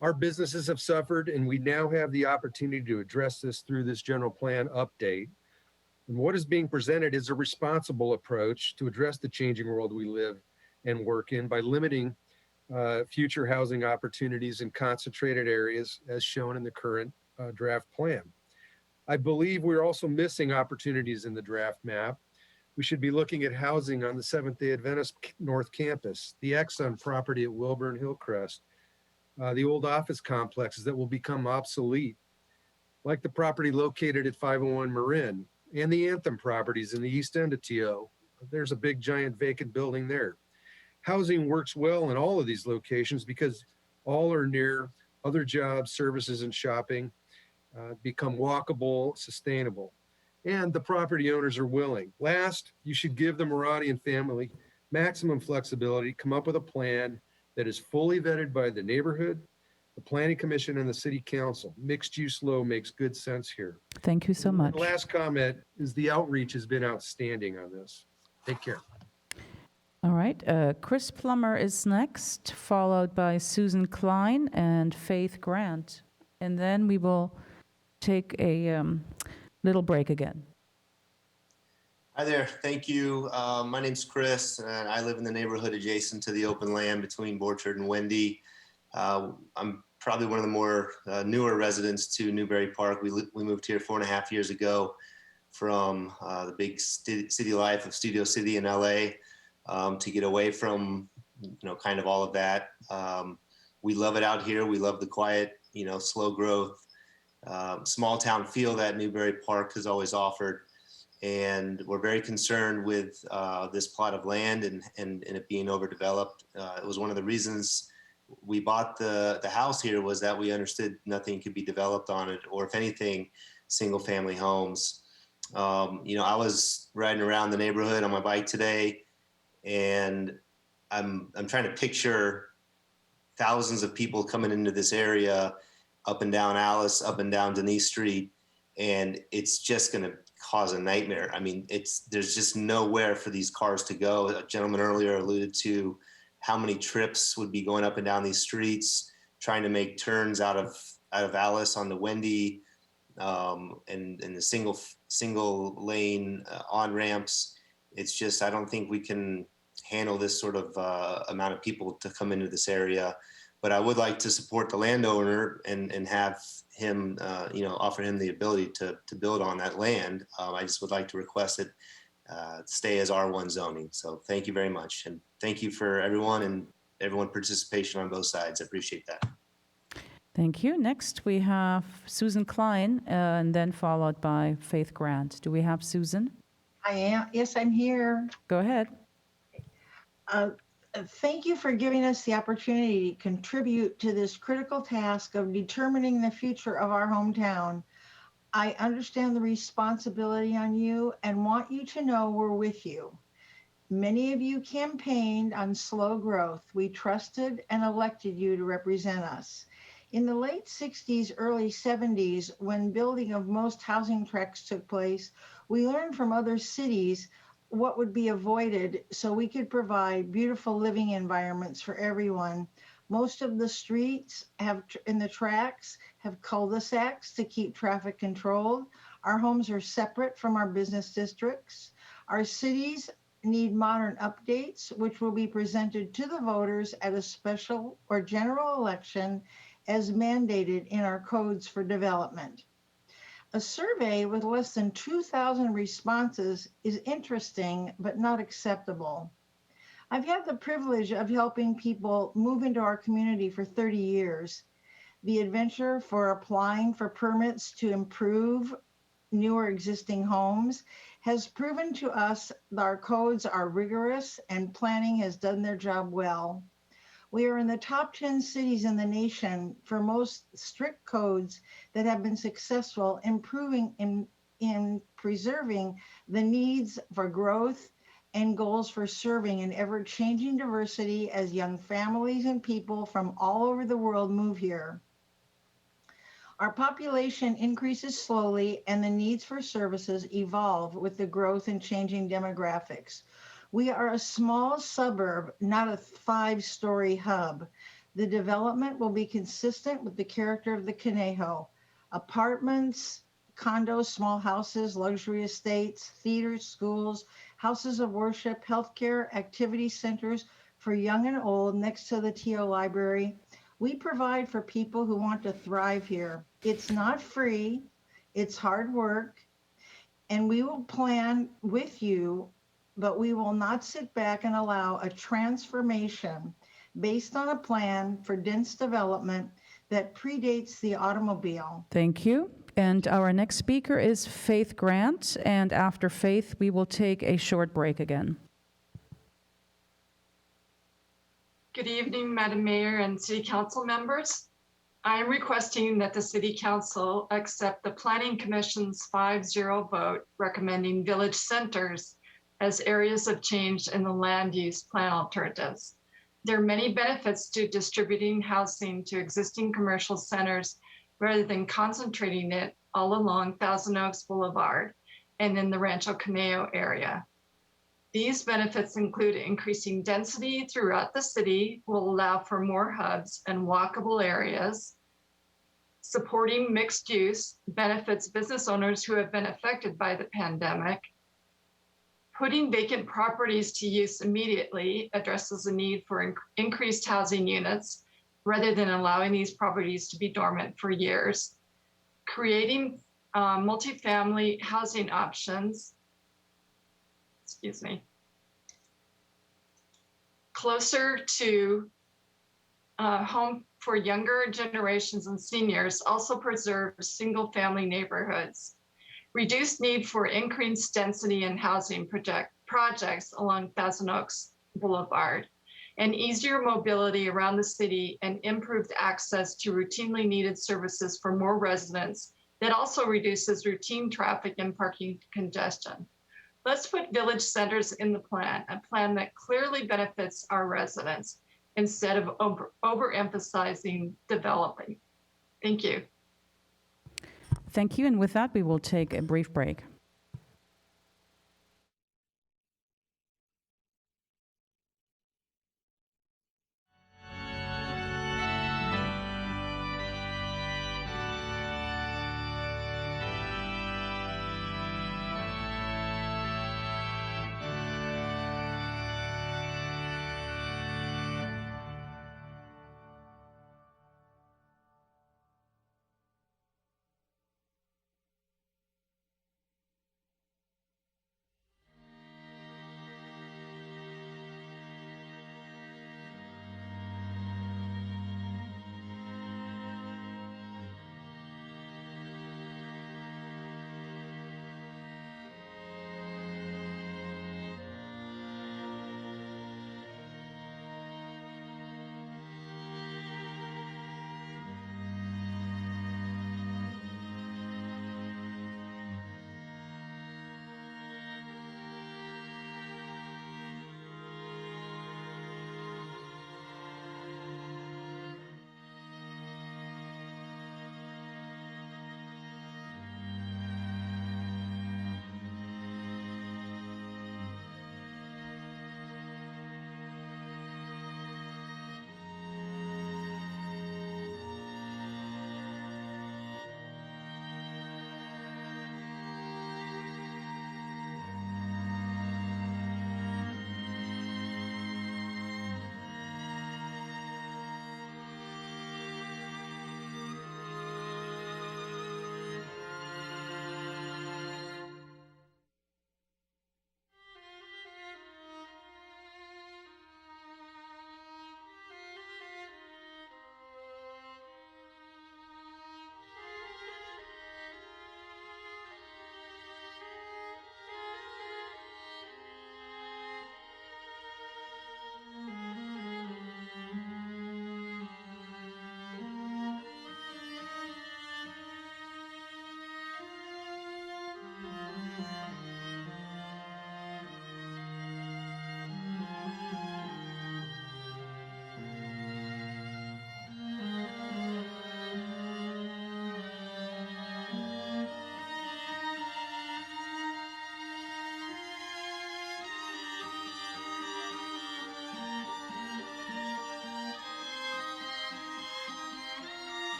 Speaker 5: Our businesses have suffered, and we now have the opportunity to address this through this general plan update. And what is being presented is a responsible approach to address the changing world we live and work in by limiting future housing opportunities in concentrated areas as shown in the current draft plan. I believe we're also missing opportunities in the draft map. We should be looking at housing on the Seventh-day Adventist North Campus, the Exxon property at Wilburn Hillcrest, the old office complexes that will become obsolete, like the property located at 501 Marin, and the Anthem properties in the east end of TO. There's a big giant vacant building there. Housing works well in all of these locations because all are near other jobs, services, and shopping, become walkable, sustainable, and the property owners are willing. Last, you should give the Maradian family maximum flexibility, come up with a plan that is fully vetted by the neighborhood, the Planning Commission, and the City Council. Mixed use low makes good sense here.
Speaker 1: Thank you so much.
Speaker 5: Last comment is the outreach has been outstanding on this. Take care.
Speaker 1: All right, Chris Plummer is next, followed by Susan Klein and Faith Grant. And then we will take a little break again.
Speaker 6: Hi there, thank you. My name's Chris, and I live in the neighborhood adjacent to the open land between Borchard and Wendy. I'm probably one of the more newer residents to Newbury Park. We moved here 4.5 years ago from the big city life of Studio City in LA to get away from, kind of all of that. We love it out here. We love the quiet, slow growth, small town feel that Newbury Park has always offered. And we're very concerned with this plot of land and it being overdeveloped. It was one of the reasons we bought the house here, was that we understood nothing could be developed on it, or if anything, single family homes. I was riding around the neighborhood on my bike today, and I'm trying to picture thousands of people coming into this area, up and down Alice, up and down Denise Street, and it's just going to cause a nightmare. I mean, there's just nowhere for these cars to go. A gentleman earlier alluded to how many trips would be going up and down these streets, trying to make turns out of Alice on the Wendy, and the single lane on ramps. It's just, I don't think we can handle this sort of amount of people to come into this area. But I would like to support the landowner and have him, offer him the ability to build on that land. I just would like to request it stay as R1 zoning. So thank you very much. And thank you for everyone participation on both sides. I appreciate that.
Speaker 1: Thank you. Next, we have Susan Klein, and then followed by Faith Grant. Do we have Susan?
Speaker 7: I am. Yes, I'm here.
Speaker 1: Go ahead.
Speaker 7: Thank you for giving us the opportunity to contribute to this critical task of determining the future of our hometown. I understand the responsibility on you and want you to know we're with you. Many of you campaigned on slow growth. We trusted and elected you to represent us. In the late 60s, early 70s, when building of most housing tracts took place, we learned from other cities what would be avoided so we could provide beautiful living environments for everyone. Most of the streets in the tracts have cul-de-sacs to keep traffic controlled. Our homes are separate from our business districts. Our cities need modern updates, which will be presented to the voters at a special or general election as mandated in our codes for development. A survey with less than 2,000 responses is interesting, but not acceptable. I've had the privilege of helping people move into our community for 30 years. The adventure for applying for permits to improve newer existing homes has proven to us that our codes are rigorous and planning has done their job well. We are in the top 10 cities in the nation for most strict codes that have been successful improving in preserving the needs for growth and goals for serving an ever-changing diversity as young families and people from all over the world move here. Our population increases slowly and the needs for services evolve with the growth and changing demographics. We are a small suburb, not a 5-story hub. The development will be consistent with the character of the Conejo. Apartments, condos, small houses, luxury estates, theaters, schools, houses of worship, healthcare, activity centers for young and old next to the TO library. We provide for people who want to thrive here. It's not free, it's hard work, and we will plan with you, but we will not sit back and allow a transformation based on a plan for dense development that predates the automobile.
Speaker 1: Thank you. And our next speaker is Faith Grant, and after Faith, we will take a short break again.
Speaker 3: Good evening, Madam Mayor and City Council members. I am requesting that the City Council accept the Planning Commission's 5-0 vote recommending village centers as areas of change in the land use plan alternatives. There are many benefits to distributing housing to existing commercial centers rather than concentrating it all along Thousand Oaks Boulevard and in the Rancho Conejo area. These benefits include increasing density throughout the city, will allow for more hubs and walkable areas, supporting mixed use, benefits business owners who have been affected by the pandemic, putting vacant properties to use immediately addresses the need for increased housing units rather than allowing these properties to be dormant for years, creating multifamily housing options, closer to home for younger generations and seniors, also preserves single-family neighborhoods, reduced need for increased density in housing projects along Thousand Oaks Boulevard, and easier mobility around the city and improved access to routinely needed services for more residents that also reduces routine traffic and parking congestion. Let's put village centers in the plan, a plan that clearly benefits our residents instead of overemphasizing developing. Thank you.
Speaker 1: Thank you. And with that, we will take a brief break.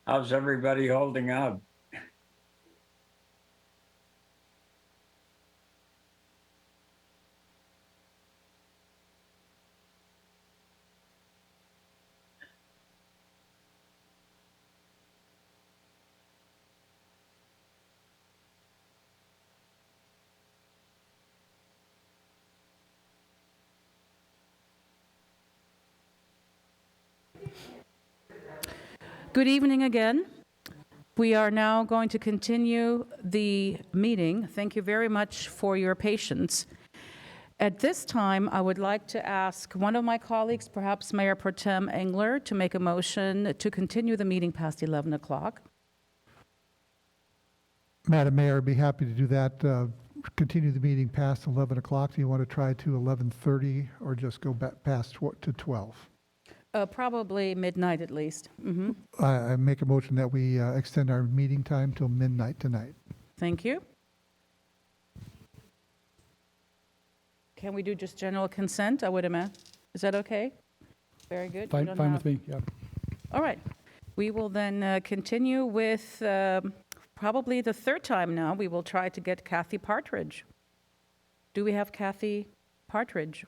Speaker 9: How's everybody holding up?
Speaker 1: Good evening again. We are now going to continue the meeting. Thank you very much for your patience. At this time, I would like to ask one of my colleagues, perhaps Mayor Pro Tem Engler, to make a motion to continue the meeting past 11 o'clock.
Speaker 21: Madam Mayor, I'd be happy to do that. Continue the meeting past 11 o'clock. Do you want to try to 11:30 or just go back past to 12?
Speaker 1: Probably midnight at least. Mm-hmm.
Speaker 21: I make a motion that we extend our meeting time till midnight tonight.
Speaker 1: Thank you. Can we do just general consent? I would imagine. Is that okay? Very good.
Speaker 22: Fine with me, yeah.
Speaker 1: All right. We will then continue with probably the third time now. We will try to get Kathy Partridge. Do we have Kathy Partridge?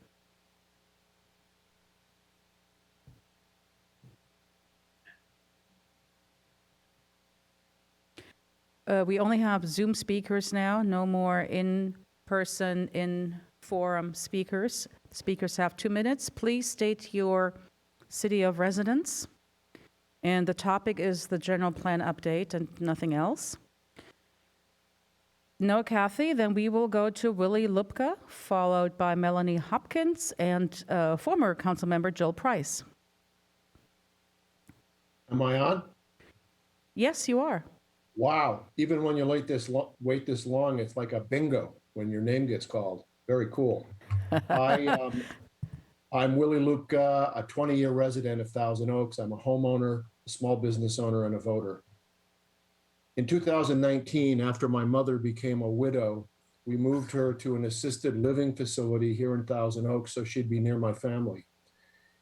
Speaker 1: We only have Zoom speakers now, no more in-person, in-forum speakers. Speakers have 2 minutes. Please state your city of residence. And the topic is the general plan update and nothing else. No Kathy, then we will go to Willie Lupka, followed by Melanie Hopkins and former council member Joel Price.
Speaker 23: Am I on?
Speaker 1: Yes, you are.
Speaker 23: Wow. Even when you wait this long, it's like a bingo when your name gets called. Very cool. I'm Willie Lupka, a 20-year resident of Thousand Oaks. I'm a homeowner, a small business owner, and a voter. In 2019, after my mother became a widow, we moved her to an assisted living facility here in Thousand Oaks so she'd be near my family.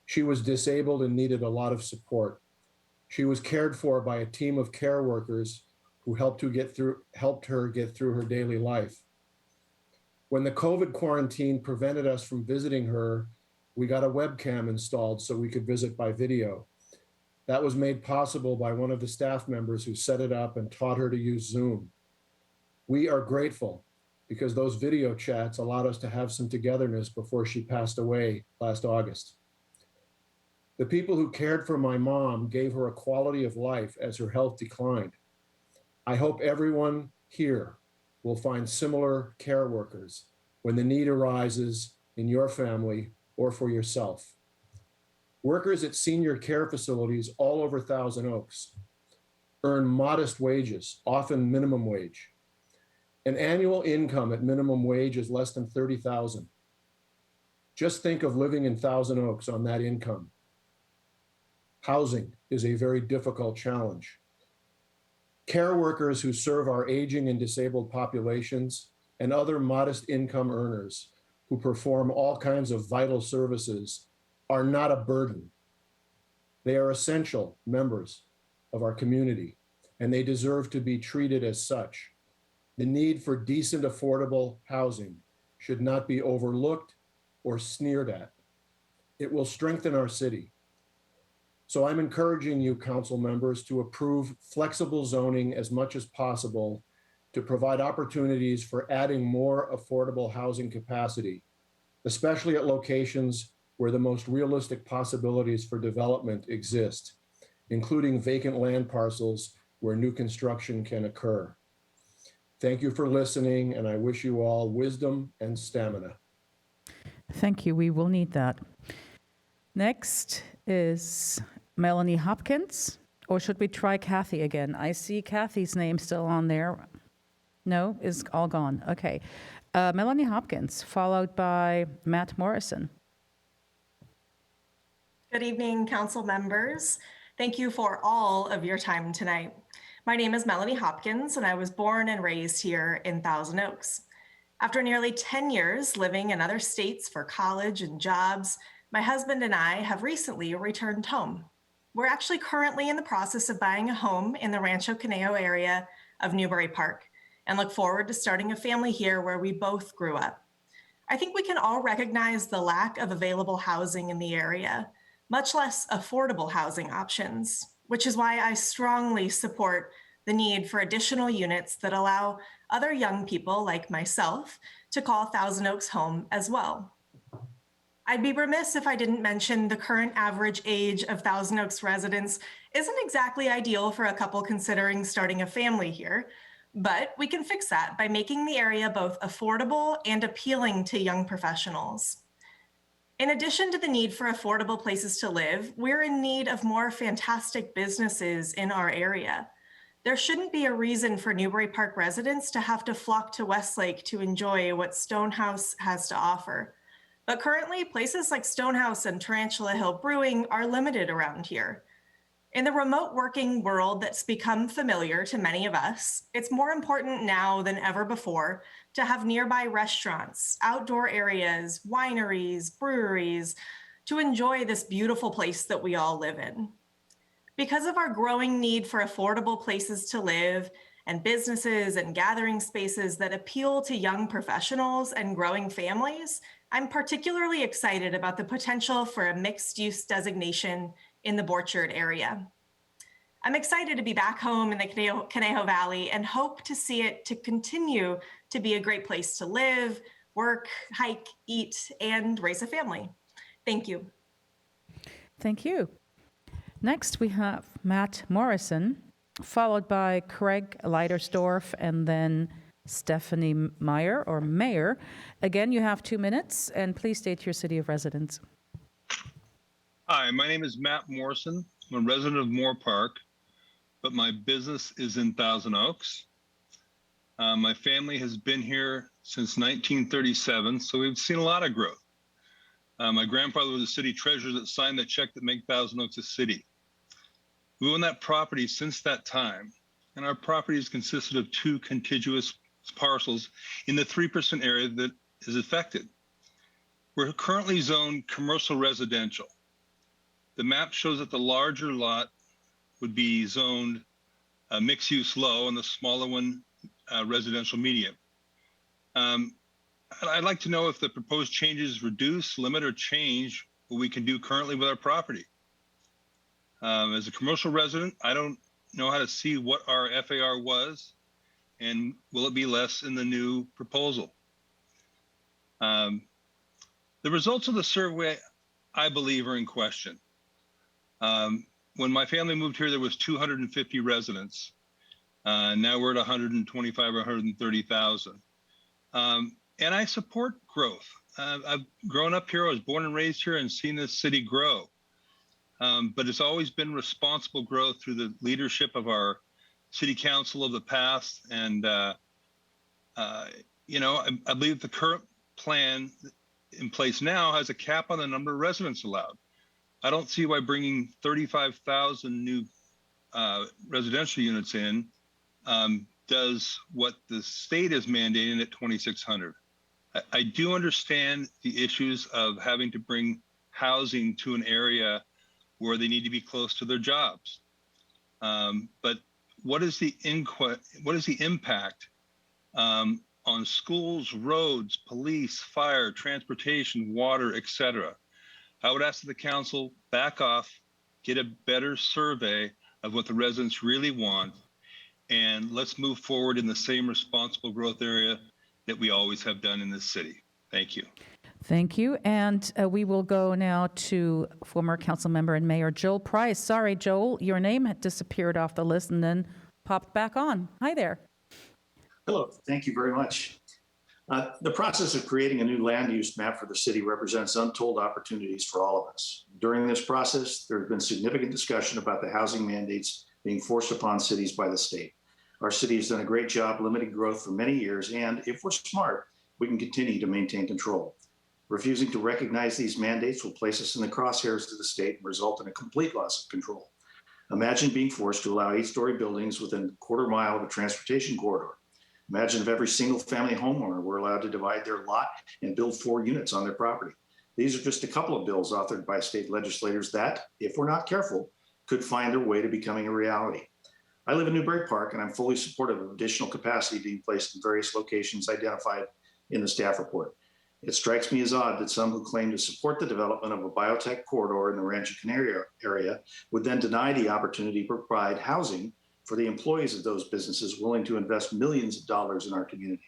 Speaker 23: She was disabled and needed a lot of support. She was cared for by a team of care workers who helped her get through her daily life. When the COVID quarantine prevented us from visiting her, we got a webcam installed so we could visit by video. That was made possible by one of the staff members who set it up and taught her to use Zoom. We are grateful because those video chats allowed us to have some togetherness before she passed away last August. The people who cared for my mom gave her a quality of life as her health declined. I hope everyone here will find similar care workers when the need arises in your family or for yourself. Workers at senior care facilities all over Thousand Oaks earn modest wages, often minimum wage. An annual income at minimum wage is less than $30,000. Just think of living in Thousand Oaks on that income. Housing is a very difficult challenge. Care workers who serve our aging and disabled populations and other modest income earners who perform all kinds of vital services are not a burden. They are essential members of our community, and they deserve to be treated as such. The need for decent, affordable housing should not be overlooked or sneered at. It will strengthen our city. So I'm encouraging you, council members, to approve flexible zoning as much as possible to provide opportunities for adding more affordable housing capacity, especially at locations where the most realistic possibilities for development exist, including vacant land parcels where new construction can occur. Thank you for listening, and I wish you all wisdom and stamina.
Speaker 1: Thank you. We will need that. Next is Melanie Hopkins, or should we try Kathy again? I see Kathy's name still on there. No, is all gone. Okay. Melanie Hopkins, followed by Matt Morrison.
Speaker 24: Good evening, council members. Thank you for all of your time tonight. My name is Melanie Hopkins, and I was born and raised here in Thousand Oaks. After nearly 10 years living in other states for college and jobs, my husband and I have recently returned home. We're actually currently in the process of buying a home in the Rancho Conejo area of Newbury Park and look forward to starting a family here where we both grew up. I think we can all recognize the lack of available housing in the area, much less affordable housing options, which is why I strongly support the need for additional units that allow other young people like myself to call Thousand Oaks home as well. I'd be remiss if I didn't mention the current average age of Thousand Oaks residents isn't exactly ideal for a couple considering starting a family here, but we can fix that by making the area both affordable and appealing to young professionals. In addition to the need for affordable places to live, we're in need of more fantastic businesses in our area. There shouldn't be a reason for Newbury Park residents to have to flock to Westlake to enjoy what Stonehouse has to offer. But currently, places like Stonehouse and Tarantula Hill Brewing are limited around here. In the remote working world that's become familiar to many of us, it's more important now than ever before to have nearby restaurants, outdoor areas, wineries, breweries, to enjoy this beautiful place that we all live in. Because of our growing need for affordable places to live and businesses and gathering spaces that appeal to young professionals and growing families, I'm particularly excited about the potential for a mixed-use designation in the Borchard area. I'm excited to be back home in the Conejo Valley and hope to see it to continue to be a great place to live, work, hike, eat, and raise a family. Thank you.
Speaker 1: Thank you. Next, we have Matt Morrison, followed by Craig Leitersdorf, and then Stephanie Meyer or Mayer. Again, you have 2 minutes, and please state your city of residence.
Speaker 8: Hi, my name is Matt Morrison. I'm a resident of MOORPARK, but my business is in Thousand Oaks. My family has been here since 1937, so we've seen a lot of growth. My grandfather was a city treasurer that signed the check that made Thousand Oaks a city. We own that property since that time, and our property is consisted of 2 contiguous parcels in the 3% area that is affected. We're currently zoned commercial residential. The map shows that the larger lot would be zoned mixed use low and the smaller one residential medium. I'd like to know if the proposed changes reduce, limit, or change what we can do currently with our property. As a commercial resident, I don't know how to see what our FAR was, and will it be less in the new proposal? The results of the survey, I believe, are in question. When my family moved here, there was 250 residents. Now we're at 125 or 130,000. And I support growth. I've grown up here. I was born and raised here and seen this city grow. But it's always been responsible growth through the leadership of our city council of the past. And, you know, I believe the current plan in place now has a cap on the number of residents allowed. I don't see why bringing 35,000 new residential units in does what the state is mandating at 2,600. I do understand the issues of having to bring housing to an area where they need to be close to their jobs. But what is the impact on schools, roads, police, fire, transportation, water, et cetera? I would ask that the council back off, get a better survey of what the residents really want, and let's move forward in the same responsible growth area that we always have done in this city. Thank you.
Speaker 1: Thank you. And we will go now to former council member and Mayor Joel Price. Sorry, Joel, your name had disappeared off the list and then popped back on. Hi there.
Speaker 11: Hello, thank you very much. The process of creating a new land use map for the city represents untold opportunities for all of us. During this process, there has been significant discussion about the housing mandates being forced upon cities by the state. Our city has done a great job limiting growth for many years, and if we're smart, we can continue to maintain control. Refusing to recognize these mandates will place us in the crosshairs of the state and result in a complete loss of control. Imagine being forced to allow 8-story buildings within a quarter mile of a transportation corridor. Imagine if every single family homeowner were allowed to divide their lot and build 4 units on their property. These are just a couple of bills authored by state legislators that, if we're not careful, could find their way to becoming a reality. I live in Newbury Park, and I'm fully supportive of additional capacity being placed in various locations identified in the staff report. It strikes me as odd that some who claim to support the development of a biotech corridor in the Rancho Canaria area would then deny the opportunity to provide housing for the employees of those businesses willing to invest millions of dollars in our community.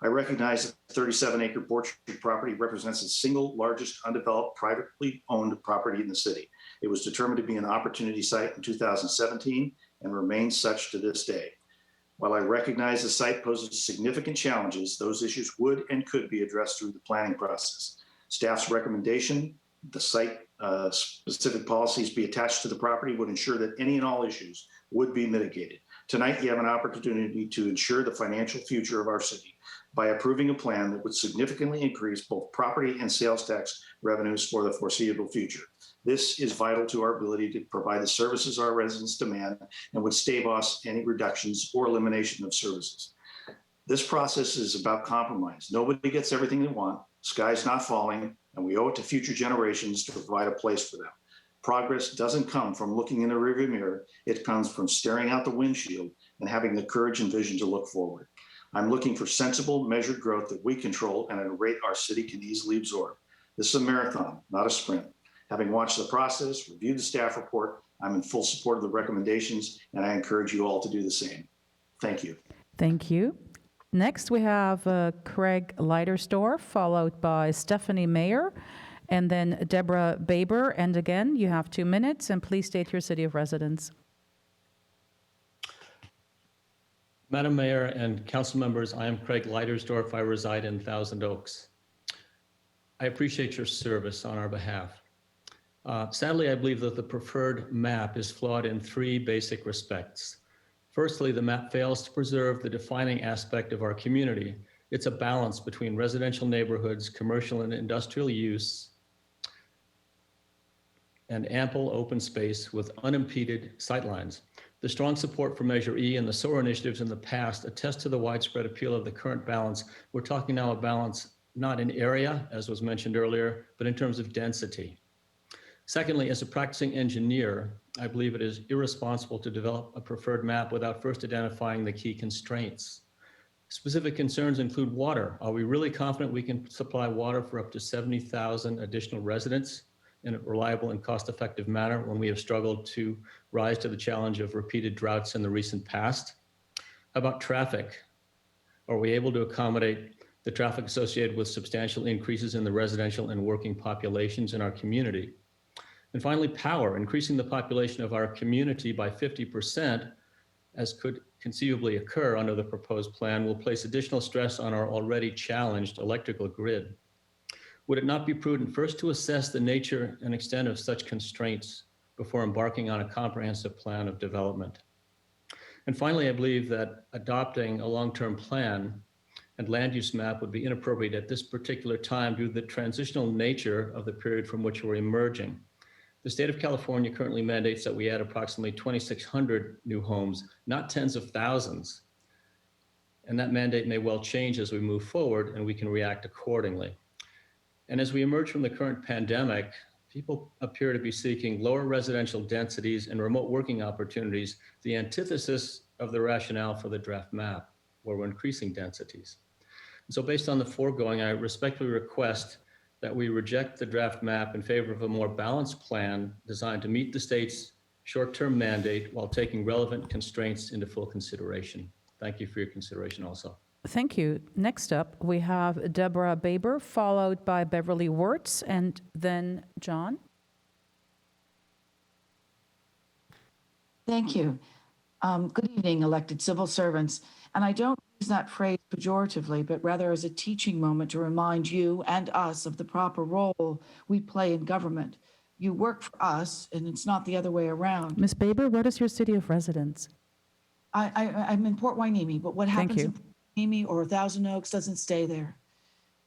Speaker 11: I recognize that the 37-acre Borchard property represents the single largest undeveloped privately owned property in the city. It was determined to be an opportunity site in 2017 and remains such to this day. While I recognize the site poses significant challenges, those issues would and could be addressed through the planning process. Staff's recommendation, the site specific policies be attached to the property would ensure that any and all issues would be mitigated. Tonight, you have an opportunity to ensure the financial future of our city by approving a plan that would significantly increase both property and sales tax revenues for the foreseeable future. This is vital to our ability to provide the services our residents demand and would stave off any reductions or elimination of services. This process is about compromise. Nobody gets everything they want. Sky's not falling, and we owe it to future generations to provide a place for them. Progress doesn't come from looking in the rearview mirror. It comes from staring out the windshield and having the courage and vision to look forward. I'm looking for sensible, measured growth that we control and at a rate our city can easily absorb. This is a marathon, not a sprint. Having watched the process, reviewed the staff report, I'm in full support of the recommendations, and I encourage you all to do the same. Thank you.
Speaker 1: Thank you. Next, we have Craig Leitersdorf, followed by Stephanie Mayer, and then Deborah Baber. And again, you have 2 minutes, and please state your city of residence.
Speaker 10: Madam Mayor and council members, I am Craig Leitersdorf. I reside in Thousand Oaks. I appreciate your service on our behalf. Sadly, I believe that the preferred map is flawed in 3 basic respects. Firstly, the map fails to preserve the defining aspect of our community. It's a balance between residential neighborhoods, commercial and industrial use, and ample open space with unimpeded sightlines. The strong support for Measure E and the SOAR initiatives in the past attest to the widespread appeal of the current balance. We're talking now a balance not in area, as was mentioned earlier, but in terms of density. Secondly, as a practicing engineer, I believe it is irresponsible to develop a preferred map without first identifying the key constraints. Specific concerns include water. Are we really confident we can supply water for up to 70,000 additional residents in a reliable and cost-effective manner when we have struggled to rise to the challenge of repeated droughts in the recent past? How about traffic? Are we able to accommodate the traffic associated with substantial increases in the residential and working populations in our community? And finally, power. Increasing the population of our community by 50%, as could conceivably occur under the proposed plan, will place additional stress on our already challenged electrical grid. Would it not be prudent first to assess the nature and extent of such constraints before embarking on a comprehensive plan of development? And finally, I believe that adopting a long-term plan and land use map would be inappropriate at this particular time due to the transitional nature of the period from which we're emerging. The state of California currently mandates that we add approximately 2,600 new homes, not tens of thousands. And that mandate may well change as we move forward, and we can react accordingly. And as we emerge from the current pandemic, people appear to be seeking lower residential densities and remote working opportunities, the antithesis of the rationale for the draft map, where we're increasing densities. And so based on the foregoing, I respectfully request that we reject the draft map in favor of a more balanced plan designed to meet the state's short-term mandate while taking relevant constraints into full consideration. Thank you for your consideration also.
Speaker 1: Thank you. Next up, we have Deborah Baber, followed by Beverly Wirtz, and then John.
Speaker 12: Thank you. Good evening, elected civil servants. And I don't use that phrase pejoratively, but rather as a teaching moment to remind you and us of the proper role we play in government. You work for us, and it's not the other way around.
Speaker 1: Ms. Baber, what is your city of residence?
Speaker 12: I'm in Port Hueneme, but what happens in Port Hueneme or Thousand Oaks doesn't stay there.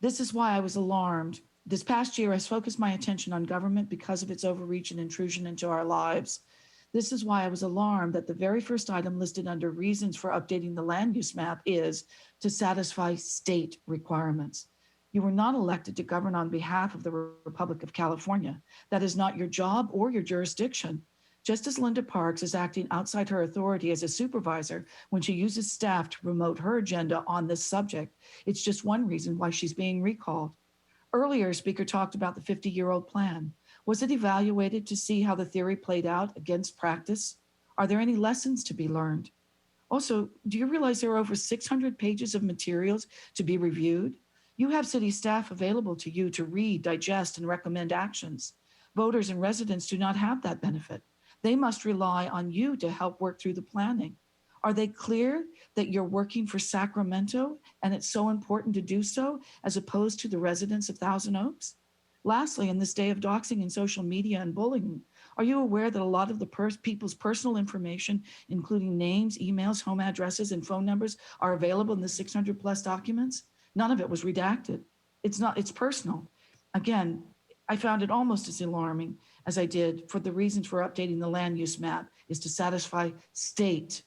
Speaker 12: This is why I was alarmed. This past year, I focused my attention on government because of its overreach and intrusion into our lives. This is why I was alarmed that the very first item listed under reasons for updating the land use map is to satisfy state requirements. You were not elected to govern on behalf of the Republic of California. That is not your job or your jurisdiction. Just as Linda Parks is acting outside her authority as a supervisor when she uses staff to promote her agenda on this subject, it's just one reason why she's being recalled. Earlier, Speaker talked about the 50-year-old plan. Was it evaluated to see how the theory played out against practice? Are there any lessons to be learned? Also, do you realize there are over 600 pages of materials to be reviewed? You have city staff available to you to read, digest, and recommend actions. Voters and residents do not have that benefit. They must rely on you to help work through the planning. Are they clear that you're working for Sacramento and it's so important to do so as opposed to the residents of Thousand Oaks? Lastly, in this day of doxing and social media and bullying, are you aware that a lot of the people's personal information, including names, emails, home addresses, and phone numbers, are available in the 600 plus documents? None of it was redacted. It's personal. Again, I found it almost as alarming as I did for the reasons for updating the land use map is to satisfy state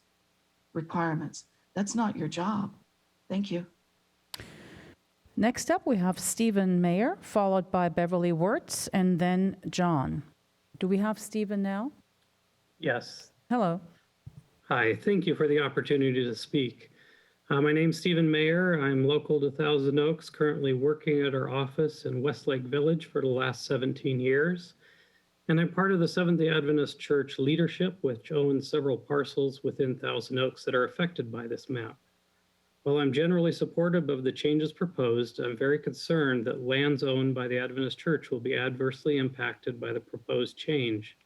Speaker 12: requirements. That's not your job. Thank you.
Speaker 1: Next up, we have Stephen Mayer, followed by Beverly Wirtz, and then John. Do we have Stephen now?
Speaker 13: Yes.
Speaker 1: Hello.
Speaker 13: Hi, thank you for the opportunity to speak. My name's Stephen Mayer. I'm local to Thousand Oaks, currently working at our office in Westlake Village for the last 17 years. And I'm part of the Seventh-day Adventist Church leadership, which owns several parcels within Thousand Oaks that are affected by this map. While I'm generally supportive of the changes proposed, I'm very concerned that lands owned by the Adventist Church will be adversely impacted by the proposed change.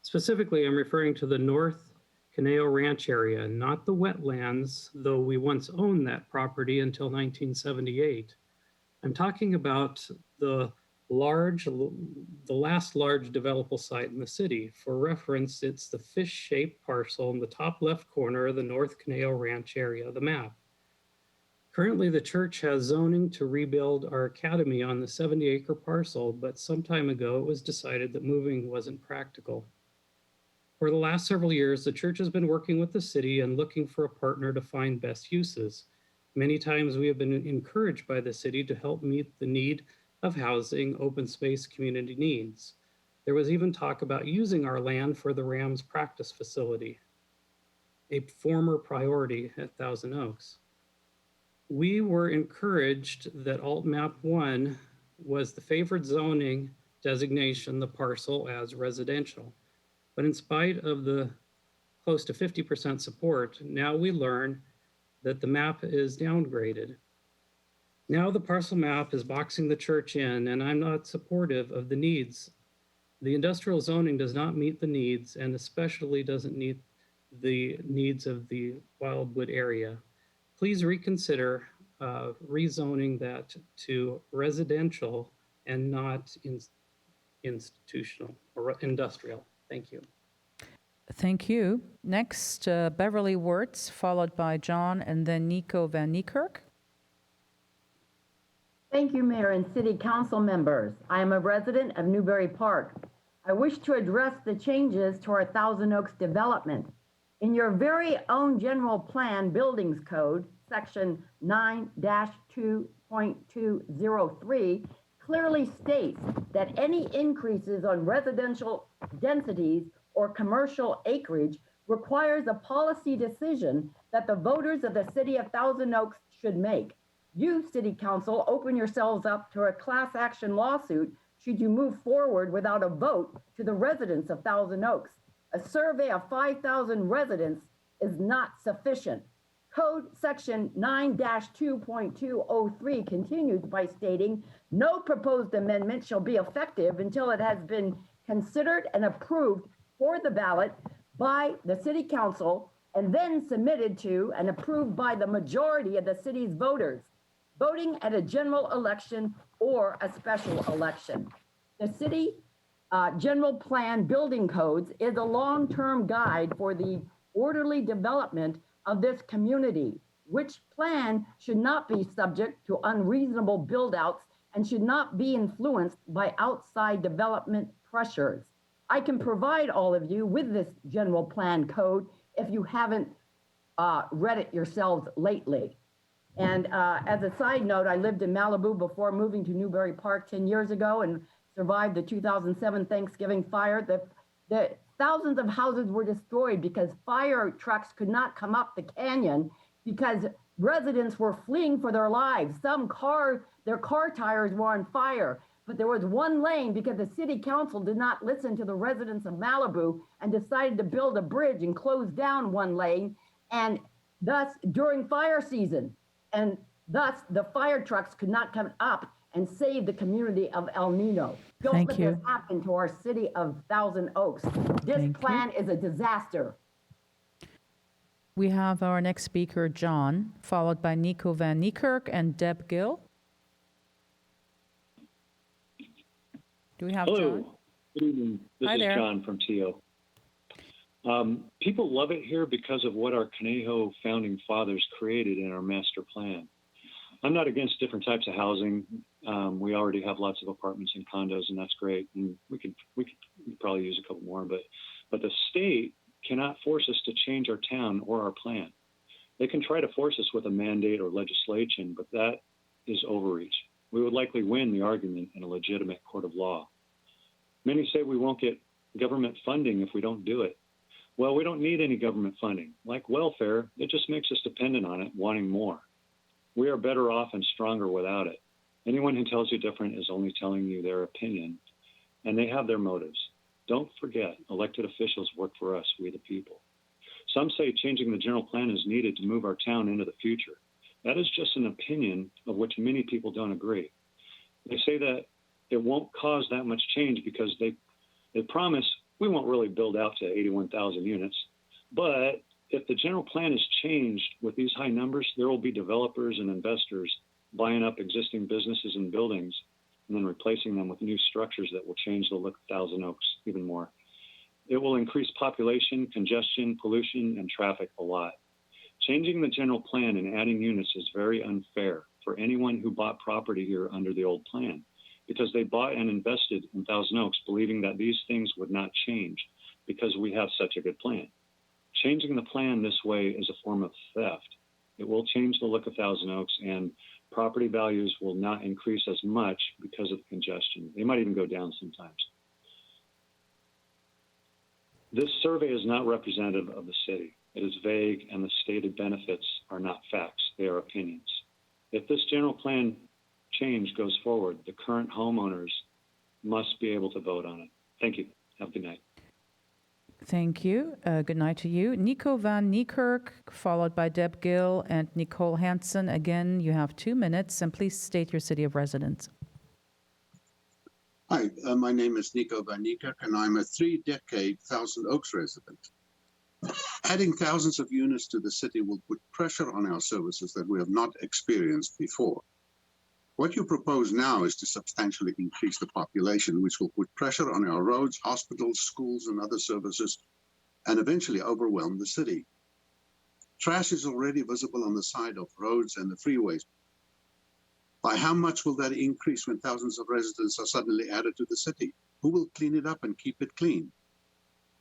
Speaker 13: Specifically, I'm referring to the North Conejo Ranch area, not the wetlands, though we once owned that property until 1978. I'm talking about the last large developable site in the city. For reference, it's the fish-shaped parcel in the top left corner of the North Conejo Ranch area of the map. Currently, the church has zoning to rebuild our academy on the 70-acre parcel, but some time ago it was decided that moving wasn't practical. For the last several years, the church has been working with the city and looking for a partner to find best uses. Many times we have been encouraged by the city to help meet the need of housing, open space, community needs. There was even talk about using our land for the Rams practice facility, a former priority at Thousand Oaks. We were encouraged that Alt Map 1 was the favored zoning designation, the parcel as residential. But in spite of the close to 50% support, now we learn that the map is downgraded. Now the parcel map is boxing the church in, and I'm not supportive of the needs. The industrial zoning does not meet the needs, and especially doesn't meet the needs of the Wildwood area. Please reconsider rezoning that to residential and not institutional or industrial. Thank you.
Speaker 1: Thank you. Next, Beverly Wirtz, followed by John, and then Nico Van Niekerk.
Speaker 14: Thank you, Mayor and City Council members. I am a resident of Newbury Park. I wish to address the changes to our Thousand Oaks development. In your very own general plan buildings code, section 9-2.203 clearly states that any increases on residential densities or commercial acreage requires a policy decision that the voters of the city of Thousand Oaks should make. You, City Council, open yourselves up to a class action lawsuit should you move forward without a vote to the residents of Thousand Oaks. A survey of 5,000 residents is not sufficient. Code section 9-2.203 continues by stating, no proposed amendment shall be effective until it has been considered and approved for the ballot by the City Council and then submitted to and approved by the majority of the city's voters, voting at a general election or a special election. The city general plan building codes is a long-term guide for the orderly development of this community, which plan should not be subject to unreasonable build-outs and should not be influenced by outside development pressures. I can provide all of you with this general plan code if you haven't read it yourselves lately. And as a side note, I lived in Malibu before moving to Newbury Park 10 years ago and survived the 2007 Thanksgiving fire. The thousands of houses were destroyed because fire trucks could not come up the canyon because residents were fleeing for their lives. Their car tires were on fire, but there was one lane because the city council did not listen to the residents of Malibu and decided to build a bridge and close down one lane. And thus during fire season. And thus the fire trucks could not come up and save the community of El Nino. Don't
Speaker 1: Thank
Speaker 14: let
Speaker 1: you.
Speaker 14: this happen to our city of Thousand Oaks. This
Speaker 1: Thank you.
Speaker 14: plan is a disaster.
Speaker 1: We have our next speaker, John, followed by Nico Van Niekerk and Deb Gill. Do we have
Speaker 15: Hello.
Speaker 1: John?
Speaker 15: Good evening. This
Speaker 1: Hi
Speaker 15: is
Speaker 1: there.
Speaker 15: John from TO. People love it here because of what our Conejo founding fathers created in our master plan. I'm not against different types of housing. We already have lots of apartments and condos, and that's great. And we could probably use a couple more, but the state cannot force us to change our town or our plan. They can try to force us with a mandate or legislation, but that is overreach. We would likely win the argument in a legitimate court of law. Many say we won't get government funding if we don't do it. Well, we don't need any government funding. Like welfare, it just makes us dependent on it, wanting more. We are better off and stronger without it. Anyone who tells you different is only telling you their opinion, and they have their motives. Don't forget, elected officials work for us, we the people. Some say changing the general plan is needed to move our town into the future. That is just an opinion of which many people don't agree. They say that it won't cause that much change because they promise we won't really build out to 81,000 units. But if the general plan is changed with these high numbers, there will be developers and investors buying up existing businesses and buildings and then replacing them with new structures that will change the look of Thousand Oaks even more. It will increase population, congestion, pollution, and traffic a lot. Changing the general plan and adding units is very unfair for anyone who bought property here under the old plan, because they bought and invested in Thousand Oaks believing that these things would not change because we have such a good plan. Changing the plan this way is a form of theft. It will change the look of Thousand Oaks, and property values will not increase as much because of the congestion. They might even go down sometimes. This survey is not representative of the city. It is vague, and the stated benefits are not facts. They are opinions. If this general plan change goes forward, the current homeowners must be able to vote on it. Thank you. Have a good night.
Speaker 1: Thank you. Good night to you. Nico Van Niekerk, followed by Deb Gill and Nicole Hansen. Again, you have 2 minutes, and please state your city of residence.
Speaker 16: Hi, my name is Nico Van Niekerk, and I'm a 3-decade Thousand Oaks resident. Adding thousands of units to the city will put pressure on our services that we have not experienced before. What you propose now is to substantially increase the population, which will put pressure on our roads, hospitals, schools, and other services, and eventually overwhelm the city. Trash is already visible on the side of roads and the freeways. By how much will that increase when thousands of residents are suddenly added to the city? Who will clean it up and keep it clean?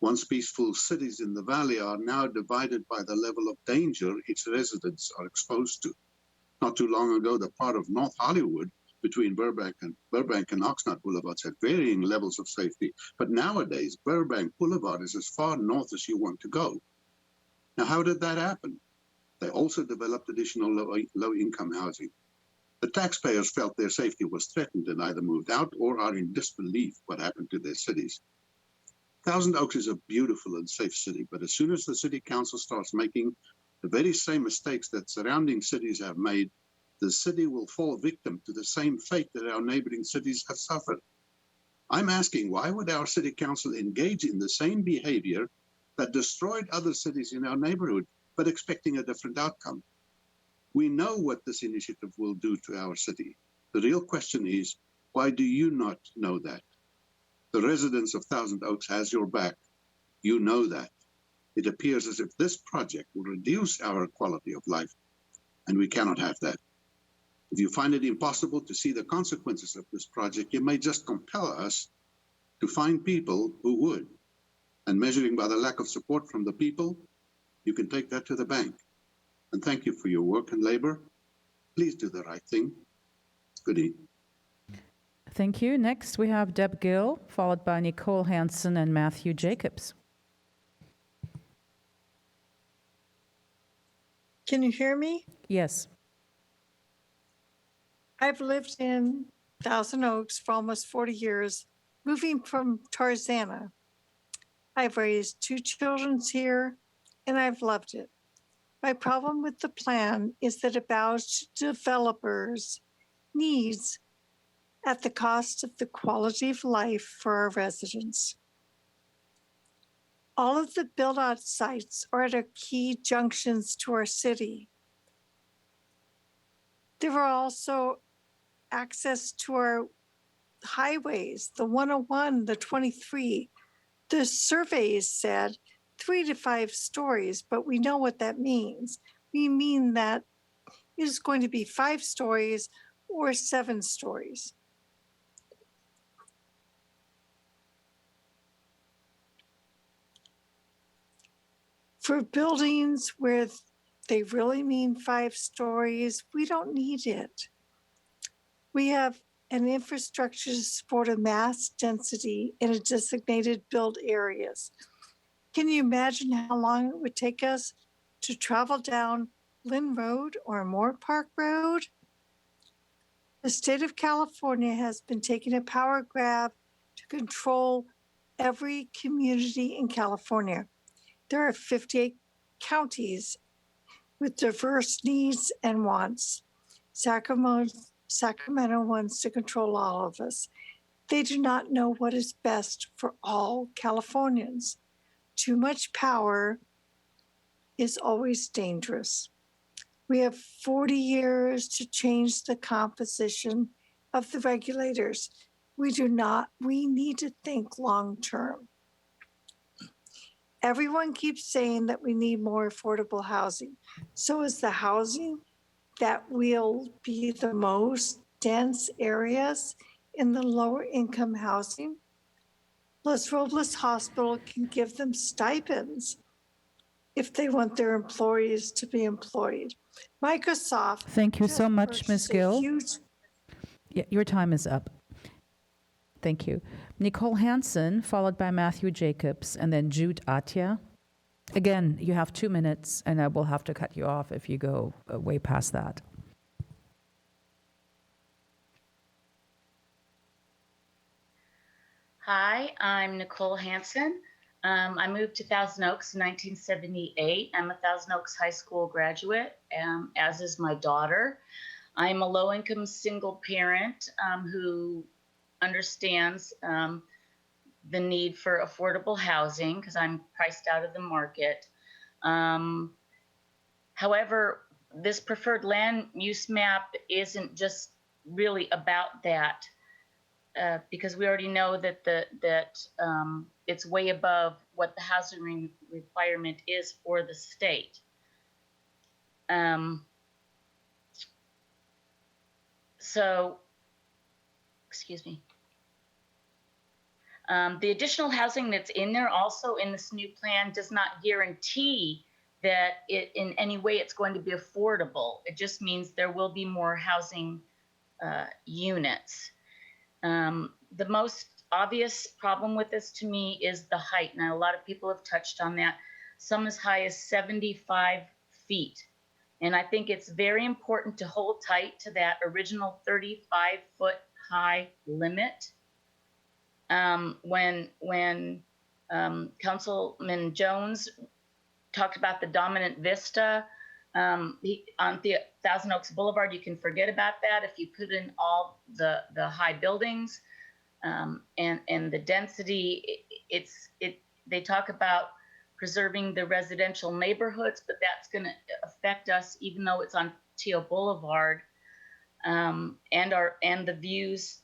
Speaker 16: Once peaceful cities in the valley are now divided by the level of danger its residents are exposed to. Not too long ago, the part of North Hollywood between Burbank and Oxnard Boulevards had varying levels of safety. But nowadays, Burbank Boulevard is as far north as you want to go. Now, how did that happen? They also developed additional low-income housing. The taxpayers felt their safety was threatened and either moved out or are in disbelief what happened to their cities. Thousand Oaks is a beautiful and safe city, but as soon as the city council starts making the very same mistakes that surrounding cities have made, the city will fall victim to the same fate that our neighboring cities have suffered. I'm asking, why would our city council engage in the same behavior that destroyed other cities in our neighborhood, but expecting a different outcome? We know what this initiative will do to our city. The real question is, why do you not know that? The residents of Thousand Oaks has your back. You know that. It appears as if this project will reduce our quality of life, and we cannot have that. If you find it impossible to see the consequences of this project, you may just compel us to find people who would. And measuring by the lack of support from the people, you can take that to the bank. And thank you for your work and labor. Please do the right thing. Good evening.
Speaker 1: Thank you. Next, we have Deb Gill, followed by Nicole Hansen and Matthew Jacobs.
Speaker 17: Can you hear me?
Speaker 1: Yes.
Speaker 17: I've lived in Thousand Oaks for almost 40 years, moving from Tarzana. I've raised 2 children here, and I've loved it. My problem with the plan is that it bows to developers' needs at the cost of the quality of life for our residents. All of the build-out sites are at our key junctions to our city. There are also access to our highways, the 101, the 23. The surveys said 3 to 5 stories, but we know what that means. We mean that it is going to be 5 stories or 7 stories. For buildings where they really mean 5 stories, we don't need it. We have an infrastructure to support a mass density in a designated build areas. Can you imagine how long it would take us to travel down Lynn Road or MOORPARK Road? The state of California has been taking a power grab to control every community in California. There are 58 counties with diverse needs and wants. Sacramento wants to control all of us. They do not know what is best for all Californians. Too much power is always dangerous. We have 40 years to change the composition of the regulators. We need to think long-term. Everyone keeps saying that we need more affordable housing. So is the housing that will be the most dense areas in the lower income housing. Los Robles Hospital can give them stipends if they want their employees to be employed. Microsoft.
Speaker 1: Thank you so much, Ms. Gill. Yeah, your time is up. Thank you. Nicole Hansen, followed by Matthew Jacobs, and then Jude Atia. Again, you have 2 minutes, and I will have to cut you off if you go way past that.
Speaker 2: Hi, I'm Nicole Hansen. I moved to Thousand Oaks in 1978. I'm a Thousand Oaks High School graduate, as is my daughter. I'm a low-income single parent who understands the need for affordable housing because I'm priced out of the market. However, this preferred land use map isn't just really about that because we already know that it's way above what the housing requirement is for the state. So, excuse me. The additional housing that's in there also in this new plan does not guarantee that it in any way it's going to be affordable. It just means there will be more housing units. The most obvious problem with this to me is the height. Now, a lot of people have touched on that. Some as high as 75 feet. And I think it's very important to hold tight to that original 35-foot high limit. When Councilman Jones talked about the dominant vista on the Thousand Oaks Boulevard, you can forget about that if you put in all the high buildings and the density. They talk about preserving the residential neighborhoods, but that's going to affect us even though it's on Teal Boulevard and the views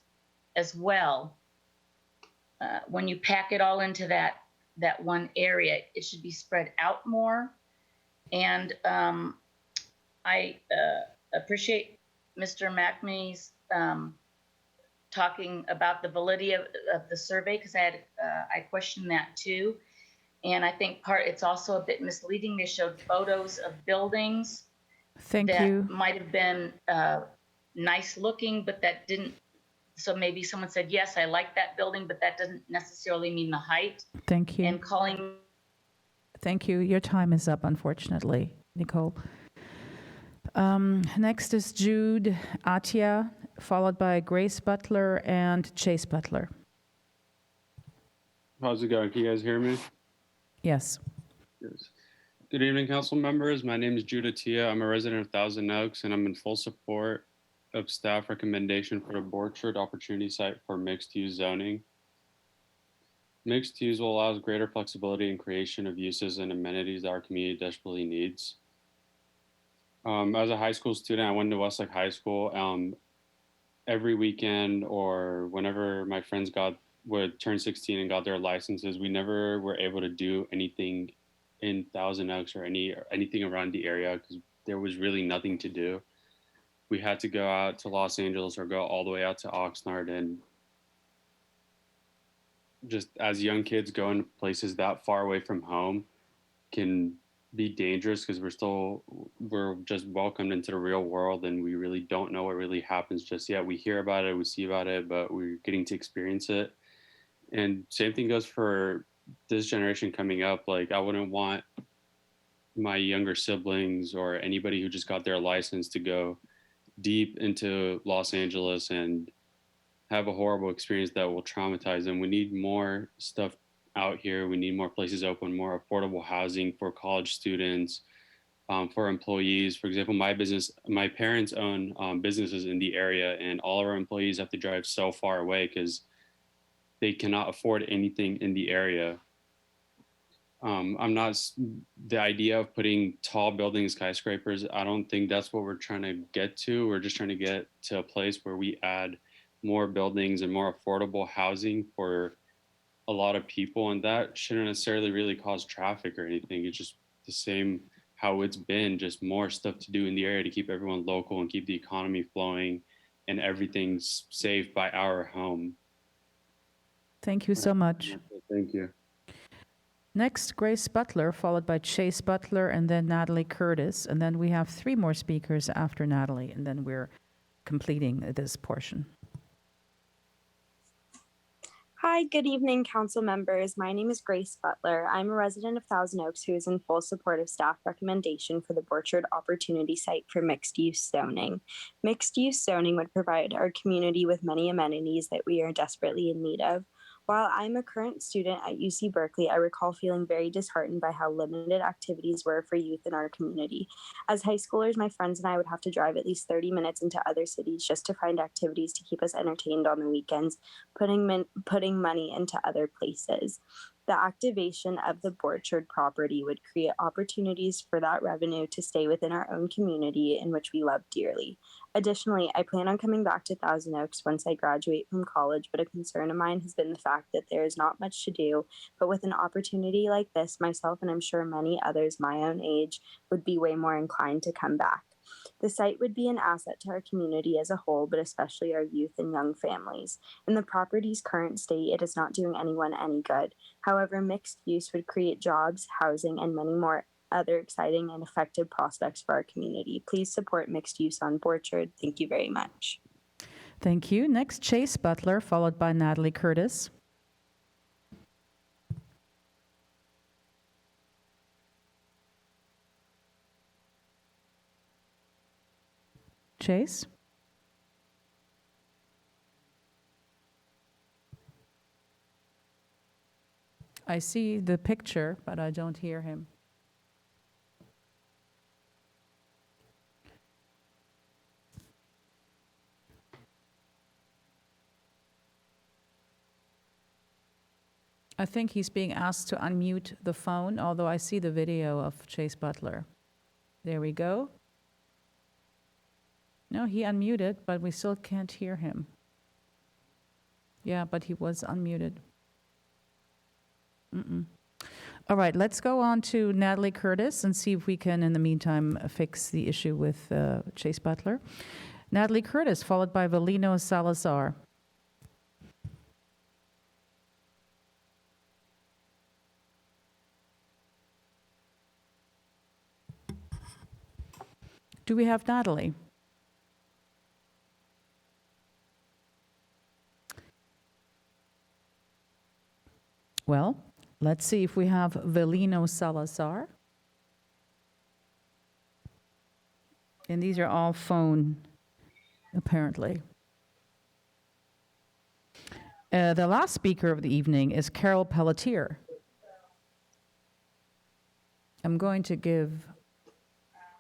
Speaker 2: as well. When you pack it all into that one area, it should be spread out more. And I appreciate Mr. McNamee's talking about the validity of the survey because I questioned that too. And I think it's also a bit misleading. They showed photos of buildings that might have been nice looking, but that didn't. So maybe someone said, yes, I like that building, but that doesn't necessarily mean the height.
Speaker 1: Thank you.
Speaker 2: And calling.
Speaker 1: Thank you. Your time is up, unfortunately, Nicole. Next is Jude Atia, followed by Grace Butler and Chase Butler.
Speaker 18: How's it going? Can you guys hear me?
Speaker 1: Yes.
Speaker 18: Yes. Good evening, council members. My name is Judah Tia. I'm a resident of Thousand Oaks, and I'm in full support of staff recommendation for the Borchard Opportunity Site for mixed-use zoning. Mixed use will allow greater flexibility in creation of uses and amenities that our community desperately needs. As a high school student, I went to Westlake High School. Every weekend or whenever my friends would turn 16 and got their licenses, we never were able to do anything in Thousand Oaks or anything around the area because there was really nothing to do. We had to go out to Los Angeles or go all the way out to Oxnard, and just as young kids going places that far away from home can be dangerous because we're just welcomed into the real world and we really don't know what really happens just yet. We hear about it, we see about it, but we're getting to experience it. And same thing goes for this generation coming up. Like, I wouldn't want my younger siblings or anybody who just got their license to go deep into Los Angeles and have a horrible experience that will traumatize them. We need more stuff out here. We need more places open, more affordable housing for college students, for employees. For example, my parents own businesses in the area, and all of our employees have to drive so far away because they cannot afford anything in the area. The idea of putting tall buildings, skyscrapers, I don't think that's what we're trying to get to. We're just trying to get to a place where we add more buildings and more affordable housing for a lot of people, and that shouldn't necessarily really cause traffic or anything. It's just the same how it's been, just more stuff to do in the area to keep everyone local and keep the economy flowing and everything's safe by our home.
Speaker 1: Thank you so much.
Speaker 18: Thank you.
Speaker 1: Next, Grace Butler, followed by Chase Butler, and then Natalie Curtis. And then we have 3 more speakers after Natalie, and then we're completing this portion.
Speaker 19: Hi, good evening, council members. My name is Grace Butler. I'm a resident of Thousand Oaks who is in full support of staff recommendation for the Borchard Opportunity Site for mixed-use zoning. Mixed-use zoning would provide our community with many amenities that we are desperately in need of. While I'm a current student at UC Berkeley, I recall feeling very disheartened by how limited activities were for youth in our community. As high schoolers, my friends and I would have to drive at least 30 minutes into other cities just to find activities to keep us entertained on the weekends, putting money into other places. The activation of the Borchard property would create opportunities for that revenue to stay within our own community in which we love dearly. Additionally, I plan on coming back to Thousand Oaks once I graduate from college, but a concern of mine has been the fact that there is not much to do, but with an opportunity like this, myself and I'm sure many others my own age would be way more inclined to come back. The site would be an asset to our community as a whole, but especially our youth and young families. In the property's current state, it is not doing anyone any good. However, mixed use would create jobs, housing, and many more other exciting and effective prospects for our community. Please support mixed use on Borchard. Thank you very much.
Speaker 1: Thank you. Next, Chase Butler, followed by Natalie Curtis. Chase? I see the picture, but I don't hear him. I think he's being asked to unmute the phone, although I see the video of Chase Butler. There we go. No, he unmuted, but we still can't hear him. Yeah, but he was unmuted. All right, let's go on to Natalie Curtis and see if we can, in the meantime, fix the issue with Chase Butler. Natalie Curtis, followed by Velino Salazar. Do we have Natalie? Well, let's see if we have Velino Salazar. And these are all phone, apparently. The last speaker of the evening is Carol Pelletier. I'm going to give,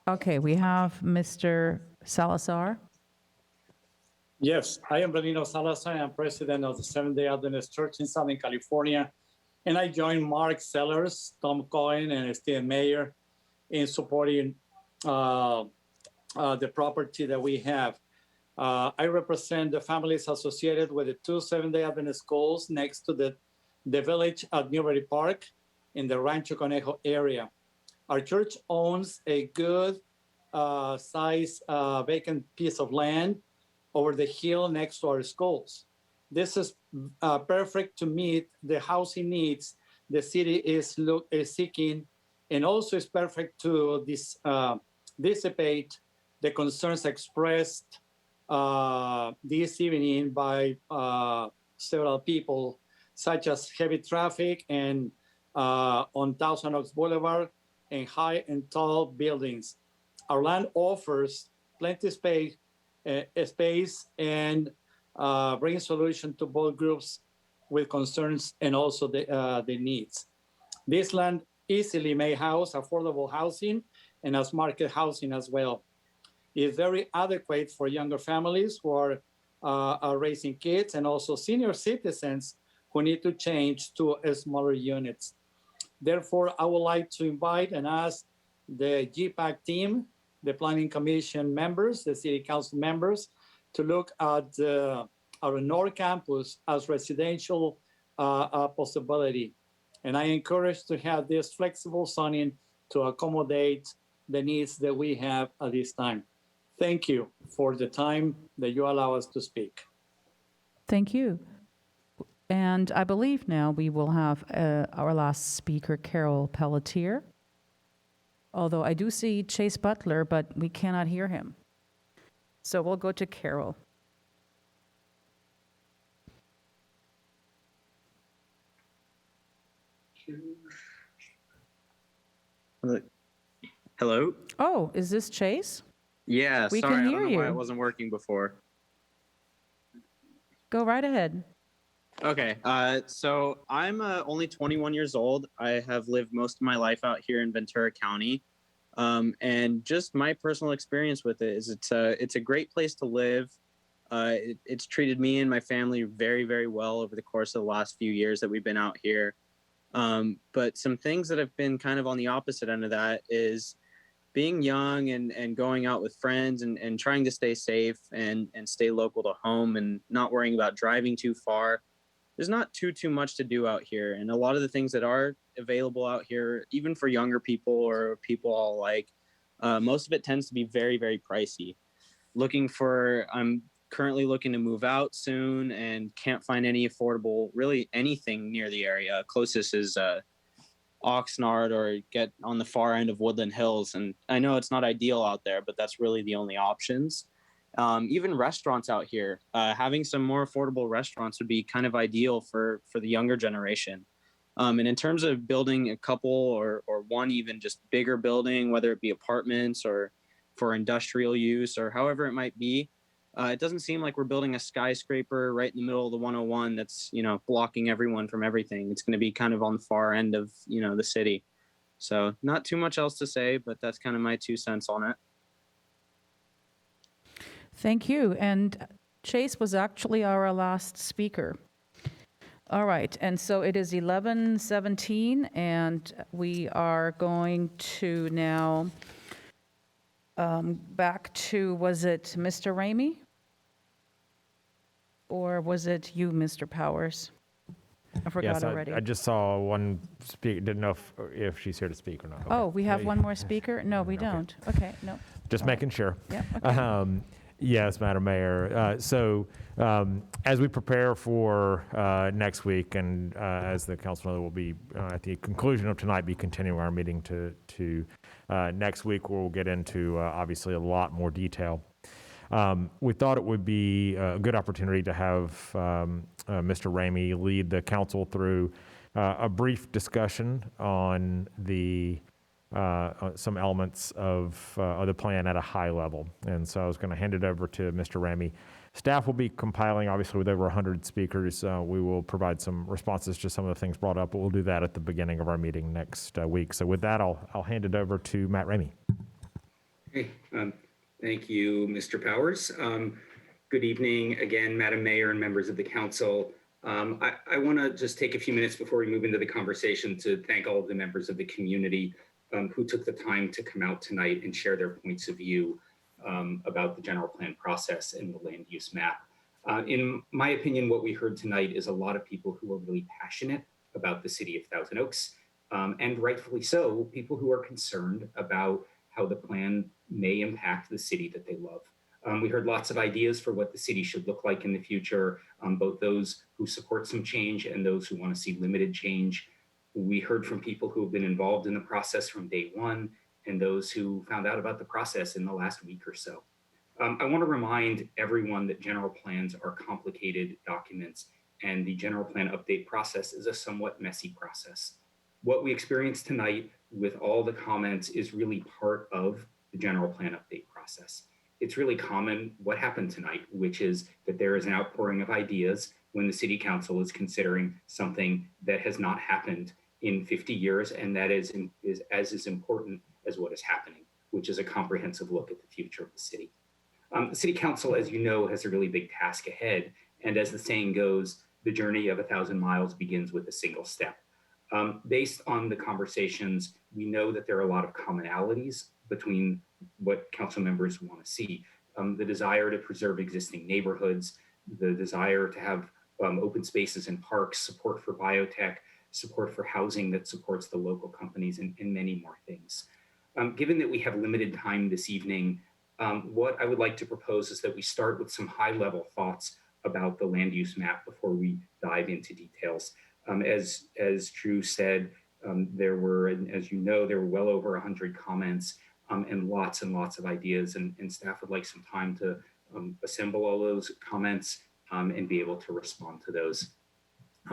Speaker 1: okay, we have Mr. Salazar.
Speaker 9: Yes, I am Benito Salazar. I'm president of the Seventh-day Adventist Church in Southern California. And I joined Mark Sellers, Tom Cohen, and Steve Mayer in supporting the property that we have. I represent the families associated with the two Seventh-day Adventist schools next to the village at Newbury Park in the Rancho Conejo area. Our church owns a good size vacant piece of land over the hill next to our schools. This is perfect to meet the housing needs the city is seeking, and also is perfect to dissipate the concerns expressed this evening by several people, such as heavy traffic and on Thousand Oaks Boulevard and high and tall buildings. Our land offers plenty space and brings solution to both groups with concerns and also the needs. This land easily may house affordable housing and as market housing as well. It's very adequate for younger families who are raising kids and also senior citizens who need to change to smaller units. Therefore, I would like to invite and ask the GPAC team, the Planning Commission members, the City Council members, to look at our North Campus as residential possibility. And I encourage to have this flexible zoning to accommodate the needs that we have at this time. Thank you for the time that you allow us to speak.
Speaker 1: Thank you. And I believe now we will have our last speaker, Carol Pelletier. Although I do see Chase Butler, but we cannot hear him. So we'll go to Carol.
Speaker 4: Hello?
Speaker 1: Oh, is this Chase?
Speaker 4: Yeah,
Speaker 1: We
Speaker 4: sorry,
Speaker 1: can
Speaker 4: I
Speaker 1: hear
Speaker 4: don't know why
Speaker 1: you.
Speaker 4: it wasn't working before.
Speaker 1: Go right ahead.
Speaker 4: Okay, so I'm only 21 years old. I have lived most of my life out here in Ventura County. And just my personal experience with it is it's a great place to live. It's treated me and my family very, very well over the course of the last few years that we've been out here. But some things that have been kind of on the opposite end of that is being young and going out with friends and trying to stay safe and stay local to home and not worrying about driving too far. There's not too much to do out here. And a lot of the things that are available out here, even for younger people or people all alike, most of it tends to be very, very pricey. I'm currently looking to move out soon and can't find any affordable, really anything near the area. Closest is Oxnard or get on the far end of Woodland Hills. And I know it's not ideal out there, but that's really the only options. Even restaurants out here, having some more affordable restaurants would be kind of ideal for the younger generation. And in terms of building a couple or one even just bigger building, whether it be apartments or for industrial use or however it might be, it doesn't seem like we're building a skyscraper right in the middle of the 101 that's, blocking everyone from everything. It's going to be kind of on the far end of, the city. So not too much else to say, but that's kind of my 2 cents on it.
Speaker 1: Thank you. And Chase was actually our last speaker. All right. And so it is 11:17, and we are going to now back to, was it Mr. Ramey? Or was it you, Mr. Powers? I forgot already.
Speaker 5: I just saw one speaker. Didn't know if she's here to speak or not. Okay.
Speaker 1: Oh, we have one more speaker? No, we don't. Okay, no.
Speaker 5: Just making sure.
Speaker 1: Yeah, okay.
Speaker 5: Yes, Madam Mayor. So as we prepare for next week, and as the council knows, we'll be at the conclusion of tonight be continuing our meeting to next week, where we'll get into obviously a lot more detail. We thought it would be a good opportunity to have Mr. Ramey lead the council through a brief discussion on the some elements of the plan at a high level. And so I was going to hand it over to Mr. Ramey. Staff will be compiling, obviously, with over 100 speakers. We will provide some responses to some of the things brought up, but we'll do that at the beginning of our meeting next week. So with that, I'll hand it over to Matt Ramey.
Speaker 6: Hey, thank you, Mr. Powers. Good evening again, Madam Mayor and members of the council. I want to just take a few minutes before we move into the conversation to thank all of the members of the community who took the time to come out tonight and share their points of view about the general plan process and the land use map. In my opinion, what we heard tonight is a lot of people who are really passionate about the city of Thousand Oaks, and rightfully so, people who are concerned about how the plan may impact the city that they love. We heard lots of ideas for what the city should look like in the future, both those who support some change and those who want to see limited change. We heard from people who have been involved in the process from day one and those who found out about the process in the last week or so. I want to remind everyone that general plans are complicated documents, and the general plan update process is a somewhat messy process. What we experienced tonight with all the comments is really part of the general plan update process. It's really common what happened tonight, which is that there is an outpouring of ideas when the city council is considering something that has not happened in 50 years, and that is as important as what is happening, which is a comprehensive look at the future of the city. The city council, as you know, has a really big task ahead, and as the saying goes, the journey of 1,000 miles begins with a single step. Based on the conversations, we know that there are a lot of commonalities between what council members want to see. The desire to preserve existing neighborhoods, the desire to have open spaces and parks, support for biotech, support for housing that supports the local companies, and many more things. Given that we have limited time this evening, what I would like to propose is that we start with some high-level thoughts about the land use map before we dive into details. As Drew said, there were, as you know, there were well over 100 comments and lots of ideas, and staff would like some time to assemble all those comments and be able to respond to those.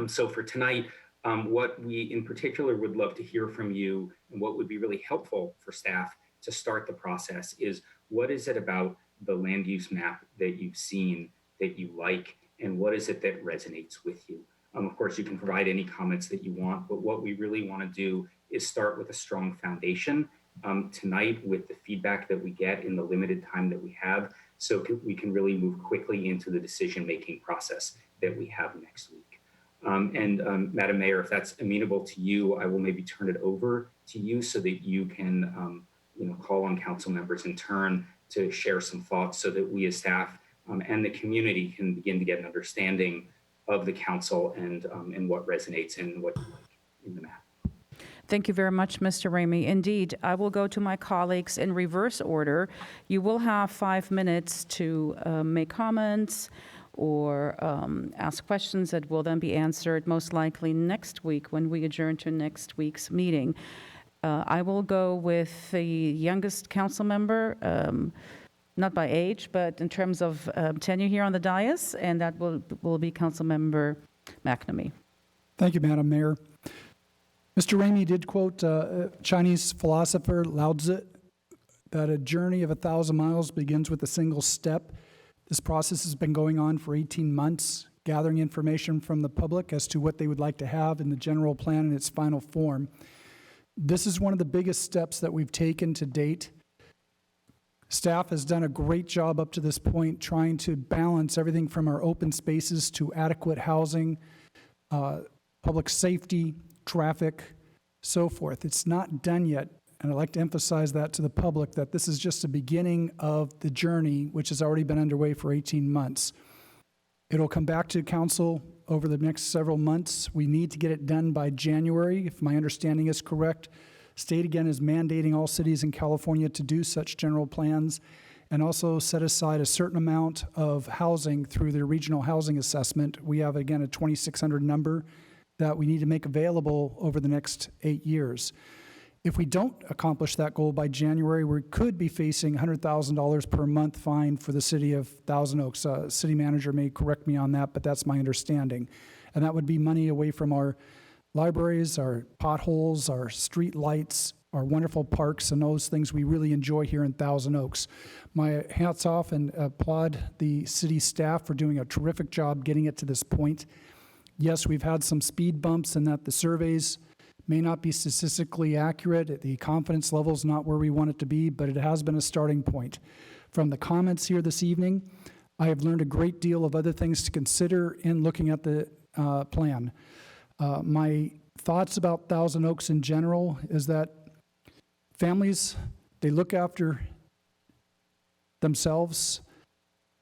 Speaker 6: So for tonight, what we in particular would love to hear from you, and what would be really helpful for staff to start the process, is what is it about the land use map that you've seen that you like, and what is it that resonates with you? Of course, you can provide any comments that you want, but what we really want to do is start with a strong foundation tonight with the feedback that we get in the limited time that we have, so we can really move quickly into the decision-making process that we have next week. Madam Mayor, if that's amenable to you, I will maybe turn it over to you so that you can call on council members in turn to share some thoughts so that we as staff and the community can begin to get an understanding of the council and what resonates and what you like in the map.
Speaker 1: Thank you very much, Mr. Ramey. Indeed, I will go to my colleagues in reverse order. You will have 5 minutes to make comments or ask questions that will then be answered most likely next week when we adjourn to next week's meeting. I will go with the youngest council member, not by age, but in terms of tenure here on the dais, and that will be Council Member McNamee.
Speaker 7: Thank you, Madam Mayor. Mr. Ramey did quote Chinese philosopher Lao Tzu that a journey of 1,000 miles begins with a single step. This process has been going on for 18 months, gathering information from the public as to what they would like to have in the general plan in its final form. This is one of the biggest steps that we've taken to date. Staff has done a great job up to this point trying to balance everything from our open spaces to adequate housing, public safety, traffic, so forth. It's not done yet, and I'd like to emphasize that to the public, that this is just the beginning of the journey, which has already been underway for 18 months. It'll come back to council over the next several months. We need to get it done by January, if my understanding is correct. State, again, is mandating all cities in California to do such general plans and also set aside a certain amount of housing through the regional housing assessment. We have, again, a 2,600 number that we need to make available over the next 8 years. If we don't accomplish that goal by January, we could be facing $100,000 per month fine for the city of Thousand Oaks. City manager may correct me on that, but that's my understanding. And that would be money away from our libraries, our potholes, our street lights, our wonderful parks and those things we really enjoy here in Thousand Oaks. My hats off and applaud the city staff for doing a terrific job getting it to this point. Yes, we've had some speed bumps in that the surveys may not be statistically accurate. The confidence level is not where we want it to be, but it has been a starting point. From the comments here this evening, I have learned a great deal of other things to consider in looking at the plan. My thoughts about Thousand Oaks in general is that families, they look after themselves,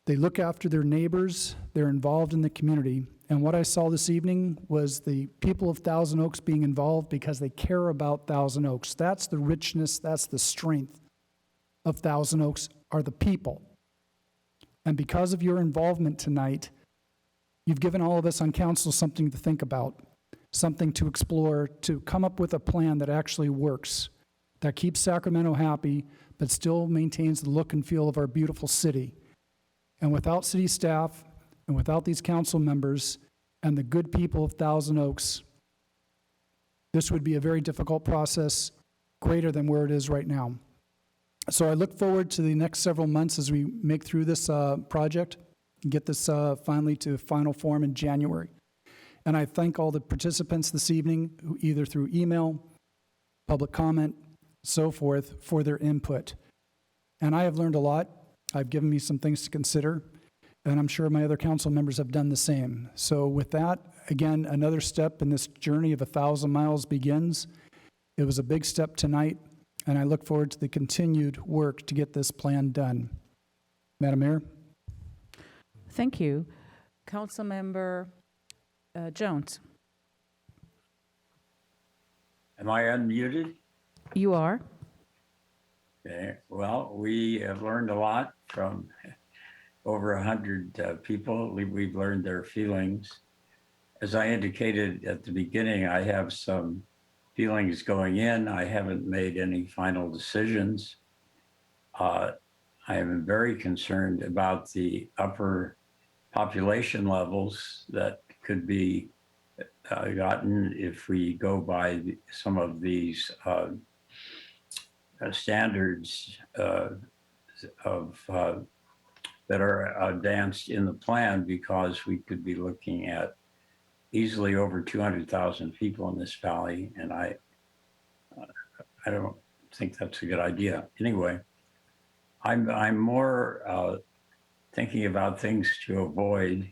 Speaker 7: they look after their neighbors, they're involved in the community. And what I saw this evening was the people of Thousand Oaks being involved because they care about Thousand Oaks. That's the richness, that's the strength of Thousand Oaks, are the people. And because of your involvement tonight, you've given all of us on council something to think about, something to explore, to come up with a plan that actually works, that keeps Sacramento happy, but still maintains the look and feel of our beautiful city. And without city staff, and without these council members and the good people of Thousand Oaks, this would be a very difficult process, greater than where it is right now. So I look forward to the next several months as we make through this project and get this finally to final form in January. And I thank all the participants this evening, who either through email, public comment, so forth, for their input. And I have learned a lot. I've given me some things to consider, and I'm sure my other council members have done the same. So with that, again, another step in this journey of 1,000 miles begins. It was a big step tonight, and I look forward to the continued work to get this plan done. Madam Mayor?
Speaker 1: Thank you. Councilmember Jones.
Speaker 3: Am I unmuted?
Speaker 1: You are.
Speaker 3: Okay. Well, we have learned a lot from over 100 people. We've learned their feelings. As I indicated at the beginning, I have some feelings going in. I haven't made any final decisions. I am very concerned about the upper population levels that could be gotten if we go by some of these standards that are advanced in the plan, because we could be looking at easily over 200,000 people in this valley, and I don't think that's a good idea. Anyway, I'm more thinking about things to avoid.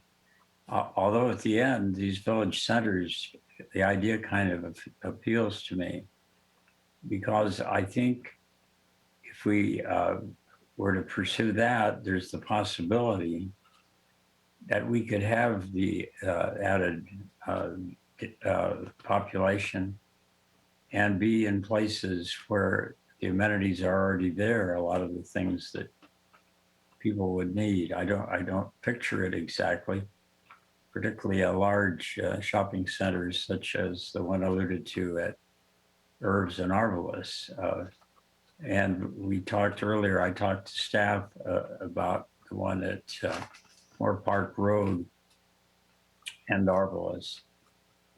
Speaker 3: Although at the end, these village centers, the idea kind of appeals to me, because I think if we were to pursue that, there's the possibility that we could have the added population and be in places where the amenities are already there, a lot of the things that people would need. I don't picture it exactly, particularly a large shopping centers such as the one alluded to at Herbs and Arvillus. And we talked earlier, I talked to staff about the one at MOORPARK Road and Arvillus.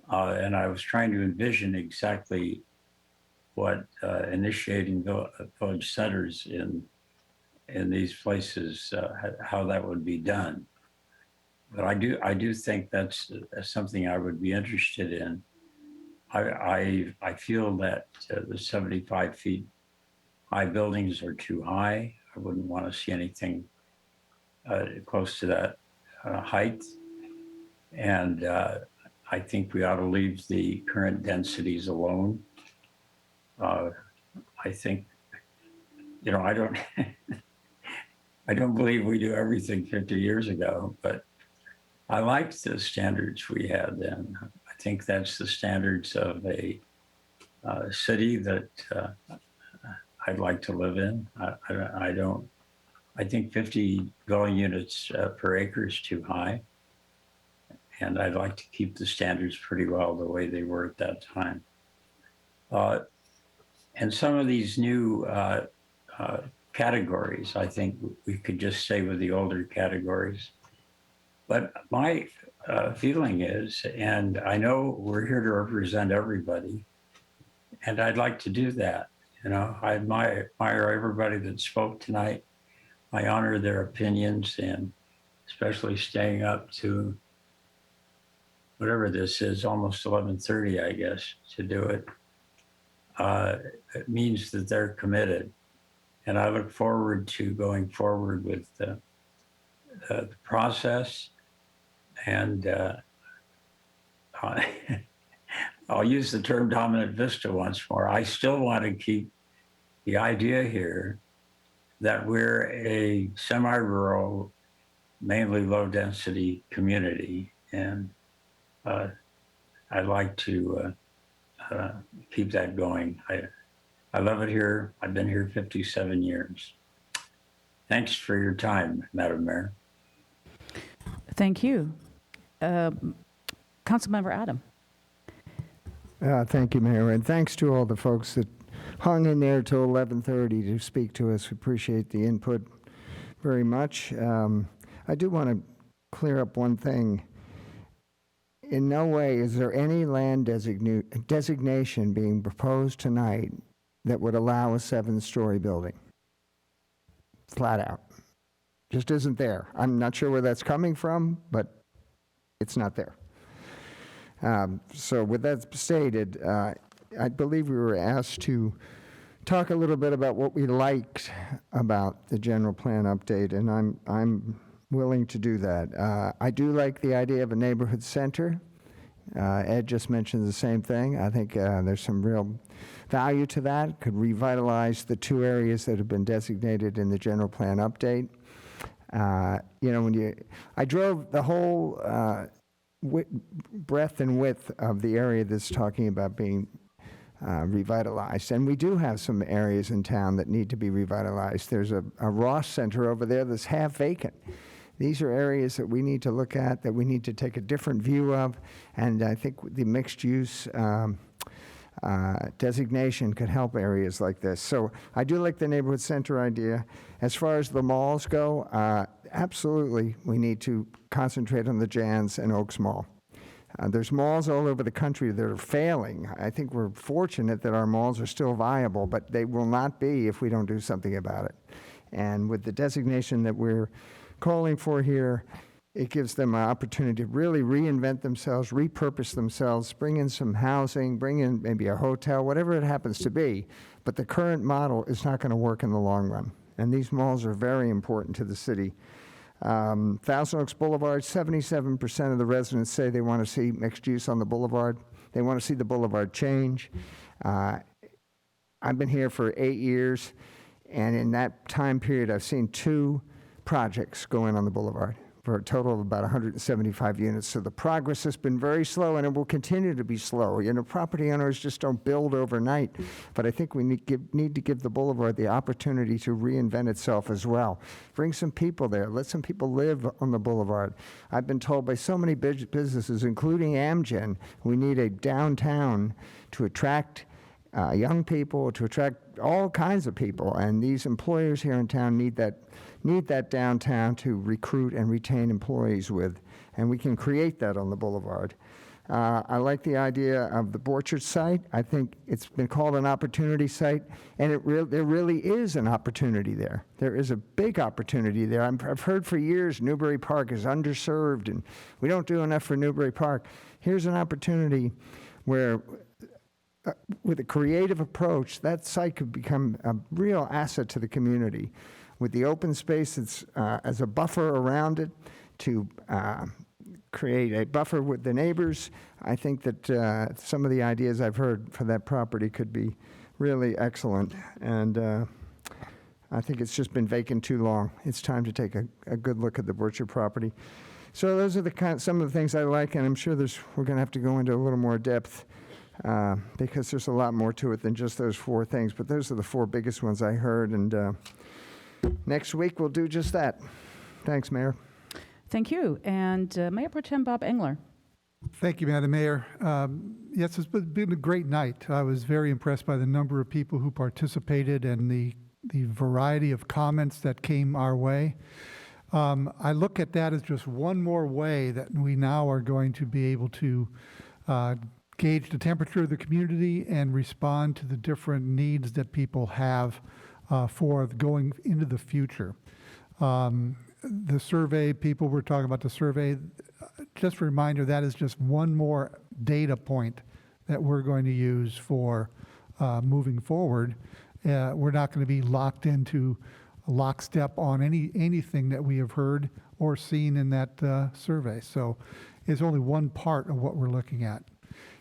Speaker 3: And I was trying to envision exactly what initiating village centers in these places, how that would be done. But I do think that's something I would be interested in. I feel that the 75 feet high buildings are too high. I wouldn't want to see anything close to that height. And I think we ought to leave the current densities alone. I think, I don't, I don't believe we do everything 50 years ago, but I liked the standards we had then. I think that's the standards of a city that I'd like to live in. I think 50 dwelling units per acre is too high. And I'd like to keep the standards pretty well the way they were at that time. And some of these new categories, I think we could just stay with the older categories. But my feeling is, and I know we're here to represent everybody, and I'd like to do that. You know, I admire everybody that spoke tonight. I honor their opinions, and especially staying up to whatever this is, almost 11:30, I guess, to do it. It means that they're committed. And I look forward to going forward with the process. And I'll use the term dominant vista once more. I still want to keep the idea here that we're a semi-rural, mainly low-density community. And I'd like to keep that going. I love it here. I've been here 57 years. Thanks for your time, Madam Mayor.
Speaker 1: Thank you. Councilmember Adam.
Speaker 20: Thank you, Mayor, and thanks to all the folks that hung in there till 11:30 to speak to us. We appreciate the input very much. I do want to clear up one thing. In no way is there any land designation being proposed tonight that would allow a 7-story building. Flat out. Just isn't there. I'm not sure where that's coming from, but it's not there. So with that stated, I believe we were asked to talk a little bit about what we liked about the general plan update, and I'm willing to do that. I do like the idea of a neighborhood center. Ed just mentioned the same thing. I think there's some real value to that. Could revitalize the 2 areas that have been designated in the general plan update. You know, I drove the whole breadth and width of the area that's talking about being revitalized. And we do have some areas in town that need to be revitalized. There's a Ross Center over there that's half vacant. These are areas that we need to look at, that we need to take a different view of, and I think the mixed use designation could help areas like this. So I do like the neighborhood center idea. As far as the malls go, absolutely we need to concentrate on the Jans and Oaks Mall. There's malls all over the country that are failing. I think we're fortunate that our malls are still viable, but they will not be if we don't do something about it. And with the designation that we're calling for here, it gives them an opportunity to really reinvent themselves, repurpose themselves, bring in some housing, bring in maybe a hotel, whatever it happens to be. But the current model is not going to work in the long run. And these malls are very important to the city. Thousand Oaks Boulevard, 77% of the residents say they want to see mixed use on the boulevard. They want to see the boulevard change. I've been here for 8 years, and in that time period, I've seen 2 projects go in on the boulevard for a total of about 175 units. So the progress has been very slow, and it will continue to be slow. You know, property owners just don't build overnight. But I think we need to give the boulevard the opportunity to reinvent itself as well. Bring some people there. Let some people live on the boulevard. I've been told by so many businesses, including Amgen, we need a downtown to attract young people, to attract all kinds of people. And these employers here in town need that downtown to recruit and retain employees with, and we can create that on the boulevard. I like the idea of the Borchard site. I think it's been called an opportunity site, and there really is an opportunity there. There is a big opportunity there. I've heard for years Newbury Park is underserved, and we don't do enough for Newbury Park. Here's an opportunity where with a creative approach, that site could become a real asset to the community. With the open space that's as a buffer around it to create a buffer with the neighbors, I think that some of the ideas I've heard for that property could be really excellent. And I think it's just been vacant too long. It's time to take a good look at the Borchard property. So those are some of the things I like, and I'm sure we're going to have to go into a little more depth because there's a lot more to it than just those 4 things. But those are the 4 biggest ones I heard, and next week we'll do just that. Thanks, Mayor.
Speaker 1: Thank you. And Mayor Pro Tem Bob Engler.
Speaker 21: Thank you, Madam Mayor. Yes, it's been a great night. I was very impressed by the number of people who participated and the variety of comments that came our way. I look at that as just one more way that we now are going to be able to gauge the temperature of the community and respond to the different needs that people have for going into the future. The survey, people were talking about the survey, just a reminder, that is just one more data point that we're going to use for moving forward. We're not going to be locked into lockstep on anything that we have heard or seen in that survey. So it's only one part of what we're looking at.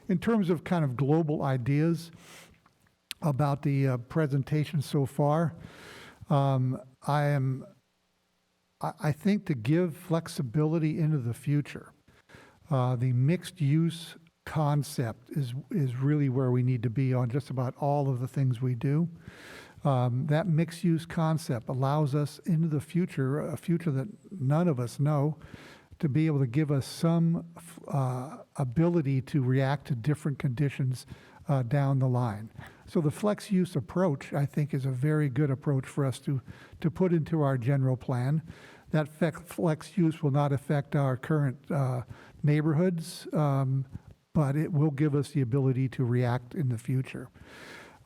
Speaker 21: In terms of kind of global ideas about the presentation so far, I think to give flexibility into the future, the mixed use concept is really where we need to be on just about all of the things we do. That mixed use concept allows us into the future, a future that none of us know, to be able to give us some ability to react to different conditions down the line. So the flex use approach, I think, is a very good approach for us to put into our general plan. That flex use will not affect our current neighborhoods, but it will give us the ability to react in the future.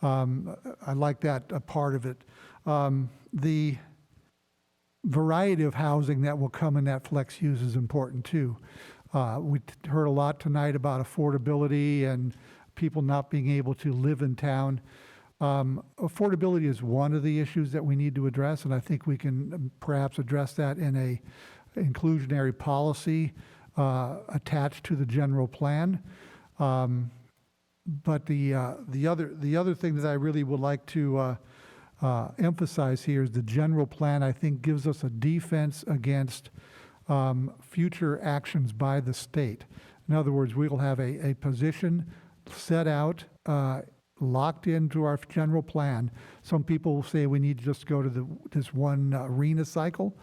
Speaker 21: I like that part of it. The variety of housing that will come in that flex use is important too. We heard a lot tonight about affordability and people not being able to live in town. Affordability is one of the issues that we need to address, and I think we can perhaps address that in a inclusionary policy attached to the general plan. But the other thing that I really would like to emphasize here is the general plan, I think, gives us a defense against future actions by the state. In other words, we will have a position set out, locked into our general plan. Some people will say we need to just go to this one arena cycle.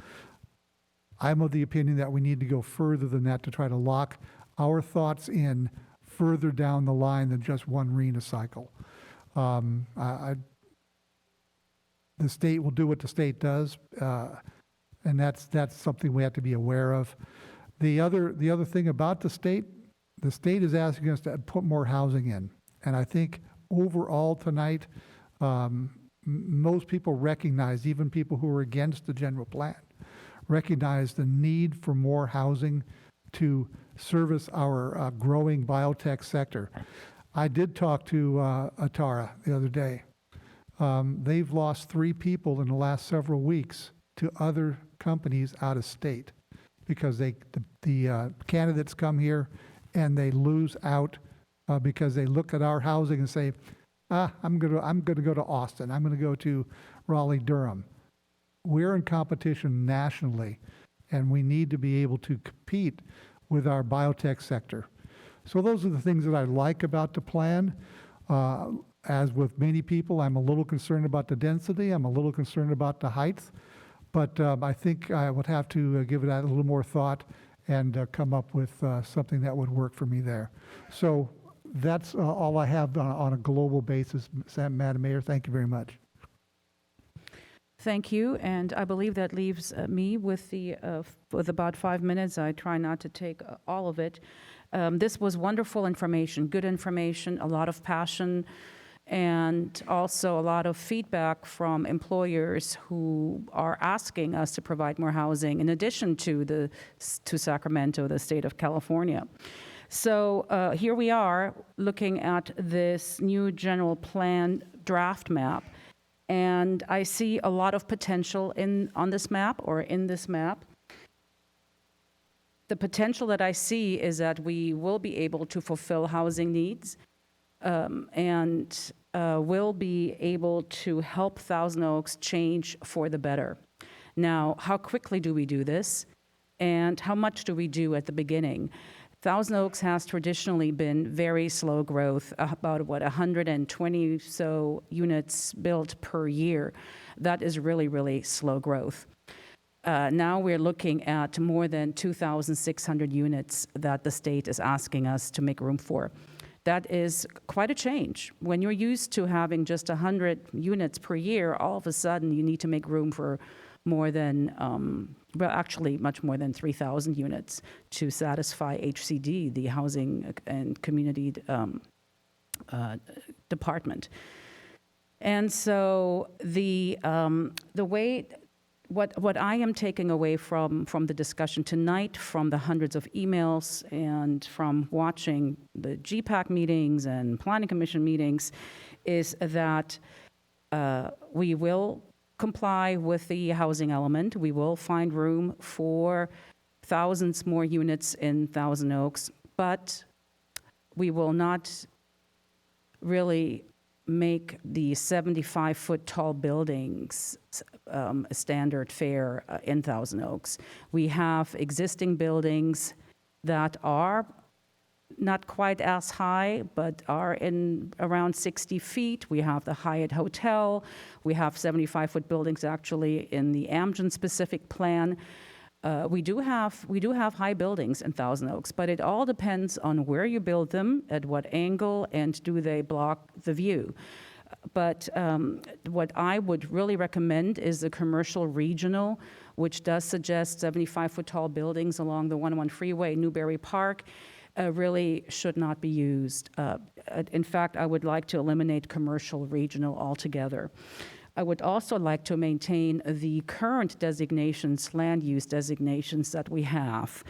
Speaker 21: I'm of the opinion that we need to go further than that to try to lock our thoughts in further down the line than just one RENA cycle. The state will do what the state does, and that's something we have to be aware of. The other thing about the state is asking us to put more housing in, and I think overall tonight, most people recognize, even people who are against the general plan, recognize the need for more housing to service our growing biotech sector. I did talk to Atara the other day. They've lost 3 people in the last several weeks to other companies out of state because the candidates come here and they lose out because they look at our housing and say, I'm going to go to Austin. I'm going to go to Raleigh-Durham. We're in competition nationally, and we need to be able to compete with our biotech sector. So those are the things that I like about the plan. As with many people, I'm a little concerned about the density. I'm a little concerned about the height. But I think I would have to give that a little more thought and come up with something that would work for me there. So that's all I have on a global basis, Madam Mayor. Thank you very much.
Speaker 1: Thank you, and I believe that leaves me with about 5 minutes. I try not to take all of it. This was wonderful information, good information, a lot of passion, and also a lot of feedback from employers who are asking us to provide more housing in addition to Sacramento, the state of California. So here we are looking at this new general plan draft map. And I see a lot of potential on this map or in this map. The potential that I see is that we will be able to fulfill housing needs and will be able to help Thousand Oaks change for the better. Now, how quickly do we do this? And how much do we do at the beginning? Thousand Oaks has traditionally been very slow growth, about 120 so units built per year. That is really, really slow growth. Now we're looking at more than 2,600 units that the state is asking us to make room for. That is quite a change. When you're used to having just 100 units per year, all of a sudden you need to make room for more than, well, actually much more than 3,000 units to satisfy HCD, the Housing and Community Department. And so the way, what I am taking away from the discussion tonight, from the hundreds of emails and from watching the GPAC meetings and Planning Commission meetings, is that we will comply with the housing element. We will find room for thousands more units in Thousand Oaks, but we will not really make the 75-foot tall buildings a standard fare in Thousand Oaks. We have existing buildings that are not quite as high, but are in around 60 feet. We have the Hyatt Hotel. We have 75-foot buildings actually in the Amgen specific plan. We do have high buildings in Thousand Oaks, but it all depends on where you build them, at what angle, and do they block the view. But what I would really recommend is the commercial regional, which does suggest 75-foot tall buildings along the 101 freeway, Newberry Park, really should not be used. In fact, I would like to eliminate commercial regional altogether. I would also like to maintain the current designations, land use designations that we have.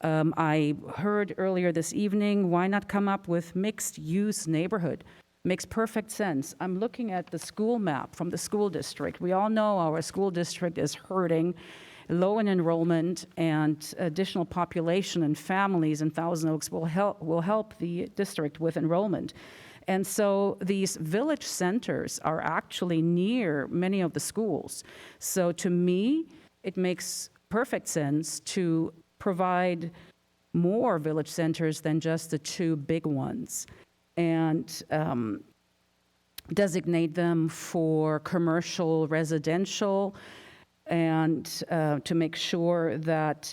Speaker 1: I heard earlier this evening, why not come up with mixed use neighborhood? Makes perfect sense. I'm looking at the school map from the school district. We all know our school district is hurting, low in enrollment, and additional population and families in Thousand Oaks will help the district with enrollment. And so these village centers are actually near many of the schools. So to me, it makes perfect sense to provide more village centers than just the two big ones, and designate them for commercial, residential, and to make sure that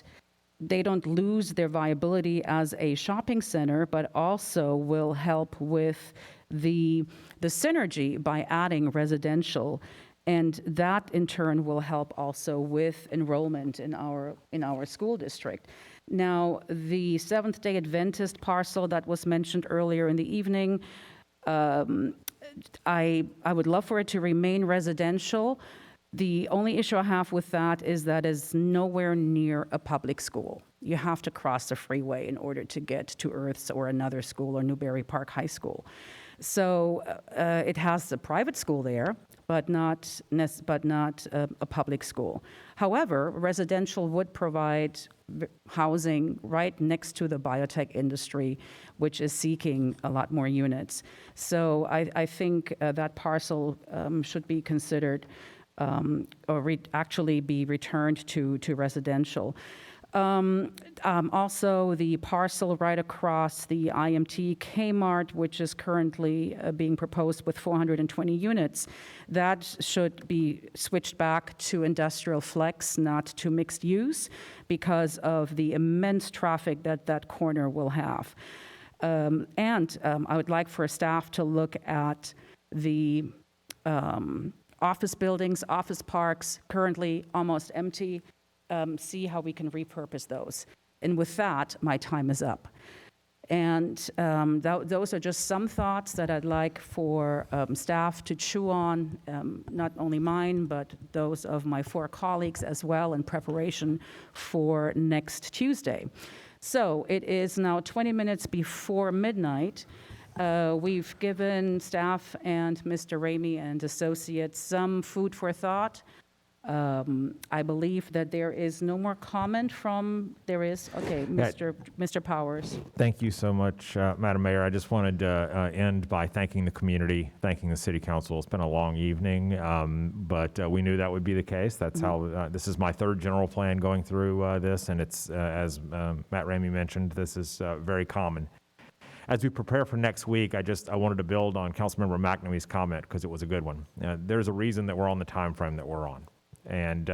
Speaker 1: they don't lose their viability as a shopping center, but also will help with the synergy by adding residential. And that in turn will help also with enrollment in our school district. Now, the Seventh-day Adventist parcel that was mentioned earlier in the evening, I would love for it to remain residential. The only issue I have with that is that it's nowhere near a public school. You have to cross the freeway in order to get to Earths or another school or Newberry Park High School. So it has a private school there, but not a public school. However, residential would provide housing right next to the biotech industry, which is seeking a lot more units. So I think that parcel should be considered or actually be returned to residential. Also, the parcel right across the IMT Kmart, which is currently being proposed with 420 units, that should be switched back to industrial flex, not to mixed use, because of the immense traffic that corner will have. And I would like for staff to look at the office buildings, office parks, currently almost empty, see how we can repurpose those. And with that, my time is up. And those are just some thoughts that I'd like for staff to chew on, not only mine, but those of my 4 colleagues as well, in preparation for next Tuesday. So it is now 20 minutes before midnight. We've given staff and Mr. Ramey and associates some food for thought. I believe that there is no more comment from, there is, okay, Mr. Powers.
Speaker 5: Thank you so much, Madam Mayor. I just wanted to end by thanking the community, thanking the City Council. It's been a long evening, but we knew that would be the case. That's how, this is my 3rd general plan going through this, and it's, as Matt Ramey mentioned, this is very common. As we prepare for next week, I wanted to build on Councilmember McNamee's comment because it was a good one. There's a reason that we're on the time frame that we're on. And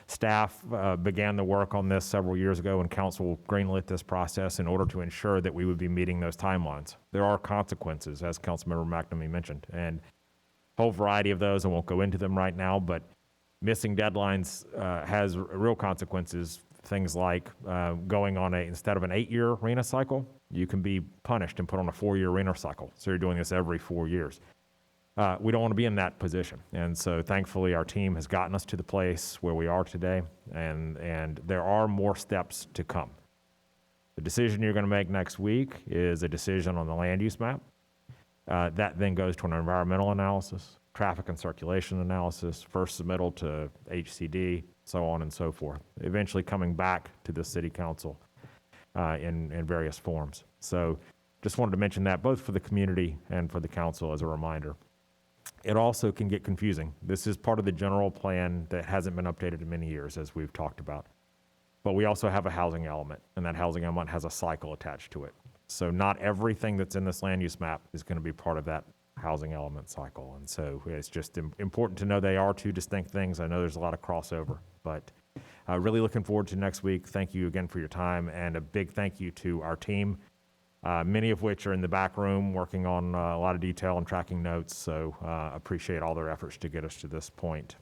Speaker 5: staff began the work on this several years ago, and council greenlit this process in order to ensure that we would be meeting those timelines. There are consequences, as Councilmember McNamee mentioned, and a whole variety of those. I won't go into them right now, but Missing deadlines has real consequences. Things like going on instead of an 8-year RENA cycle, you can be punished and put on a 4-year RENA cycle. So you're doing this every 4 years. We don't want to be in that position. And so thankfully our team has gotten us to the place where we are today, and there are more steps to come. The decision you're going to make next week is a decision on the land use map. That then goes to an environmental analysis, traffic and circulation analysis, first submittal to HCD, so on and so forth, eventually coming back to the city council in various forms. So just wanted to mention that both for the community and for the council as a reminder. It also can get confusing. This is part of the general plan that hasn't been updated in many years, as we've talked about. But we also have a housing element, and that housing element has a cycle attached to it. So not everything that's in this land use map is going to be part of that housing element cycle. And so it's just important to know they are two distinct things. I know there's a lot of crossover, but really looking forward to next week. Thank you again for your time, and a big thank you to our team, many of which are in the back room working on a lot of detail and tracking notes. So appreciate all their efforts to get us to this point.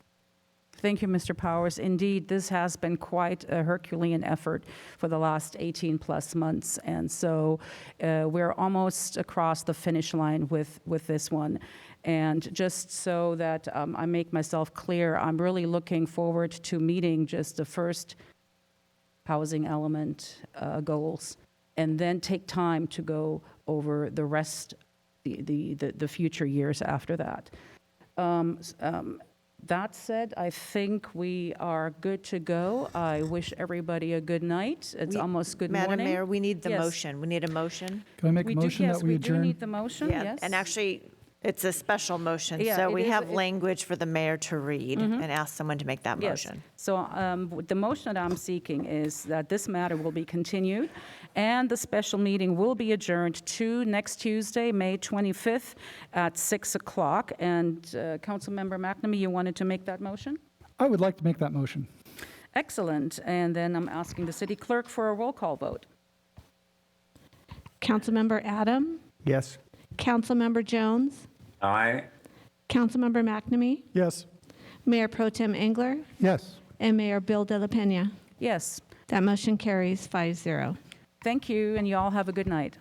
Speaker 1: Thank you, Mr. Powers. Indeed, this has been quite a Herculean effort for the last 18 plus months. And so we're almost across the finish line with this one. And just so that I make myself clear, I'm really looking forward to meeting just the first housing element goals, and then take time to go over the rest, the future years after that. That said, I think we are good to go. I wish everybody a good night. It's almost good morning.
Speaker 8: Madam Mayor, we need the
Speaker 1: Yes.
Speaker 8: motion. We need a motion.
Speaker 7: Can I make a motion that we adjourn?
Speaker 1: We do need the motion,
Speaker 8: Yeah,
Speaker 1: yes.
Speaker 8: and actually, it's a special motion,
Speaker 1: Yeah,
Speaker 8: so
Speaker 1: it
Speaker 8: we
Speaker 1: is-
Speaker 8: have
Speaker 1: it-
Speaker 8: language for the mayor to read and ask someone to make that
Speaker 1: Yes.
Speaker 8: motion.
Speaker 1: So the motion that I'm seeking is that this matter will be continued, and the special meeting will be adjourned to next Tuesday, May 25th at 6 o'clock. And Councilmember McNamee, you wanted to make that motion?
Speaker 7: I would like to make that motion.
Speaker 1: Excellent. And then I'm asking the city clerk for a roll call vote.
Speaker 22: Councilmember Adam,
Speaker 20: Yes.
Speaker 22: Councilmember Jones,
Speaker 3: Aye.
Speaker 22: Councilmember McNamee,
Speaker 7: Yes.
Speaker 22: Mayor Pro Tem Engler,
Speaker 21: Yes.
Speaker 22: and Mayor Bill De La Pena.
Speaker 1: Yes.
Speaker 22: That motion carries 5-0.
Speaker 1: Thank you, and you all have a good night.